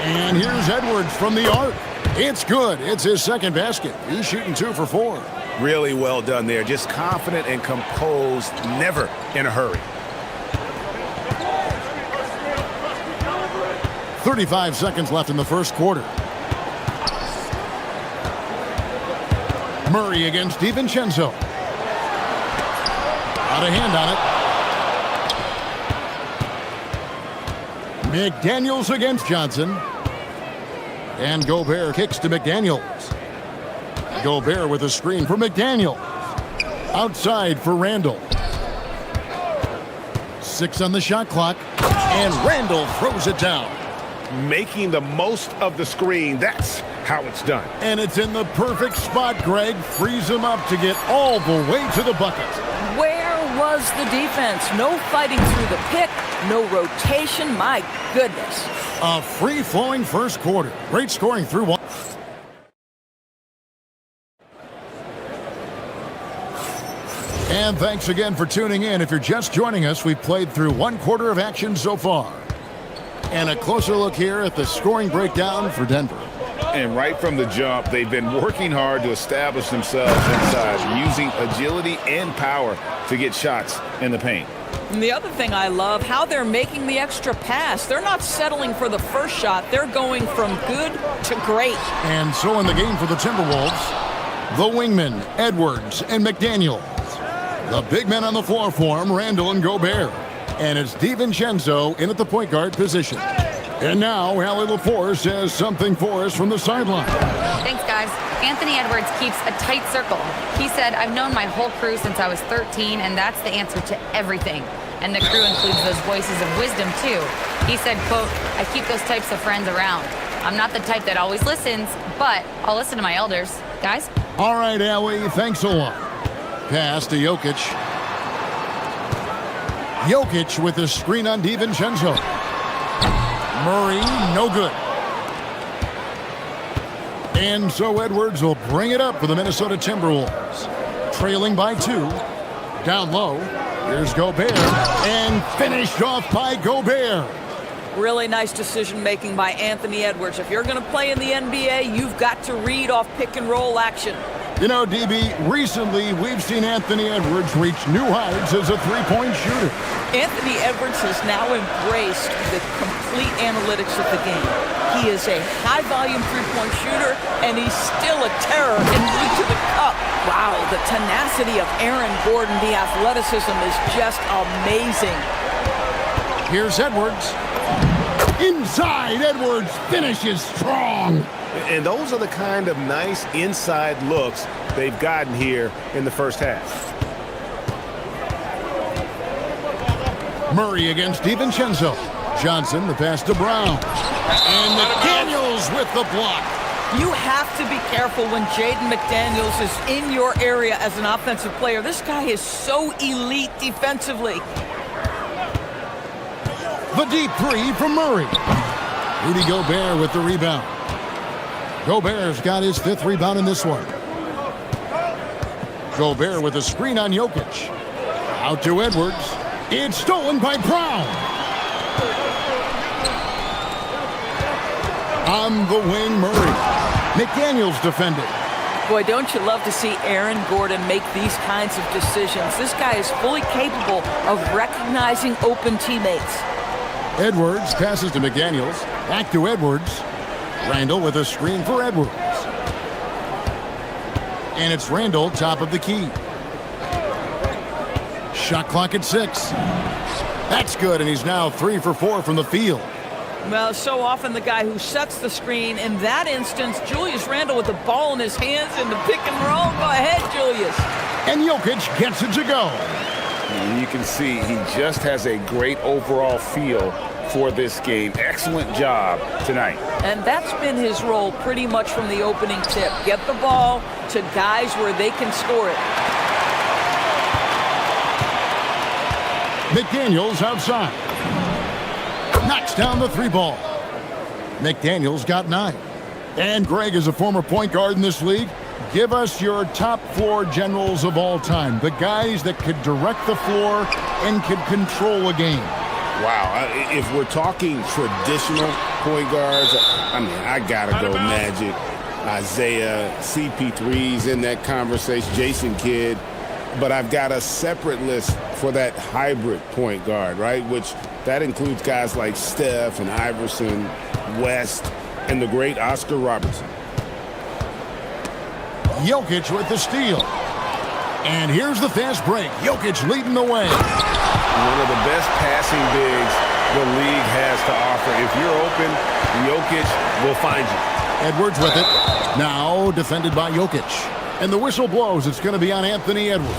And here's Edwards from the arc. It's good. It's his second basket. He's shooting 2 for 4. Really well done there. Just confident and composed, never in a hurry. 35 seconds left in the first quarter. Murray against DiVincenzo. Got a hand on it. McDaniels against Johnson. And Gobert kicks to McDaniels. Gobert with a screen for McDaniel. Outside for Randall. 6 on the shot clock. And Randall throws it down. Making the most of the screen. That's how it's done. And it's in the perfect spot, Greg. Frees him up to get all the way to the bucket. Where was the defense? No fighting through the pick, no rotation. My goodness. A free-flowing first quarter. Great scoring through one. And thanks again for tuning in. If you're just joining us, we've played through one quarter of action so far. And a closer look here at the scoring breakdown for Denver. And right from the jump, they've been working hard to establish themselves inside, using agility and power to get shots in the paint. And the other thing I love, how they're making the extra pass. They're not settling for the first shot. They're going from good to great. And so in the game for the Timberwolves, the wingmen, Edwards and McDaniel. The big men on the floor for him, Randall and Gobert. And it's DiVincenzo in at the point guard position. And now, Allie LaForce has something for us from the sideline. Thanks, guys. Anthony Edwards keeps a tight circle. He said, I've known my whole crew since I was 13, and that's the answer to everything. And the crew includes those voices of wisdom, too. He said, quote, I keep those types of friends around. I'm not the type that always listens, but I'll listen to my elders. Guys? All right, Allie, thanks a lot. Pass to Jokic. Jokic with the screen on DiVincenzo. Murray, no good. And so Edwards will bring it up for the Minnesota Timberwolves. Trailing by 2. Down low. Here's Gobert. And finished off by Gobert. Really nice decision-making by Anthony Edwards. If you're going to play in the NBA, you've got to read off pick-and-roll action. You know, DB, recently we've seen Anthony Edwards reach new heights as a three-point shooter. Anthony Edwards has now embraced the complete analytics of the game. He is a high-volume three-point shooter, and he's still a terror en route to the cup. Wow, the tenacity of Aaron Gordon, the athleticism is just amazing. Here's Edwards. Inside, Edwards finishes strong. And those are the kind of nice inside looks they've gotten here in the first half. Murray against DiVincenzo. Johnson, the pass to Brown. And McDaniels with the block. You have to be careful when Jaden McDaniels is in your area as an offensive player. This guy is so elite defensively. The deep three from Murray. Rudy Gobert with the rebound. Gobert's got his 5th rebound in this one. Gobert with a screen on Jokic. Out to Edwards. It's stolen by Brown. On the wing, Murray. McDaniels defended. Boy, don't you love to see Aaron Gordon make these kinds of decisions. This guy is fully capable of recognizing open teammates. Edwards passes to McDaniels. Back to Edwards. Randall with a screen for Edwards. And it's Randall, top of the key. Shot clock at 6. That's good, and he's now 3 for 4 from the field. Well, so often the guy who sets the screen. In that instance, Julius Randle with the ball in his hands in the pick and roll. Go ahead, Julius. And Jokic gets it to go. And you can see he just has a great overall feel for this game. Excellent job tonight. And that's been his role pretty much from the opening tip. Get the ball to guys where they can score it. McDaniels outside. Knocks down the 3 ball. McDaniels got 9. And Greg is a former point guard in this league. Give us your top floor generals of all time. The guys that could direct the floor and could control a game. Wow, if we're talking traditional point guards, I mean, I gotta go Magic, Isaiah, CP3's in that conversation, Jason Kidd. But I've got a separate list for that hybrid point guard, right? Which that includes guys like Steph and Iverson, West, and the great Oscar Robertson. Jokic with the steal. And here's the fast break. Jokic leading the way. One of the best passing bigs the league has to offer. If you're open, Jokic will find you. Edwards with it. Now defended by Jokic. And the whistle blows. It's going to be on Anthony Edwards.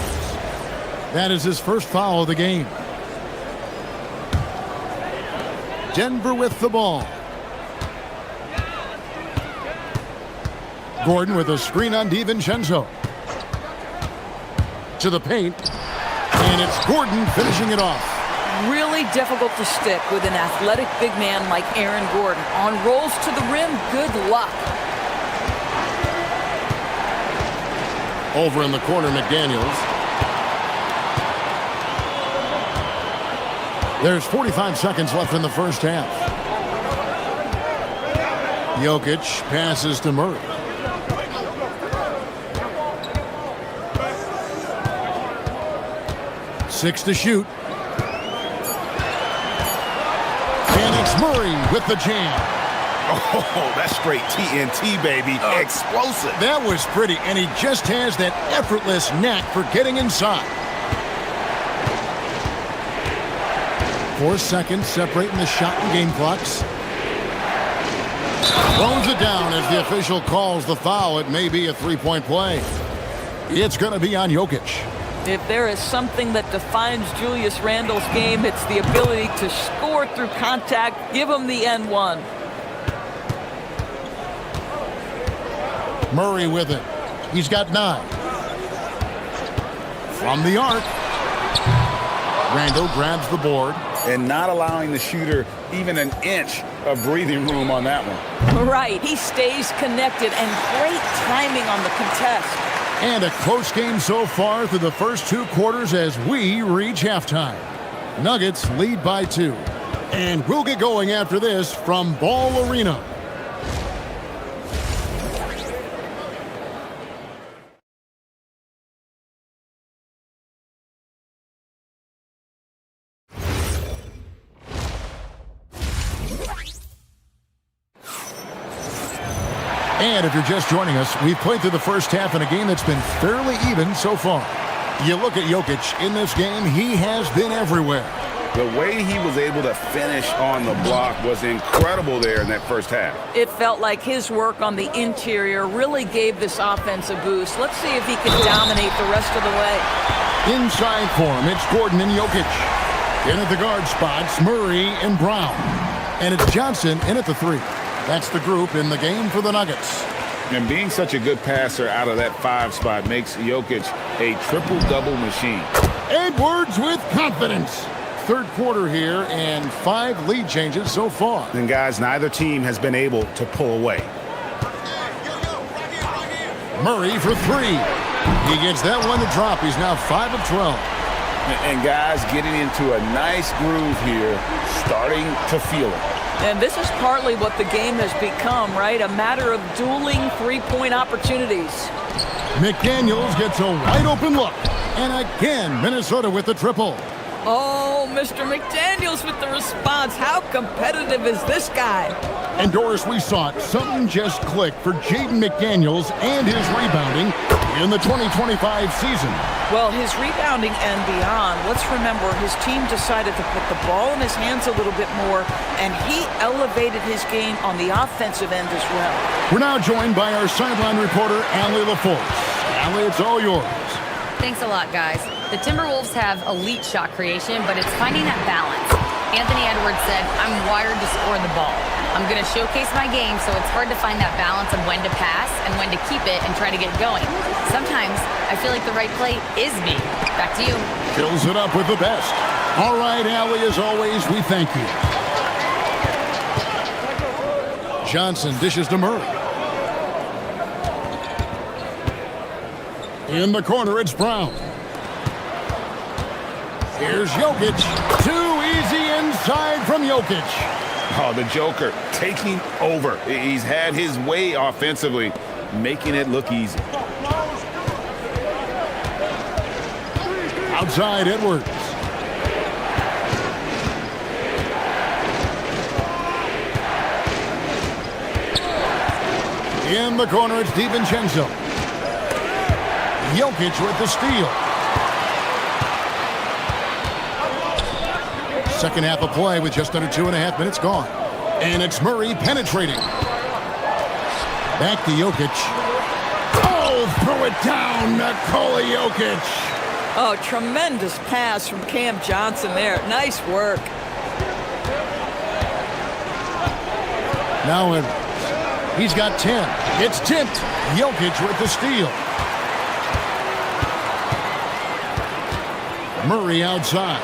That is his first foul of the game. Denver with the ball. Gordon with a screen on DiVincenzo. To the paint. And it's Gordon finishing it off. Really difficult to stick with an athletic big man like Aaron Gordon. On rolls to the rim, good luck. Over in the corner, McDaniels. There's 45 seconds left in the first half. Jokic passes to Murray. Six to shoot. And it's Murray with the jam. Oh, that's straight TNT, baby. Explosive. That was pretty, and he just has that effortless knack for getting inside. 4 seconds separating the shot and game clocks. Throws it down as the official calls the foul. It may be a three-point play. It's going to be on Jokic. If there is something that defines Julius Randle's game, it's the ability to score through contact. Give him the N1. Murray with it. He's got 9. From the arc. Randle grabs the board. And not allowing the shooter even an inch of breathing room on that one. Right. He stays connected, and great timing on the contest. And a close game so far through the first 2 quarters as we reach halftime. Nuggets lead by 2. And we'll get going after this from Ball Arena. And if you're just joining us, we've played through the first half in a game that's been fairly even so far. You look at Jokic in this game, he has been everywhere. The way he was able to finish on the block was incredible there in that first half. It felt like his work on the interior really gave this offense a boost. Let's see if he can dominate the rest of the way. Inside for him, it's Gordon and Jokic. In at the guard spots, Murray and Brown. And it's Johnson in at the 3. That's the group in the game for the Nuggets. And being such a good passer out of that 5 spot makes Jokic a triple-double machine. Edwards with confidence. Third quarter here and 5 lead changes so far. And guys, neither team has been able to pull away. Murray for 3. He gets that one to drop. He's now 5 of 12. And guys getting into a nice groove here, starting to feel it. And this is partly what the game has become, right? A matter of dueling three-point opportunities. McDaniels gets a wide-open look. And again, Minnesota with the triple. Oh, Mr. McDaniels with the response. How competitive is this guy? And Doris, we saw it. Something just clicked for Jaden McDaniels and his rebounding in the 2025 season. Well, his rebounding and beyond, let's remember his team decided to put the ball in his hands a little bit more, and he elevated his game on the offensive end as well. We're now joined by our sideline reporter, Allie LaForce. Allie, it's all yours. Thanks a lot, guys. The Timberwolves have elite shot creation, but it's finding that balance. Anthony Edwards said, I'm wired to score the ball. I'm going to showcase my game, so it's hard to find that balance of when to pass and when to keep it and try to get going. Sometimes I feel like the right play is me. Back to you. Fills it up with the best. All right, Allie, as always, we thank you. Johnson dishes to Murray. In the corner, it's Brown. Here's Jokic. Too easy inside from Jokic. Oh, the Joker taking over. He's had his way offensively, making it look easy. Outside, Edwards. In the corner, it's DiVincenzo. Jokic with the steal. Second half of play with just under 2.5 minutes gone. And it's Murray penetrating. Back to Jokic. Oh, throw it down, Nikola Jokic. Oh, tremendous pass from Cam Johnson there. Nice work. Now he's got 10. It's tipped. Jokic with the steal. Murray outside.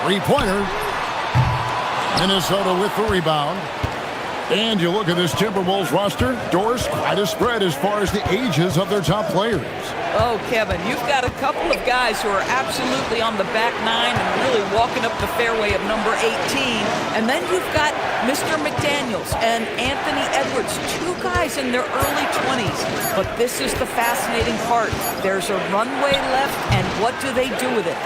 Three-pointer. Minnesota with the rebound. And you look at this Timberwolves roster, doors quite a spread as far as the ages of their top players. Oh, Kevin, you've got a couple of guys who are absolutely on the back nine and really walking up the fairway of number 18. And then you've got Mr. McDaniels and Anthony Edwards, two guys in their early 20s. But this is the fascinating part. There's a runway left, and what do they do with it?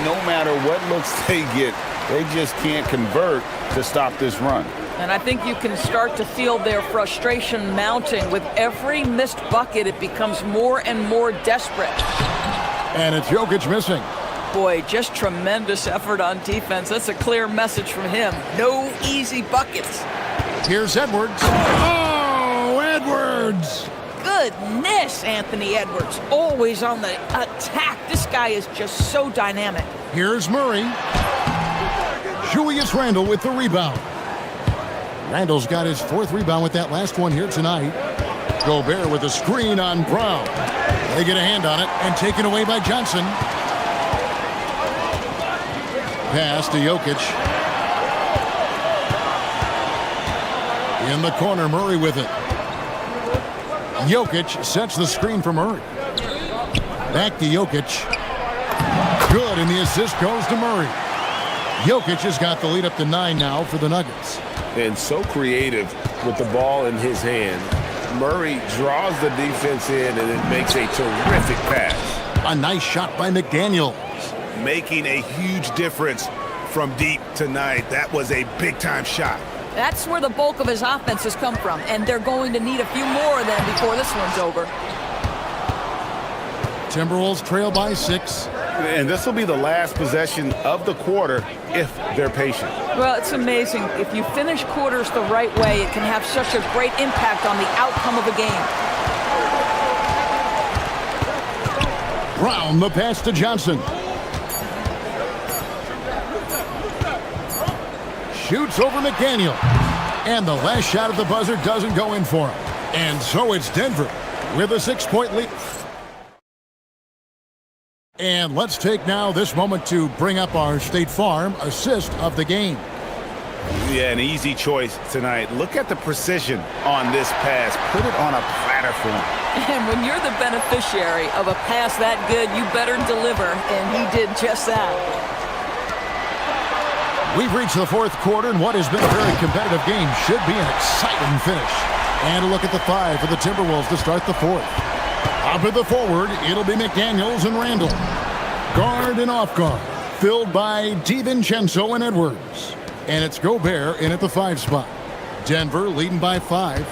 No matter what looks they get, they just can't convert to stop this run. And I think you can start to feel their frustration mounting. With every missed bucket, it becomes more and more desperate. And it's Jokic missing. Boy, just tremendous effort on defense. That's a clear message from him. No easy buckets. Here's Edwards. Oh, Edwards! Goodness, Anthony Edwards. Always on the attack. This guy is just so dynamic. Here's Murray. Julius Randle with the rebound. Randall's got his fourth rebound with that last one here tonight. Gobert with a screen on Brown. They get a hand on it and taken away by Johnson. Pass to Jokic. In the corner, Murray with it. Jokic sets the screen for Murray. Back to Jokic. Good, and the assist goes to Murray. Jokic has got the lead up to 9 now for the Nuggets. And so creative with the ball in his hand. Murray draws the defense in and it makes a terrific pass. A nice shot by McDaniels. Making a huge difference from deep tonight. That was a big-time shot. That's where the bulk of his offense has come from, and they're going to need a few more of them before this one's over. Timberwolves trail by 6. And this will be the last possession of the quarter if they're patient. Well, it's amazing. If you finish quarters the right way, it can have such a great impact on the outcome of a game. Brown, the pass to Johnson. Shoots over McDaniel. And the last shot at the buzzer doesn't go in for him. And so it's Denver with a 6-point lead. And let's take now this moment to bring up our State Farm assist of the game. Yeah, an easy choice tonight. Look at the precision on this pass. Put it on a platter for him. And when you're the beneficiary of a pass that good, you better deliver, and he did just that. We've reached the fourth quarter, and what has been a very competitive game should be an exciting finish. And a look at the 5 for the Timberwolves to start the fourth. Up at the forward, it'll be McDaniels and Randall. Guard and off guard, filled by DiVincenzo and Edwards. And it's Gobert in at the 5 spot. Denver leading by 5.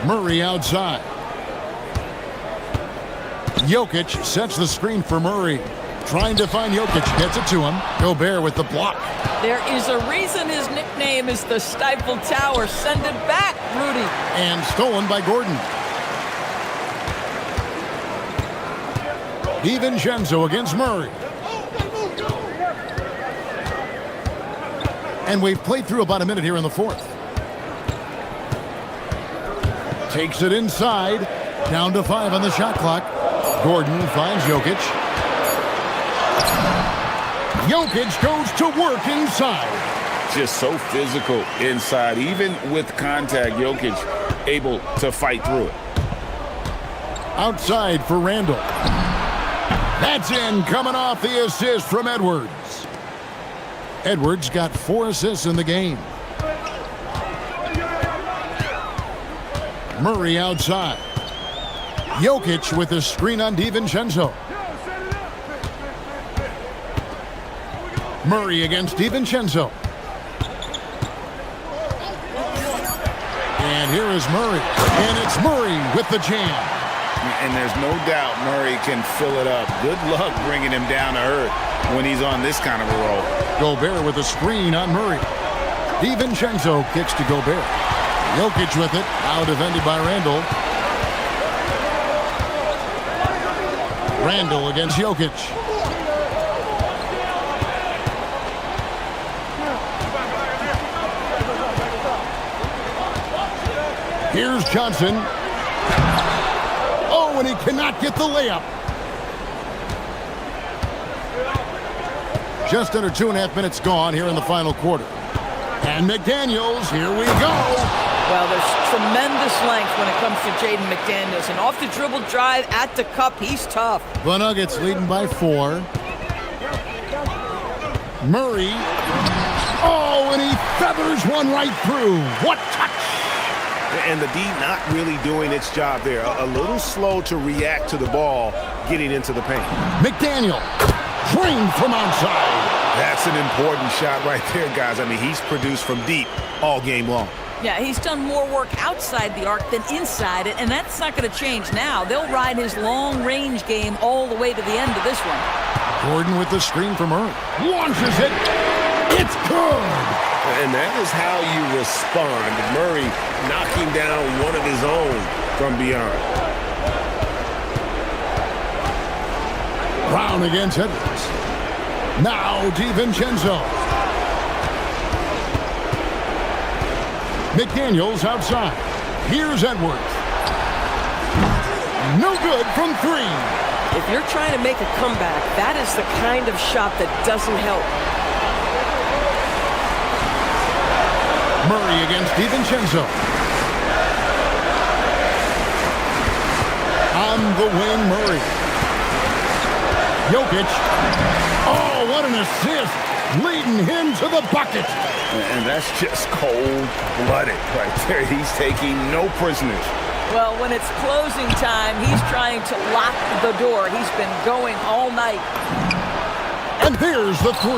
Murray outside. Jokic sets the screen for Murray. Trying to find Jokic, gets it to him. Gobert with the block. There is a reason his nickname is the Stifle Tower. Send it back, Rudy. And stolen by Gordon. DiVincenzo against Murray. And we've played through about a minute here in the fourth. Takes it inside. Down to 5 on the shot clock. Gordon finds Jokic. Jokic goes to work inside. Just so physical inside. Even with contact, Jokic able to fight through it. Outside for Randall. That's in, coming off the assist from Edwards. Edwards got 4 assists in the game. Murray outside. Jokic with a screen on DiVincenzo. Murray against DiVincenzo. And here is Murray. And it's Murray with the jam. And there's no doubt Murray can fill it up. Good luck bringing him down to earth when he's on this kind of a roll. Gobert with a screen on Murray. DiVincenzo kicks to Gobert. Jokic with it. Now defended by Randall. Randall against Jokic. Here's Johnson. Oh, and he cannot get the layup. Just under 2.5 minutes gone here in the final quarter. And McDaniels, here we go. Well, there's tremendous length when it comes to Jaden McDaniels. And off the dribble drive at the cup, he's tough. The Nuggets leading by 4. Murray. Oh, and he feathers one right through. What touch! And the D not really doing its job there. A little slow to react to the ball getting into the paint. McDaniel, drained from outside. That's an important shot right there, guys. I mean, he's produced from deep all game long. Yeah, he's done more work outside the arc than inside it, and that's not going to change now. They'll ride his long-range game all the way to the end of this one. Gordon with the screen from Murray. Launches it. It's good. And that is how you respond. Murray knocking down one of his own from beyond. Brown against Edwards. Now DiVincenzo. McDaniels outside. Here's Edwards. No good from 3. If you're trying to make a comeback, that is the kind of shot that doesn't help. Murray against DiVincenzo. On the wing, Murray. Jokic. Oh, what an assist. Leading him to the bucket. And that's just cold-blooded right there. He's taking no prisoners. Well, when it's closing time, he's trying to lock the door. He's been going all night. And there's the 3.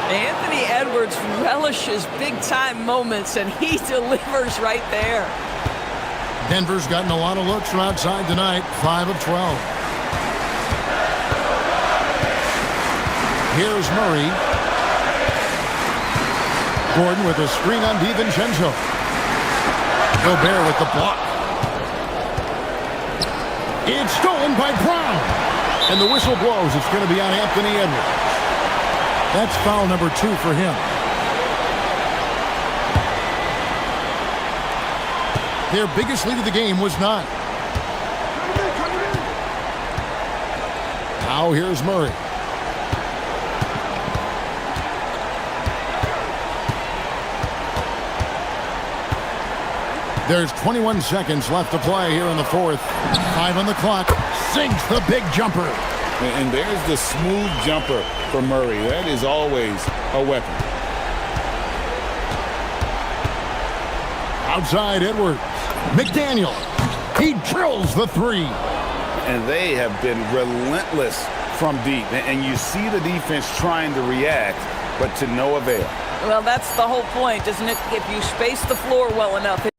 Anthony Edwards relishes big-time moments, and he delivers right there. Denver's gotten a lot of looks from outside tonight, 5 of 12. Here's Murray. Gordon with a screen on DiVincenzo. Gobert with the block. It's stolen by Brown. And the whistle blows. It's going to be on Anthony Edwards. That's foul number 2 for him. Their biggest lead of the game was 9. Now here's Murray. There's 21 seconds left to play here in the 4th. 5 on the clock. Sinks the big jumper. And there's the smooth jumper for Murray. That is always a weapon. Outside Edwards. McDaniel. He drills the 3. And they have been relentless from deep. And you see the defense trying to react, but to no avail. Well, that's the whole point, isn't it? If you space the floor well enough,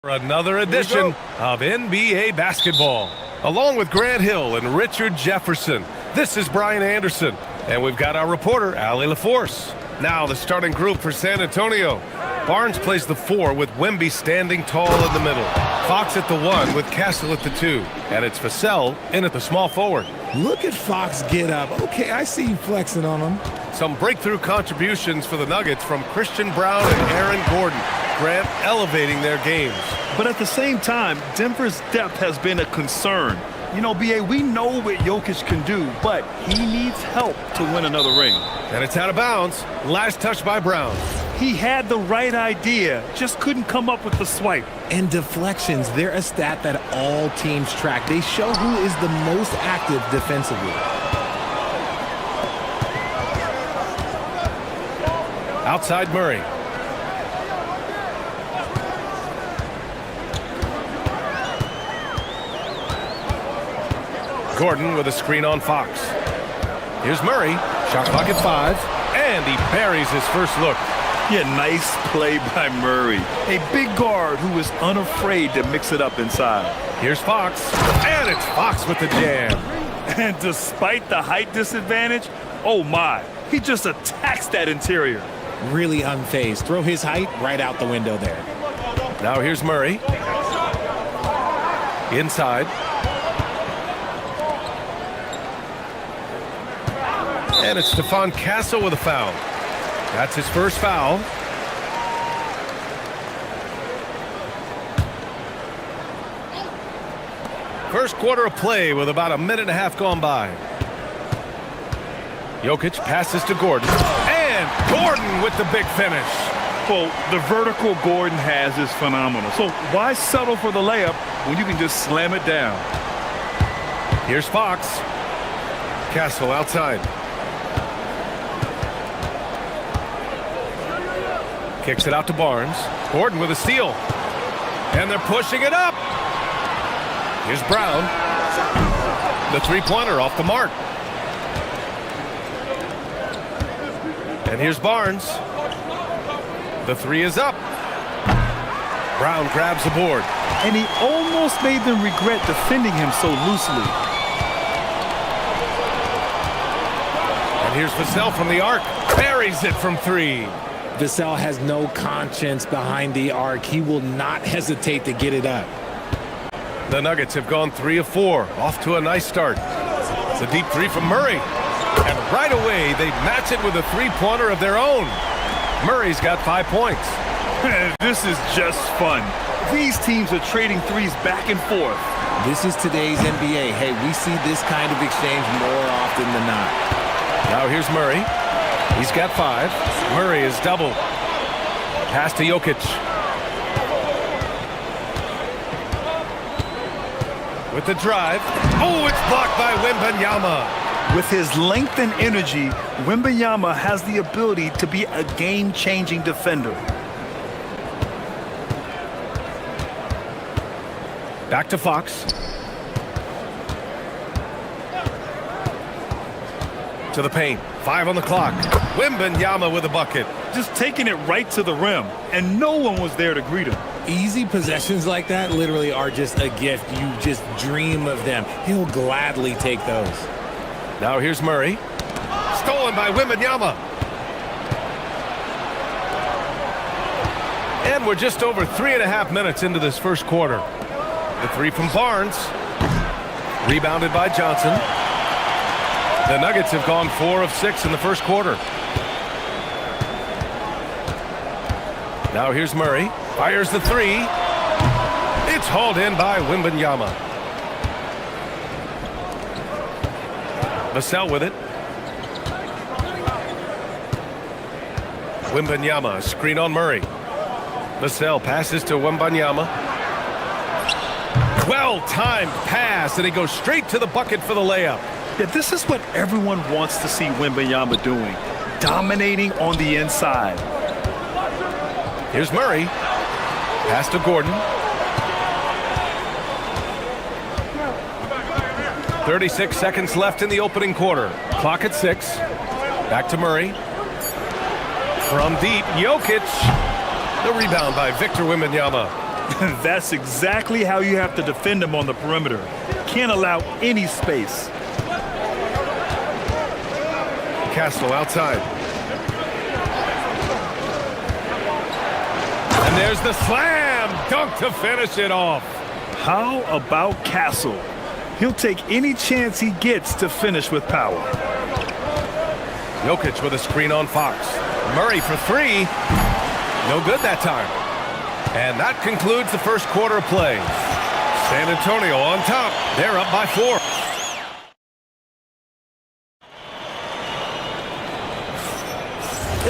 For another edition of NBA basketball. Along with Grant Hill and Richard Jefferson, this is Brian Anderson. And we've got our reporter, Ali LaForce. Now the starting group for San Antonio. Barnes plays the 4 with Wemby standing tall in the middle. Fox at the 1 with Castle at the 2. And it's Vassell in at the small forward. Look at Fox get up. Okay, I see you flexing on him. Some breakthrough contributions for the Nuggets from Christian Brown and Aaron Gordon. Grant elevating their games. But at the same time, Denver's depth has been a concern. You know, B.A., we know what Jokic can do, but he needs help to win another ring. And it's out of bounds. Last touch by Brown. He had the right idea, just couldn't come up with the swipe. And deflections, they're a stat that all teams track. They show who is the most active defensively. Outside Murray. Gordon with a screen on Fox. Here's Murray. Shot clock at 5. And he buries his first look. Yeah, nice play by Murray. A big guard who is unafraid to mix it up inside. Here's Fox. And it's Fox with the jam. And despite the height disadvantage, oh my, he just attacks that interior. Really unfazed. Throw his height right out the window there. Now here's Murray. Inside. And it's Stephon Castle with a foul. That's his first foul. First quarter of play with about a minute and a half gone by. Jokic passes to Gordon. And Gordon with the big finish. Well, the vertical Gordon has is phenomenal. So why settle for the layup when you can just slam it down? Here's Fox. Castle outside. Kicks it out to Barnes. Gordon with a steal. And they're pushing it up. Here's Brown. The three-pointer off the mark. And here's Barnes. The 3 is up. Brown grabs the board. And he almost made them regret defending him so loosely. And here's Vassell from the arc. Buries it from 3. Vassell has no conscience behind the arc. He will not hesitate to get it up. The Nuggets have gone 3 of 4. Off to a nice start. It's a deep 3 from Murray. And right away, they match it with a three-pointer of their own. Murray's got 5 points. This is just fun. These teams are trading threes back and forth. This is today's NBA. Hey, we see this kind of exchange more often than not. Now here's Murray. He's got 5. Murray is doubled. Pass to Jokic. With the drive. Oh, it's blocked by Wembanyama. With his length and energy, Wembanyama has the ability to be a game-changing defender. Back to Fox. To the paint. 5 on the clock. Wembanyama with a bucket. Just taking it right to the rim, and no one was there to greet him. Easy possessions like that literally are just a gift. You just dream of them. He'll gladly take those. Now here's Murray. Stolen by Wembanyama. And we're just over 3.5 minutes into this first quarter. The 3 from Barnes. Rebounded by Johnson. The Nuggets have gone 4 of 6 in the first quarter. Now here's Murray. Fires the 3. It's hauled in by Wembanyama. Vassell with it. Wembanyama, screen on Murray. Vassell passes to Wembanyama. Well-timed pass, and he goes straight to the bucket for the layup. Yeah, this is what everyone wants to see Wembanyama doing. Dominating on the inside. Here's Murray. Pass to Gordon. 36 seconds left in the opening quarter. Clock at 6. Back to Murray. From deep, Jokic. The rebound by Victor Wembanyama. That's exactly how you have to defend him on the perimeter. Can't allow any space. Castle outside. And there's the slam dunk to finish it off. How about Castle? He'll take any chance he gets to finish with power. Jokic with a screen on Fox. Murray for three. No good that time. And that concludes the first quarter of play. San Antonio on top. They're up by 4.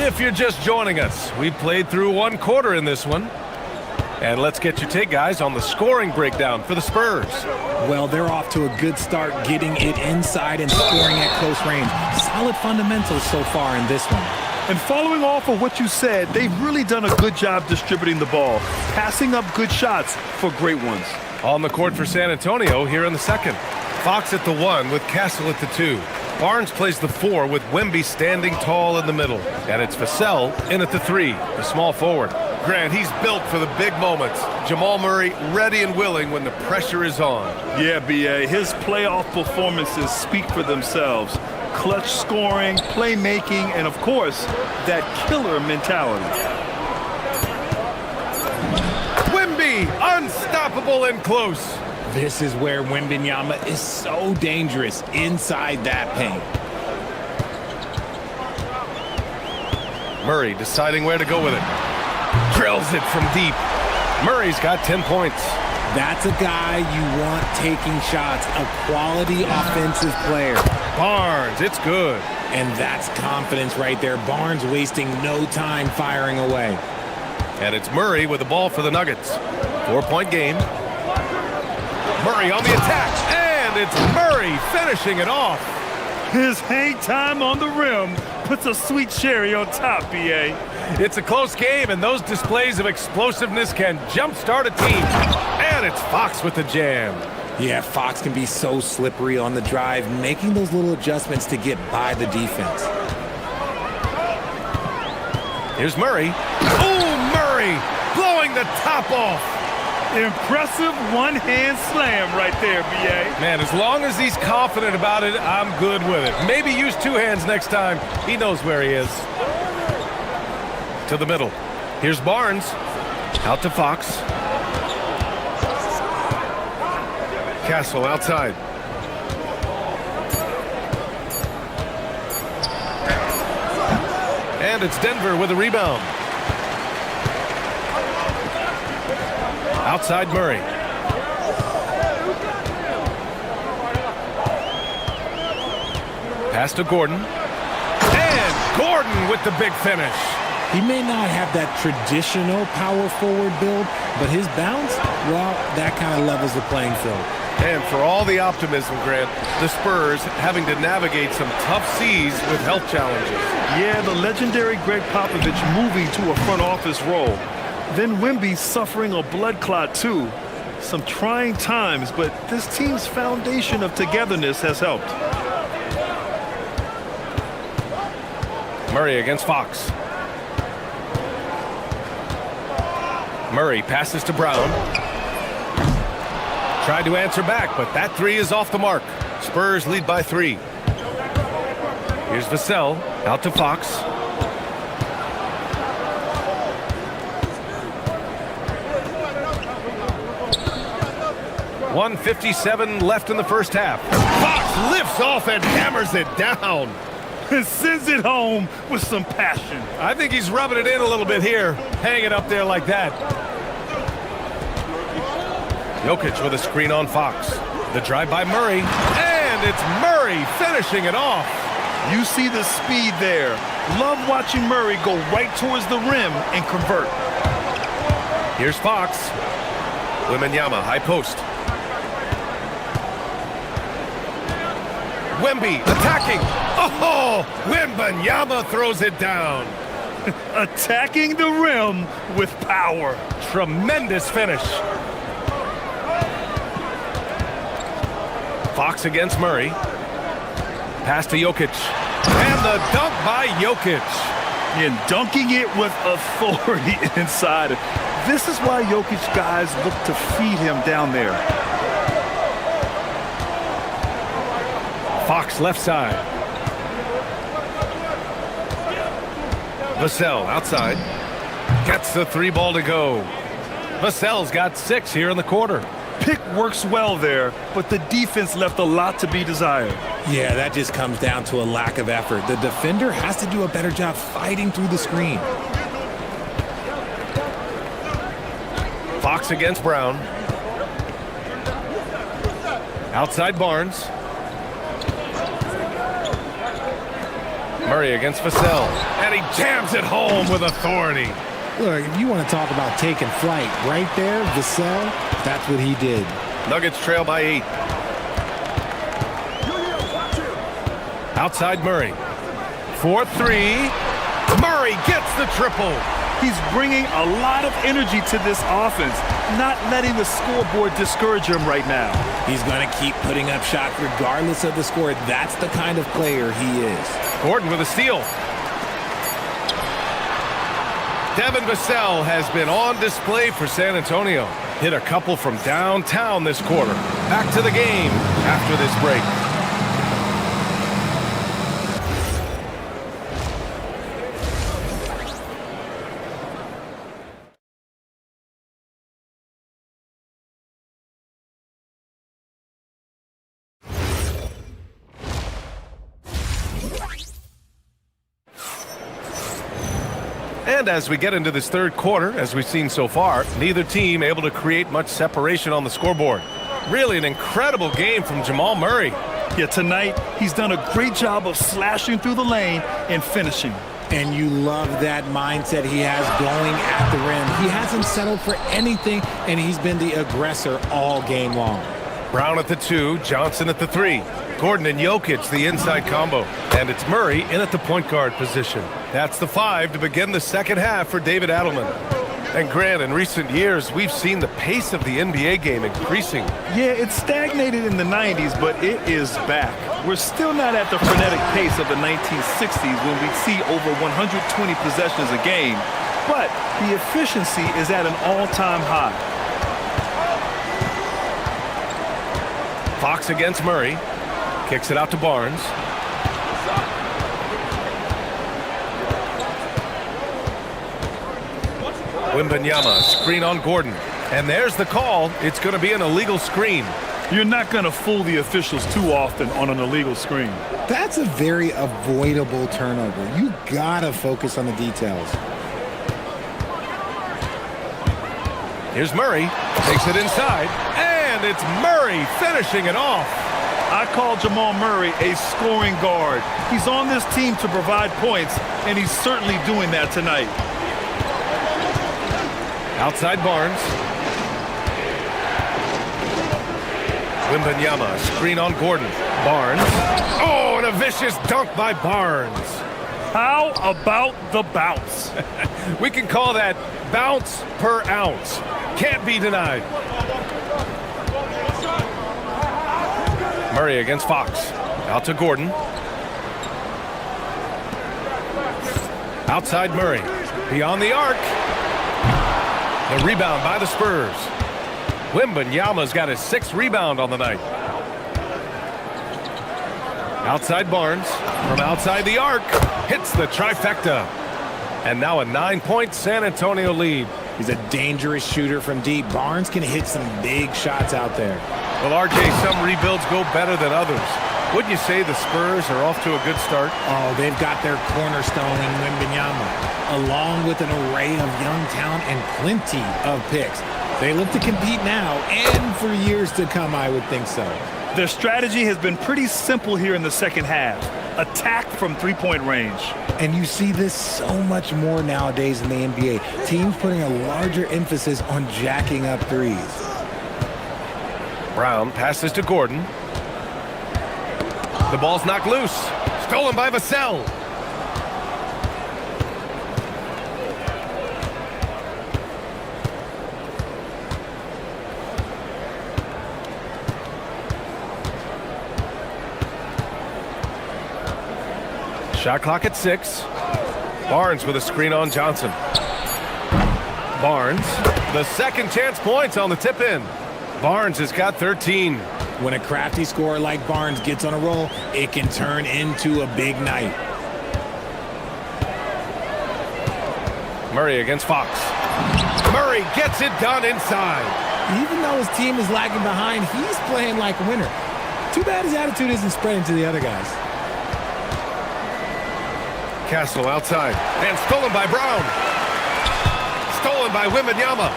If you're just joining us, we played through one quarter in this one. And let's get your take, guys, on the scoring breakdown for the Spurs. Well, they're off to a good start getting it inside and scoring at close range. Solid fundamentals so far in this one. And following off of what you said, they've really done a good job distributing the ball, passing up good shots for great ones. On the court for San Antonio here in the second. Fox at the 1 with Castle at the 2. Barnes plays the 4 with Wemby standing tall in the middle. And it's Vassell in at the 3, the small forward. Grant, he's built for the big moments. Jamal Murray ready and willing when the pressure is on. Yeah, B.A., his playoff performances speak for themselves. Clutch scoring, playmaking, and of course, that killer mentality. Wemby, unstoppable and close. This is where Wembanyama is so dangerous inside that paint. Murray deciding where to go with it. Drills it from deep. Murray's got 10 points. That's a guy you want taking shots, a quality offensive player. Barnes, it's good. And that's confidence right there. Barnes wasting no time firing away. And it's Murray with the ball for the Nuggets. 4-point game. Murray on the attack. And it's Murray finishing it off. His hang time on the rim puts a sweet cherry on top, B.A. It's a close game, and those displays of explosiveness can jumpstart a team. And it's Fox with the jam. Yeah, Fox can be so slippery on the drive, making those little adjustments to get by the defense. Here's Murray. Oh, Murray blowing the top off. Impressive one-hand slam right there, B.A. Man, as long as he's confident about it, I'm good with it. Maybe use 2 hands next time. He knows where he is. To the middle. Here's Barnes. Out to Fox. Castle outside. And it's Denver with a rebound. Outside Murray. Pass to Gordon. And Gordon with the big finish. He may not have that traditional power forward build, but his bounce, well, that kind of levels the playing field. And for all the optimism, Grant, the Spurs having to navigate some tough seas with health challenges. Yeah, the legendary Greg Popovich moving to a front office role. Then Wemby suffering a blood clot too. Some trying times, but this team's foundation of togetherness has helped. Murray against Fox. Murray passes to Brown. Tried to answer back, but that 3 is off the mark. Spurs lead by 3. Here's Vassell out to Fox. .157 left in the first half. Fox lifts off and hammers it down. And sends it home with some passion. I think he's rubbing it in a little bit here. Hang it up there like that. Jokic with a screen on Fox. The drive by Murray. And it's Murray finishing it off. You see the speed there. Love watching Murray go right towards the rim and convert. Here's Fox. Wembanyama, high post. Wemby attacking. Oh, Wembanyama throws it down. Attacking the rim with power. Tremendous finish. Fox against Murray. Pass to Jokic. And the dunk by Jokic. And dunking it with authority inside. This is why Jokic guys look to feed him down there. Fox left side. Vassell outside. Gets the 3 ball to go. Vassell's got 6 here in the quarter. Pick works well there, but the defense left a lot to be desired. Yeah, that just comes down to a lack of effort. The defender has to do a better job fighting through the screen. Fox against Brown. Outside Barnes. Murray against Vassell. And he jams it home with authority. Look, if you want to talk about taking flight, right there, Vassell, that's what he did. Nuggets trail by 8. Outside Murray. 4-3. Murray gets the triple. He's bringing a lot of energy to this offense, not letting the scoreboard discourage him right now. He's going to keep putting up shots regardless of the score. That's the kind of player he is. Gordon with a steal. Devin Vassell has been on display for San Antonio. Hit a couple from downtown this quarter. Back to the game after this break. And as we get into this third quarter, as we've seen so far, neither team able to create much separation on the scoreboard. Really an incredible game from Jamal Murray. Yeah, tonight he's done a great job of slashing through the lane and finishing. And you love that mindset he has going at the rim. He hasn't settled for anything, and he's been the aggressor all game long. Brown at the 2, Johnson at the 3. Gordon and Jokic, the inside combo. And it's Murray in at the point guard position. That's the 5 to begin the second half for David Adelman. And Grant, in recent years, we've seen the pace of the NBA game increasing. Yeah, it stagnated in the 90s, but it is back. We're still not at the frenetic pace of the 1960s when we'd see over 120 possessions a game, but the efficiency is at an all-time high. Fox against Murray. Kicks it out to Barnes. Wembanyama, screen on Gordon. And there's the call. It's going to be an illegal screen. You're not going to fool the officials too often on an illegal screen. That's a very avoidable turnover. You got to focus on the details. Here's Murray. Takes it inside. And it's Murray finishing it off. I call Jamal Murray a scoring guard. He's on this team to provide points, and he's certainly doing that tonight. Outside Barnes. Wembanyama, screen on Gordon. Barnes. Oh, and a vicious dunk by Barnes. How about the bounce? We can call that bounce per ounce. Can't be denied. Murray against Fox. Out to Gordon. Outside Murray. Beyond the arc. The rebound by the Spurs. Wembanyama's got his 6th rebound on the night. Outside Barnes. From outside the arc. Hits the trifecta. And now a 9-point San Antonio lead. He's a dangerous shooter from deep. Barnes can hit some big shots out there. Well, RJ, some rebuilds go better than others. Wouldn't you say the Spurs are off to a good start? Oh, they've got their cornerstone in Wembanyama, along with an array of young talent and plenty of picks. They look to compete now and for years to come, I would think so. Their strategy has been pretty simple here in the second half. Attack from three-point range. And you see this so much more nowadays in the NBA. Teams putting a larger emphasis on jacking up threes. Brown passes to Gordon. The ball's knocked loose. Stolen by Vassell. Shot clock at 6. Barnes with a screen on Johnson. Barnes The second chance points on the tip-in. Barnes has got 13. When a crafty scorer like Barnes gets on a roll, it can turn into a big night. Murray against Fox. Murray gets it done inside. Even though his team is lagging behind, he's playing like a winner. Too bad his attitude isn't spreading to the other guys. Castle outside. And stolen by Brown. Stolen by Wembanyama.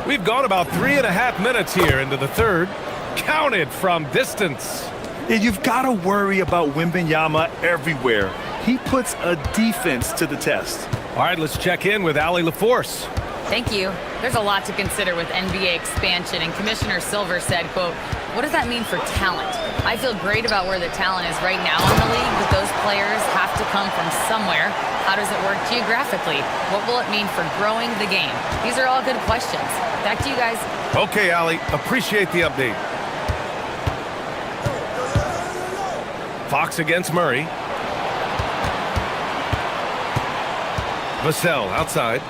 We've gone about 3.5 minutes here into the third. Counted from distance. And you've got to worry about Wembanyama everywhere. He puts a defense to the test. All right, let's check in with Allie LaForce. Thank you. There's a lot to consider with NBA expansion, and Commissioner Silver said, quote, "What does that mean for talent? I feel great about where the talent is right now in the league, but those players have to come from somewhere. How does it work geographically? What will it mean for growing the game?" These are all good questions. Back to you guys. Okay, Allie, appreciate the update. Fox against Murray. Vassell outside.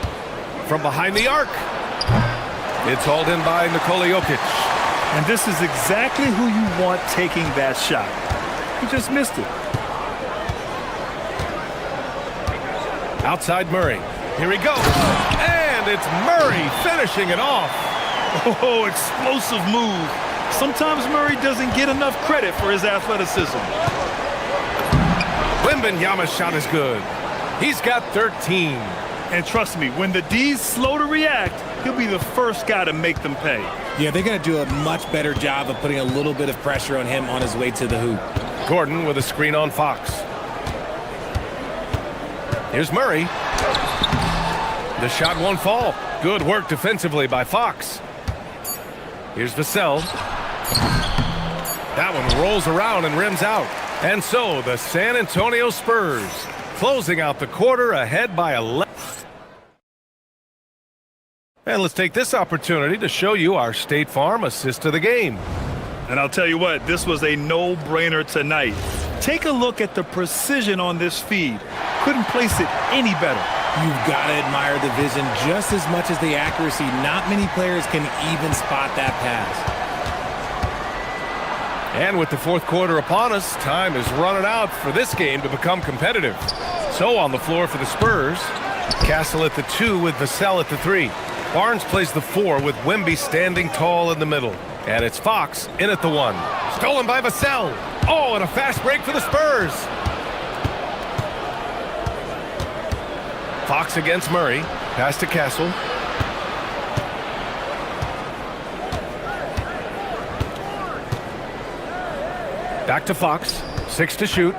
From behind the arc. It's hauled in by Nikola Jokic. And this is exactly who you want taking that shot. He just missed it. Outside Murray. Here he goes. And it's Murray finishing it off. Oh, explosive move. Sometimes Murray doesn't get enough credit for his athleticism. Wembanyama's shot is good. He's got 13. And trust me, when the D's slow to react, he'll be the first guy to make them pay. Yeah, they're going to do a much better job of putting a little bit of pressure on him on his way to the hoop. Gordon with a screen on Fox. Here's Murray. The shot won't fall. Good work defensively by Fox. Here's Vassell. That one rolls around and rims out. And so the San Antonio Spurs closing out the quarter ahead by 11. And let's take this opportunity to show you our State Farm assist of the game. And I'll tell you what, this was a no-brainer tonight. Take a look at the precision on this feed. Couldn't place it any better. You've got to admire the vision just as much as the accuracy. Not many players can even spot that pass. And with the fourth quarter upon us, time is running out for this game to become competitive. So on the floor for the Spurs, Castle at the 2 with Vassell at the 3. Barnes plays the 4 with Wemby standing tall in the middle. And it's Fox in at the 1. Stolen by Vassell. Oh, and a fast break for the Spurs. Fox against Murray. Pass to Castle. Back to Fox. 6 to shoot.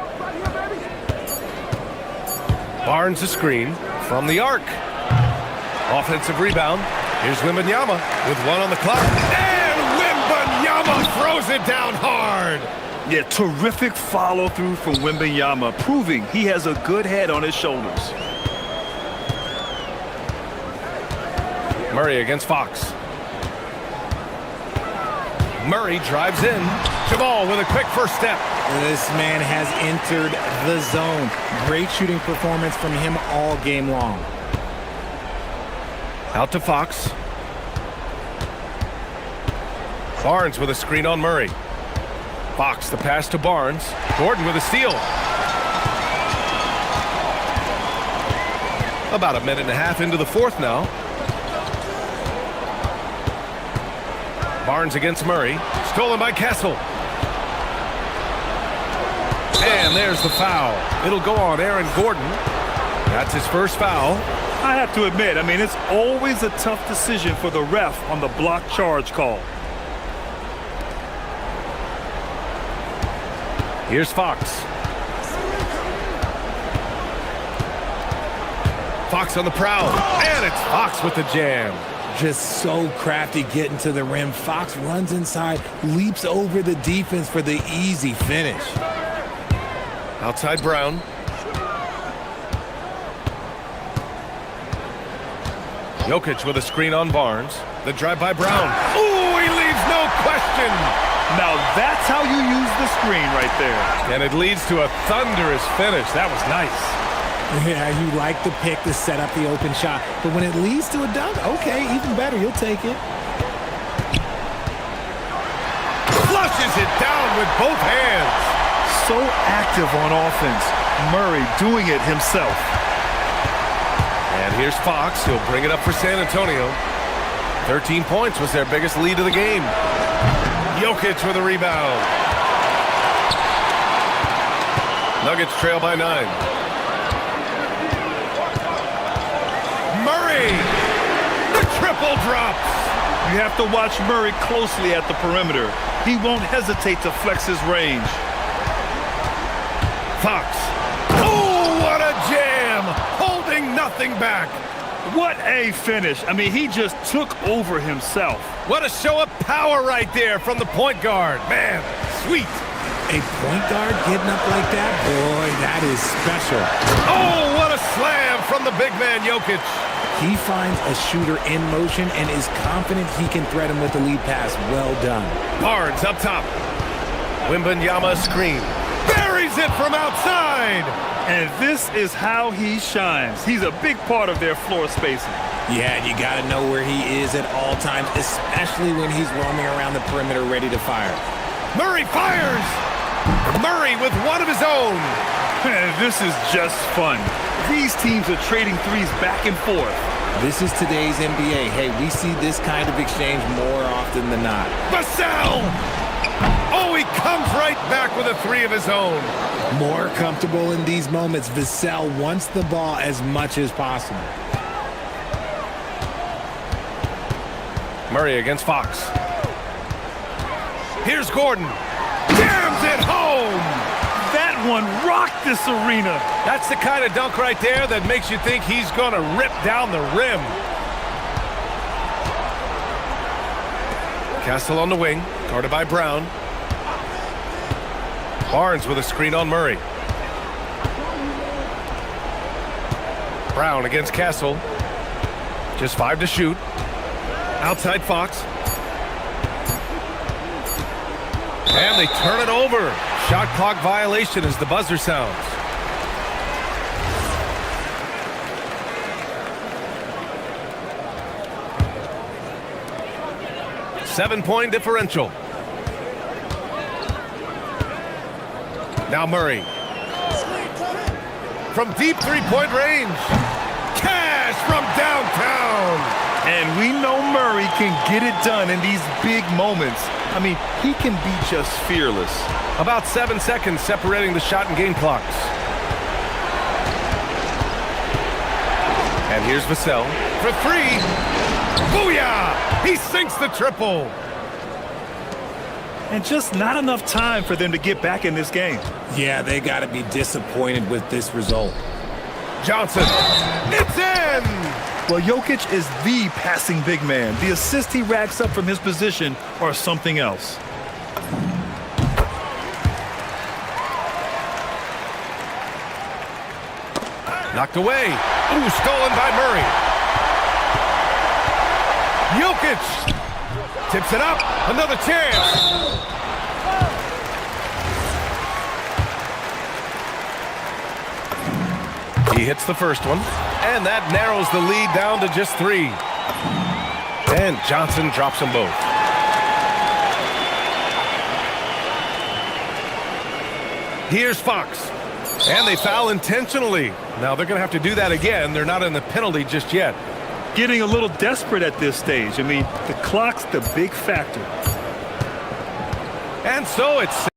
Barnes a screen from the arc. Offensive rebound. Here's Wembanyama with 1 on the clock. And Wembanyama throws it down hard. Yeah, terrific follow-through from Wembanyama, proving he has a good head on his shoulders. Murray against Fox. Murray drives in. Jamal with a quick first step. This man has entered the zone. Great shooting performance from him all game long. Out to Fox. Barnes with a screen on Murray. Fox the pass to Barnes. Gordon with a steal. About a minute and a half into the fourth now. Barnes against Murray. Stolen by Castle. And there's the foul. It'll go on Aaron Gordon. That's his first foul. I have to admit, I mean, it's always a tough decision for the ref on the block charge call. Here's Fox. Fox on the prowl. And it's Fox with the jam. Just so crafty getting to the rim. Fox runs inside, leaps over the defense for the easy finish. Outside Brown. Jokic with a screen on Barnes. The drive by Brown. Ooh, he leaves no question. Now that's how you use the screen right there. And it leads to a thunderous finish. That was nice. Yeah, you like the pick to set up the open shot. But when it leads to a dunk, okay, even better. You'll take it. Flushes it down with both hands. So active on offense. Murray doing it himself. And here's Fox. He'll bring it up for San Antonio. 13 points was their biggest lead of the game. Jokic with a rebound. Nuggets trail by 9. Murray! The triple drops! You have to watch Murray closely at the perimeter. He won't hesitate to flex his range. Fox. Oh, what a jam! Holding nothing back. What a finish. I mean, he just took over himself. What a show of power right there from the point guard. Man, sweet. A point guard getting up like that? Boy, that is special. Oh, what a slam from the big man, Jokic. He finds a shooter in motion and is confident he can thread him with the lead pass. Well done. Barnes up top. Wembanyama screen. Buries it from outside. And this is how he shines. He's a big part of their floor spacing. Yeah, you got to know where he is at all times, especially when he's roaming around the perimeter ready to fire. Murray fires. Murray with one of his own. This is just fun. These teams are trading threes back and forth. This is today's NBA. Hey, we see this kind of exchange more often than not. Vassell! Oh, he comes right back with a three of his own. More comfortable in these moments. Vassell wants the ball as much as possible. Murray against Fox. Here's Gordon. Jams it home! That one rocked this arena. That's the kind of dunk right there that makes you think he's going to rip down the rim. Castle on the wing, guarded by Brown. Barnes with a screen on Murray. Brown against Castle. Just 5 to shoot. Outside Fox. And they turn it over. Shot clock violation as the buzzer sounds. Seven-point differential. Now Murray. From deep three-point range. Cash from downtown. And we know Murray can get it done in these big moments. I mean, he can be just fearless. About 7 seconds separating the shot and game clocks. And here's Vassell for three. Booyah! He sinks the triple. And just not enough time for them to get back in this game. Yeah, they got to be disappointed with this result. Johnson. It's in! Well, Jokic is the passing big man. The assist he racks up from his position or something else. Knocked away. Ooh, stolen by Murray. Jokic tips it up. Another chance. He hits the first one, and that narrows the lead down to just 3. And Johnson drops them both. Here's Fox. And they foul intentionally. Now they're going to have to do that again. They're not in the penalty just yet. Getting a little desperate at this stage. I mean, the clock's the big factor. And so it's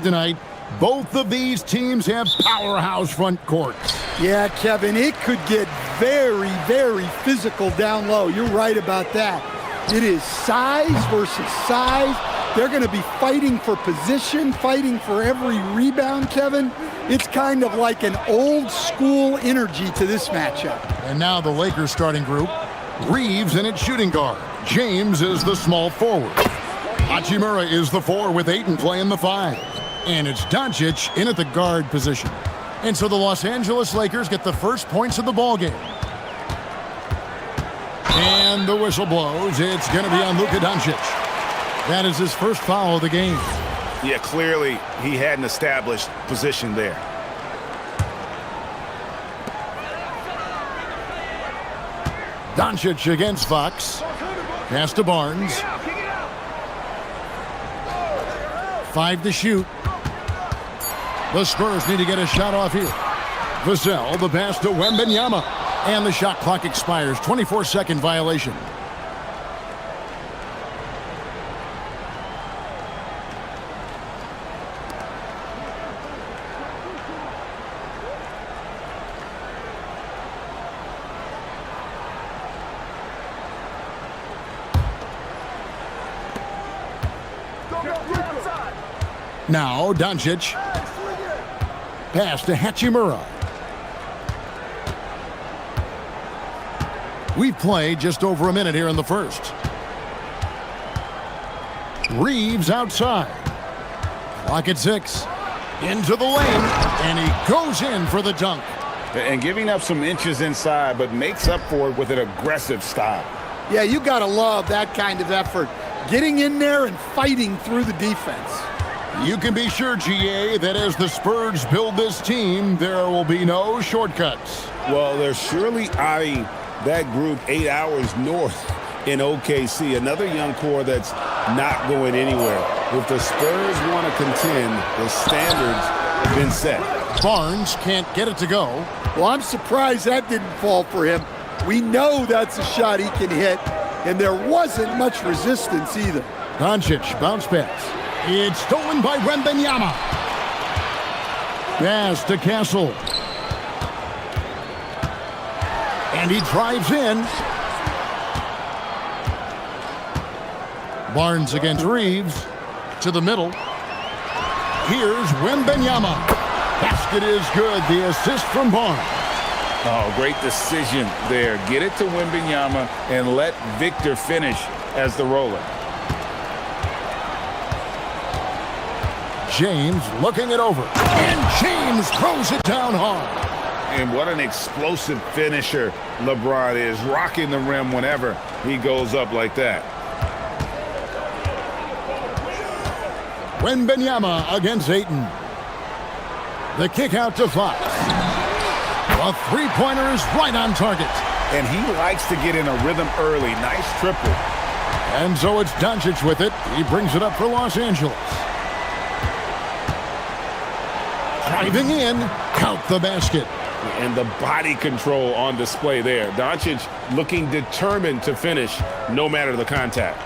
Tonight, both of these teams have powerhouse front courts. Yeah, Kevin, it could get very, very physical down low. You're right about that. It is size versus size. They're going to be fighting for position, fighting for every rebound, Kevin. It's kind of like an old school energy to this matchup. And now the Lakers starting group. Reeves in at shooting guard. James is the small forward. Hachimura is the 4 with Ayton playing the 5. And it's Doncic in at the guard position. And so the Los Angeles Lakers get the first points of the ballgame. And the whistle blows. It's going to be on Luka Doncic. That is his first foul of the game. Yeah, clearly he hadn't established position there. Doncic against Fox. Pass to Barnes. 5 to shoot. The Spurs need to get a shot off here. Vassell, the pass to Wembanyama. And the shot clock expires. 24-second violation. Now, Doncic. Pass to Hachimura. We've played just over a minute here in the first. Reeves outside. Clock at 6. Into the lane. And he goes in for the dunk. And giving up some inches inside, but makes up for it with an aggressive style. Yeah, you got to love that kind of effort. Getting in there and fighting through the defense. You can be sure, GA, that as the Spurs build this team, there will be no shortcuts. Well, they're surely eyeing that group 8 hours north in OKC. Another young core that's not going anywhere. If the Spurs want to contend, the standards have been set. Barnes can't get it to go. Well, I'm surprised that didn't fall for him. We know that's a shot he can hit, and there wasn't much resistance either. Doncic, bounce pass. It's stolen by Wembanyama. Pass to Castle. And he drives in. Barnes against Reeves. To the middle. Here's Wembanyama. Basket is good. The assist from Barnes. Oh, great decision there. Get it to Wembanyama and let Victor finish as the roller. James looking it over. And James throws it down hard. And what an explosive finisher LeBron is, rocking the rim whenever he goes up like that. Wembanyama against Ayton. The kick out to Fox. A three-pointer is right on target. And he likes to get in a rhythm early. Nice triple. And so it's Doncic with it. He brings it up for Los Angeles. Driving in, count the basket. And the body control on display there. Doncic looking determined to finish no matter the contact.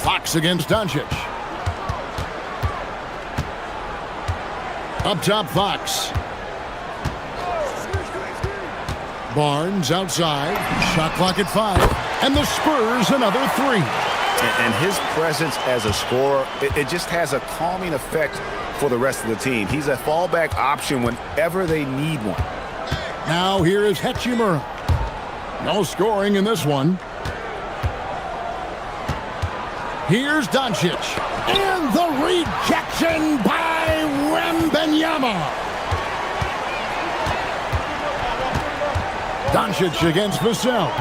Fox against Doncic. Up top, Fox. Barnes outside. Shot clock at 5. And the Spurs another 3. And his presence as a scorer, it just has a calming effect for the rest of the team. He's a fallback option whenever they need one. Now here is Hachimura. No scoring in this one. Here's Doncic. And the rejection by Wembanyama. Doncic against Vassell.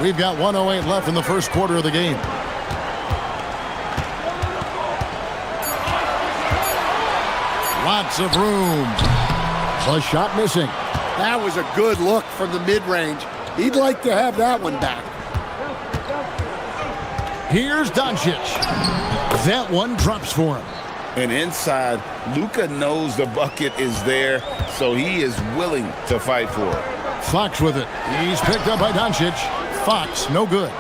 We've got 1:08 left in the first quarter of the game. Lots of room. A shot missing. That was a good look from the mid-range. He'd like to have that one back. Here's Doncic. That one drops for him. And inside, Luka knows the bucket is there, so he is willing to fight for it. Fox with it. He's picked up by Doncic. Fox, no good.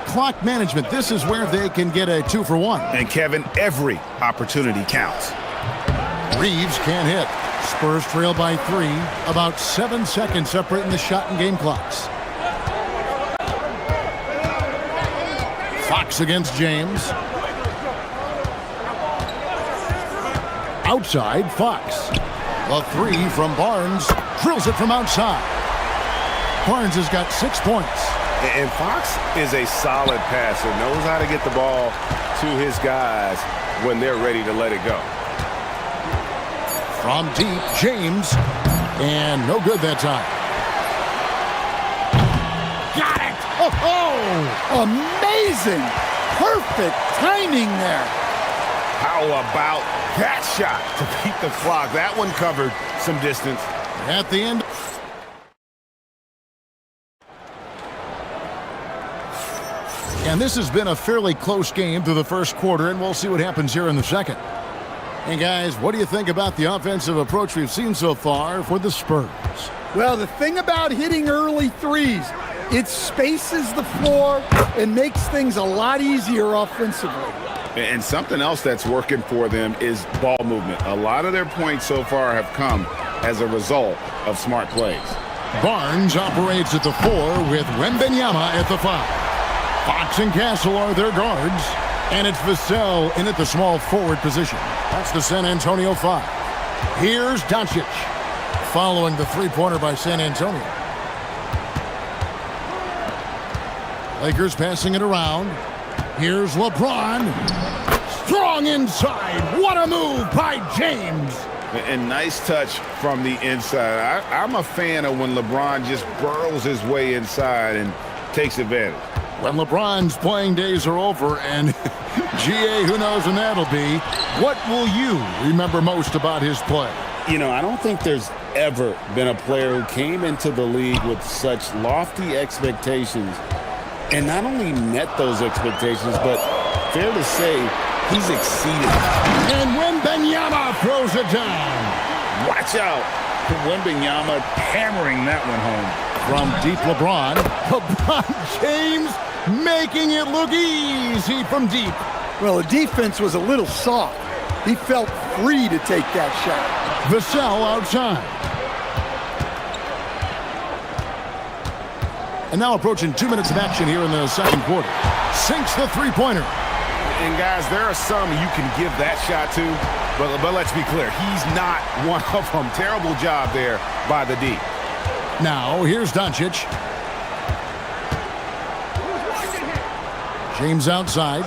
Clock management, this is where they can get a 2-for-1. And Kevin, every opportunity counts. Reeves can't hit. Spurs trail by 3. About 7 seconds separating the shot and game clocks. Fox against James. Outside, Fox. A 3 from Barnes. Drills it from outside. Barnes has got 6 points. And Fox is a solid passer, knows how to get the ball to his guys when they're ready to let it go. From deep, James. And no good that time. Got it! Oh, amazing! Perfect timing there. How about that shot to beat the clock? That one covered some distance. At the end. And this has been a fairly close game through the first quarter, and we'll see what happens here in the second. And guys, what do you think about the offensive approach we've seen so far for the Spurs? Well, the thing about hitting early threes, it spaces the floor and makes things a lot easier offensively. And something else that's working for them is ball movement. A lot of their points so far have come as a result of smart plays. Barnes operates at the 4 with Wembanyama at the 5. Fox and Castle are their guards, and it's Vassell in at the small forward position. That's the San Antonio 5. Here's Doncic, following the three-pointer by San Antonio. Lakers passing it around. Here's LeBron. Strong inside. What a move by James. And nice touch from the inside. I'm a fan of when LeBron just burrows his way inside and takes advantage. When LeBron's playing days are over, and GA, who knows when that'll be, what will you remember most about his play? You know, I don't think there's ever been a player who came into the league with such lofty expectations and not only met those expectations, but fair to say, he's exceeded. And Wembanyama throws it down. Watch out. Wembanyama hammering that one home. From deep, LeBron. LeBron James making it look easy from deep. Well, the defense was a little soft. He felt free to take that shot. Vassell outside. And now approaching 2 minutes of action here in the second quarter. Sinks the three-pointer. And guys, there are some you can give that shot to, but let's be clear, he's not one of them. Terrible job there by the D. Now, here's Doncic. James outside.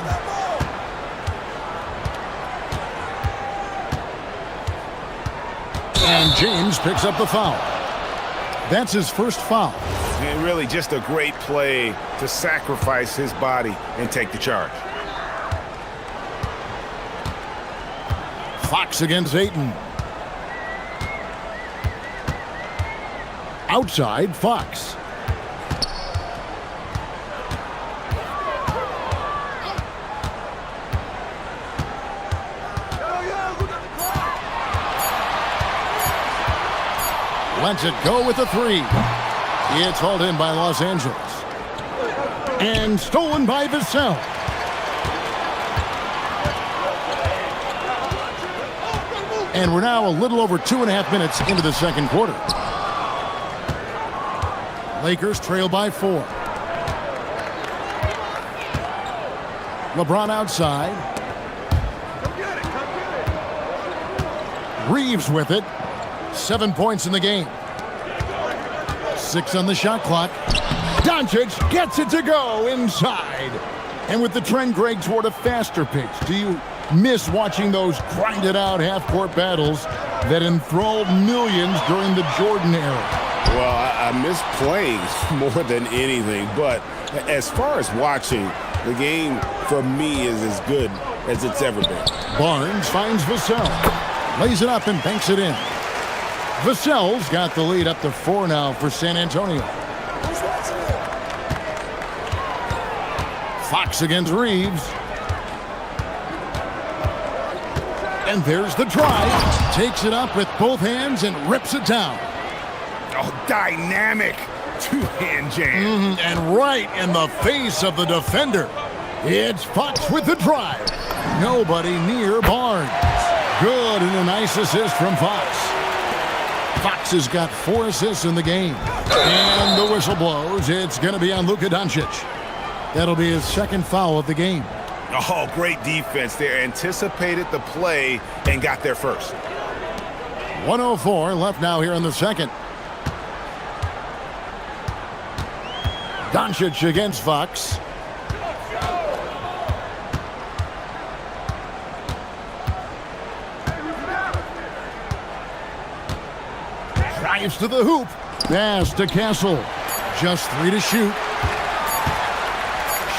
And James picks up the foul. That's his first foul. And really just a great play to sacrifice his body and take the charge. Fox against Ayton. Outside, Fox. Lets it go with a 3. It's hauled in by Los Angeles. And stolen by Vassell. And we're now a little over 2.5 minutes into the second quarter. Lakers trail by 4. LeBron outside. Reeves with it. 7 points in the game. 6 on the shot clock. Doncic gets it to go inside. And with the trend, Greg, toward a faster pace. Do you miss watching those grinded-out half-court battles that enthralled millions during the Jordan era? Well, I miss playing more than anything, but as far as watching, the game for me is as good as it's ever been. Barnes finds Vassell. Lays it up and banks it in. Vassell's got the lead up to 4 now for San Antonio. Fox against Reeves. And there's the drive. Takes it up with both hands and rips it down. Oh, dynamic two-hand jam. And right in the face of the defender. It's Fox with the drive. Nobody near Barnes. Good, and a nice assist from Fox. Fox has got 4 assists in the game. And the whistle blows. It's going to be on Luka Doncic. That'll be his second foul of the game. Oh, great defense there. Anticipated the play and got there first. 1:04 left now here in the second. Doncic against Fox. Drives to the hoop. Pass to Castle. Just 3 to shoot.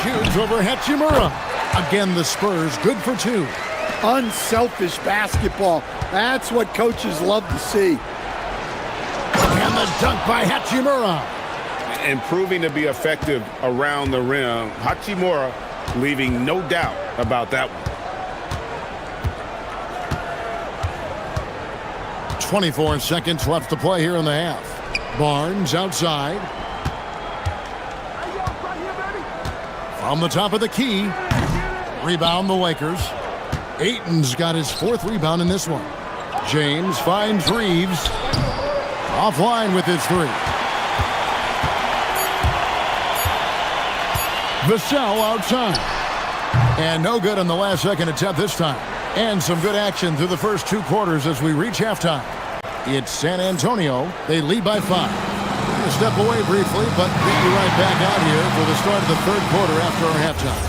Shoots over Hachimura. Again, the Spurs good for 2. Unselfish basketball. That's what coaches love to see. And the dunk by Hachimura. And proving to be effective around the rim. Hachimura leaving no doubt about that one. 24 seconds left to play here in the half. Barnes outside. From the top of the key. Rebound the Lakers. Ayton's got his 4th rebound in this one. James finds Reeves. Offline with his 3. Vassell outside. And no good on the last second attempt this time. And some good action through the first 2 quarters as we reach halftime. It's San Antonio. They lead by 5. We're going to step away briefly, but we'll be right back out here for the start of the 3rd quarter after our halftime.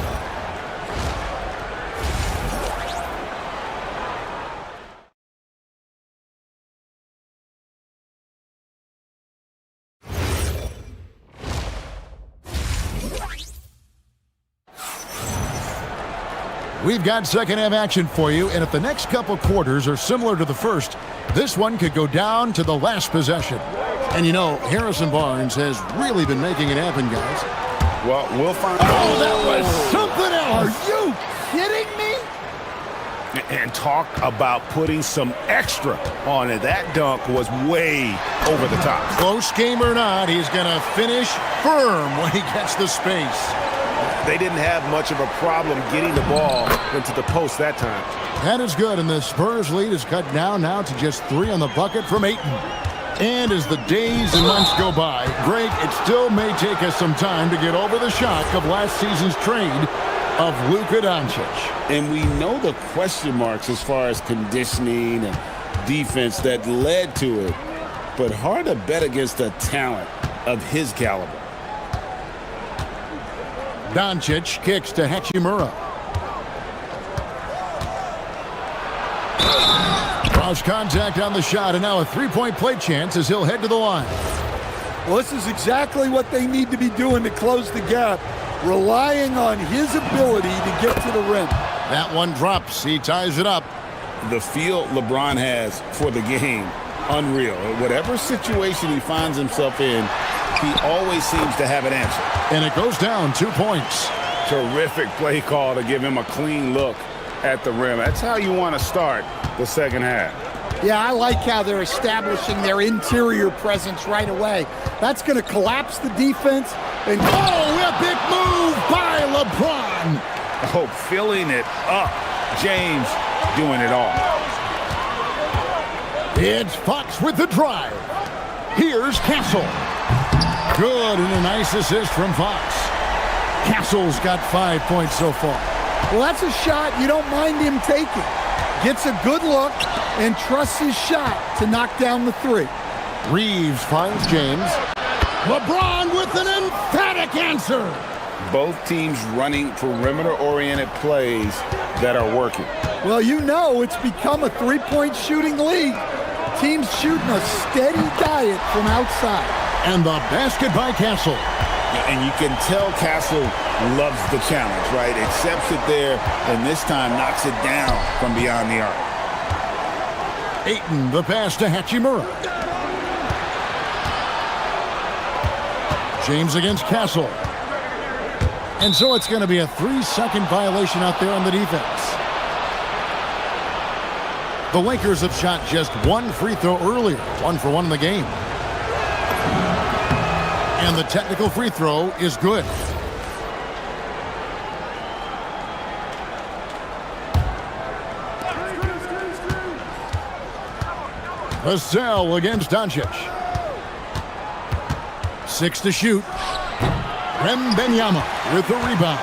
We've got second half action for you, and if the next couple quarters are similar to the first, this one could go down to the last possession. And you know, Harrison Barnes has really been making it happen, guys. Well, we'll find out. Oh, that was something else. Are you kidding me? And talk about putting some extra on it. That dunk was way over the top. Close game or not, he's going to finish firm when he gets the space. They didn't have much of a problem getting the ball into the post that time. That is good, and the Spurs lead is cut down now to just 3 on the bucket from Ayton. And as the days and months go by, Greg, it still may take us some time to get over the shock of last season's trade of Luka Doncic. And we know the question marks as far as conditioning and defense that led to it, but hard to bet against a talent of his caliber. Doncic kicks to Hachimura. Cross contact on the shot, and now a 3-point play chance as he'll head to the line. Well, this is exactly what they need to be doing to close the gap, relying on his ability to get to the rim. That one drops. He ties it up. The feel LeBron has for the game, unreal. Whatever situation he finds himself in, he always seems to have an answer. And it goes down 2 points. Terrific play call to give him a clean look at the rim. That's how you want to start the second half. Yeah, I like how they're establishing their interior presence right away. That's going to collapse the defense. And epic move by LeBron. Oh, filling it up. James doing it all. It's Fox with the drive. Here's Castle. Good, and a nice assist from Fox. Castle's got 5 points so far. Well, that's a shot you don't mind him taking. Gets a good look and trusts his shot to knock down the 3. Reeves finds James. LeBron with an emphatic answer. Both teams running perimeter-oriented plays that are working. Well, you know it's become a 3-point shooting league. Teams shooting a steady diet from outside. And the basket by Castle. And you can tell Castle loves the challenge, right? Accepts it there, and this time knocks it down from beyond the arc. Ayton, the pass to Hachimura. James against Castle. And so it's going to be a 3-second violation out there on the defense. The Lakers have shot just 1 free throw earlier, 1 for 1 in the game. And the technical free throw is good. Vassell against Doncic. 6 to shoot. Wembanyama with the rebound.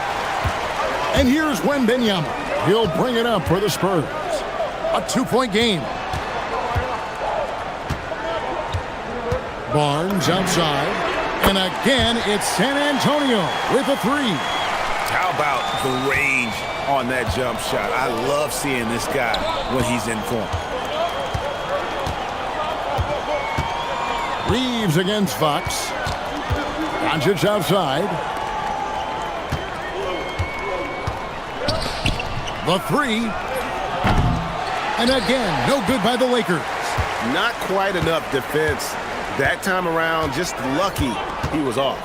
And here's Wembanyama. He'll bring it up for the Spurs. A 2-point game. Barnes outside. And again, it's San Antonio with a 3. How about the range on that jump shot? I love seeing this guy when he's in form. Reeves against Fox. Doncic outside. The 3. And again, no good by the Lakers. Not quite enough defense. That time around, just lucky he was off.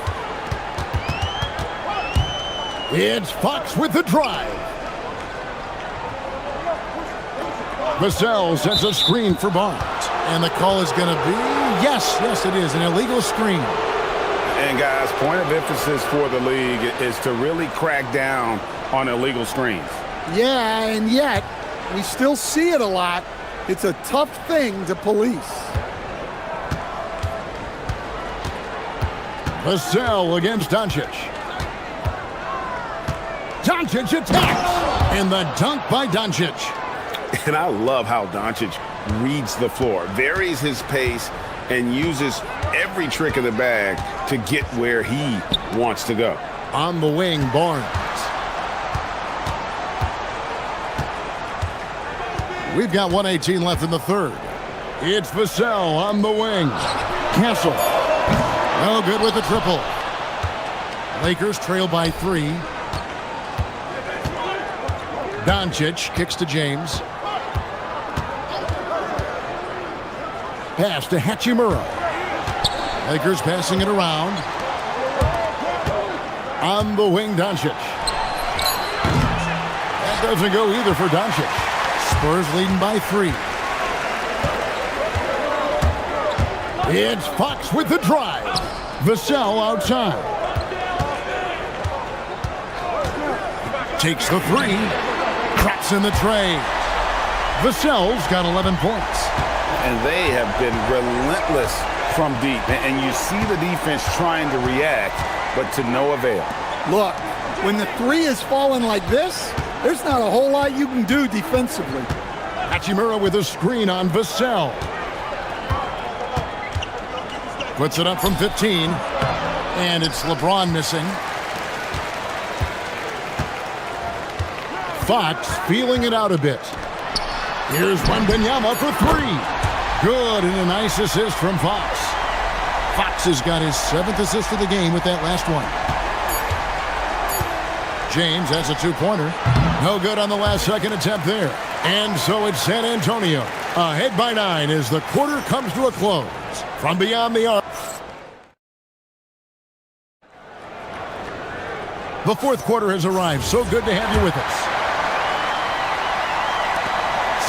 It's Fox with the drive. Vassell sets a screen for Barnes. And the call is going to be, yes, it is, an illegal screen. And guys, point of emphasis for the league is to really crack down on illegal screens. Yeah, and yet we still see it a lot. It's a tough thing to police. Vassell against Doncic. Doncic attacks. And the dunk by Doncic. And I love how Doncic reads the floor, varies his pace, and uses every trick in the bag to get where he wants to go. On the wing, Barnes. We've got 1:18 left in the third. It's Vassell on the wing. Castle. No good with the triple. Lakers trail by 3. Doncic kicks to James. Pass to Hachimura. Lakers passing it around. On the wing, Doncic. That doesn't go either for Doncic. Spurs leading by 3. It's Fox with the drive. Vassell outside. Takes the 3. Traps in the tray. Vassell's got 11 points. And they have been relentless from deep. And you see the defense trying to react, but to no avail. Look, when the 3 is falling like this, there's not a whole lot you can do defensively. Hachimura with a screen on Vassell. Puts it up from 15. And it's LeBron missing. Fox feeling it out a bit. Here's Wembanyama for 3. Good, and a nice assist from Fox. Fox has got his 7th assist of the game with that last one. James has a 2-pointer. No good on the last second attempt there. And so it's San Antonio. Ahead by 9 as the quarter comes to a close. From beyond the arc. The fourth quarter has arrived. So good to have you with us.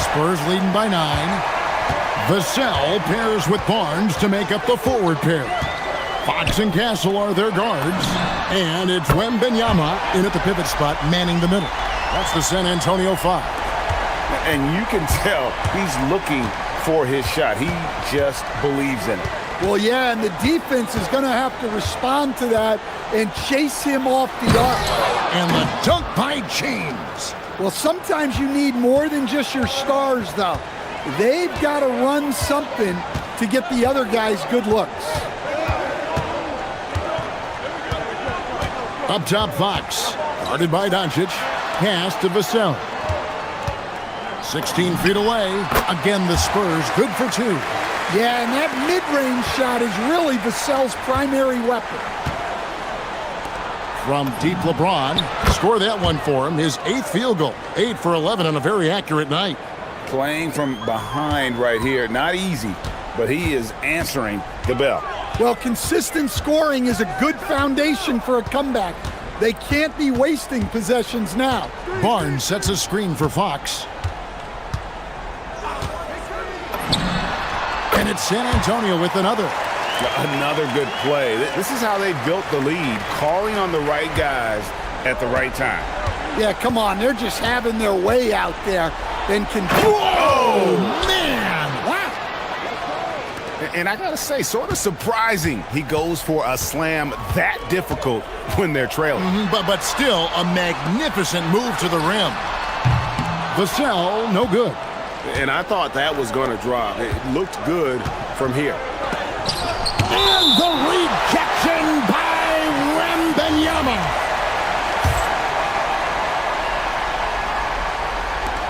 Spurs leading by 9. Vassell pairs with Barnes to make up the forward pair. Fox and Castle are their guards. And it's Wembanyama in at the pivot spot, manning the middle. That's the San Antonio 5. And you can tell he's looking for his shot. He just believes in it. Well, yeah, and the defense is going to have to respond to that and chase him off the arc. And the dunk by James. Well, sometimes you need more than just your stars, though. They've got to run something to get the other guys good looks. Up top, Fox. Guarded by Doncic. Pass to Vassell. 16 feet away. Again, the Spurs good for 2. Yeah, and that mid-range shot is really Vassell's primary weapon. From deep, LeBron. Score that one for him. His 8th field goal. 8 for 11 on a very accurate night. Playing from behind right here. Not easy, but he is answering the bell. Well, consistent scoring is a good foundation for a comeback. They can't be wasting possessions now. Barnes sets a screen for Fox. And it's San Antonio with another. Another good play. This is how they built the lead, calling on the right guys at the right time. Yeah, come on. They're just having their way out there. Then whoa, man! Wow. And I got to say, sort of surprising he goes for a slam that difficult when they're trailing. But still a magnificent move to the rim. Vassell, no good. And I thought that was going to drop. It looked good from here. And the rejection by Wembanyama.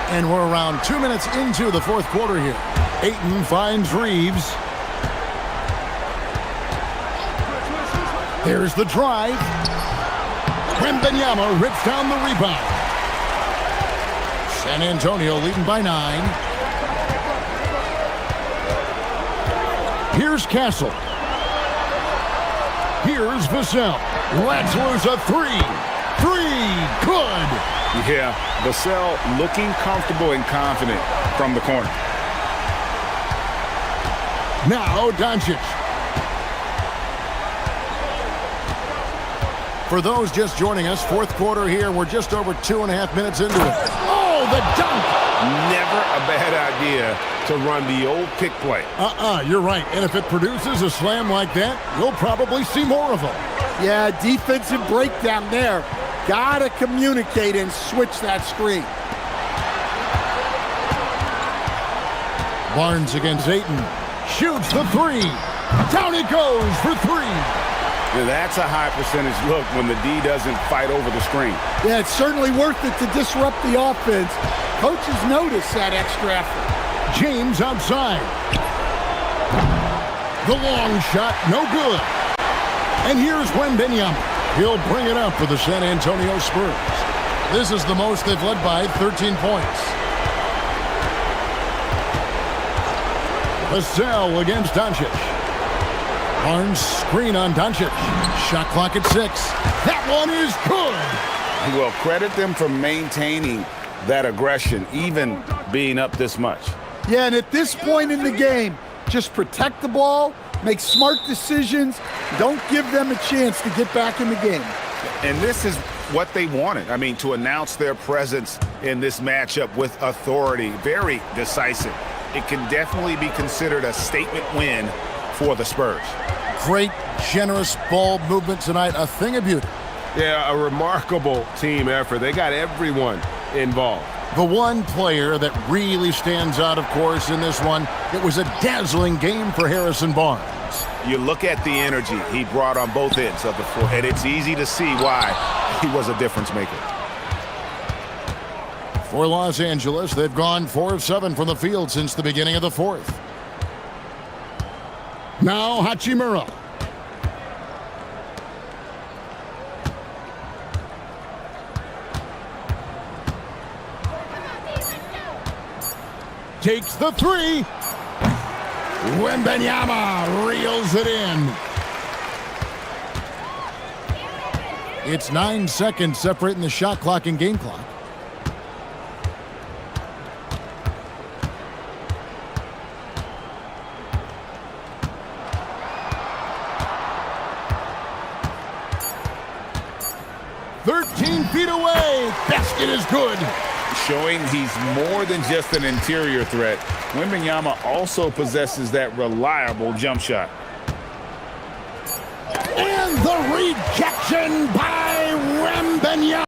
And we're around 2 minutes into the fourth quarter here. Ayton finds Reeves. There's the drive. Wembanyama rips down the rebound. San Antonio leading by 9. Here's Castle. Here's Vassell. Let's lose a 3. 3, good. Yeah, Vassell looking comfortable and confident from the corner. Now Doncic. For those just joining us, fourth quarter here. We're just over 2.5 minutes into it. Oh, the dunk! Never a bad idea to run the old pick play. You're right. And if it produces a slam like that, you'll probably see more of them. Yeah, defensive breakdown there. Gotta communicate and switch that screen. Barnes against Ayton. Shoots the 3. Down it goes for 3. Yeah, that's a high percentage look when the D doesn't fight over the screen. Yeah, it's certainly worth it to disrupt the offense. Coaches notice that extra effort. James outside. The long shot, no good. And here's Wembanyama. He'll bring it up for the San Antonio Spurs. This is the most they've led by 13 points. Vassell against Doncic. Barnes screen on Doncic. Shot clock at 6. That one is good. Well, credit them for maintaining that aggression, even being up this much. Yeah, and at this point in the game, just protect the ball, make smart decisions, don't give them a chance to get back in the game. And this is what they wanted. I mean, to announce their presence in this matchup with authority, very decisive. It can definitely be considered a statement win for the Spurs. Great, generous ball movement tonight. A thing of beauty. Yeah, a remarkable team effort. They got everyone involved. The one player that really stands out, of course, in this one, it was a dazzling game for Harrison Barnes. You look at the energy he brought on both ends of the floor, and it's easy to see why he was a difference maker. For Los Angeles, they've gone 4 of 7 from the field since the beginning of the fourth. Now Hachimura. Takes the 3. Wembanyama reels it in. It's 9 seconds separating the shot clock and game clock. Feet away. Basket is good. Showing he's more than just an interior threat. Wembanyama also possesses that reliable jump shot. And the rejection by Wembanyama.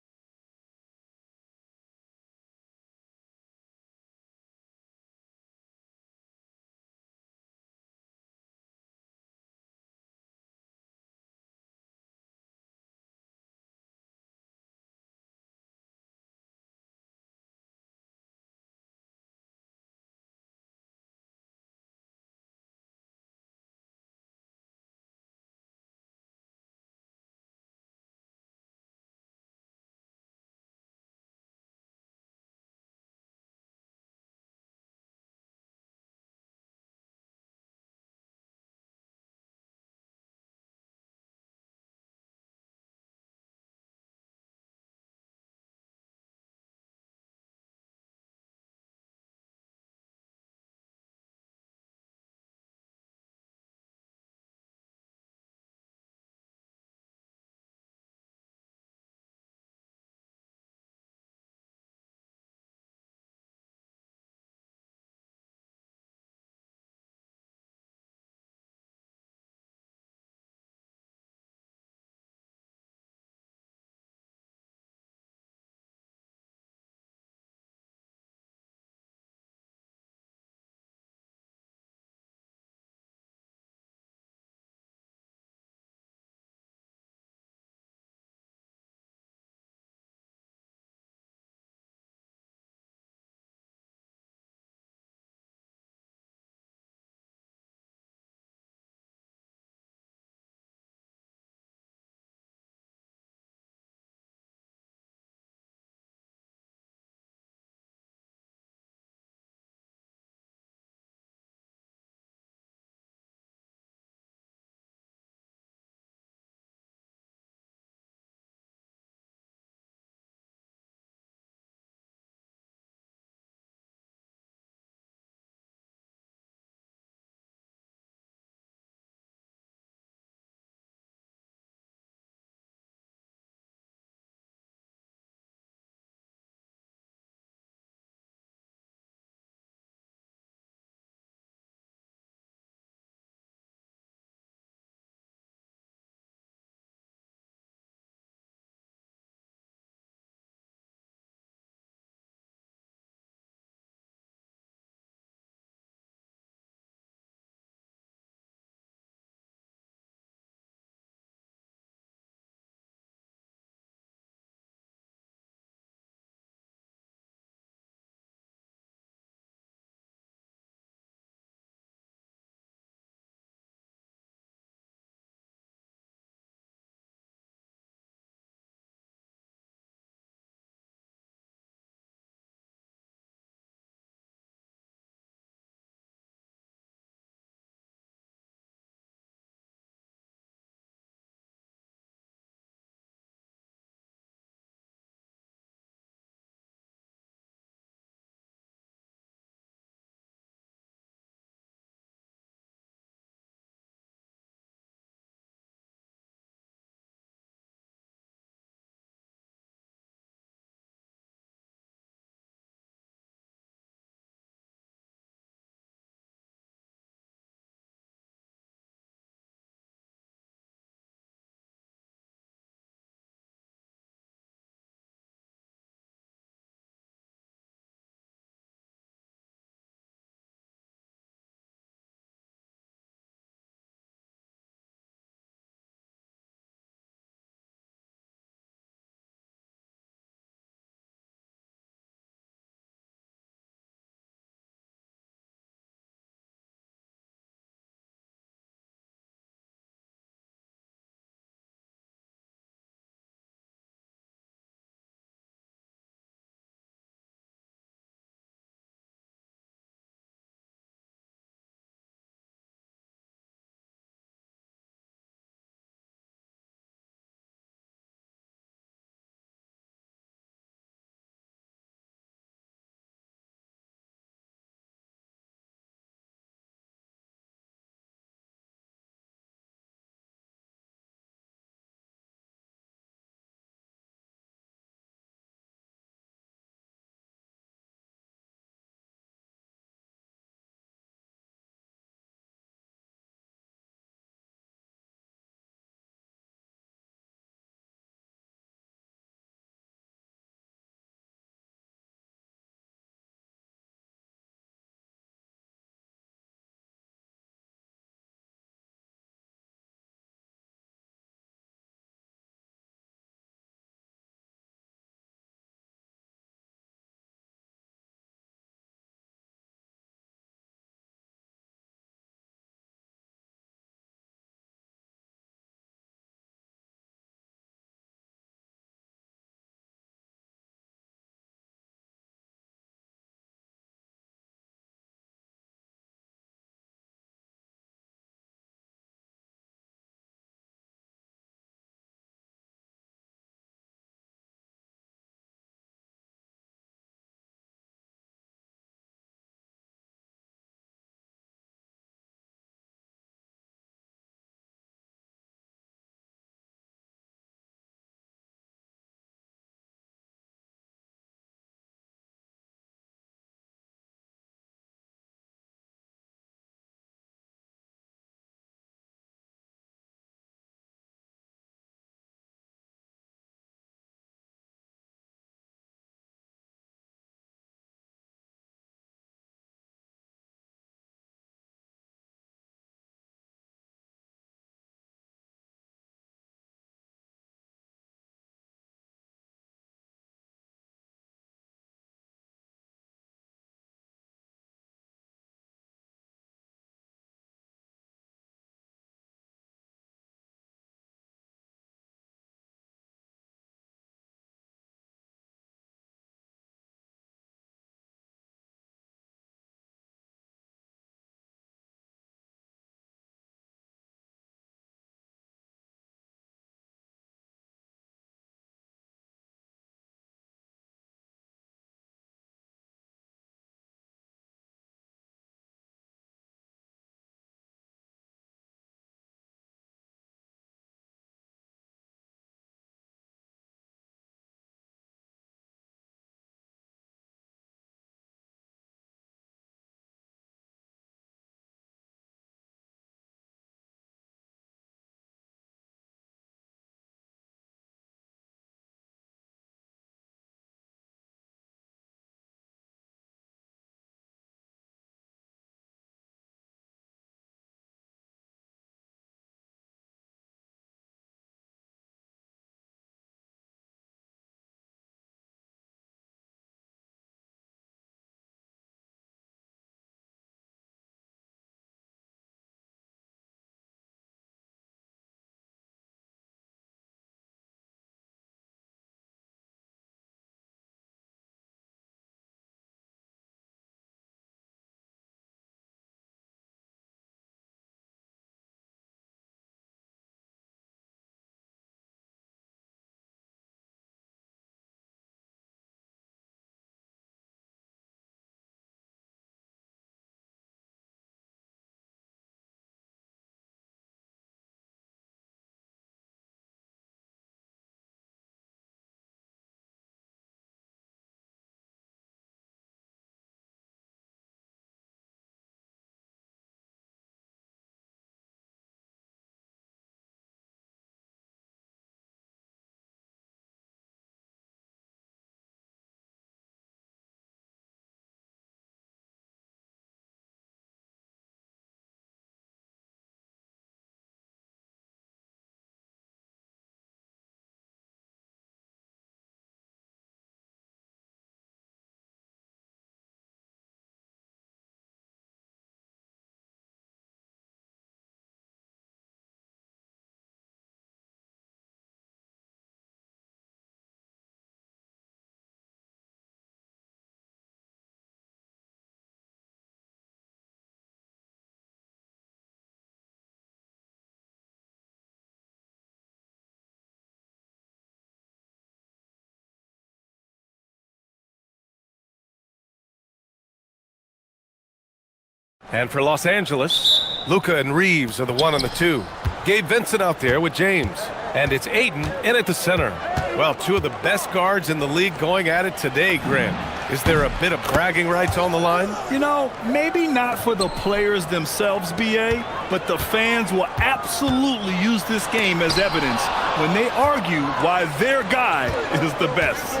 And for Los Angeles, Luka and Reeves are the 1 and the 2. Gabe Vincent out there with James. And it's Aiden in at the center. Well, 2 of the best guards in the league going at it today, Graham. Is there a bit of bragging rights on the line? You know, maybe not for the players themselves, BA, but the fans will absolutely use this game as evidence when they argue why their guy is the best.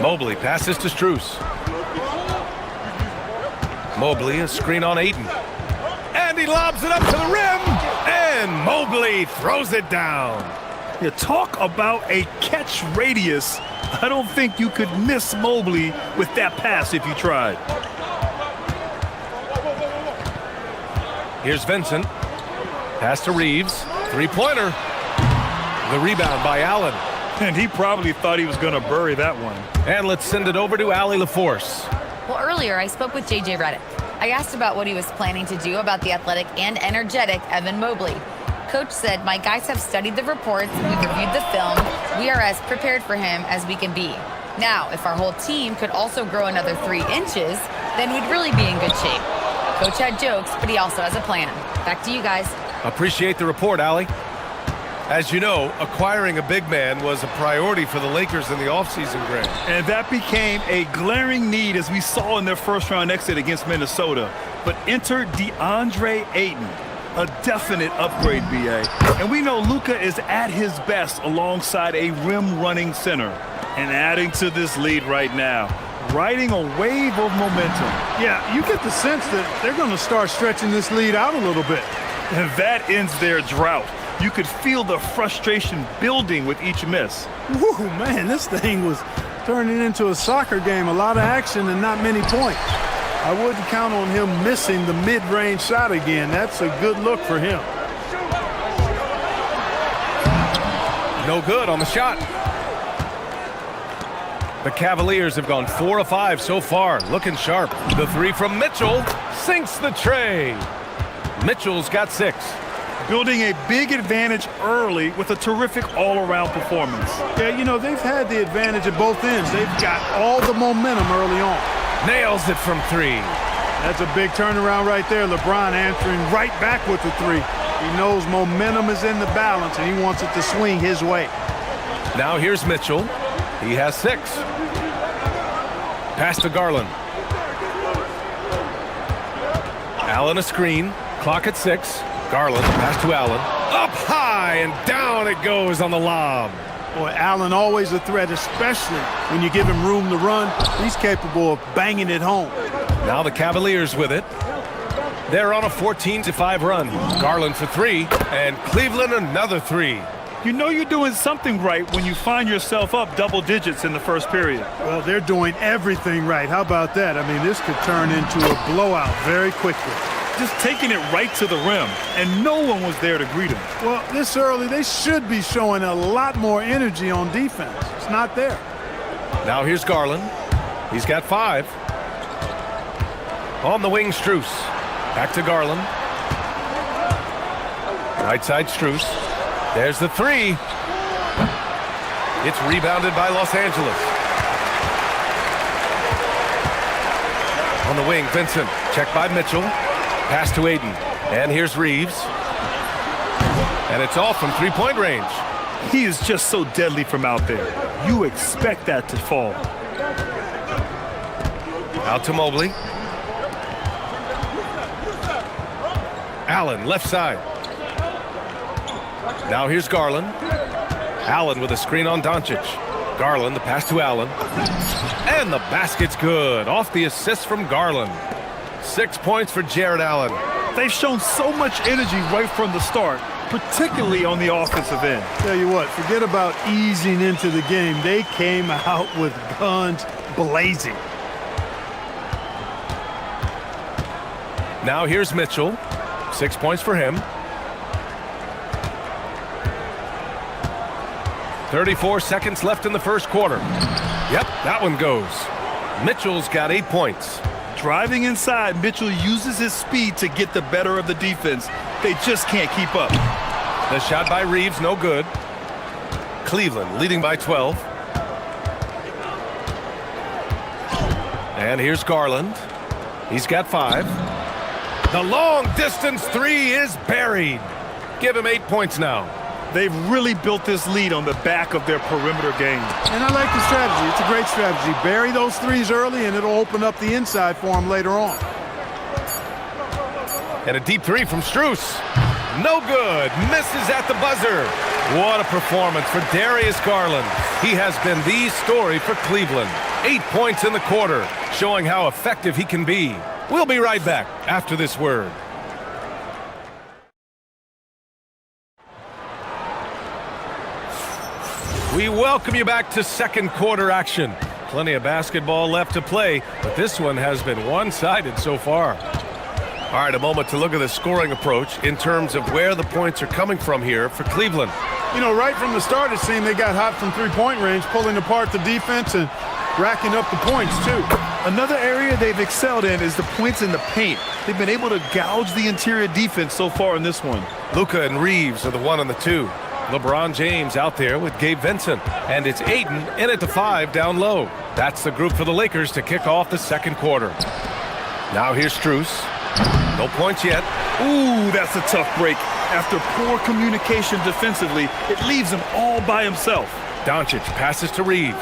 Mobley passes to Strus. Mobley, a screen on Aiden. And he lobs it up to the rim. And Mobley throws it down. You talk about a catch radius. I don't think you could miss Mobley with that pass if you tried. Here's Vincent. Pass to Reeves. Three-pointer. The rebound by Allen. And he probably thought he was going to bury that one. And let's send it over to Allie LaForce. Well, earlier I spoke with J.J. Redick. I asked about what he was planning to do about the athletic and energetic Evan Mobley. Coach said, my guys have studied the reports, we've reviewed the film, we are as prepared for him as we can be. Now, if our whole team could also grow another 3 inches, then we'd really be in good shape. Coach had jokes, but he also has a plan. Back to you guys. Appreciate the report, Allie. As you know, acquiring a big man was a priority for the Lakers in the offseason, Graham. And that became a glaring need as we saw in their first-round exit against Minnesota. But enter DeAndre Ayton, a definite upgrade, BA. And we know Luka is at his best alongside a rim-running center. And adding to this lead right now, riding a wave of momentum. Yeah, you get the sense that they're going to start stretching this lead out a little bit. And that ends their drought. You could feel the frustration building with each miss. Woo, man, this thing was turning into a soccer game. A lot of action and not many points. I wouldn't count on him missing the mid-range shot again. That's a good look for him. No good on the shot. The Cavaliers have gone 4 of 5 so far, looking sharp. The 3 from Mitchell sinks the tray. Mitchell's got 6. Building a big advantage early with a terrific all-around performance. Yeah, you know, they've had the advantage at both ends. They've got all the momentum early on. Nails it from 3. That's a big turnaround right there. LeBron answering right back with the 3. He knows momentum is in the balance, and he wants it to swing his way. Now here's Mitchell. He has 6. Pass to Garland. Allen a screen. Clock at 6. Garland, pass to Allen. Up high and down it goes on the lob. Boy, Allen always a threat, especially when you give him room to run. He's capable of banging it home. Now the Cavaliers with it. They're on a 14-5 run. Garland for 3, and Cleveland another 3. You know you're doing something right when you find yourself up double digits in the first period. Well, they're doing everything right. How about that? I mean, this could turn into a blowout very quickly. Just taking it right to the rim, and no one was there to greet him. Well, this early, they should be showing a lot more energy on defense. It's not there. Now here's Garland. He's got 5. On the wing, Strus. Back to Garland. Right side, Strus. There's the 3. It's rebounded by Los Angeles. On the wing, Vincent. Checked by Mitchell. Pass to Aiden. And here's Reeves. And it's all from three-point range. He is just so deadly from out there. You expect that to fall. Out to Mobley. Allen, left side. Now here's Garland. Allen with a screen on Doncic. Garland, the pass to Allen. And the basket's good. Off the assist from Garland. 6 points for Jared Allen. They've shown so much energy right from the start, particularly on the offensive end. Tell you what, forget about easing into the game. They came out with guns blazing. Now here's Mitchell. 6 points for him. 34 seconds left in the first quarter. Yep, that one goes. Mitchell's got 8 points. Driving inside, Mitchell uses his speed to get the better of the defense. They just can't keep up. The shot by Reeves, no good. Cleveland leading by 12. And here's Garland. He's got 5. The long-distance three is buried. Give him 8 points now. They've really built this lead on the back of their perimeter game. And I like the strategy. It's a great strategy. Bury those threes early, and it'll open up the inside for them later on. And a deep three from Strus. No good. Misses at the buzzer. What a performance for Darius Garland. He has been the story for Cleveland. 8 points in the quarter, showing how effective he can be. We'll be right back after this word. We welcome you back to second quarter action. Plenty of basketball left to play, but this one has been one-sided so far. All right, a moment to look at the scoring approach in terms of where the points are coming from here for Cleveland. You know, right from the start, it seemed they got hot from three-point range, pulling apart the defense and racking up the points, too. Another area they've excelled in is the points in the paint. They've been able to gouge the interior defense so far in this one. Luka and Reeves are the 1 and the 2. LeBron James out there with Gabe Vincent. And it's Ayton in at the 5 down low. That's the group for the Lakers to kick off the second quarter. Now here's Strus. No points yet. Ooh, that's a tough break. After poor communication defensively, it leaves him all by himself. Doncic passes to Reeves.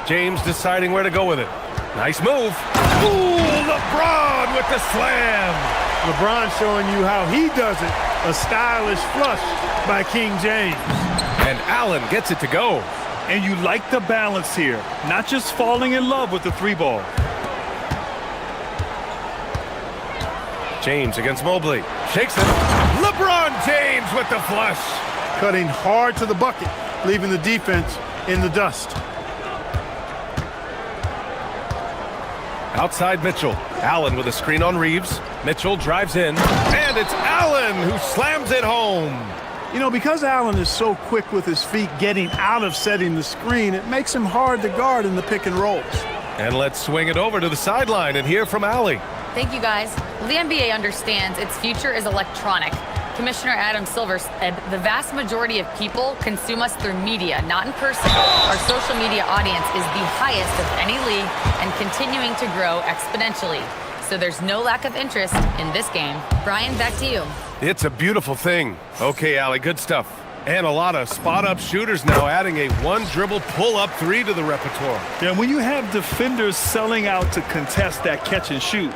James deciding where to go with it. Nice move. Ooh, LeBron with the slam. LeBron showing you how he does it. A stylish flush by King James. And Allen gets it to go. And you like the balance here. Not just falling in love with the three ball. James against Mobley. Shakes it. LeBron James with the flush. Cutting hard to the bucket, leaving the defense in the dust. Outside Mitchell. Allen with a screen on Reeves. Mitchell drives in. And it's Allen who slams it home. You know, because Allen is so quick with his feet getting out of setting the screen, it makes him hard to guard in the pick and rolls. And let's swing it over to the sideline and hear from Allie. Thank you, guys. Well, the NBA understands its future is electronic. Commissioner Adam Silver said the vast majority of people consume us through media, not in person. Our social media audience is the highest of any league and continuing to grow exponentially. So there's no lack of interest in this game. Brian, back to you. It's a beautiful thing. Okay, Allie, good stuff. And a lot of spot-up shooters now, adding a one-dribble pull-up three to the repertoire. Yeah, when you have defenders selling out to contest that catch and shoot,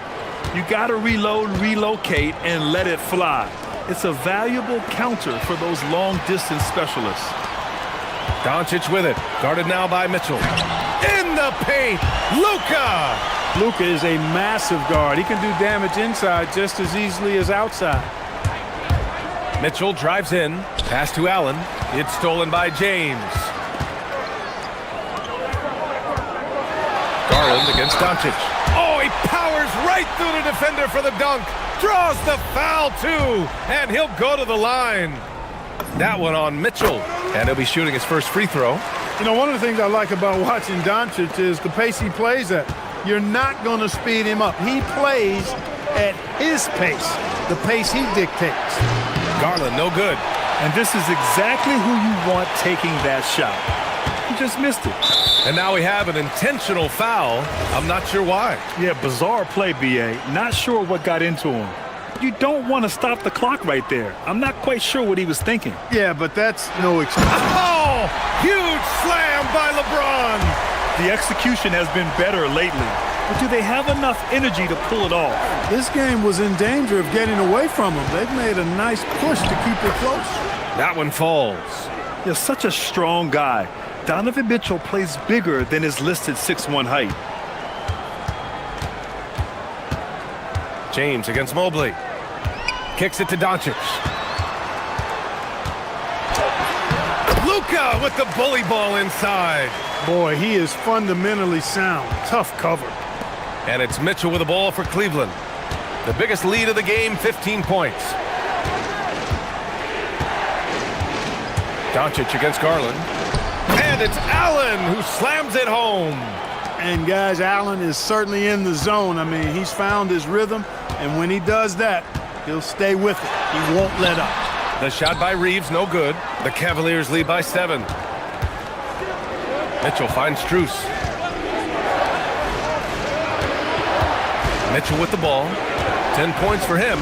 you got to reload, relocate, and let it fly. It's a valuable counter for those long-distance specialists. Doncic with it. Guarded now by Mitchell. In the paint, Luka! Luka is a massive guard. He can do damage inside just as easily as outside. Mitchell drives in. Pass to Allen. It's stolen by James. Garland against Doncic. Oh, he powers right through the defender for the dunk. Draws the foul, too. And he'll go to the line. That one on Mitchell. And he'll be shooting his first free throw. You know, one of the things I like about watching Doncic is the pace he plays at. You're not going to speed him up. He plays at his pace, the pace he dictates. Garland, no good. And this is exactly who you want taking that shot. He just missed it. And now we have an intentional foul. I'm not sure why. Yeah, bizarre play, B.A. Not sure what got into him. You don't want to stop the clock right there. I'm not quite sure what he was thinking. Yeah, but that's no excuse. Oh, huge slam by LeBron. The execution has been better lately. But do they have enough energy to pull it off? This game was in danger of getting away from them. They've made a nice push to keep it close. That one falls. You're such a strong guy. Donovan Mitchell plays bigger than his listed 6'1" height. James against Mobley. Kicks it to Doncic. Luka with the bully ball inside. Boy, he is fundamentally sound. Tough cover. And it's Mitchell with the ball for Cleveland. The biggest lead of the game, 15 points. Doncic against Garland. And it's Allen who slams it home. And guys, Allen is certainly in the zone. I mean, he's found his rhythm, and when he does that, he'll stay with it. He won't let up. The shot by Reeves, no good. The Cavaliers lead by 7. Mitchell finds Strus. Mitchell with the ball. 10 points for him.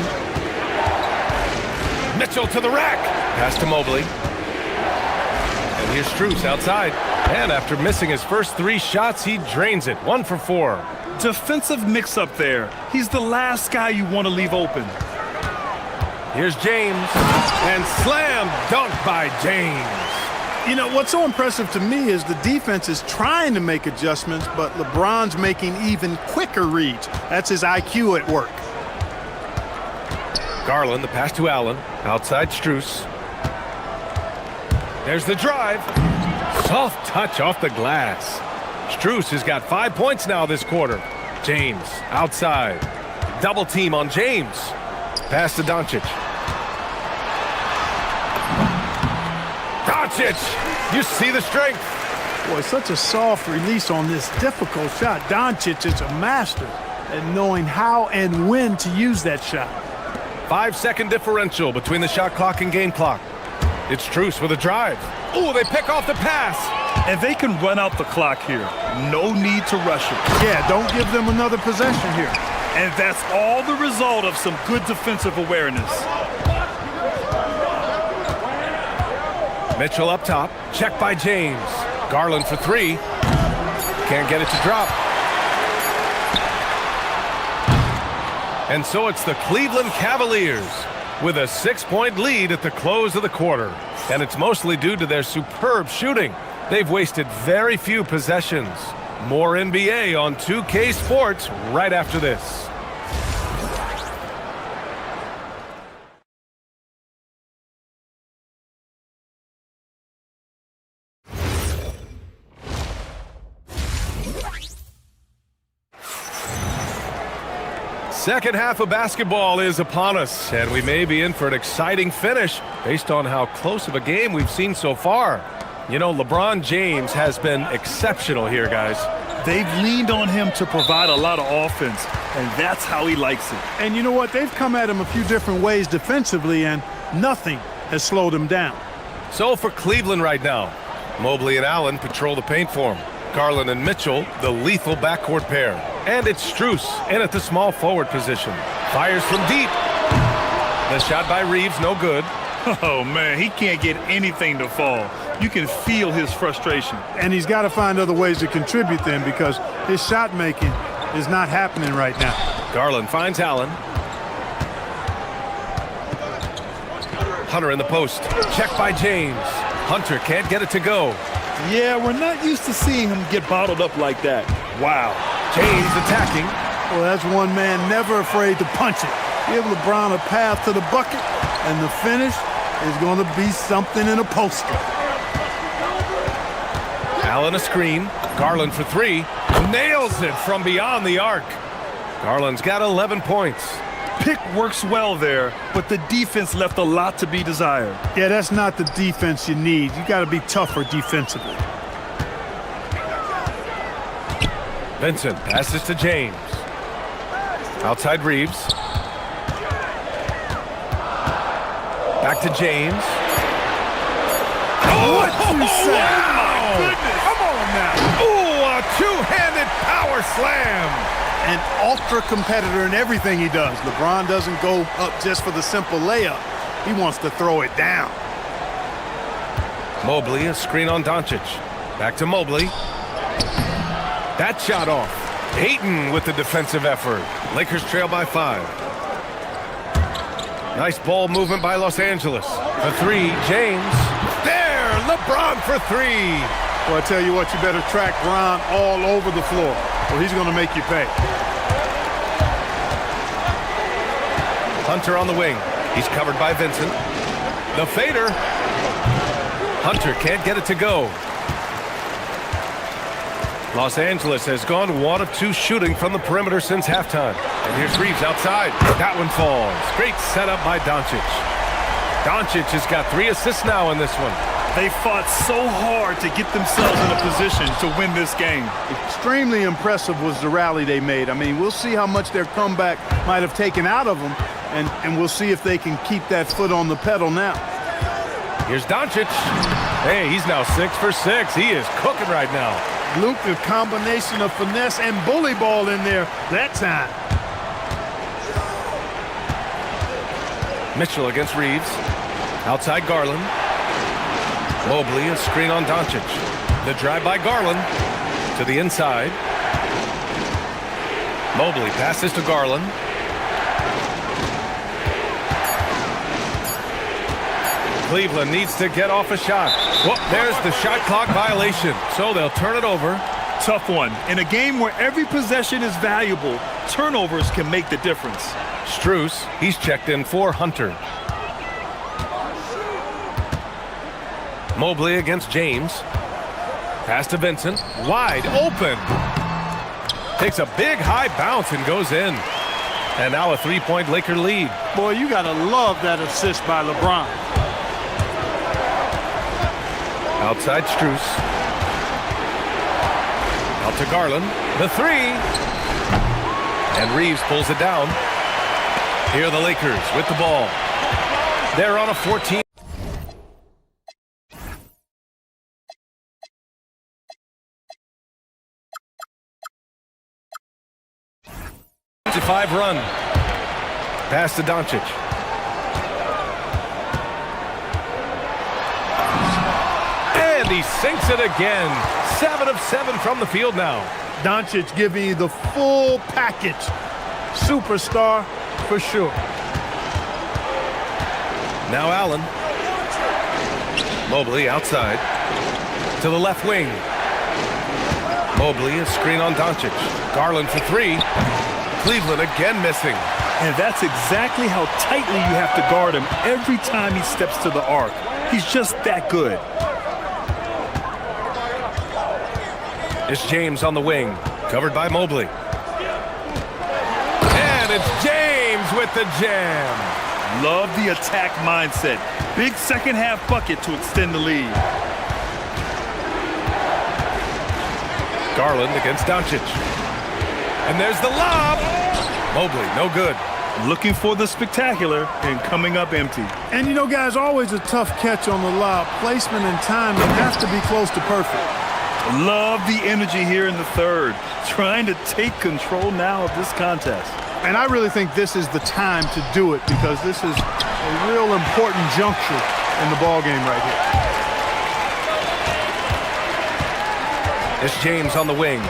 Mitchell to the rack. Pass to Mobley. And here's Strus outside. And after missing his first 3 shots, he drains it. 1 for 4. Defensive mix-up there. He's the last guy you want to leave open. Here's James. And slam dunk by James. You know, what's so impressive to me is the defense is trying to make adjustments, but LeBron's making even quicker reads. That's his IQ at work. Garland, the pass to Allen. Outside Strus. There's the drive. Soft touch off the glass. Strus has got 5 points now this quarter. James outside. Double team on James. Pass to Doncic. Doncic! You see the strength. Boy, such a soft release on this difficult shot. Doncic is a master at knowing how and when to use that shot. 5-second differential between the shot clock and game clock. It's Strus with a drive. Ooh, they pick off the pass. And they can run out the clock here. No need to rush it. Yeah, don't give them another possession here. And that's all the result of some good defensive awareness. Mitchell up top. Check by James. Garland for 3. Can't get it to drop. And so it's the Cleveland Cavaliers with a 6-point lead at the close of the quarter. And it's mostly due to their superb shooting. They've wasted very few possessions. More NBA on 2K Sports right after this. Second half of basketball is upon us, and we may be in for an exciting finish based on how close of a game we've seen so far. You know, LeBron James has been exceptional here, guys. They've leaned on him to provide a lot of offense, and that's how he likes it. And you know what? They've come at him a few different ways defensively, and nothing has slowed him down. So for Cleveland right now, Mobley and Allen patrol the paint for him. Garland and Mitchell, the lethal backcourt pair. And it's Strus in at the small forward position. Fires from deep. The shot by Reeves, no good. Oh, man, he can't get anything to fall. You can feel his frustration. And he's got to find other ways to contribute then, because his shot making is not happening right now. Garland finds Allen. Hunter in the post. Check by James. Hunter can't get it to go. Yeah, we're not used to seeing him get bottled up like that. Wow. James attacking. Well, that's one man never afraid to punch it. Give LeBron a path to the bucket, and the finish is going to be something in a poster. Allen a screen. Garland for 3. Nails it from beyond the arc. Garland's got 11 points. Pick works well there, but the defense left a lot to be desired. Yeah, that's not the defense you need. You got to be tougher defensively. Vincent passes to James. Outside Reeves. Back to James. Oh, what you say? Oh, my goodness. Come on now. Ooh, a two-handed power slam. An ultra competitor in everything he does. LeBron doesn't go up just for the simple layup. He wants to throw it down. Mobley, a screen on Doncic. Back to Mobley. That shot off. Ayton with the defensive effort. Lakers trail by 5. Nice ball movement by Los Angeles. For 3, James. There, LeBron for 3. Well, I tell you what, you better track Bron all over the floor, or he's going to make you pay. Hunter on the wing. He's covered by Vincent. The fader. Hunter can't get it to go. Los Angeles has gone 1 of 2 shooting from the perimeter since halftime. And here's Reeves outside. That one falls. Great setup by Doncic. Doncic has got 3 assists now in this one. They fought so hard to get themselves in a position to win this game. Extremely impressive was the rally they made. I mean, we'll see how much their comeback might have taken out of them, and we'll see if they can keep that foot on the pedal now. Here's Doncic. Hey, he's now 6 for 6. He is cooking right now. Luke, a combination of finesse and bully ball in there that time. Mitchell against Reeves. Outside Garland. Mobley, a screen on Doncic. The drive by Garland to the inside. Mobley passes to Garland. Cleveland needs to get off a shot. Well, there's the shot clock violation, so they'll turn it over. Tough one. In a game where every possession is valuable, turnovers can make the difference. Strus, he's checked in for Hunter. Mobley against James. Pass to Vincent. Wide open. Takes a big high bounce and goes in. And now a three-point Laker lead. Boy, you got to love that assist by LeBron. Outside Strus. Out to Garland. The three. And Reeves pulls it down. Here are the Lakers with the ball. They're on a 14. To 5 run. Pass to Doncic. And he sinks it again. 7 of 7 from the field now. Doncic giving you the full package. Superstar for sure. Now Allen. Mobley outside. To the left wing. Mobley, a screen on Doncic. Garland for 3. Cleveland again missing. And that's exactly how tightly you have to guard him every time he steps to the arc. He's just that good. It's James on the wing, covered by Mobley. And it's James with the jam. Love the attack mindset. Big second half bucket to extend the lead. Garland against Doncic. And there's the lob. Mobley, no good. Looking for the spectacular and coming up empty. And you know, guys, always a tough catch on the lob. Placement and timing has to be close to perfect. Love the energy here in the third. Trying to take control now of this contest. And I really think this is the time to do it because this is a real important juncture in the ball game right here. It's James on the wing.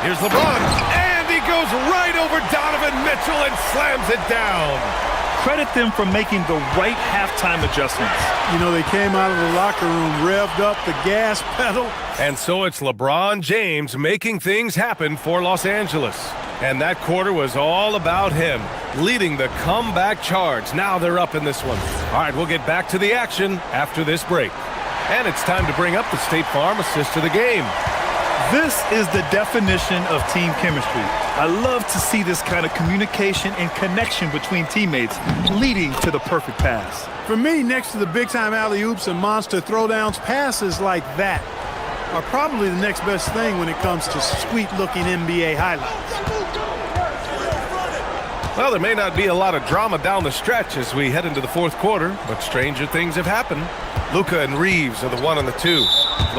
Here's LeBron, and he goes right over Donovan Mitchell and slams it down. Credit them for making the right halftime adjustments. You know, they came out of the locker room, revved up the gas pedal. And so it's LeBron James making things happen for Los Angeles. And that quarter was all about him, leading the comeback charge. Now they're up in this one. All right, we'll get back to the action after this break. And it's time to bring up the State Farm assist to the game. This is the definition of team chemistry. I love to see this kind of communication and connection between teammates leading to the perfect pass. For me, next to the big-time alley-oops and monster throwdowns, passes like that are probably the next best thing when it comes to sweet-looking NBA highlights. Well, there may not be a lot of drama down the stretch as we head into the fourth quarter, but stranger things have happened. Luka and Reeves are the 1 and the 2.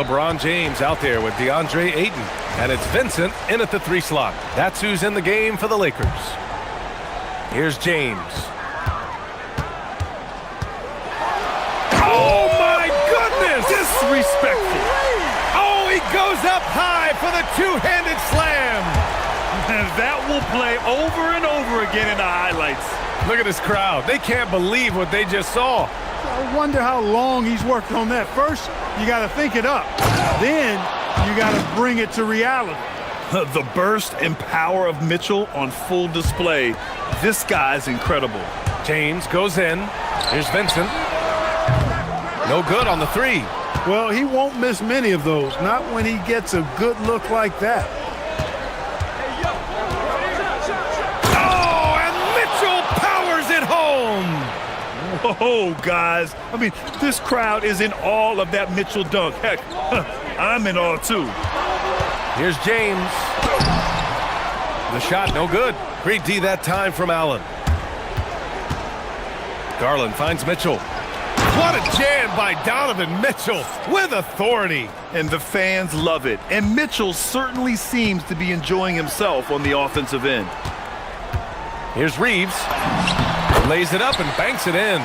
LeBron James out there with DeAndre Ayton. And it's Vincent in at the 3 slot. That's who's in the game for the Lakers. Here's James. Oh, my goodness! Disrespectful. Oh, he goes up high for the two-handed slam. And that will play over and over again in the highlights. Look at this crowd. They can't believe what they just saw. I wonder how long he's worked on that. First, you got to think it up. Then, you got to bring it to reality. The burst and power of Mitchell on full display. This guy's incredible. James goes in. Here's Vincent. No good on the 3. Well, he won't miss many of those. Not when he gets a good look like that. Whoa, guys. I mean, this crowd is in awe of that Mitchell dunk. Heck, I'm in awe, too. Here's James. The shot, no good. Great D that time from Allen. Garland finds Mitchell. What a jam by Donovan Mitchell with authority. And the fans love it. And Mitchell certainly seems to be enjoying himself on the offensive end. Here's Reeves. Lays it up and banks it in.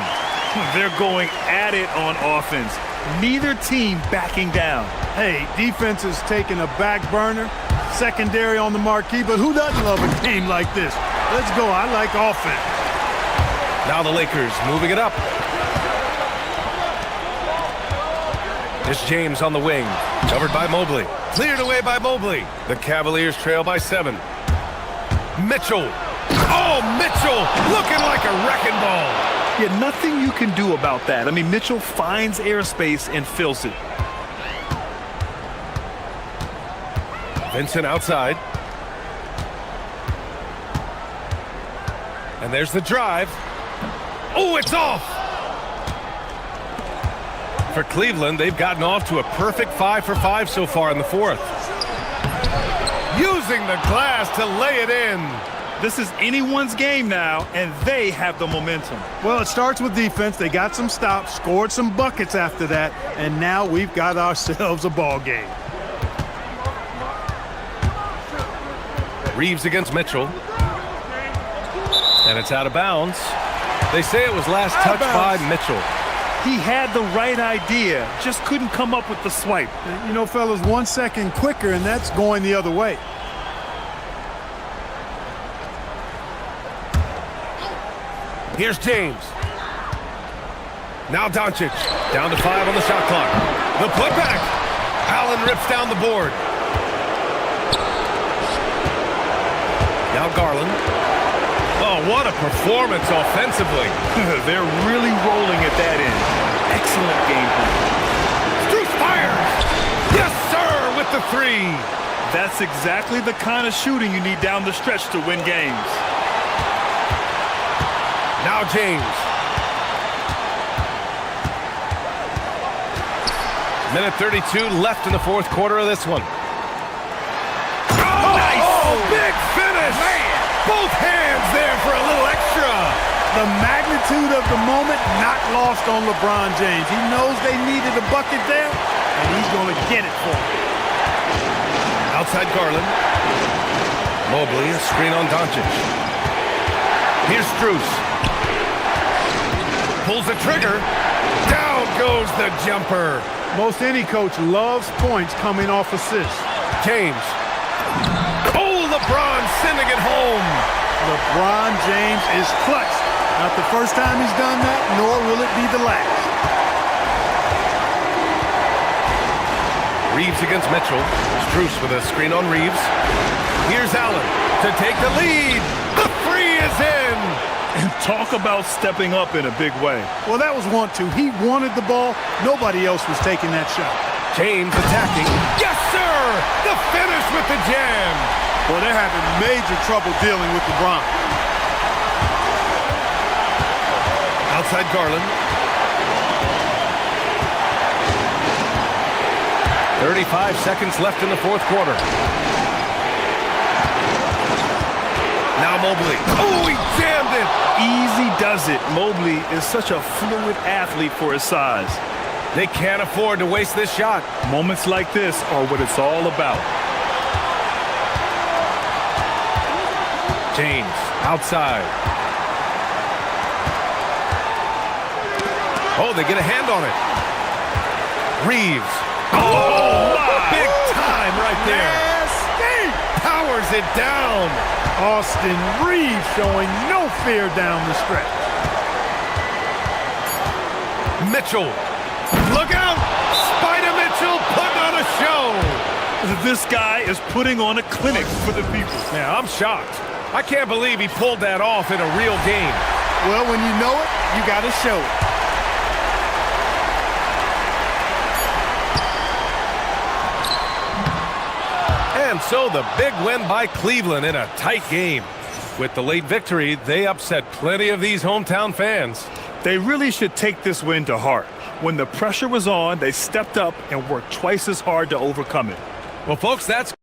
They're going at it on offense. Neither team backing down. Hey, defense is taking a back burner, secondary on the marquee, but who doesn't love a game like this? Let's go. I like offense. Now the Lakers moving it up. It's James on the wing, covered by Mobley. Cleared away by Mobley. The Cavaliers trail by 7. Mitchell. Oh, Mitchell looking like a wrecking ball. Yeah, nothing you can do about that. I mean, Mitchell finds airspace and fills it. Vincent outside. And there's the drive. Oh, it's off! For Cleveland, they've gotten off to a perfect 5 for 5 so far in the 4th. Using the glass to lay it in. This is anyone's game now, and they have the momentum. Well, it starts with defense. They got some stops, scored some buckets after that, and now we've got ourselves a ball game. Reeves against Mitchell. And it's out of bounds. They say it was last touched by Mitchell. He had the right idea, just couldn't come up with the swipe. You know, fellas, 1 second quicker, and that's going the other way. Here's James. Now Doncic. Down to 5 on the shot clock. The putback. Allen rips down the board. Now Garland. Oh, what a performance offensively. They're really rolling at that end. Excellent game plan. Strus fires. Yes, sir, with the 3. That's exactly the kind of shooting you need down the stretch to win games. Now James. Minute 32 left in the 4th quarter of this one. Oh, nice! Oh, big finish! Man. Both hands there for a little extra. The magnitude of the moment not lost on LeBron James. He knows they needed a bucket there, and he's going to get it for them. Outside Garland. Mobley, a screen on Doncic. Here's Strus. Pulls the trigger. Down goes the jumper. Most any coach loves points coming off assists. James. Oh, LeBron sending it home. LeBron James is clutch. Not the first time he's done that, nor will it be the last. Reeves against Mitchell. Strus with a screen on Reeves. Here's Allen to take the lead. The 3 is in. And talk about stepping up in a big way. Well, that was 1-2. He wanted the ball. Nobody else was taking that shot. James attacking. Yes, sir! The finish with the jam. Well, they're having major trouble dealing with LeBron. Outside Garland. 35 seconds left in the 4th quarter. Now Mobley. Oh, he jammed it. Easy does it. Mobley is such a fluid athlete for his size. They can't afford to waste this shot. Moments like this are what it's all about. James outside. Oh, they get a hand on it. Reeves. Oh, big time right there. Nasty. Powers it down. Austin Reeves showing no fear down the stretch. Mitchell. Look out. Spider Mitchell putting on a show. This guy is putting on a clinic for the people. Yeah, I'm shocked. I can't believe he pulled that off in a real game. Well, when you know it, you got to show it. And so the big win by Cleveland in a tight game. With the late victory, they upset plenty of these hometown fans. They really should take this win to heart. When the pressure was on, they stepped up and worked twice as hard to overcome it. Well, folks, that's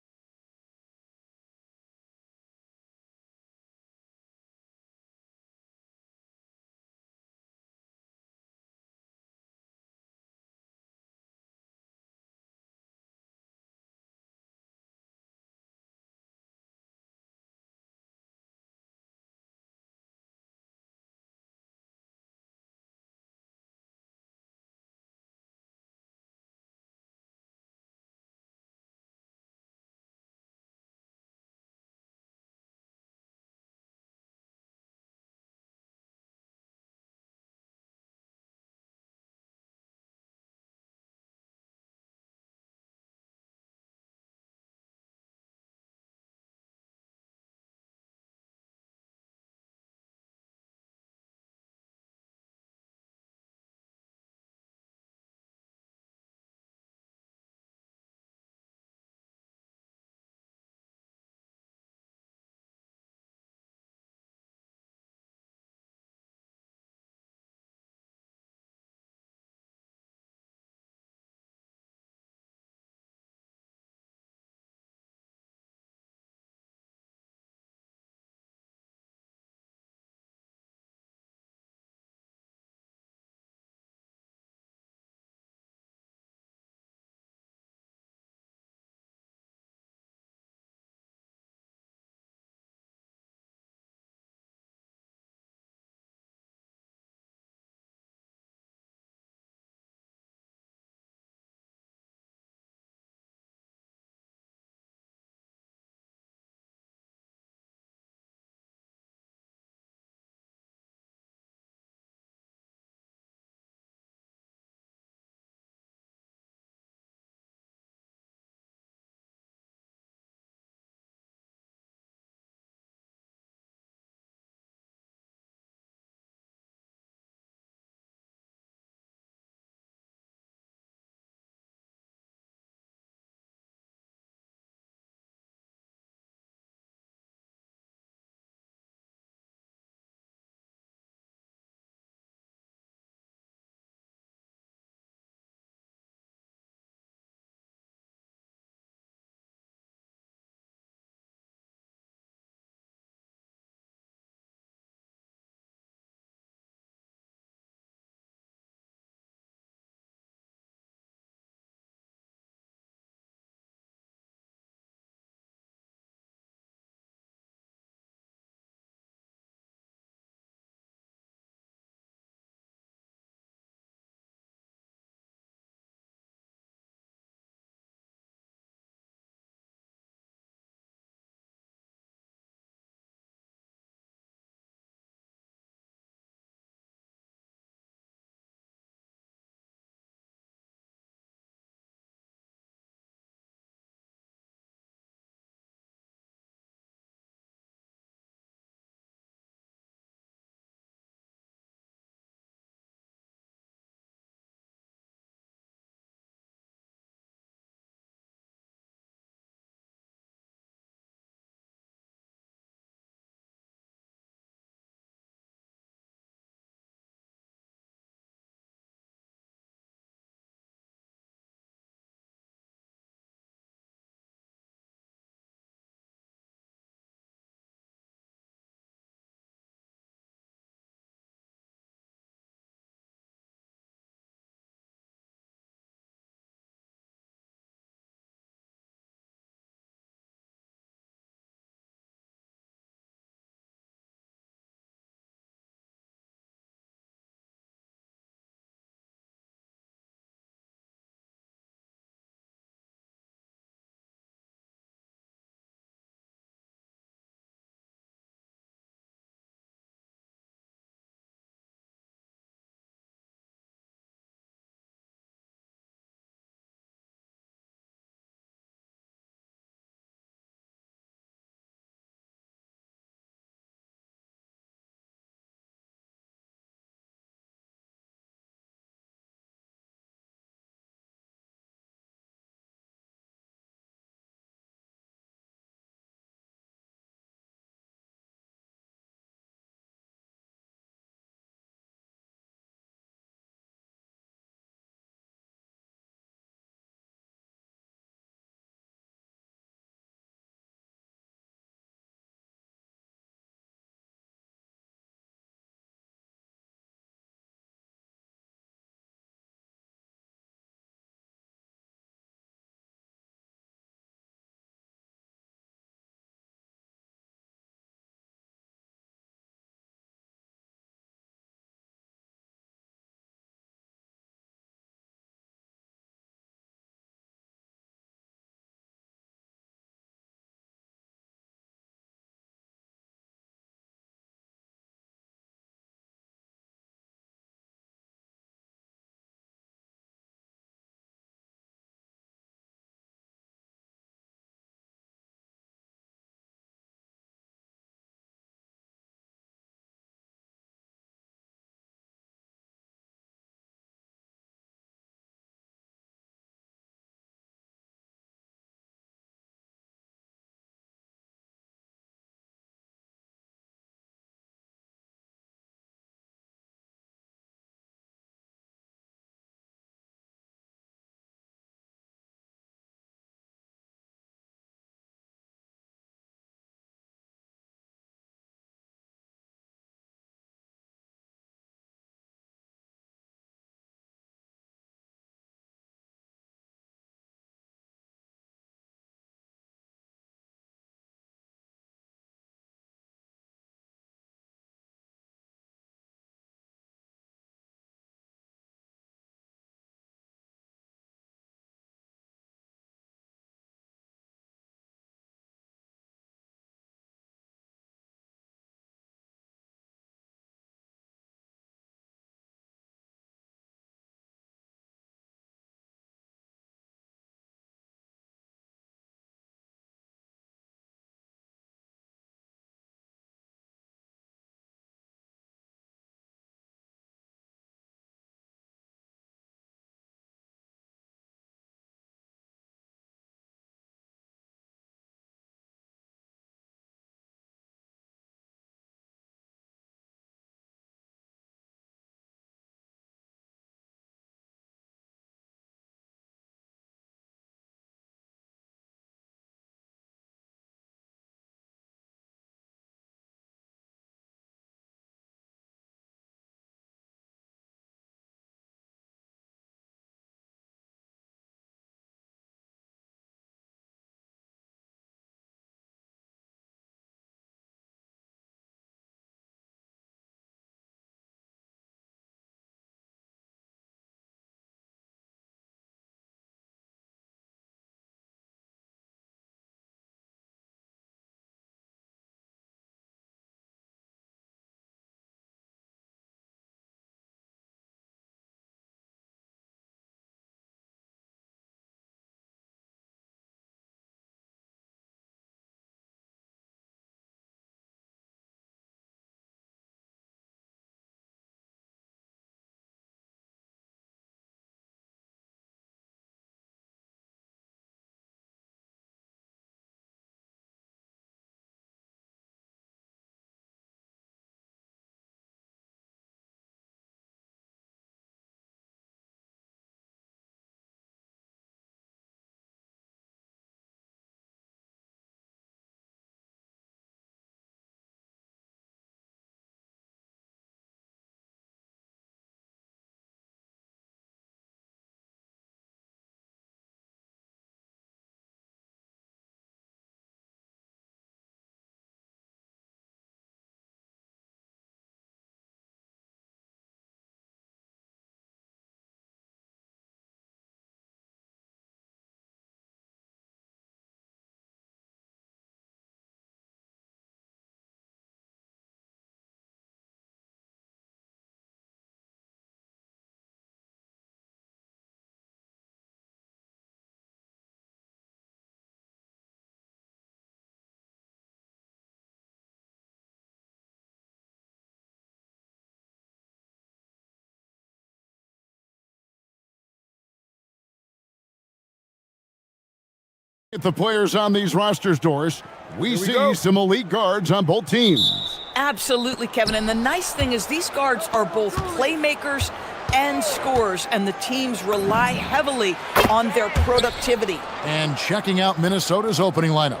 At the players on these rosters, Doris, we see some elite guards on both teams. Absolutely, Kevin. And the nice thing is these guards are both playmakers and scorers, and the teams rely heavily on their productivity. And checking out Minnesota's opening lineup.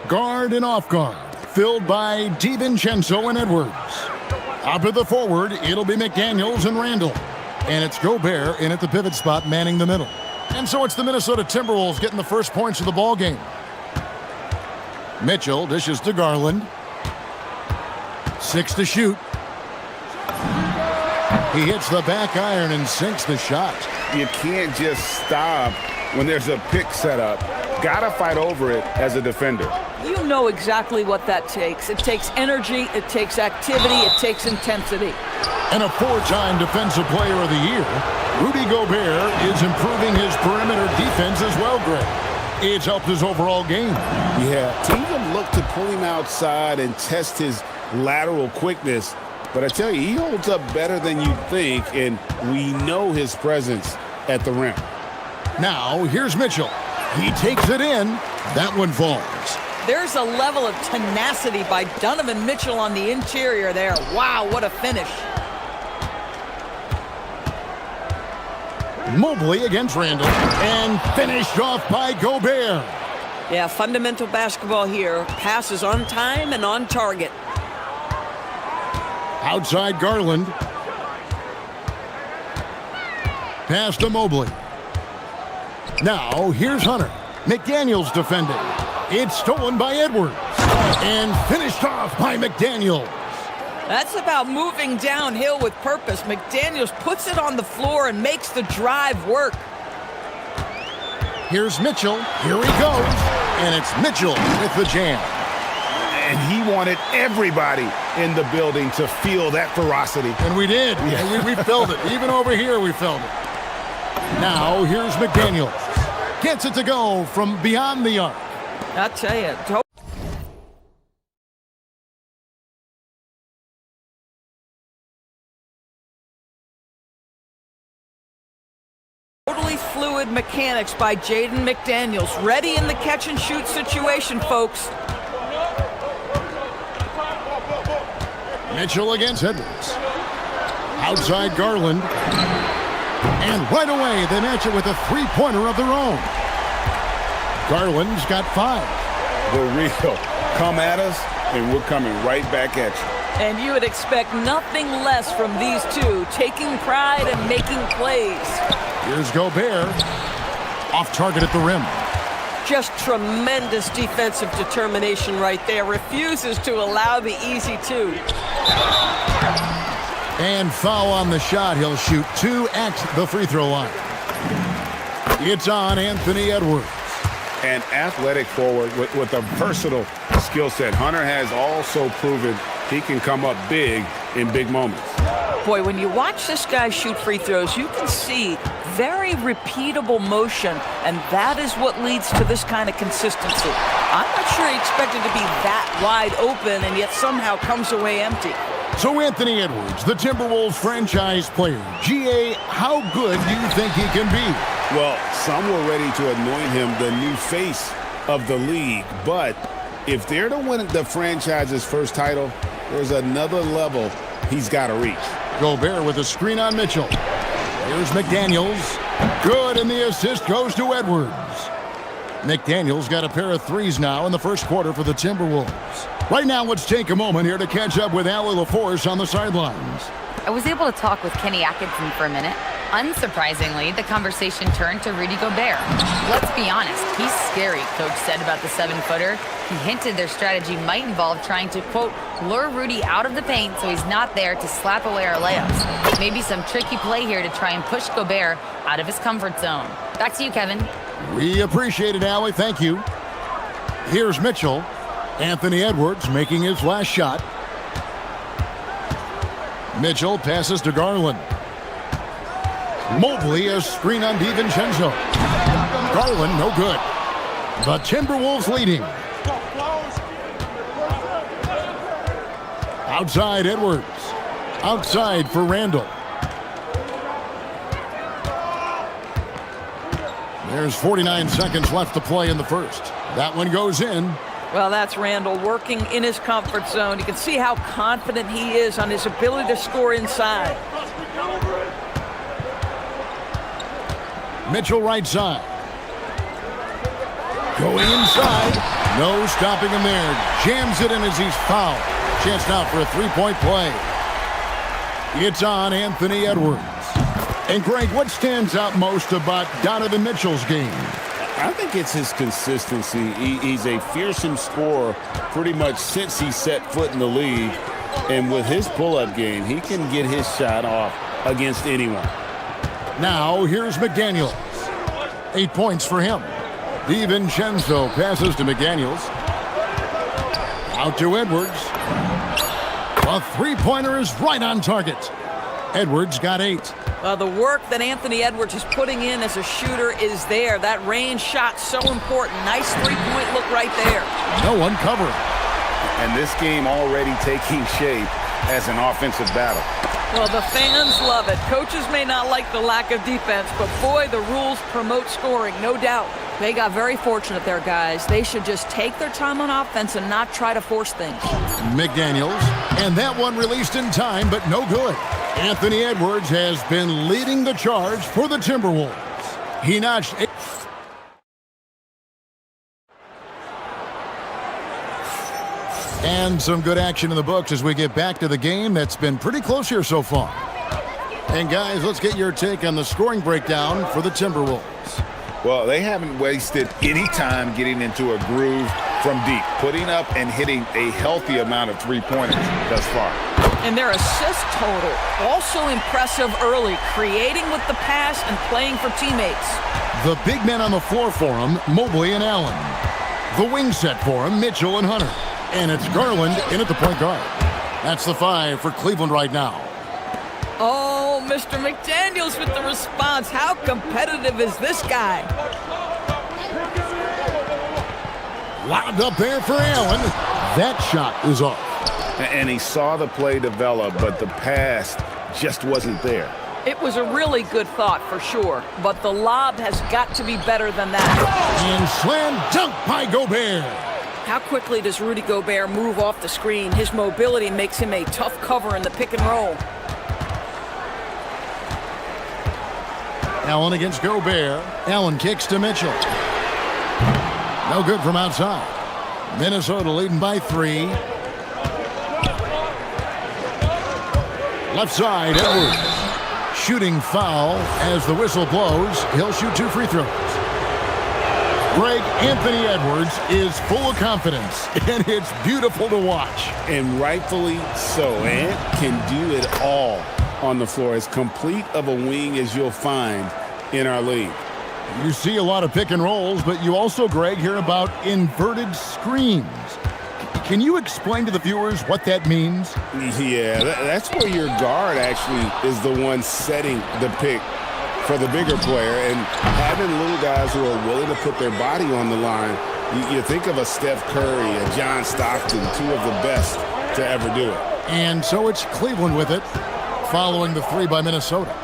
Guard and off guard, filled by DiVincenzo and Edwards. Up at the forward, it'll be McDaniels and Randall. And it's Gobert in at the pivot spot, manning the middle. And so it's the Minnesota Timberwolves getting the first points of the ball game. Mitchell dishes to Garland. 6 to shoot. He hits the back iron and sinks the shot. You can't just stop when there's a pick set up. Gotta fight over it as a defender. You know exactly what that takes. It takes energy, it takes activity, it takes intensity. And a 4-time Defensive Player of the Year, Rudy Gobert is improving his perimeter defense as well, Greg. It's helped his overall game. Yeah, teams have looked to pull him outside and test his lateral quickness. But I tell you, he holds up better than you think, and we know his presence at the rim. Now, here's Mitchell. He takes it in. That one falls. There's a level of tenacity by Donovan Mitchell on the interior there. Wow, what a finish. Mobley against Randall, and finished off by Gobert. Yeah, fundamental basketball here. Passes on time and on target. Outside Garland. Pass to Mobley. Now, here's Hunter. McDaniels defending. It's stolen by Edwards. And finished off by McDaniels. That's about moving downhill with purpose. McDaniels puts it on the floor and makes the drive work. Here's Mitchell. Here he goes. And it's Mitchell with the jam. And he wanted everybody in the building to feel that ferocity. And we did. Yeah. We felt it. Even over here, we felt it. Now, here's McDaniels. Gets it to go from beyond the arc. I'll tell you. Totally fluid mechanics by Jaden McDaniels. Ready in the catch-and-shoot situation, folks. Mitchell against Edwards. Outside Garland. And right away, they match it with a three-pointer of their own. Garland's got 5. The real. Come at us, and we're coming right back at you. And you would expect nothing less from these two, taking pride and making plays. Here's Gobert. Off target at the rim. Just tremendous defensive determination right there. Refuses to allow the easy 2. And foul on the shot. He'll shoot 2 at the free throw line. It's on Anthony Edwards. An athletic forward with a versatile skill set. Hunter has also proven he can come up big in big moments. Boy, when you watch this guy shoot free throws, you can see very repeatable motion, and that is what leads to this kind of consistency. I'm not sure he expected to be that wide open and yet somehow comes away empty. So Anthony Edwards, the Timberwolves franchise player. GA, how good do you think he can be? Well, some were ready to anoint him the new face of the league, but if they're to win the franchise's first title, there's another level he's got to reach. Gobert with a screen on Mitchell. Here's McDaniels. Good, and the assist goes to Edwards. McDaniels got a pair of threes now in the first quarter for the Timberwolves. Right now, let's take a moment here to catch up with Allie LaForce on the sidelines. I was able to talk with Kenny Atkinson for a minute. Unsurprisingly, the conversation turned to Rudy Gobert. Let's be honest, he's scary, Coach said about the 7-footer. He hinted their strategy might involve trying to, quote, lure Rudy out of the paint so he's not there to slap away our layups. Maybe some tricky play here to try and push Gobert out of his comfort zone. Back to you, Kevin. We appreciate it, Allie. Thank you. Here's Mitchell. Anthony Edwards making his last shot. Mitchell passes to Garland. Mobley, a screen on DiVincenzo. Garland, no good. The Timberwolves leading. Outside Edwards. Outside for Randall. There's 49 seconds left to play in the first. That one goes in. Well, that's Randall working in his comfort zone. You can see how confident he is on his ability to score inside. Mitchell right side. Going inside. No stopping him there. Jams it in as he's fouled. Chance now for a three-point play. It's on Anthony Edwards. And Greg, what stands out most about Donovan Mitchell's game? I think it's his consistency. He's a fearsome scorer pretty much since he set foot in the league. And with his pull-up game, he can get his shot off against anyone. Now, here's McDaniels. 8 points for him. DiVincenzo passes to McDaniels. Out to Edwards. A three-pointer is right on target. Edwards got 8. The work that Anthony Edwards is putting in as a shooter is there. That range shot so important. Nice three-point look right there. No one covering. And this game already taking shape as an offensive battle. Well, the fans love it. Coaches may not like the lack of defense, but boy, the rules promote scoring, no doubt. They got very fortunate there, guys. They should just take their time on offense and not try to force things. McDaniels, and that one released in time, but no good. Anthony Edwards has been leading the charge for the Timberwolves. He notched 8. And some good action in the books as we get back to the game that's been pretty close here so far. And guys, let's get your take on the scoring breakdown for the Timberwolves. Well, they haven't wasted any time getting into a groove from deep, putting up and hitting a healthy amount of three-pointers thus far. And their assist total, also impressive early, creating with the pass and playing for teammates. The big men on the floor for him, Mobley and Allen. The wing set for him, Mitchell and Hunter. And it's Garland in at the point guard. That's the 5 for Cleveland right now. Oh, Mr. McDaniels with the response. How competitive is this guy? Lobbed up there for Allen. That shot is off. And he saw the play develop, but the pass just wasn't there. It was a really good thought for sure, but the lob has got to be better than that. And slam dunk by Gobert. How quickly does Rudy Gobert move off the screen? His mobility makes him a tough cover in the pick and roll. Allen against Gobert. Allen kicks to Mitchell. No good from outside. Minnesota leading by 3. Left side, Edwards. Shooting foul as the whistle blows. He'll shoot 2 free throws. Greg, Anthony Edwards is full of confidence, and it's beautiful to watch. And rightfully so. Ant can do it all on the floor, as complete of a wing as you'll find in our league. You see a lot of pick and rolls, but you also, Greg, hear about inverted screens. Can you explain to the viewers what that means? Yeah, that's where your guard actually is the one setting the pick for the bigger player, and having little guys who are willing to put their body on the line. You think of a Steph Curry, a John Stockton, 2 of the best to ever do it. And so it's Cleveland with it, following the 3 by Minnesota.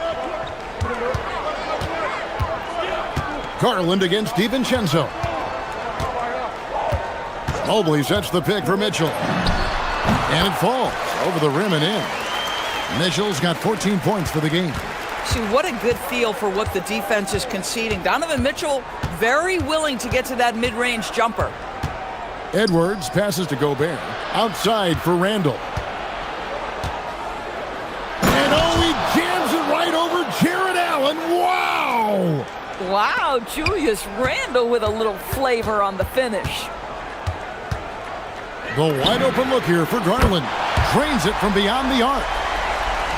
Garland against DiVincenzo. Mobley sets the pick for Mitchell. And it falls over the rim and in. Mitchell's got 14 points for the game. See, what a good feel for what the defense is conceding. Donovan Mitchell very willing to get to that mid-range jumper. Edwards passes to Gobert. Outside for Randall. And he jams it right over Jared Allen. Wow! Wow, Julius Randle with a little flavor on the finish. The wide open look here for Garland. Drains it from beyond the arc.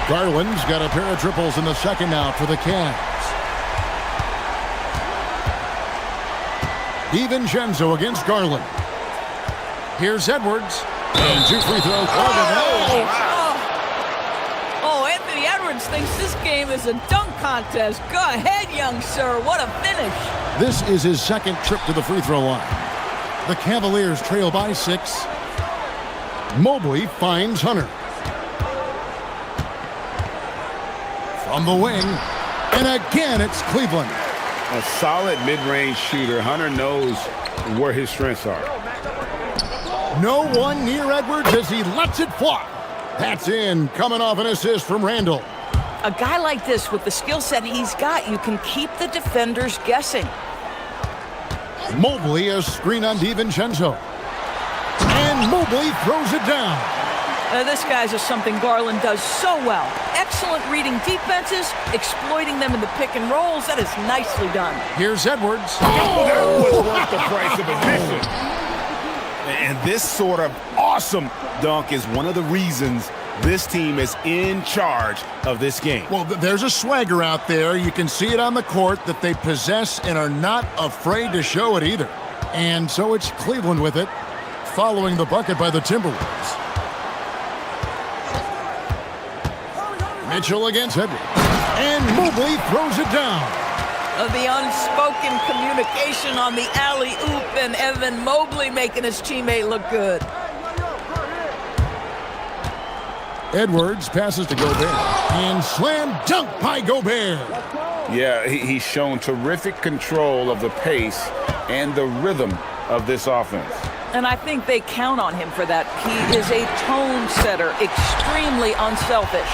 Garland's got a pair of triples in the second now for the Cavs. DiVincenzo against Garland. Here's Edwards. And 2 free throws. Oh, Anthony Edwards thinks this game is a dunk contest. Go ahead, young sir. What a finish. This is his second trip to the free throw line. The Cavaliers trail by 6. Mobley finds Hunter. From the wing, and again it's Cleveland. A solid mid-range shooter. Hunter knows where his strengths are. No one near Edwards as he lets it fly. That's in, coming off an assist from Randall. A guy like this, with the skill set he's got, you can keep the defenders guessing. Mobley, a screen on DiVincenzo. And Mobley throws it down. This guy's just something Garland does so well. Excellent reading defenses, exploiting them in the pick and rolls. That is nicely done. Here's Edwards. That was worth the price of admission. And this sort of awesome dunk is one of the reasons this team is in charge of this game. Well, there's a swagger out there. You can see it on the court that they possess and are not afraid to show it either. And so it's Cleveland with it, following the bucket by the Timberwolves. Mitchell against Edwards. And Mobley throws it down. The unspoken communication on the alley-oop, and Evan Mobley making his teammate look good. Edwards passes to Gobert. And slam dunk by Gobert. Yeah, he's shown terrific control of the pace and the rhythm of this offense. And I think they count on him for that. He is a tone setter, extremely unselfish.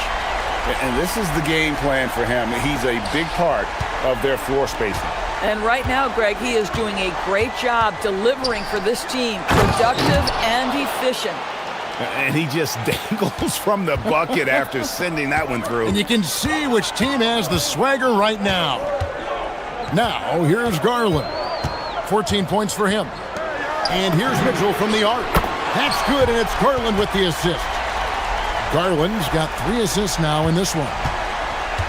And this is the game plan for him. He's a big part of their floor spacing. And right now, Greg, he is doing a great job delivering for this team, productive and efficient. And he just dangles from the bucket after sending that one through. And you can see which team has the swagger right now. Now, here's Garland. 14 points for him. And here's Mitchell from the arc. That's good, and it's Garland with the assist. Garland's got 3 assists now in this one.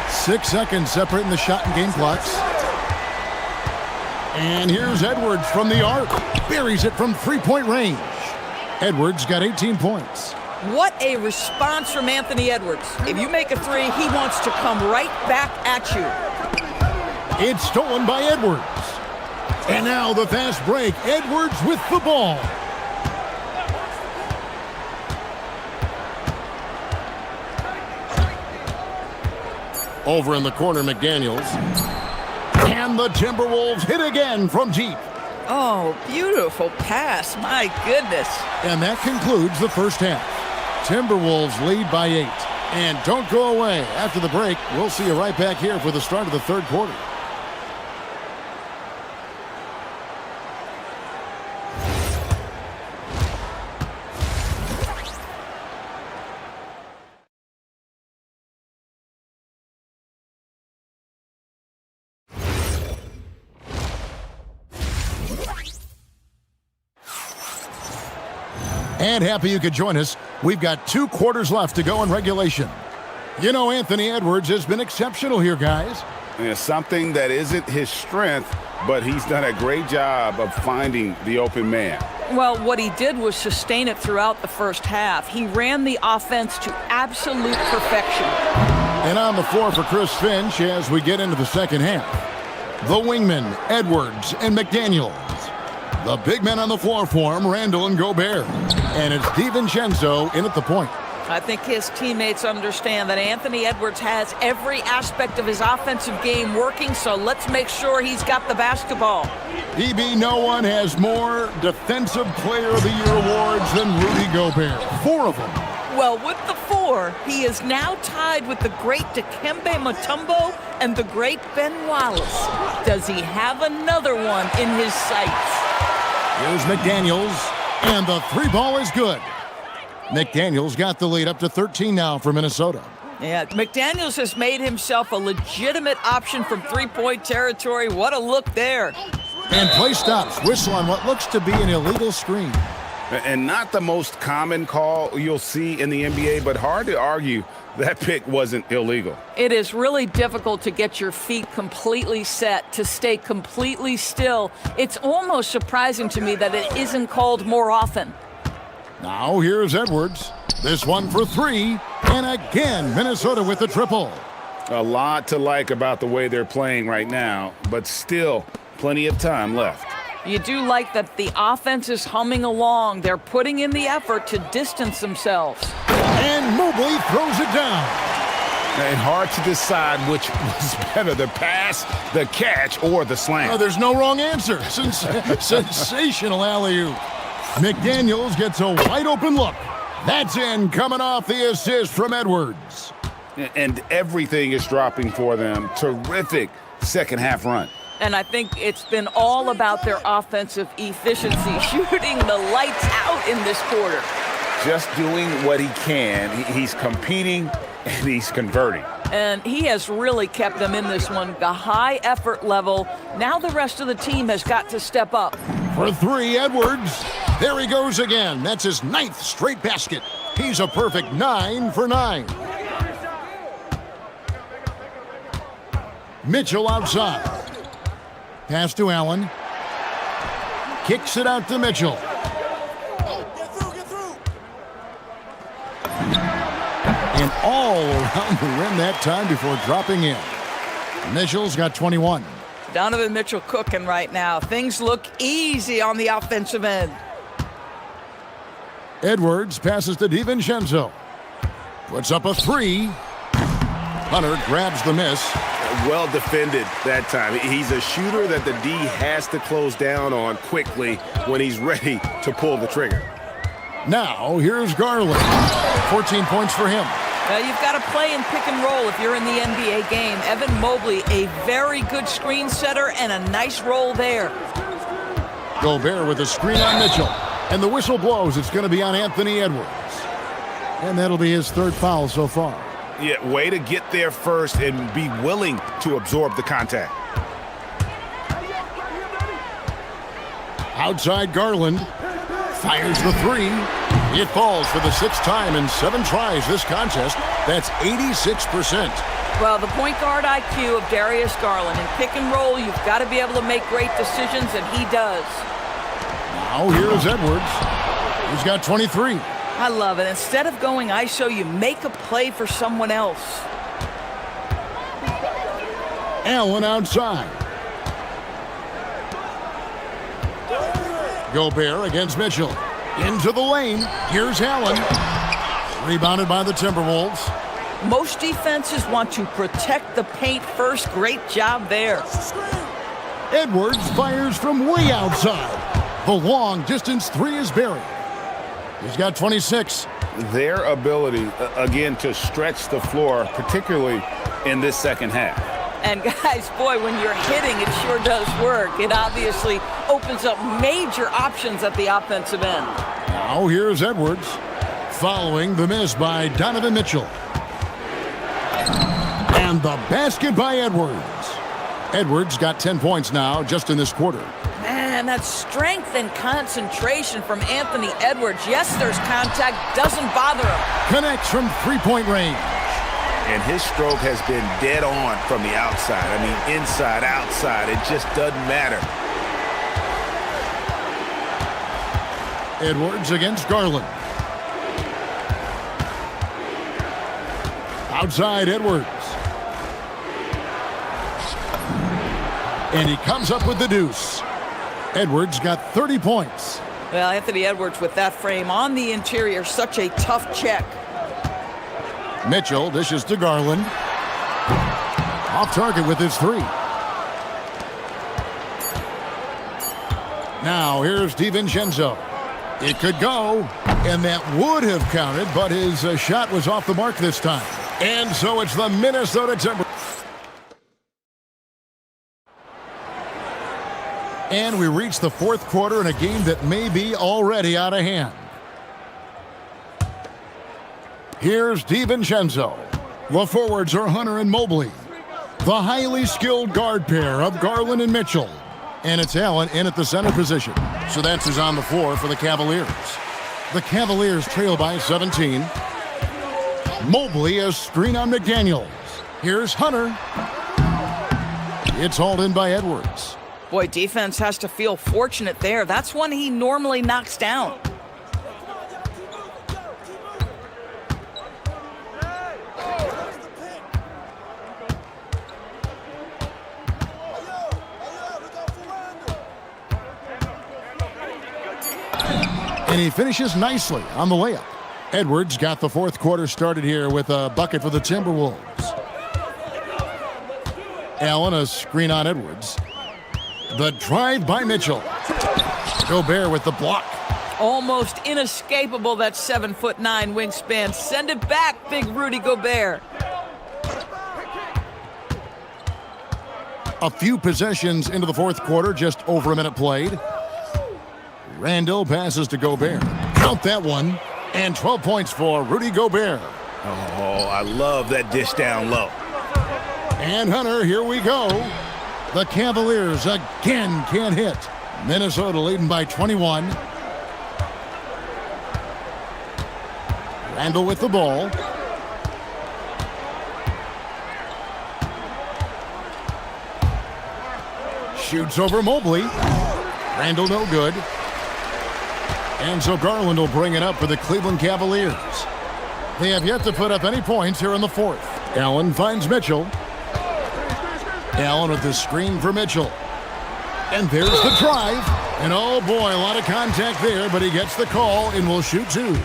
6 seconds separating the shot and game clocks. And here's Edwards from the arc. Buries it from three-point range. Edwards got 18 points. What a response from Anthony Edwards. If you make a three, he wants to come right back at you. It's stolen by Edwards. And now the fast break. Edwards with the ball. Over in the corner, McDaniels. And the Timberwolves hit again from deep. Oh, beautiful pass. My goodness. And that concludes the first half. Timberwolves lead by 8. And don't go away. After the break, we'll see you right back here for the start of the third quarter. And happy you could join us. We've got 2 quarters left to go in regulation. You know, Anthony Edwards has been exceptional here, guys. And it's something that isn't his strength, but he's done a great job of finding the open man. Well, what he did was sustain it throughout the first half. He ran the offense to absolute perfection. And on the floor for Chris Finch as we get into the second half. The wingmen, Edwards and McDaniels. The big men on the floor for him, Randall and Gobert. And it's DiVincenzo in at the point. I think his teammates understand that Anthony Edwards has every aspect of his offensive game working, so let's make sure he's got the basketball. DB, no one has more Defensive Player of the Year awards than Rudy Gobert. 4 of them. Well, with the 4, he is now tied with the great Dikembe Mutombo and the great Ben Wallace. Does he have another one in his sights? Here's McDaniels, and the 3 ball is good. McDaniels got the lead up to 13 now for Minnesota. Yeah, McDaniels has made himself a legitimate option from three-point territory. What a look there. And play stops. Whistle on what looks to be an illegal screen. And not the most common call you'll see in the NBA, but hard to argue that pick wasn't illegal. It is really difficult to get your feet completely set, to stay completely still. It's almost surprising to me that it isn't called more often. Now here's Edwards. This one for 3. And again, Minnesota with the triple. A lot to like about the way they're playing right now, but still plenty of time left. You do like that the offense is humming along. They're putting in the effort to distance themselves. And Mobley throws it down. And hard to decide which was better, the pass, the catch, or the slam. Oh, there's no wrong answer. Sensational alley-oop. McDaniels gets a wide-open look. That's in, coming off the assist from Edwards. And everything is dropping for them. Terrific second-half run. And I think it's been all about their offensive efficiency, shooting the lights out in this quarter. Just doing what he can. He's competing and he's converting. And he has really kept them in this one, the high effort level. Now the rest of the team has got to step up. For three, Edwards. There he goes again. That's his 9th straight basket. He's a perfect 9 for 9. Mitchell outside. Pass to Allen. Kicks it out to Mitchell. And all around the rim that time before dropping in. Mitchell's got 21. Donovan Mitchell cooking right now. Things look easy on the offensive end. Edwards passes to DiVincenzo. Puts up a 3. Hunter grabs the miss. Well defended that time. He's a shooter that the D has to close down on quickly when he's ready to pull the trigger. Now, here's Garland. 14 points for him. Now you've got to play in pick and roll if you're in the NBA game. Evan Mobley, a very good screen setter and a nice roll there. Gobert with a screen on Mitchell. And the whistle blows. It's going to be on Anthony Edwards. And that'll be his 3rd foul so far. Yeah, way to get there first and be willing to absorb the contact. Outside Garland. Fires the 3. It falls for the 6th time in 7 tries this contest. That's 86%. Well, the point guard IQ of Darius Garland. In pick and roll, you've got to be able to make great decisions, and he does. Now here's Edwards. He's got 23. I love it. Instead of going ISO, you make a play for someone else. Allen outside. Gobert against Mitchell. Into the lane. Here's Allen. Rebounded by the Timberwolves. Most defenses want to protect the paint first. Great job there. Edwards fires from way outside. The long distance 3 is buried. He's got 26. Their ability, again, to stretch the floor, particularly in this second half. And guys, boy, when you're hitting, it sure does work. It obviously opens up major options at the offensive end. Now here's Edwards, following the miss by Donovan Mitchell. And the basket by Edwards. Edwards got 10 points now just in this quarter. Man, that strength and concentration from Anthony Edwards. Yes, there's contact, doesn't bother him. Connects from 3-point range. And his stroke has been dead on from the outside. I mean, inside, outside, it just doesn't matter. Edwards against Garland. Outside Edwards. And he comes up with the deuce. Edwards got 30 points. Well, Anthony Edwards with that frame on the interior, such a tough check. Mitchell dishes to Garland. Off target with his 3. Now here's DiVincenzo. It could go, and that would have counted, but his shot was off the mark this time. And so it's the Minnesota Timberwolves. And we reach the 4th quarter in a game that may be already out of hand. Here's DiVincenzo. The forwards are Hunter and Mobley. The highly skilled guard pair of Garland and Mitchell. And it's Allen in at the center position. So that's who's on the floor for the Cavaliers. The Cavaliers trail by 17. Mobley a screen on McDaniels. Here's Hunter. It's hauled in by Edwards. Boy, defense has to feel fortunate there. That's one he normally knocks down. And he finishes nicely on the layup. Edwards got the 4th quarter started here with a bucket for the Timberwolves. Allen, a screen on Edwards. The drive by Mitchell. Gobert with the block. Almost inescapable, that 7'9" wingspan. Send it back, big Rudy Gobert. A few possessions into the fourth quarter, just over a minute played. Randall passes to Gobert. Count that one. And 12 points for Rudy Gobert. Oh, I love that dish down low. And Hunter, here we go. The Cavaliers again can't hit. Minnesota leading by 21. Randall with the ball. Shoots over Mobley. Randall no good. And so Garland will bring it up for the Cleveland Cavaliers. They have yet to put up any points here in the fourth. Allen finds Mitchell. Allen with the screen for Mitchell. And there's the drive. And oh boy, a lot of contact there, but he gets the call and will shoot two.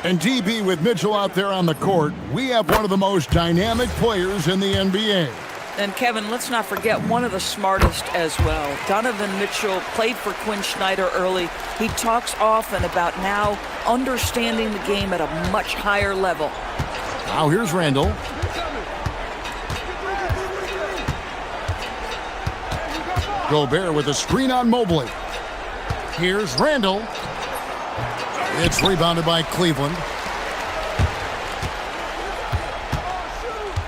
And DB, with Mitchell out there on the court, we have one of the most dynamic players in the NBA. And Kevin, let's not forget one of the smartest as well. Donovan Mitchell played for Quinn Snyder early. He talks often about now understanding the game at a much higher level. Now here's Randall. Gobert with a screen on Mobley. Here's Randall. It's rebounded by Cleveland.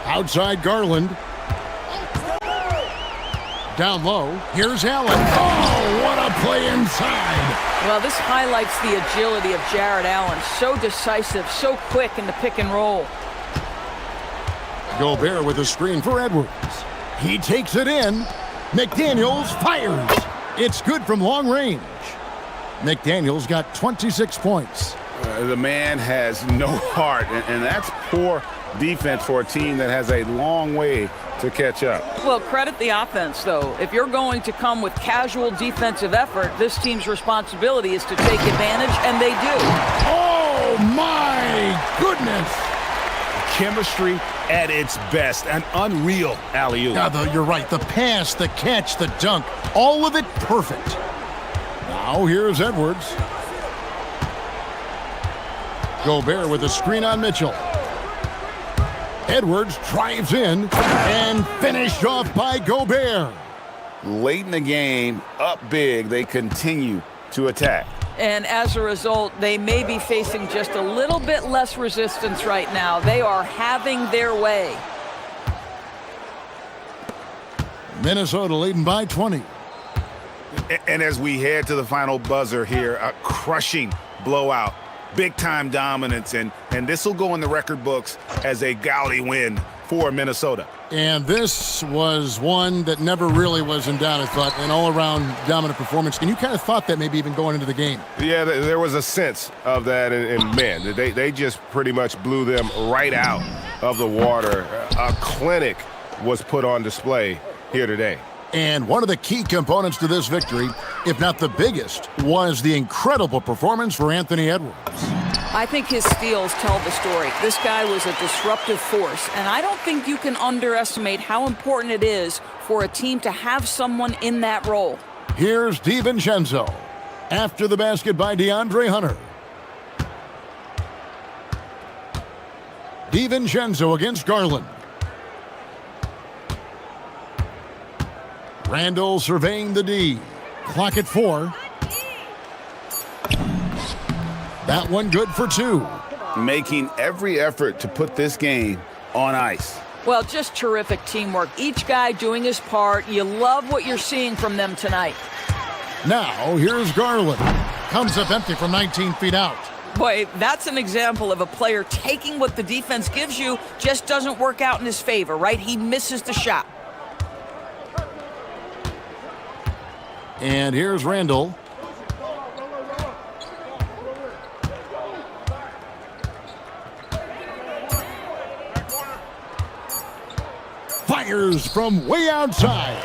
Outside Garland. Down low. Here's Allen. Oh, what a play inside. Well, this highlights the agility of Jared Allen. So decisive, so quick in the pick and roll. Gobert with a screen for Edwards. He takes it in. McDaniels fires. It's good from long range. McDaniels got 26 points. The man has no heart, and that's poor defense for a team that has a long way to catch up. Well, credit the offense, though. If you're going to come with casual defensive effort, this team's responsibility is to take advantage, and they do. Oh, my goodness. Chemistry at its best. An unreal alley-oop. Yeah, you're right. The pass, the catch, the dunk, all of it perfect. Now here's Edwards. Gobert with a screen on Mitchell. Edwards drives in and finished off by Gobert. Late in the game, up big, they continue to attack. And as a result, they may be facing just a little bit less resistance right now. They are having their way. Minnesota leading by 20. And as we head to the final buzzer here, a crushing blowout. Big-time dominance, and this will go in the record books as a gaudy win for Minnesota. And this was one that never really was in doubt, I thought, an all-around dominant performance. And you kind of thought that maybe even going into the game. Yeah, there was a sense of that, and man, they just pretty much blew them right out of the water. A clinic was put on display here today. And one of the key components to this victory, if not the biggest, was the incredible performance for Anthony Edwards. I think his steals tell the story. This guy was a disruptive force, and I don't think you can underestimate how important it is for a team to have someone in that role. Here's DiVincenzo. After the basket by DeAndre Hunter. DiVincenzo against Garland. Randall surveying the D. Clock at 4. That one good for 2. Making every effort to put this game on ice. Well, just terrific teamwork. Each guy doing his part. You love what you're seeing from them tonight. Now, here's Garland. Comes up empty from 19 feet out. Boy, that's an example of a player taking what the defense gives you, just doesn't work out in his favor, right? He misses the shot. And here's Randall. Fires from way outside.